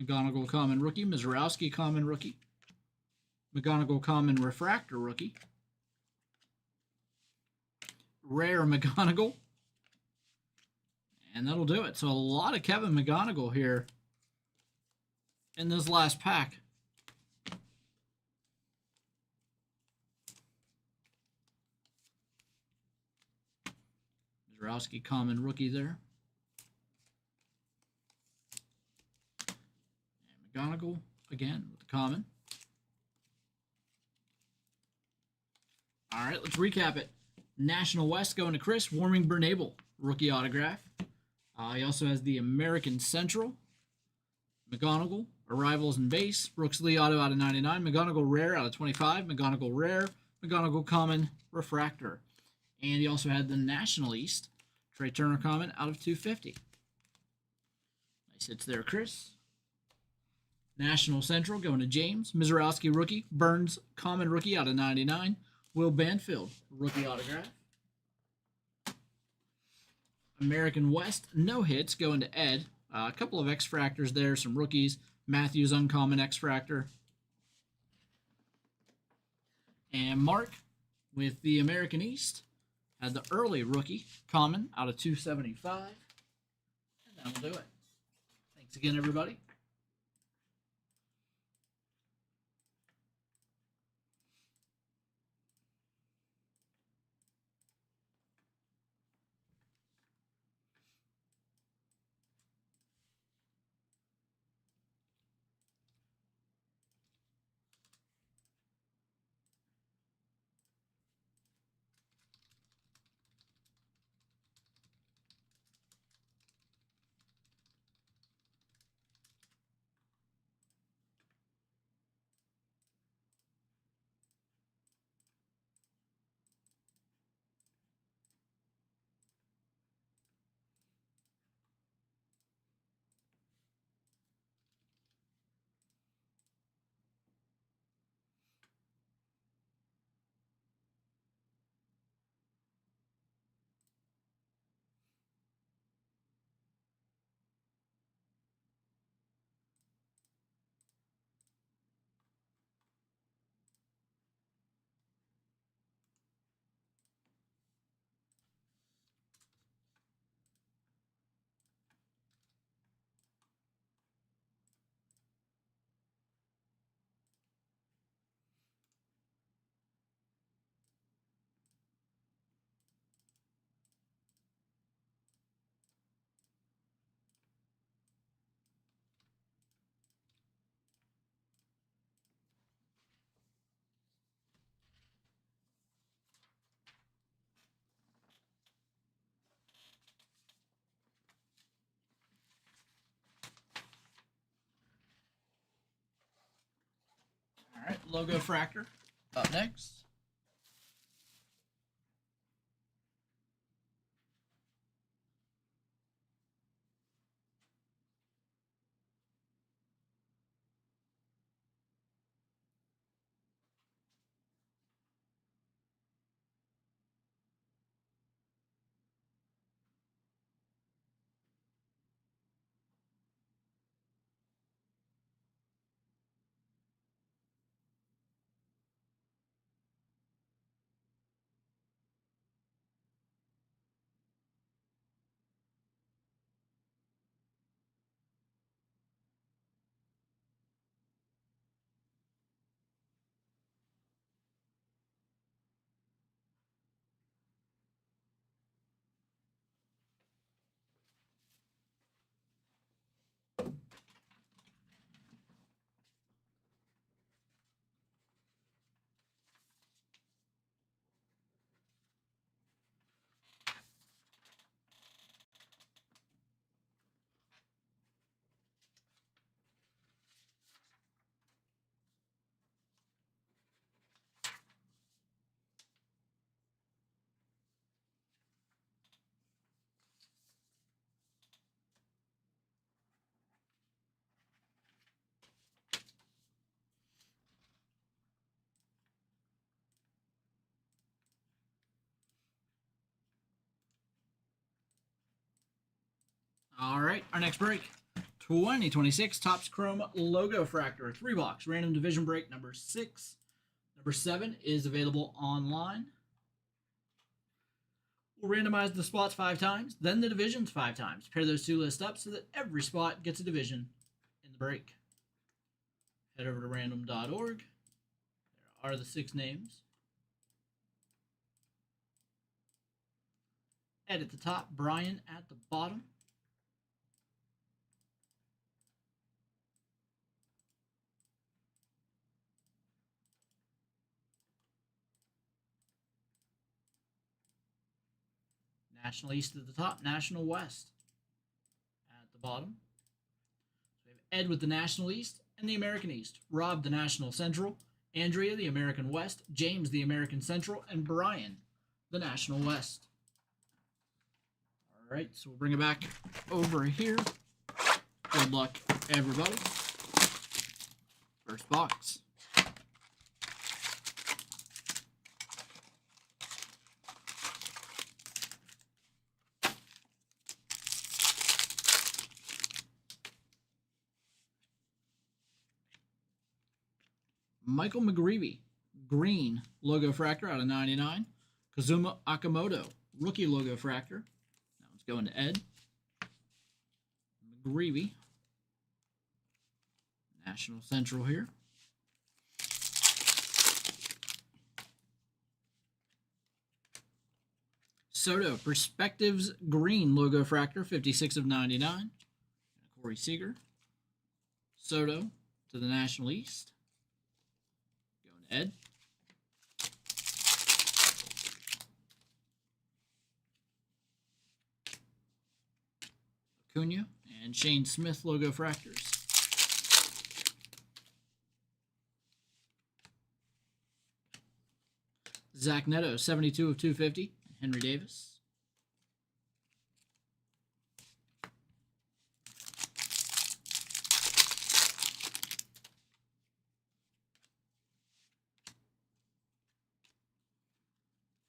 McGonigal Common Rookie, Mizrowski Common Rookie, McGonigal Common Refractor Rookie, Rare McGonigal, and that'll do it. So a lot of Kevin McGonigal here in this last pack. Mizrowski Common Rookie there. McGonigal again with the common. All right, let's recap it. National West going to Chris. Warming Bernabel, rookie autograph. He also has the American Central. McGonigal, Arrivals and Base. Brooks Lee Auto out of 99. McGonigal Rare out of 25. McGonigal Rare. McGonigal Common Refractor. And he also had the National East. Trey Turner Common out of 250. Nice hits there, Chris. National Central going to James. Mizrowski Rookie. Burns Common Rookie out of 99. Will Banfield, rookie autograph. American West, no hits, going to Ed. A couple of X-Fractors there, some rookies. Matthews, uncommon X-Fractor. And Mark, with the American East, had the early rookie, common, out of 275. And that'll do it. Thanks again, everybody. logo fractor up next. All right, our next break. 2026 Topps Chrome Logo Fractor, 3-box, random division break number 6. Number 7 is available online. We'll randomize the spots 5 times, then the divisions 5 times. Pair those two lists up so that every spot gets a division in the break. Head over to random.org. There are the 6 names. Ed at the top, Brian at the bottom. National East at the top, National West at the bottom. So we have Ed with the National East and the American East, Rob the National Central, Andrea the American West, James the American Central, and Brian the National West. All right, so we'll bring it back over here. Good luck, everybody. First box. Michael McGreevy, green logo fractor out of 99. Kazuma Akamoto, rookie logo fractor. That one's going to Ed. McGreevy, National Central here. Soto, Perspectives green logo fractor, 56 of 99. Corey Seager. Soto to the National East. Ed. Acuna and Shane Smith logo fractors. Zach Neto, 72 of 250. Henry Davis.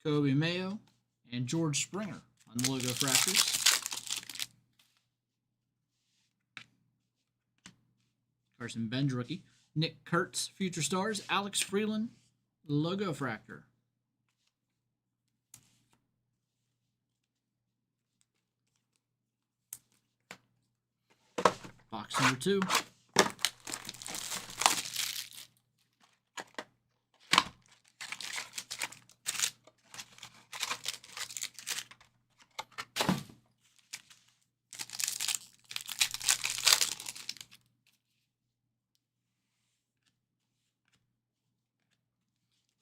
Kobe Mayo and George Springer on the logo fractors. Carson Benz rookie. Nick Kurtz, Future Stars. Alex Freeland, logo fractor. Box number 2.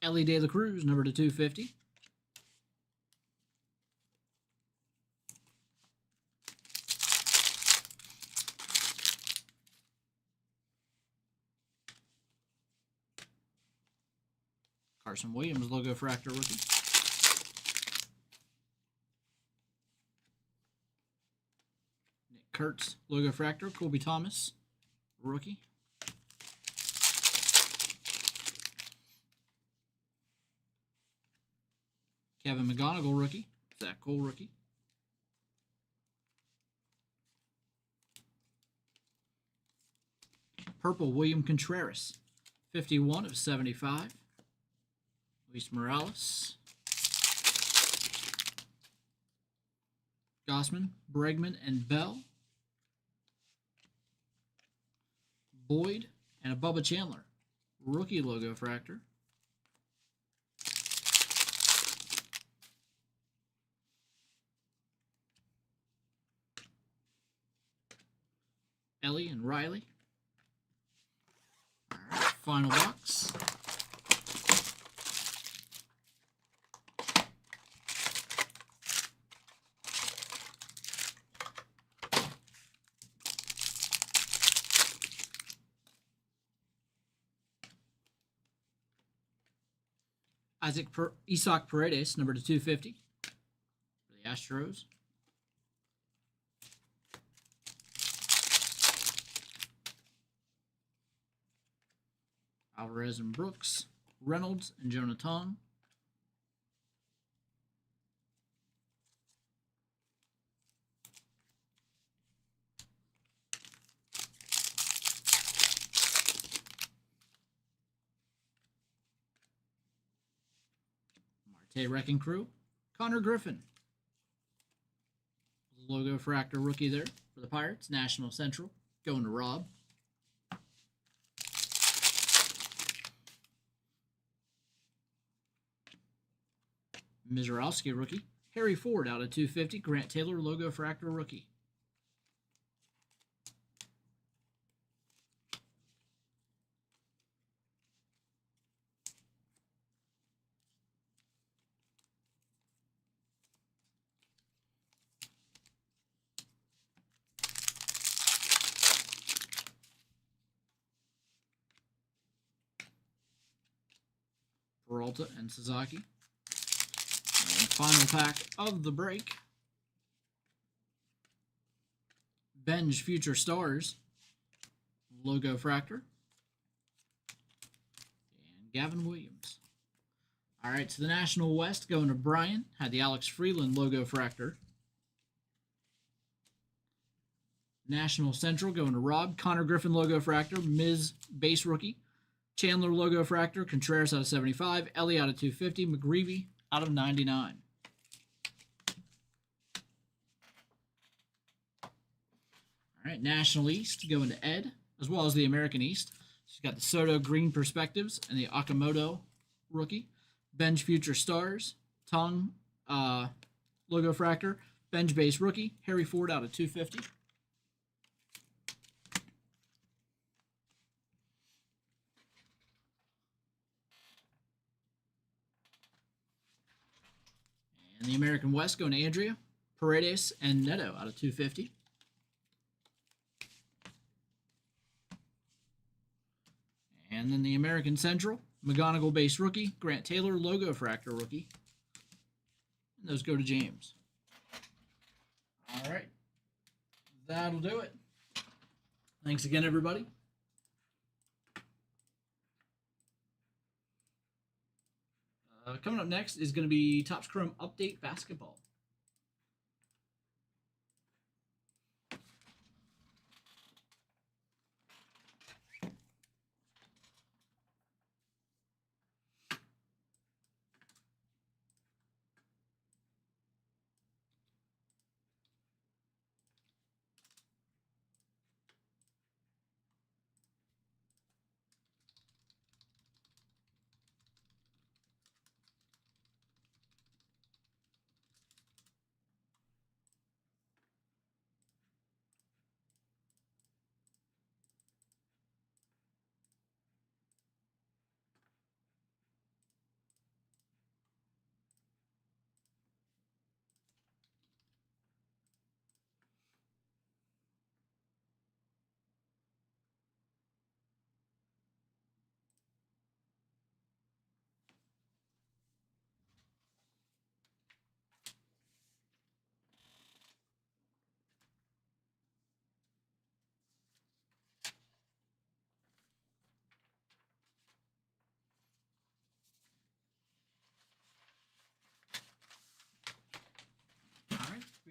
Ellie De La Cruz, number 250. Carson Williams logo fractor rookie. Nick Kurtz logo fractor. Colby Thomas rookie. Kevin McGonigal rookie. Zach Cole rookie. Purple William Contreras. 51 of 75. Luis Morales. Gossman, Bregman, and Bell. Boyd, and a Bubba Chandler. Rookie logo fractor. Ellie and Riley. All right, final box. Isaac Paredes, number 250 for the Astros. Alvarez and Brooks, Reynolds and Jonah Tong. Marte Wrecking Crew, Connor Griffin. Logo fractor rookie there for the Pirates. National Central going to Rob. Mizorowski rookie. Harry Ford out of 250. Grant Taylor logo fractor rookie. Peralta and Sasaki. And final pack of the break. Benj Future Stars. Logo fractor. And Gavin Williams. All right, so the National West going to Brian. Had the Alex Freeland logo fractor. National Central going to Rob. Connor Griffin logo fractor. Miz base rookie. Chandler logo fractor. Contreras out of 75. Ellie out of 250. McGreevy out of 99. All right, National East going to Ed, as well as the American East. She's got the Soto Green Perspectives and the Okamoto rookie. Benj Future Stars. Tong logo fractor. Benj base rookie. Harry Ford out of 250. And the American West going to Andrea, Paredes, and Neto out of 250. And then the American Central, McGonigal base rookie, Grant Taylor logo fractor rookie. And those go to James. All right. That'll do it. Thanks again, everybody. Coming up next is going to be Topps Chrome Update Basketball.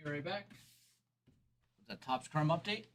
Be right back. With that Topps Chrome update.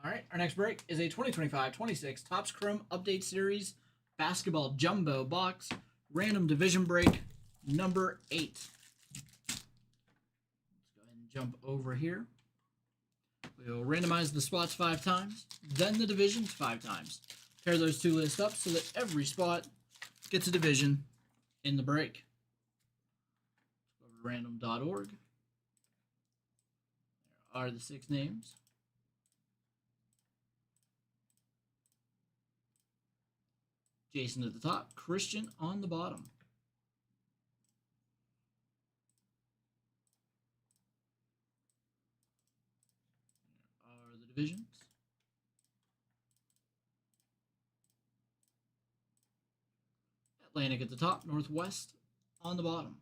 All right, our next break is a 2025-26 Topps Chrome Update Series Basketball Jumbo Box Random Division Break number 8. Let's go ahead and jump over here. We'll randomize the spots 5 times, then the divisions 5 times. Pair those two lists up so that every spot gets a division in the break. Go over to random.org. There are the 6 names. Jason at the top, Christian on the bottom. There are the divisions. Atlantic at the top, Northwest on the bottom.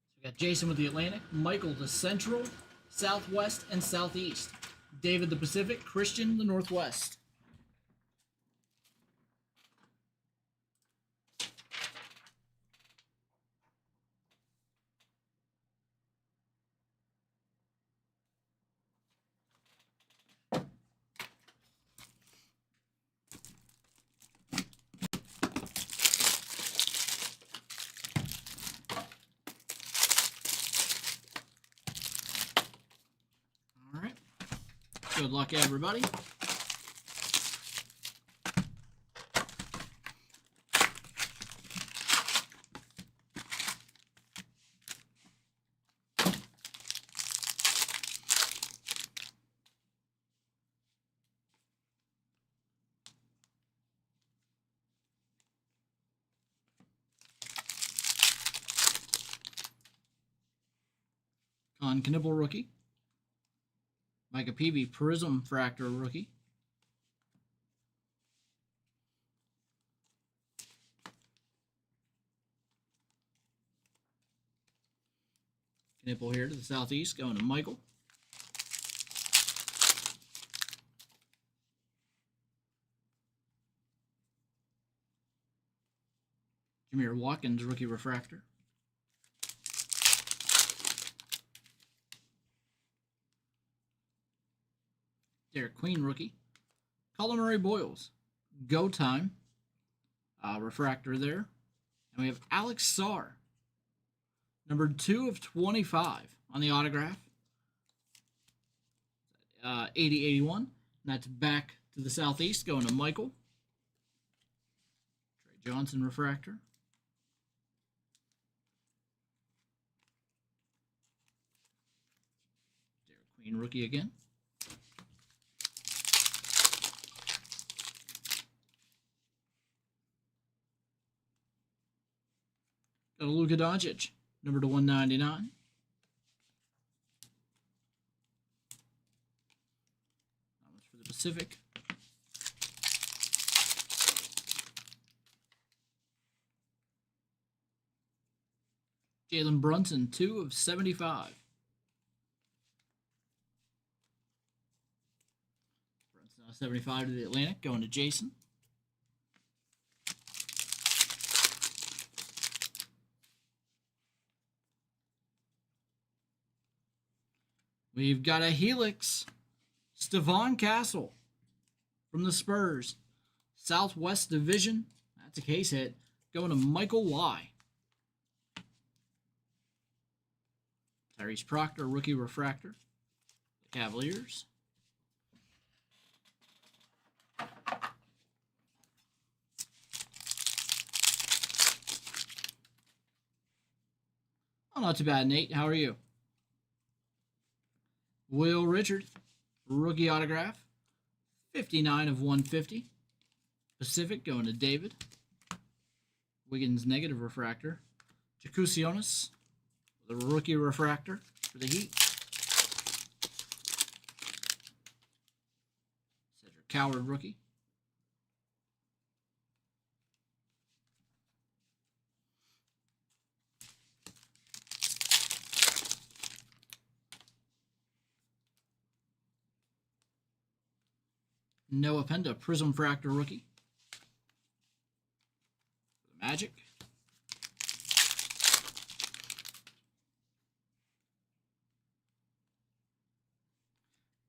So we got Jason with the Atlantic, Michael the Central, Southwest, and Southeast. David the Pacific, Christian the Northwest. All right. Good luck, everybody. Con Knibble rookie. Micah Peavy Prism Fractor rookie. Knipple here to the Southeast, going to Michael. Jameer Watkins rookie refractor. Derek Queen rookie. Colin Murray Boyles. Go time. Refractor there. And we have Alex Sarr. Number 2 of 25 on the autograph. 80-81. And that's back to the Southeast, going to Michael. Trey Johnson refractor. Derek Queen rookie again. Got a Luka Doncic, number to 199. Pacific. Jalen Brunson, 2 of 75. Brunson out of 75 to the Atlantic, going to Jason. We've got a Helix, Stephon Castle from the Spurs. Southwest Division, that's a case hit, going to Michael Y. Tyrese Proctor, rookie refractor, the Cavaliers. Oh, not too bad, Nate. How are you? Will Richard, rookie autograph, 59 of 150. Pacific going to David. Wiggins negative refractor. Jacusionis, the rookie refractor for the Heat. Cedric Coward rookie. Noah Penda, Prism Fractor rookie. The Magic.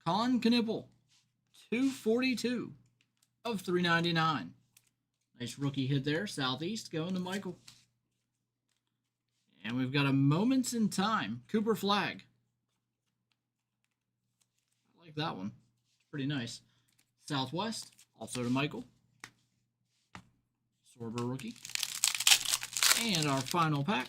Con Knipple, 242 of 399. Nice rookie hit there. Southeast going to Michael. And we've got a Moments in Time, Cooper Flag. I like that one. It's pretty nice. Southwest, also to Michael. Sorber rookie. And our final pack.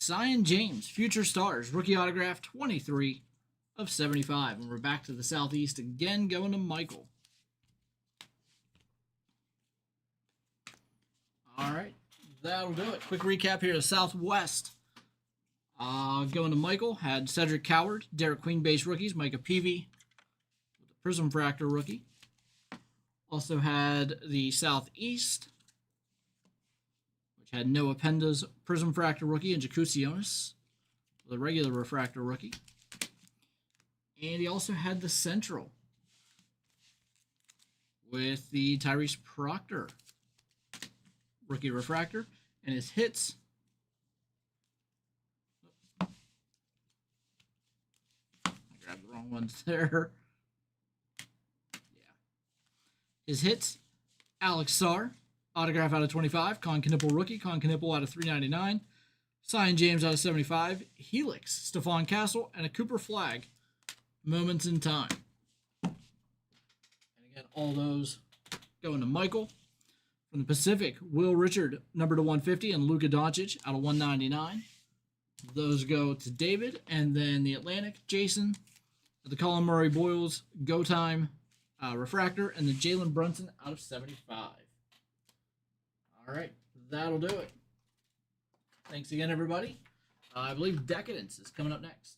Zion James, Future Stars, rookie autograph, 23 of 75. And we're back to the Southeast again, going to Michael. All right, that'll do it. Quick recap here to Southwest. Going to Michael, had Cedric Coward, Derek Queen base rookies, Micah Peavy, with the Prism Fractor rookie. Also had the Southeast, which had Noah Penda's Prism Fractor rookie and Jacusionis, the regular refractor rookie. And he also had the Central with the Tyrese Proctor rookie refractor, and his hits. I grabbed the wrong ones there. Yeah. His hits, Alex Sarr, autograph out of 25. Con Knipple rookie. Con Knipple out of 399. Zion James out of 75. Helix, Stephon Castle, and a Cooper Flag. Moments in Time. And again, all those going to Michael. From the Pacific, Will Richard, number to 150, and Luka Doncic out of 199. Those go to David. And then the Atlantic, Jason, the Colin Murray Boyles, Go Time refractor, and the Jalen Brunson out of 75. All right, that'll do it. Thanks again, everybody. I believe Decadence is coming up next.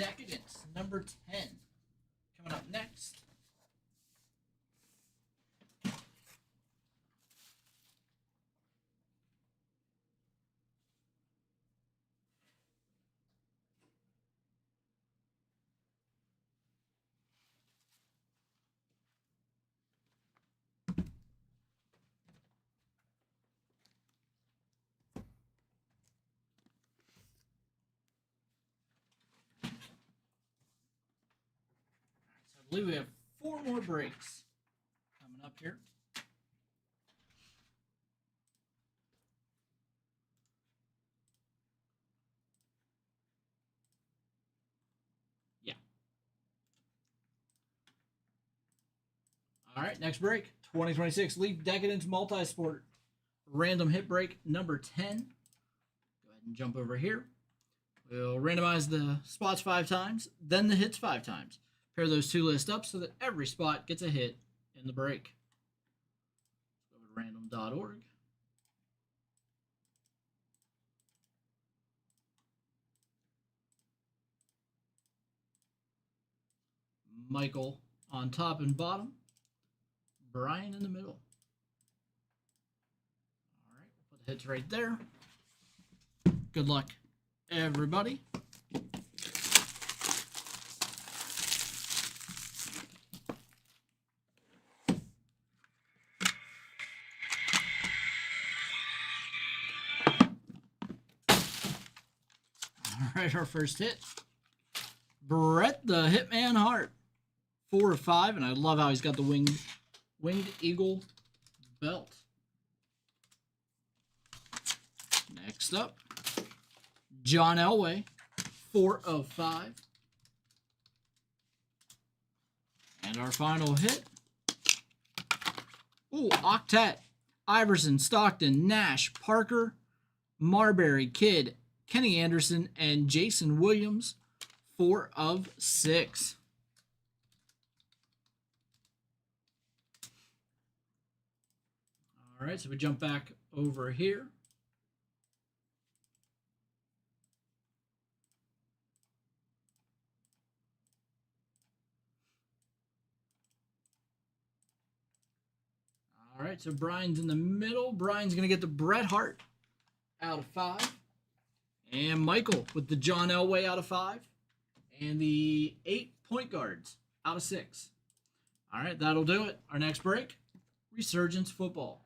Decadence, number 10. Coming up next. So I believe we have 4 more breaks coming up here. Yeah. All right, next break. 2026 Leaf Decadence Multisport. Random hit break number 10. Go ahead and jump over here. We'll randomize the spots 5 times, then the hits 5 times. Pair those 2 lists up so that every spot gets a hit in the break. Go to random.org. Michael on top and bottom. Brian in the middle. All right, we'll put the hits right there. Good luck, everybody. All right, our first hit. Brett the Hitman Hart. 4 of 5, and I love how he's got the winged eagle belt. Next up, John Elway. 4 of 5. And our final hit. Ooh, Octet. Iverson, Stockton, Nash, Parker, Marbury, Kidd, Kenny Anderson, and Jason Williams. 4 of 6. All right, so we jump back over here. All right, so Brian's in the middle. Brian's going to get the Bret Hart out of 5. And Michael with the John Elway out of 5. And the 8 point guards out of 6. All right, that'll do it. Our next break, Resurgence Football.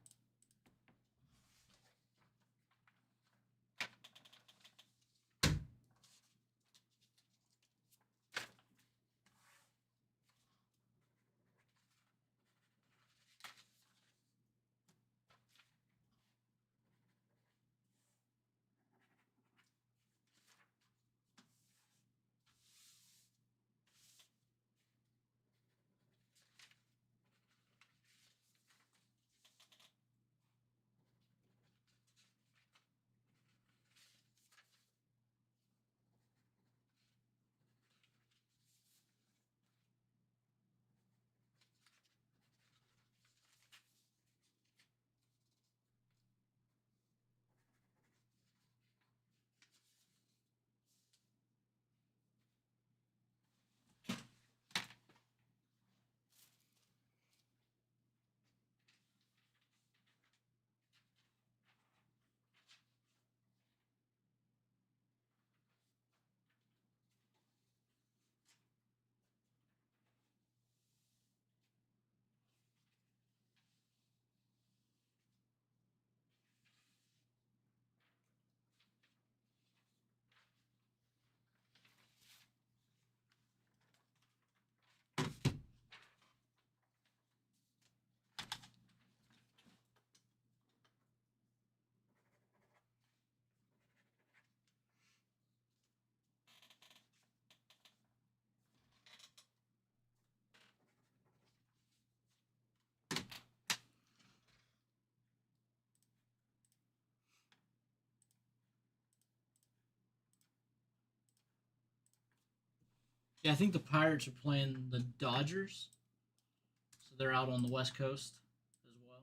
Yeah, I think the Pirates are playing the Dodgers. So they're out on the West Coast as well.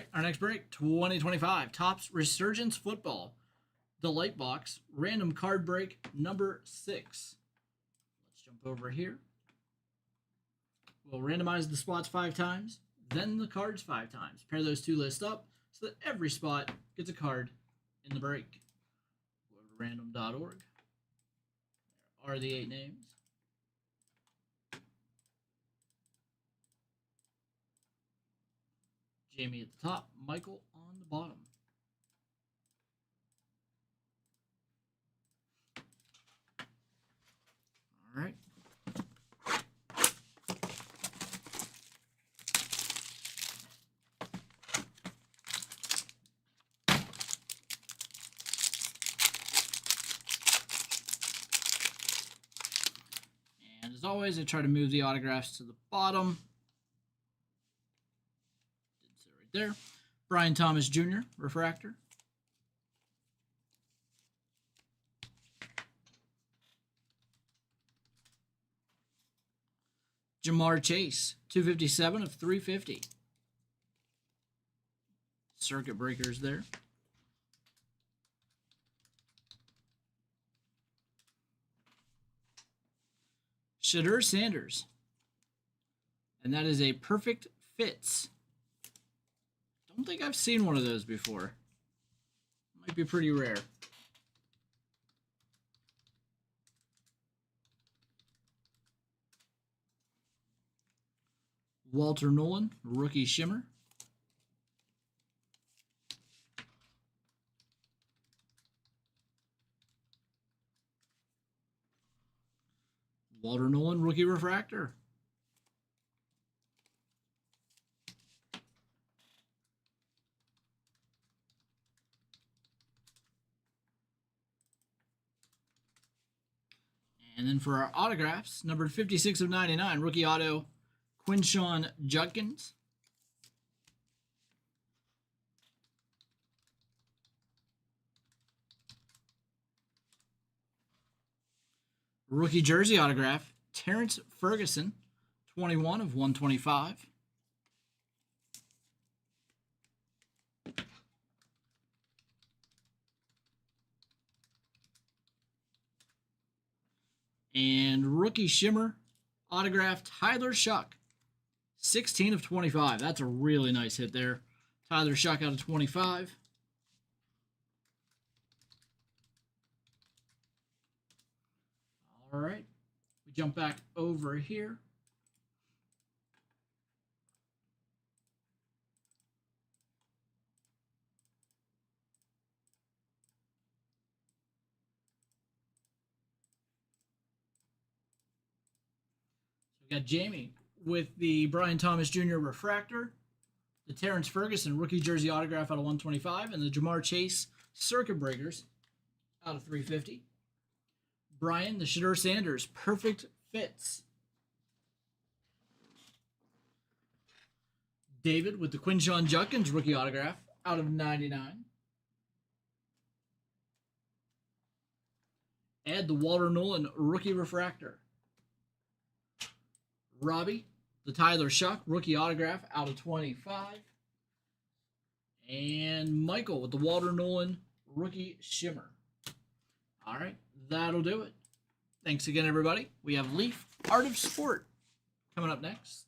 right, our next break, 2025 Topps Resurgence Football. The Light Box, random card break number 6. Let's jump over here. We'll randomize the spots 5 times, then the cards 5 times. Pair those two lists up so that every spot gets a card in the break. Go to random.org. There are the 8 names. Jamie at the top, Michael on the bottom. All right. And as always, I try to move the autographs to the bottom. Did so right there. Brian Thomas Jr., refractor. Jamar Chase, 257 of 350. Circuit breakers there. Shadur Sanders. And that is a perfect fits. Don't think I've seen one of those before. Might be pretty rare. Walter Nolan, rookie shimmer. Walter Nolan, rookie refractor. And then for our autographs, numbered 56 of 99, rookie auto, Quinshawn Judkins. Rookie jersey autograph, Terrence Ferguson, 21 of 125. And rookie shimmer autograph, Tyler Shuck, 16 of 25. That's a really nice hit there. Tyler Shuck out of 25. All right. We jump back over here. So we got Jamie with the Brian Thomas Jr. refractor, the Terrence Ferguson rookie jersey autograph out of 125, and the Jamar Chase circuit breakers out of 350. Brian, the Shadur Sanders perfect fits. David with the Quinshawn Judkins rookie autograph out of 99. Ed, the Walter Nolan rookie refractor. Robbie, the Tyler Shuck rookie autograph out of 25. And Michael with the Walter Nolan rookie shimmer. All right, that'll do it. Thanks again, everybody. We have Leaf Art of Sport coming up next.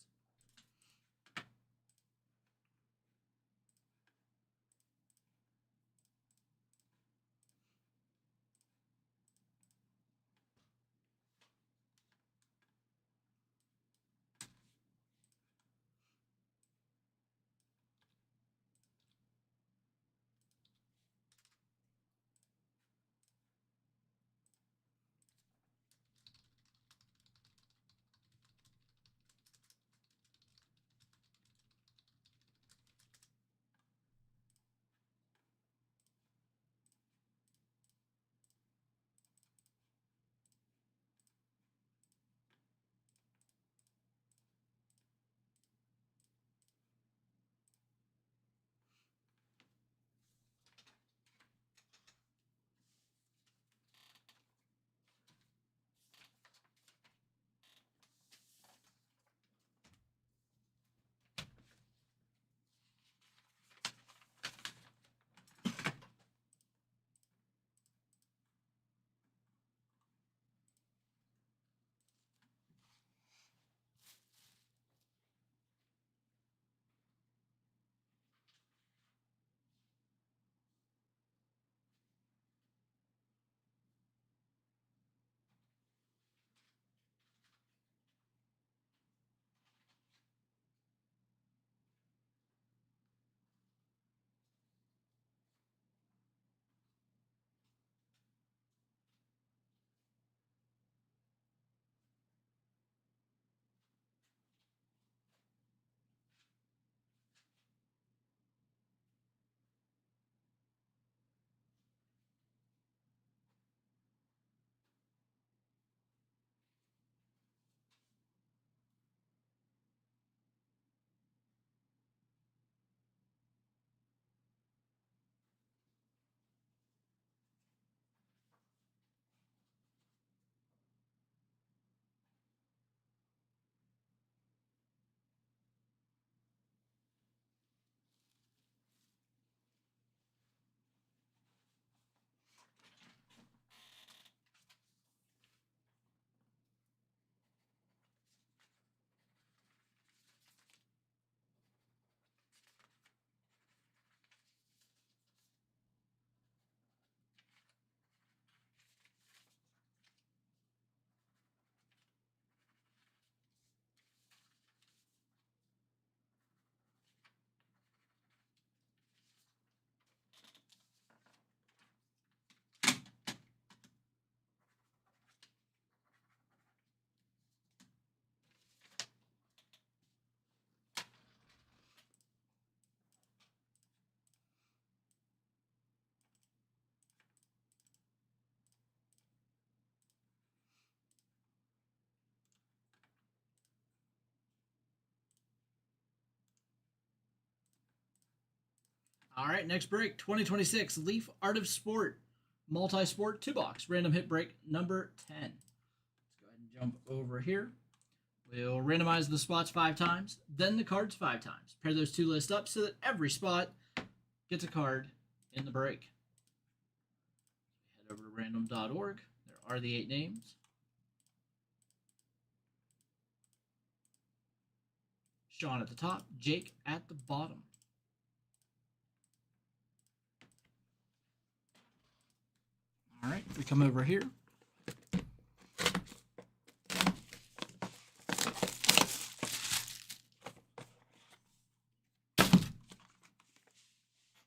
All right, next break, 2026 Leaf Art of Sport Multi-Sport 2-box random hit break number 10. Let's go ahead and jump over here. We'll randomize the spots 5 times, then the cards 5 times. Pair those two lists up so that every spot gets a card in the break. Head over to random.org. There are the 8 names. Sean at the top, Jake at the bottom. All right, we come over here.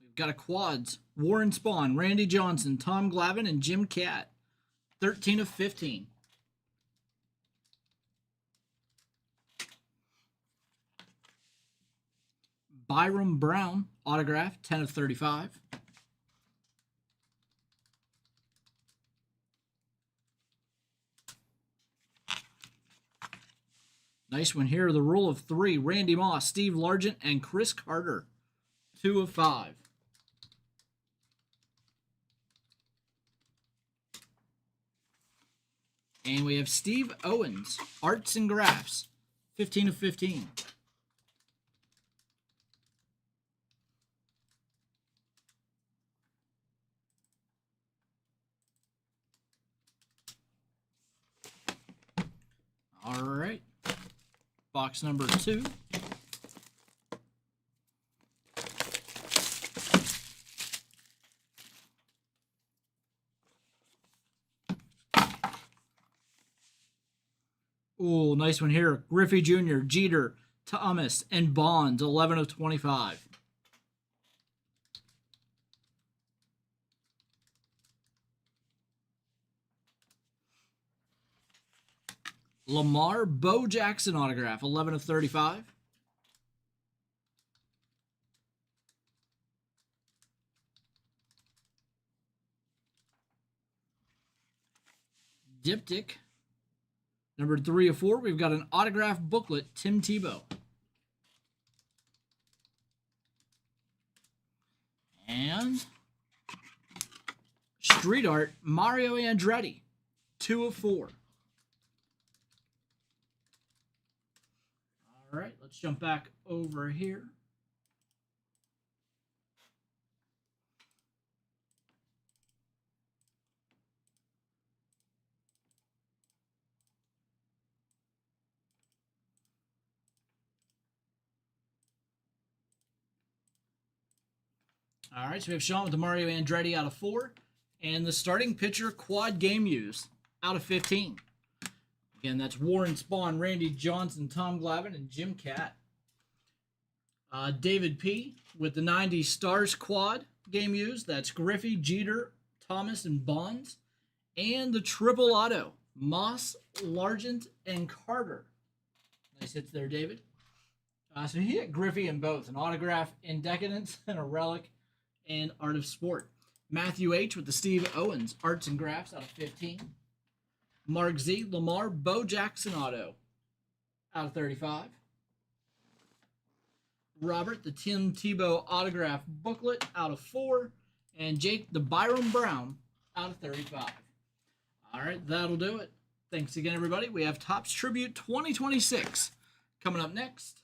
We've got a quads. Warren Spahn, Randy Johnson, Tom Glavine, and Jim Cat. 13 of 15. Byram Brown, autograph, 10 of 35. Nice one here. The rule of 3. Randy Moss, Steve Largent, and Chris Carter. 2 of 5. And we have Steve Owens, Arts and Graphs. 15 of 15. All right. Box number 2. Ooh, nice one here. Griffey Jr., Jeter, Thomas, and Bonds, 11 of 25. Lamar, Bo Jackson autograph, 11 of 35. Diptych, number 3 of 4. We've got an autograph booklet, Tim Tebow. And Street Art, Mario Andretti, 2 of 4. All right, let's jump back over here. All right, so we have Sean with the Mario Andretti out of 4. And the starting pitcher quad game use out of 15. Again, that's Warren Spahn, Randy Johnson, Tom Glavine, and Jim Cat. David P. with the 90 Stars quad game used. That's Griffey, Jeter, Thomas, and Bonds. And the triple auto, Moss, Largent, and Carter. Nice hits there, David. So he hit Griffey in both, an autograph in Decadence and a relic in Art of Sport. Matthew H. with the Steve Owens, Arts and Graphs out of 15. Mark Z, Lamar, Bo Jackson auto out of 35. Robert, the Tim Tebow autograph booklet out of 4. And Jake, the Byram Brown out of 35. All right, that'll do it. Thanks again, everybody. We have Topps Tribute 2026 coming up next.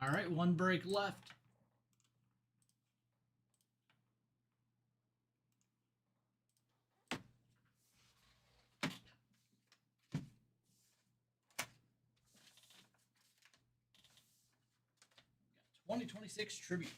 All right, one break left. Got 2026 Tribute.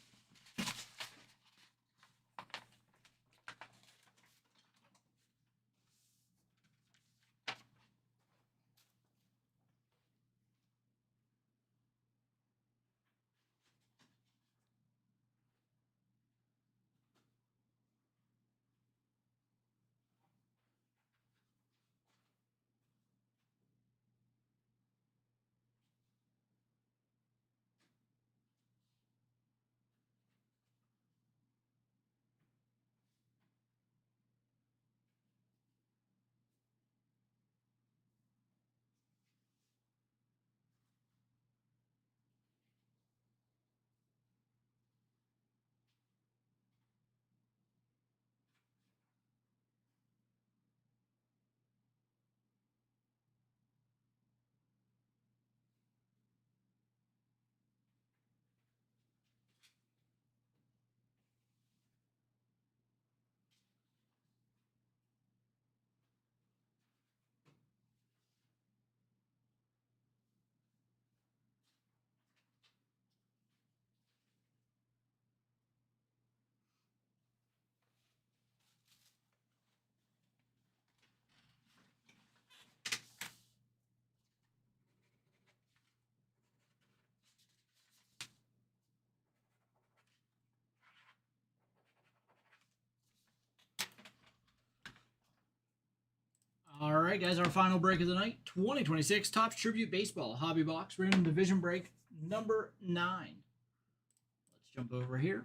All right, guys, our final break of the night, 2026 Topps Tribute Baseball Hobby Box Random Division Break number 9. Let's jump over here.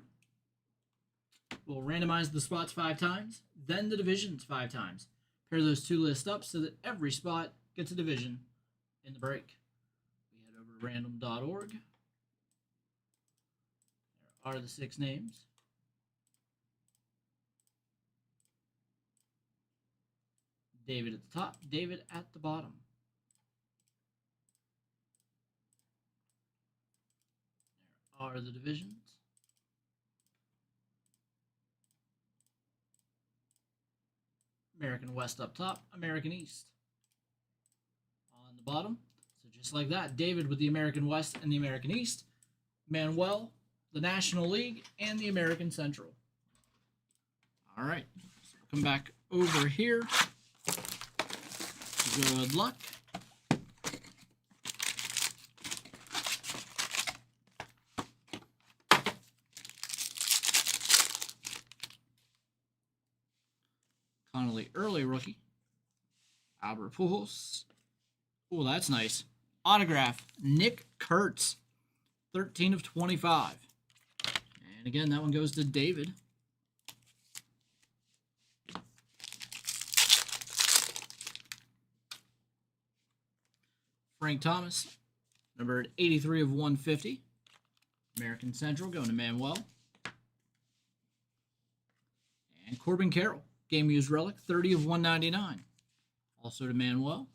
We'll randomize the spots 5 times, then the divisions 5 times. Pair those two lists up so that every spot gets a division in the break. We head over to random.org. There are the 6 names. David at the top, David at the bottom. There are the divisions. American West up top, American East on the bottom. So just like that, David with the American West and the American East. Manuel, the National League, and the American Central. All right, so come back over here. Good luck. Connolly early rookie. Albert Pujols. Oh, that's nice. Autograph, Nick Kurtz. 13 of 25. And again, that one goes to David. Frank Thomas, numbered 83 of 150. American Central going to Manuel. And Corbin Carroll, game used relic, 30 of 199. Also to Manuel.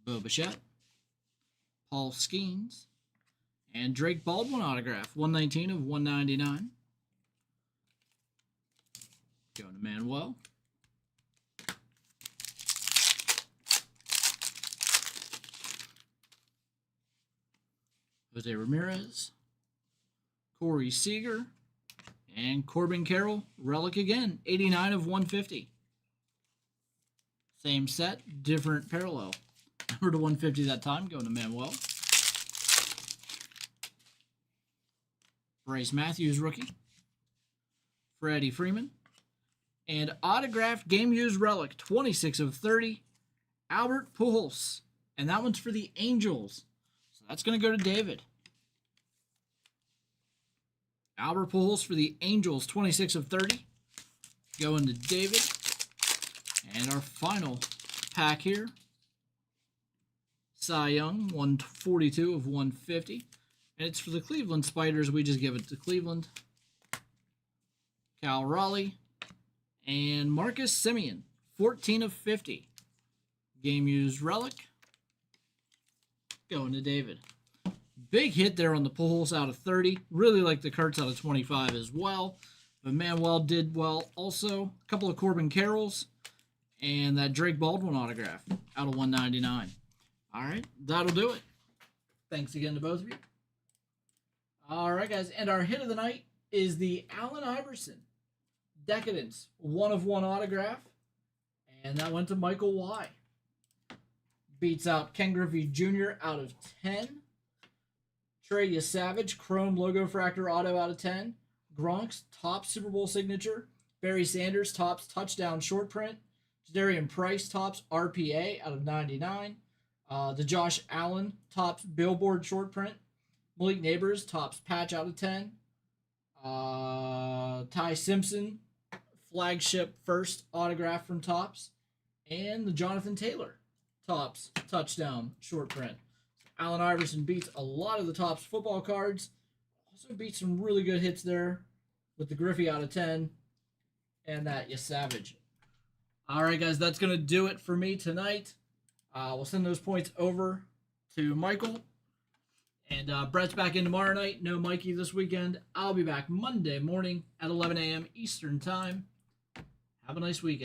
Bo Bichette, Paul Skeens, and Drake Baldwin autograph, 119 of 199. Going to Manuel. Jose Ramirez, Corey Seager, and Corbin Carroll, relic again, 89 of 150. Same set, different parallel. Number to 150 that time, going to Manuel. Bryce Matthews, rookie. Freddie Freeman. And autographed game used relic, 26 of 30, Albert Pujols. And that one's for the Angels. So that's going to go to David. Albert Pujols for the Angels, 26 of 30. Going to David. And our final pack here. Cy Young, 142 of 150. And it's for the Cleveland Spiders. We just give it to Cleveland. Cal Raleigh. And Marcus Simeon, 14 of 50. Game used relic. Going to David. Big hit there on the pulls out of 30. Really like the carts out of 25 as well. But Manuel did well also. A couple of Corbin Carrolls. And that Drake Baldwin autograph out of 199. All right, that'll do it. Thanks again to both of you. All right, guys. And our hit of the night is the Allen Iverson Decadence 1/1 autograph. And that went to Michael Y. Beats out Ken Griffey Jr. out of 10. Trey Savage, Chrome Logo Fractor Auto out of 10. Gronk's top Super Bowl signature. Barry Sanders, tops touchdown short print. Jadarian Price, tops RPA out of 99. The Josh Allen, tops Billboard short print. Malik Neighbors, tops patch out of 10. Ty Simpson, flagship first autograph from Tops. And the Jonathan Taylor, Tops touchdown short print. Allen Iverson beats a lot of the Tops football cards. Also beats some really good hits there with the Griffey out of 10 and that Savage. All right, guys, that's going to do it for me tonight. We'll send those points over to Michael. And Brett's back in tomorrow night. No Mikey this weekend. I'll be back Monday morning at 11 a.m. Eastern Time. Have a nice weekend.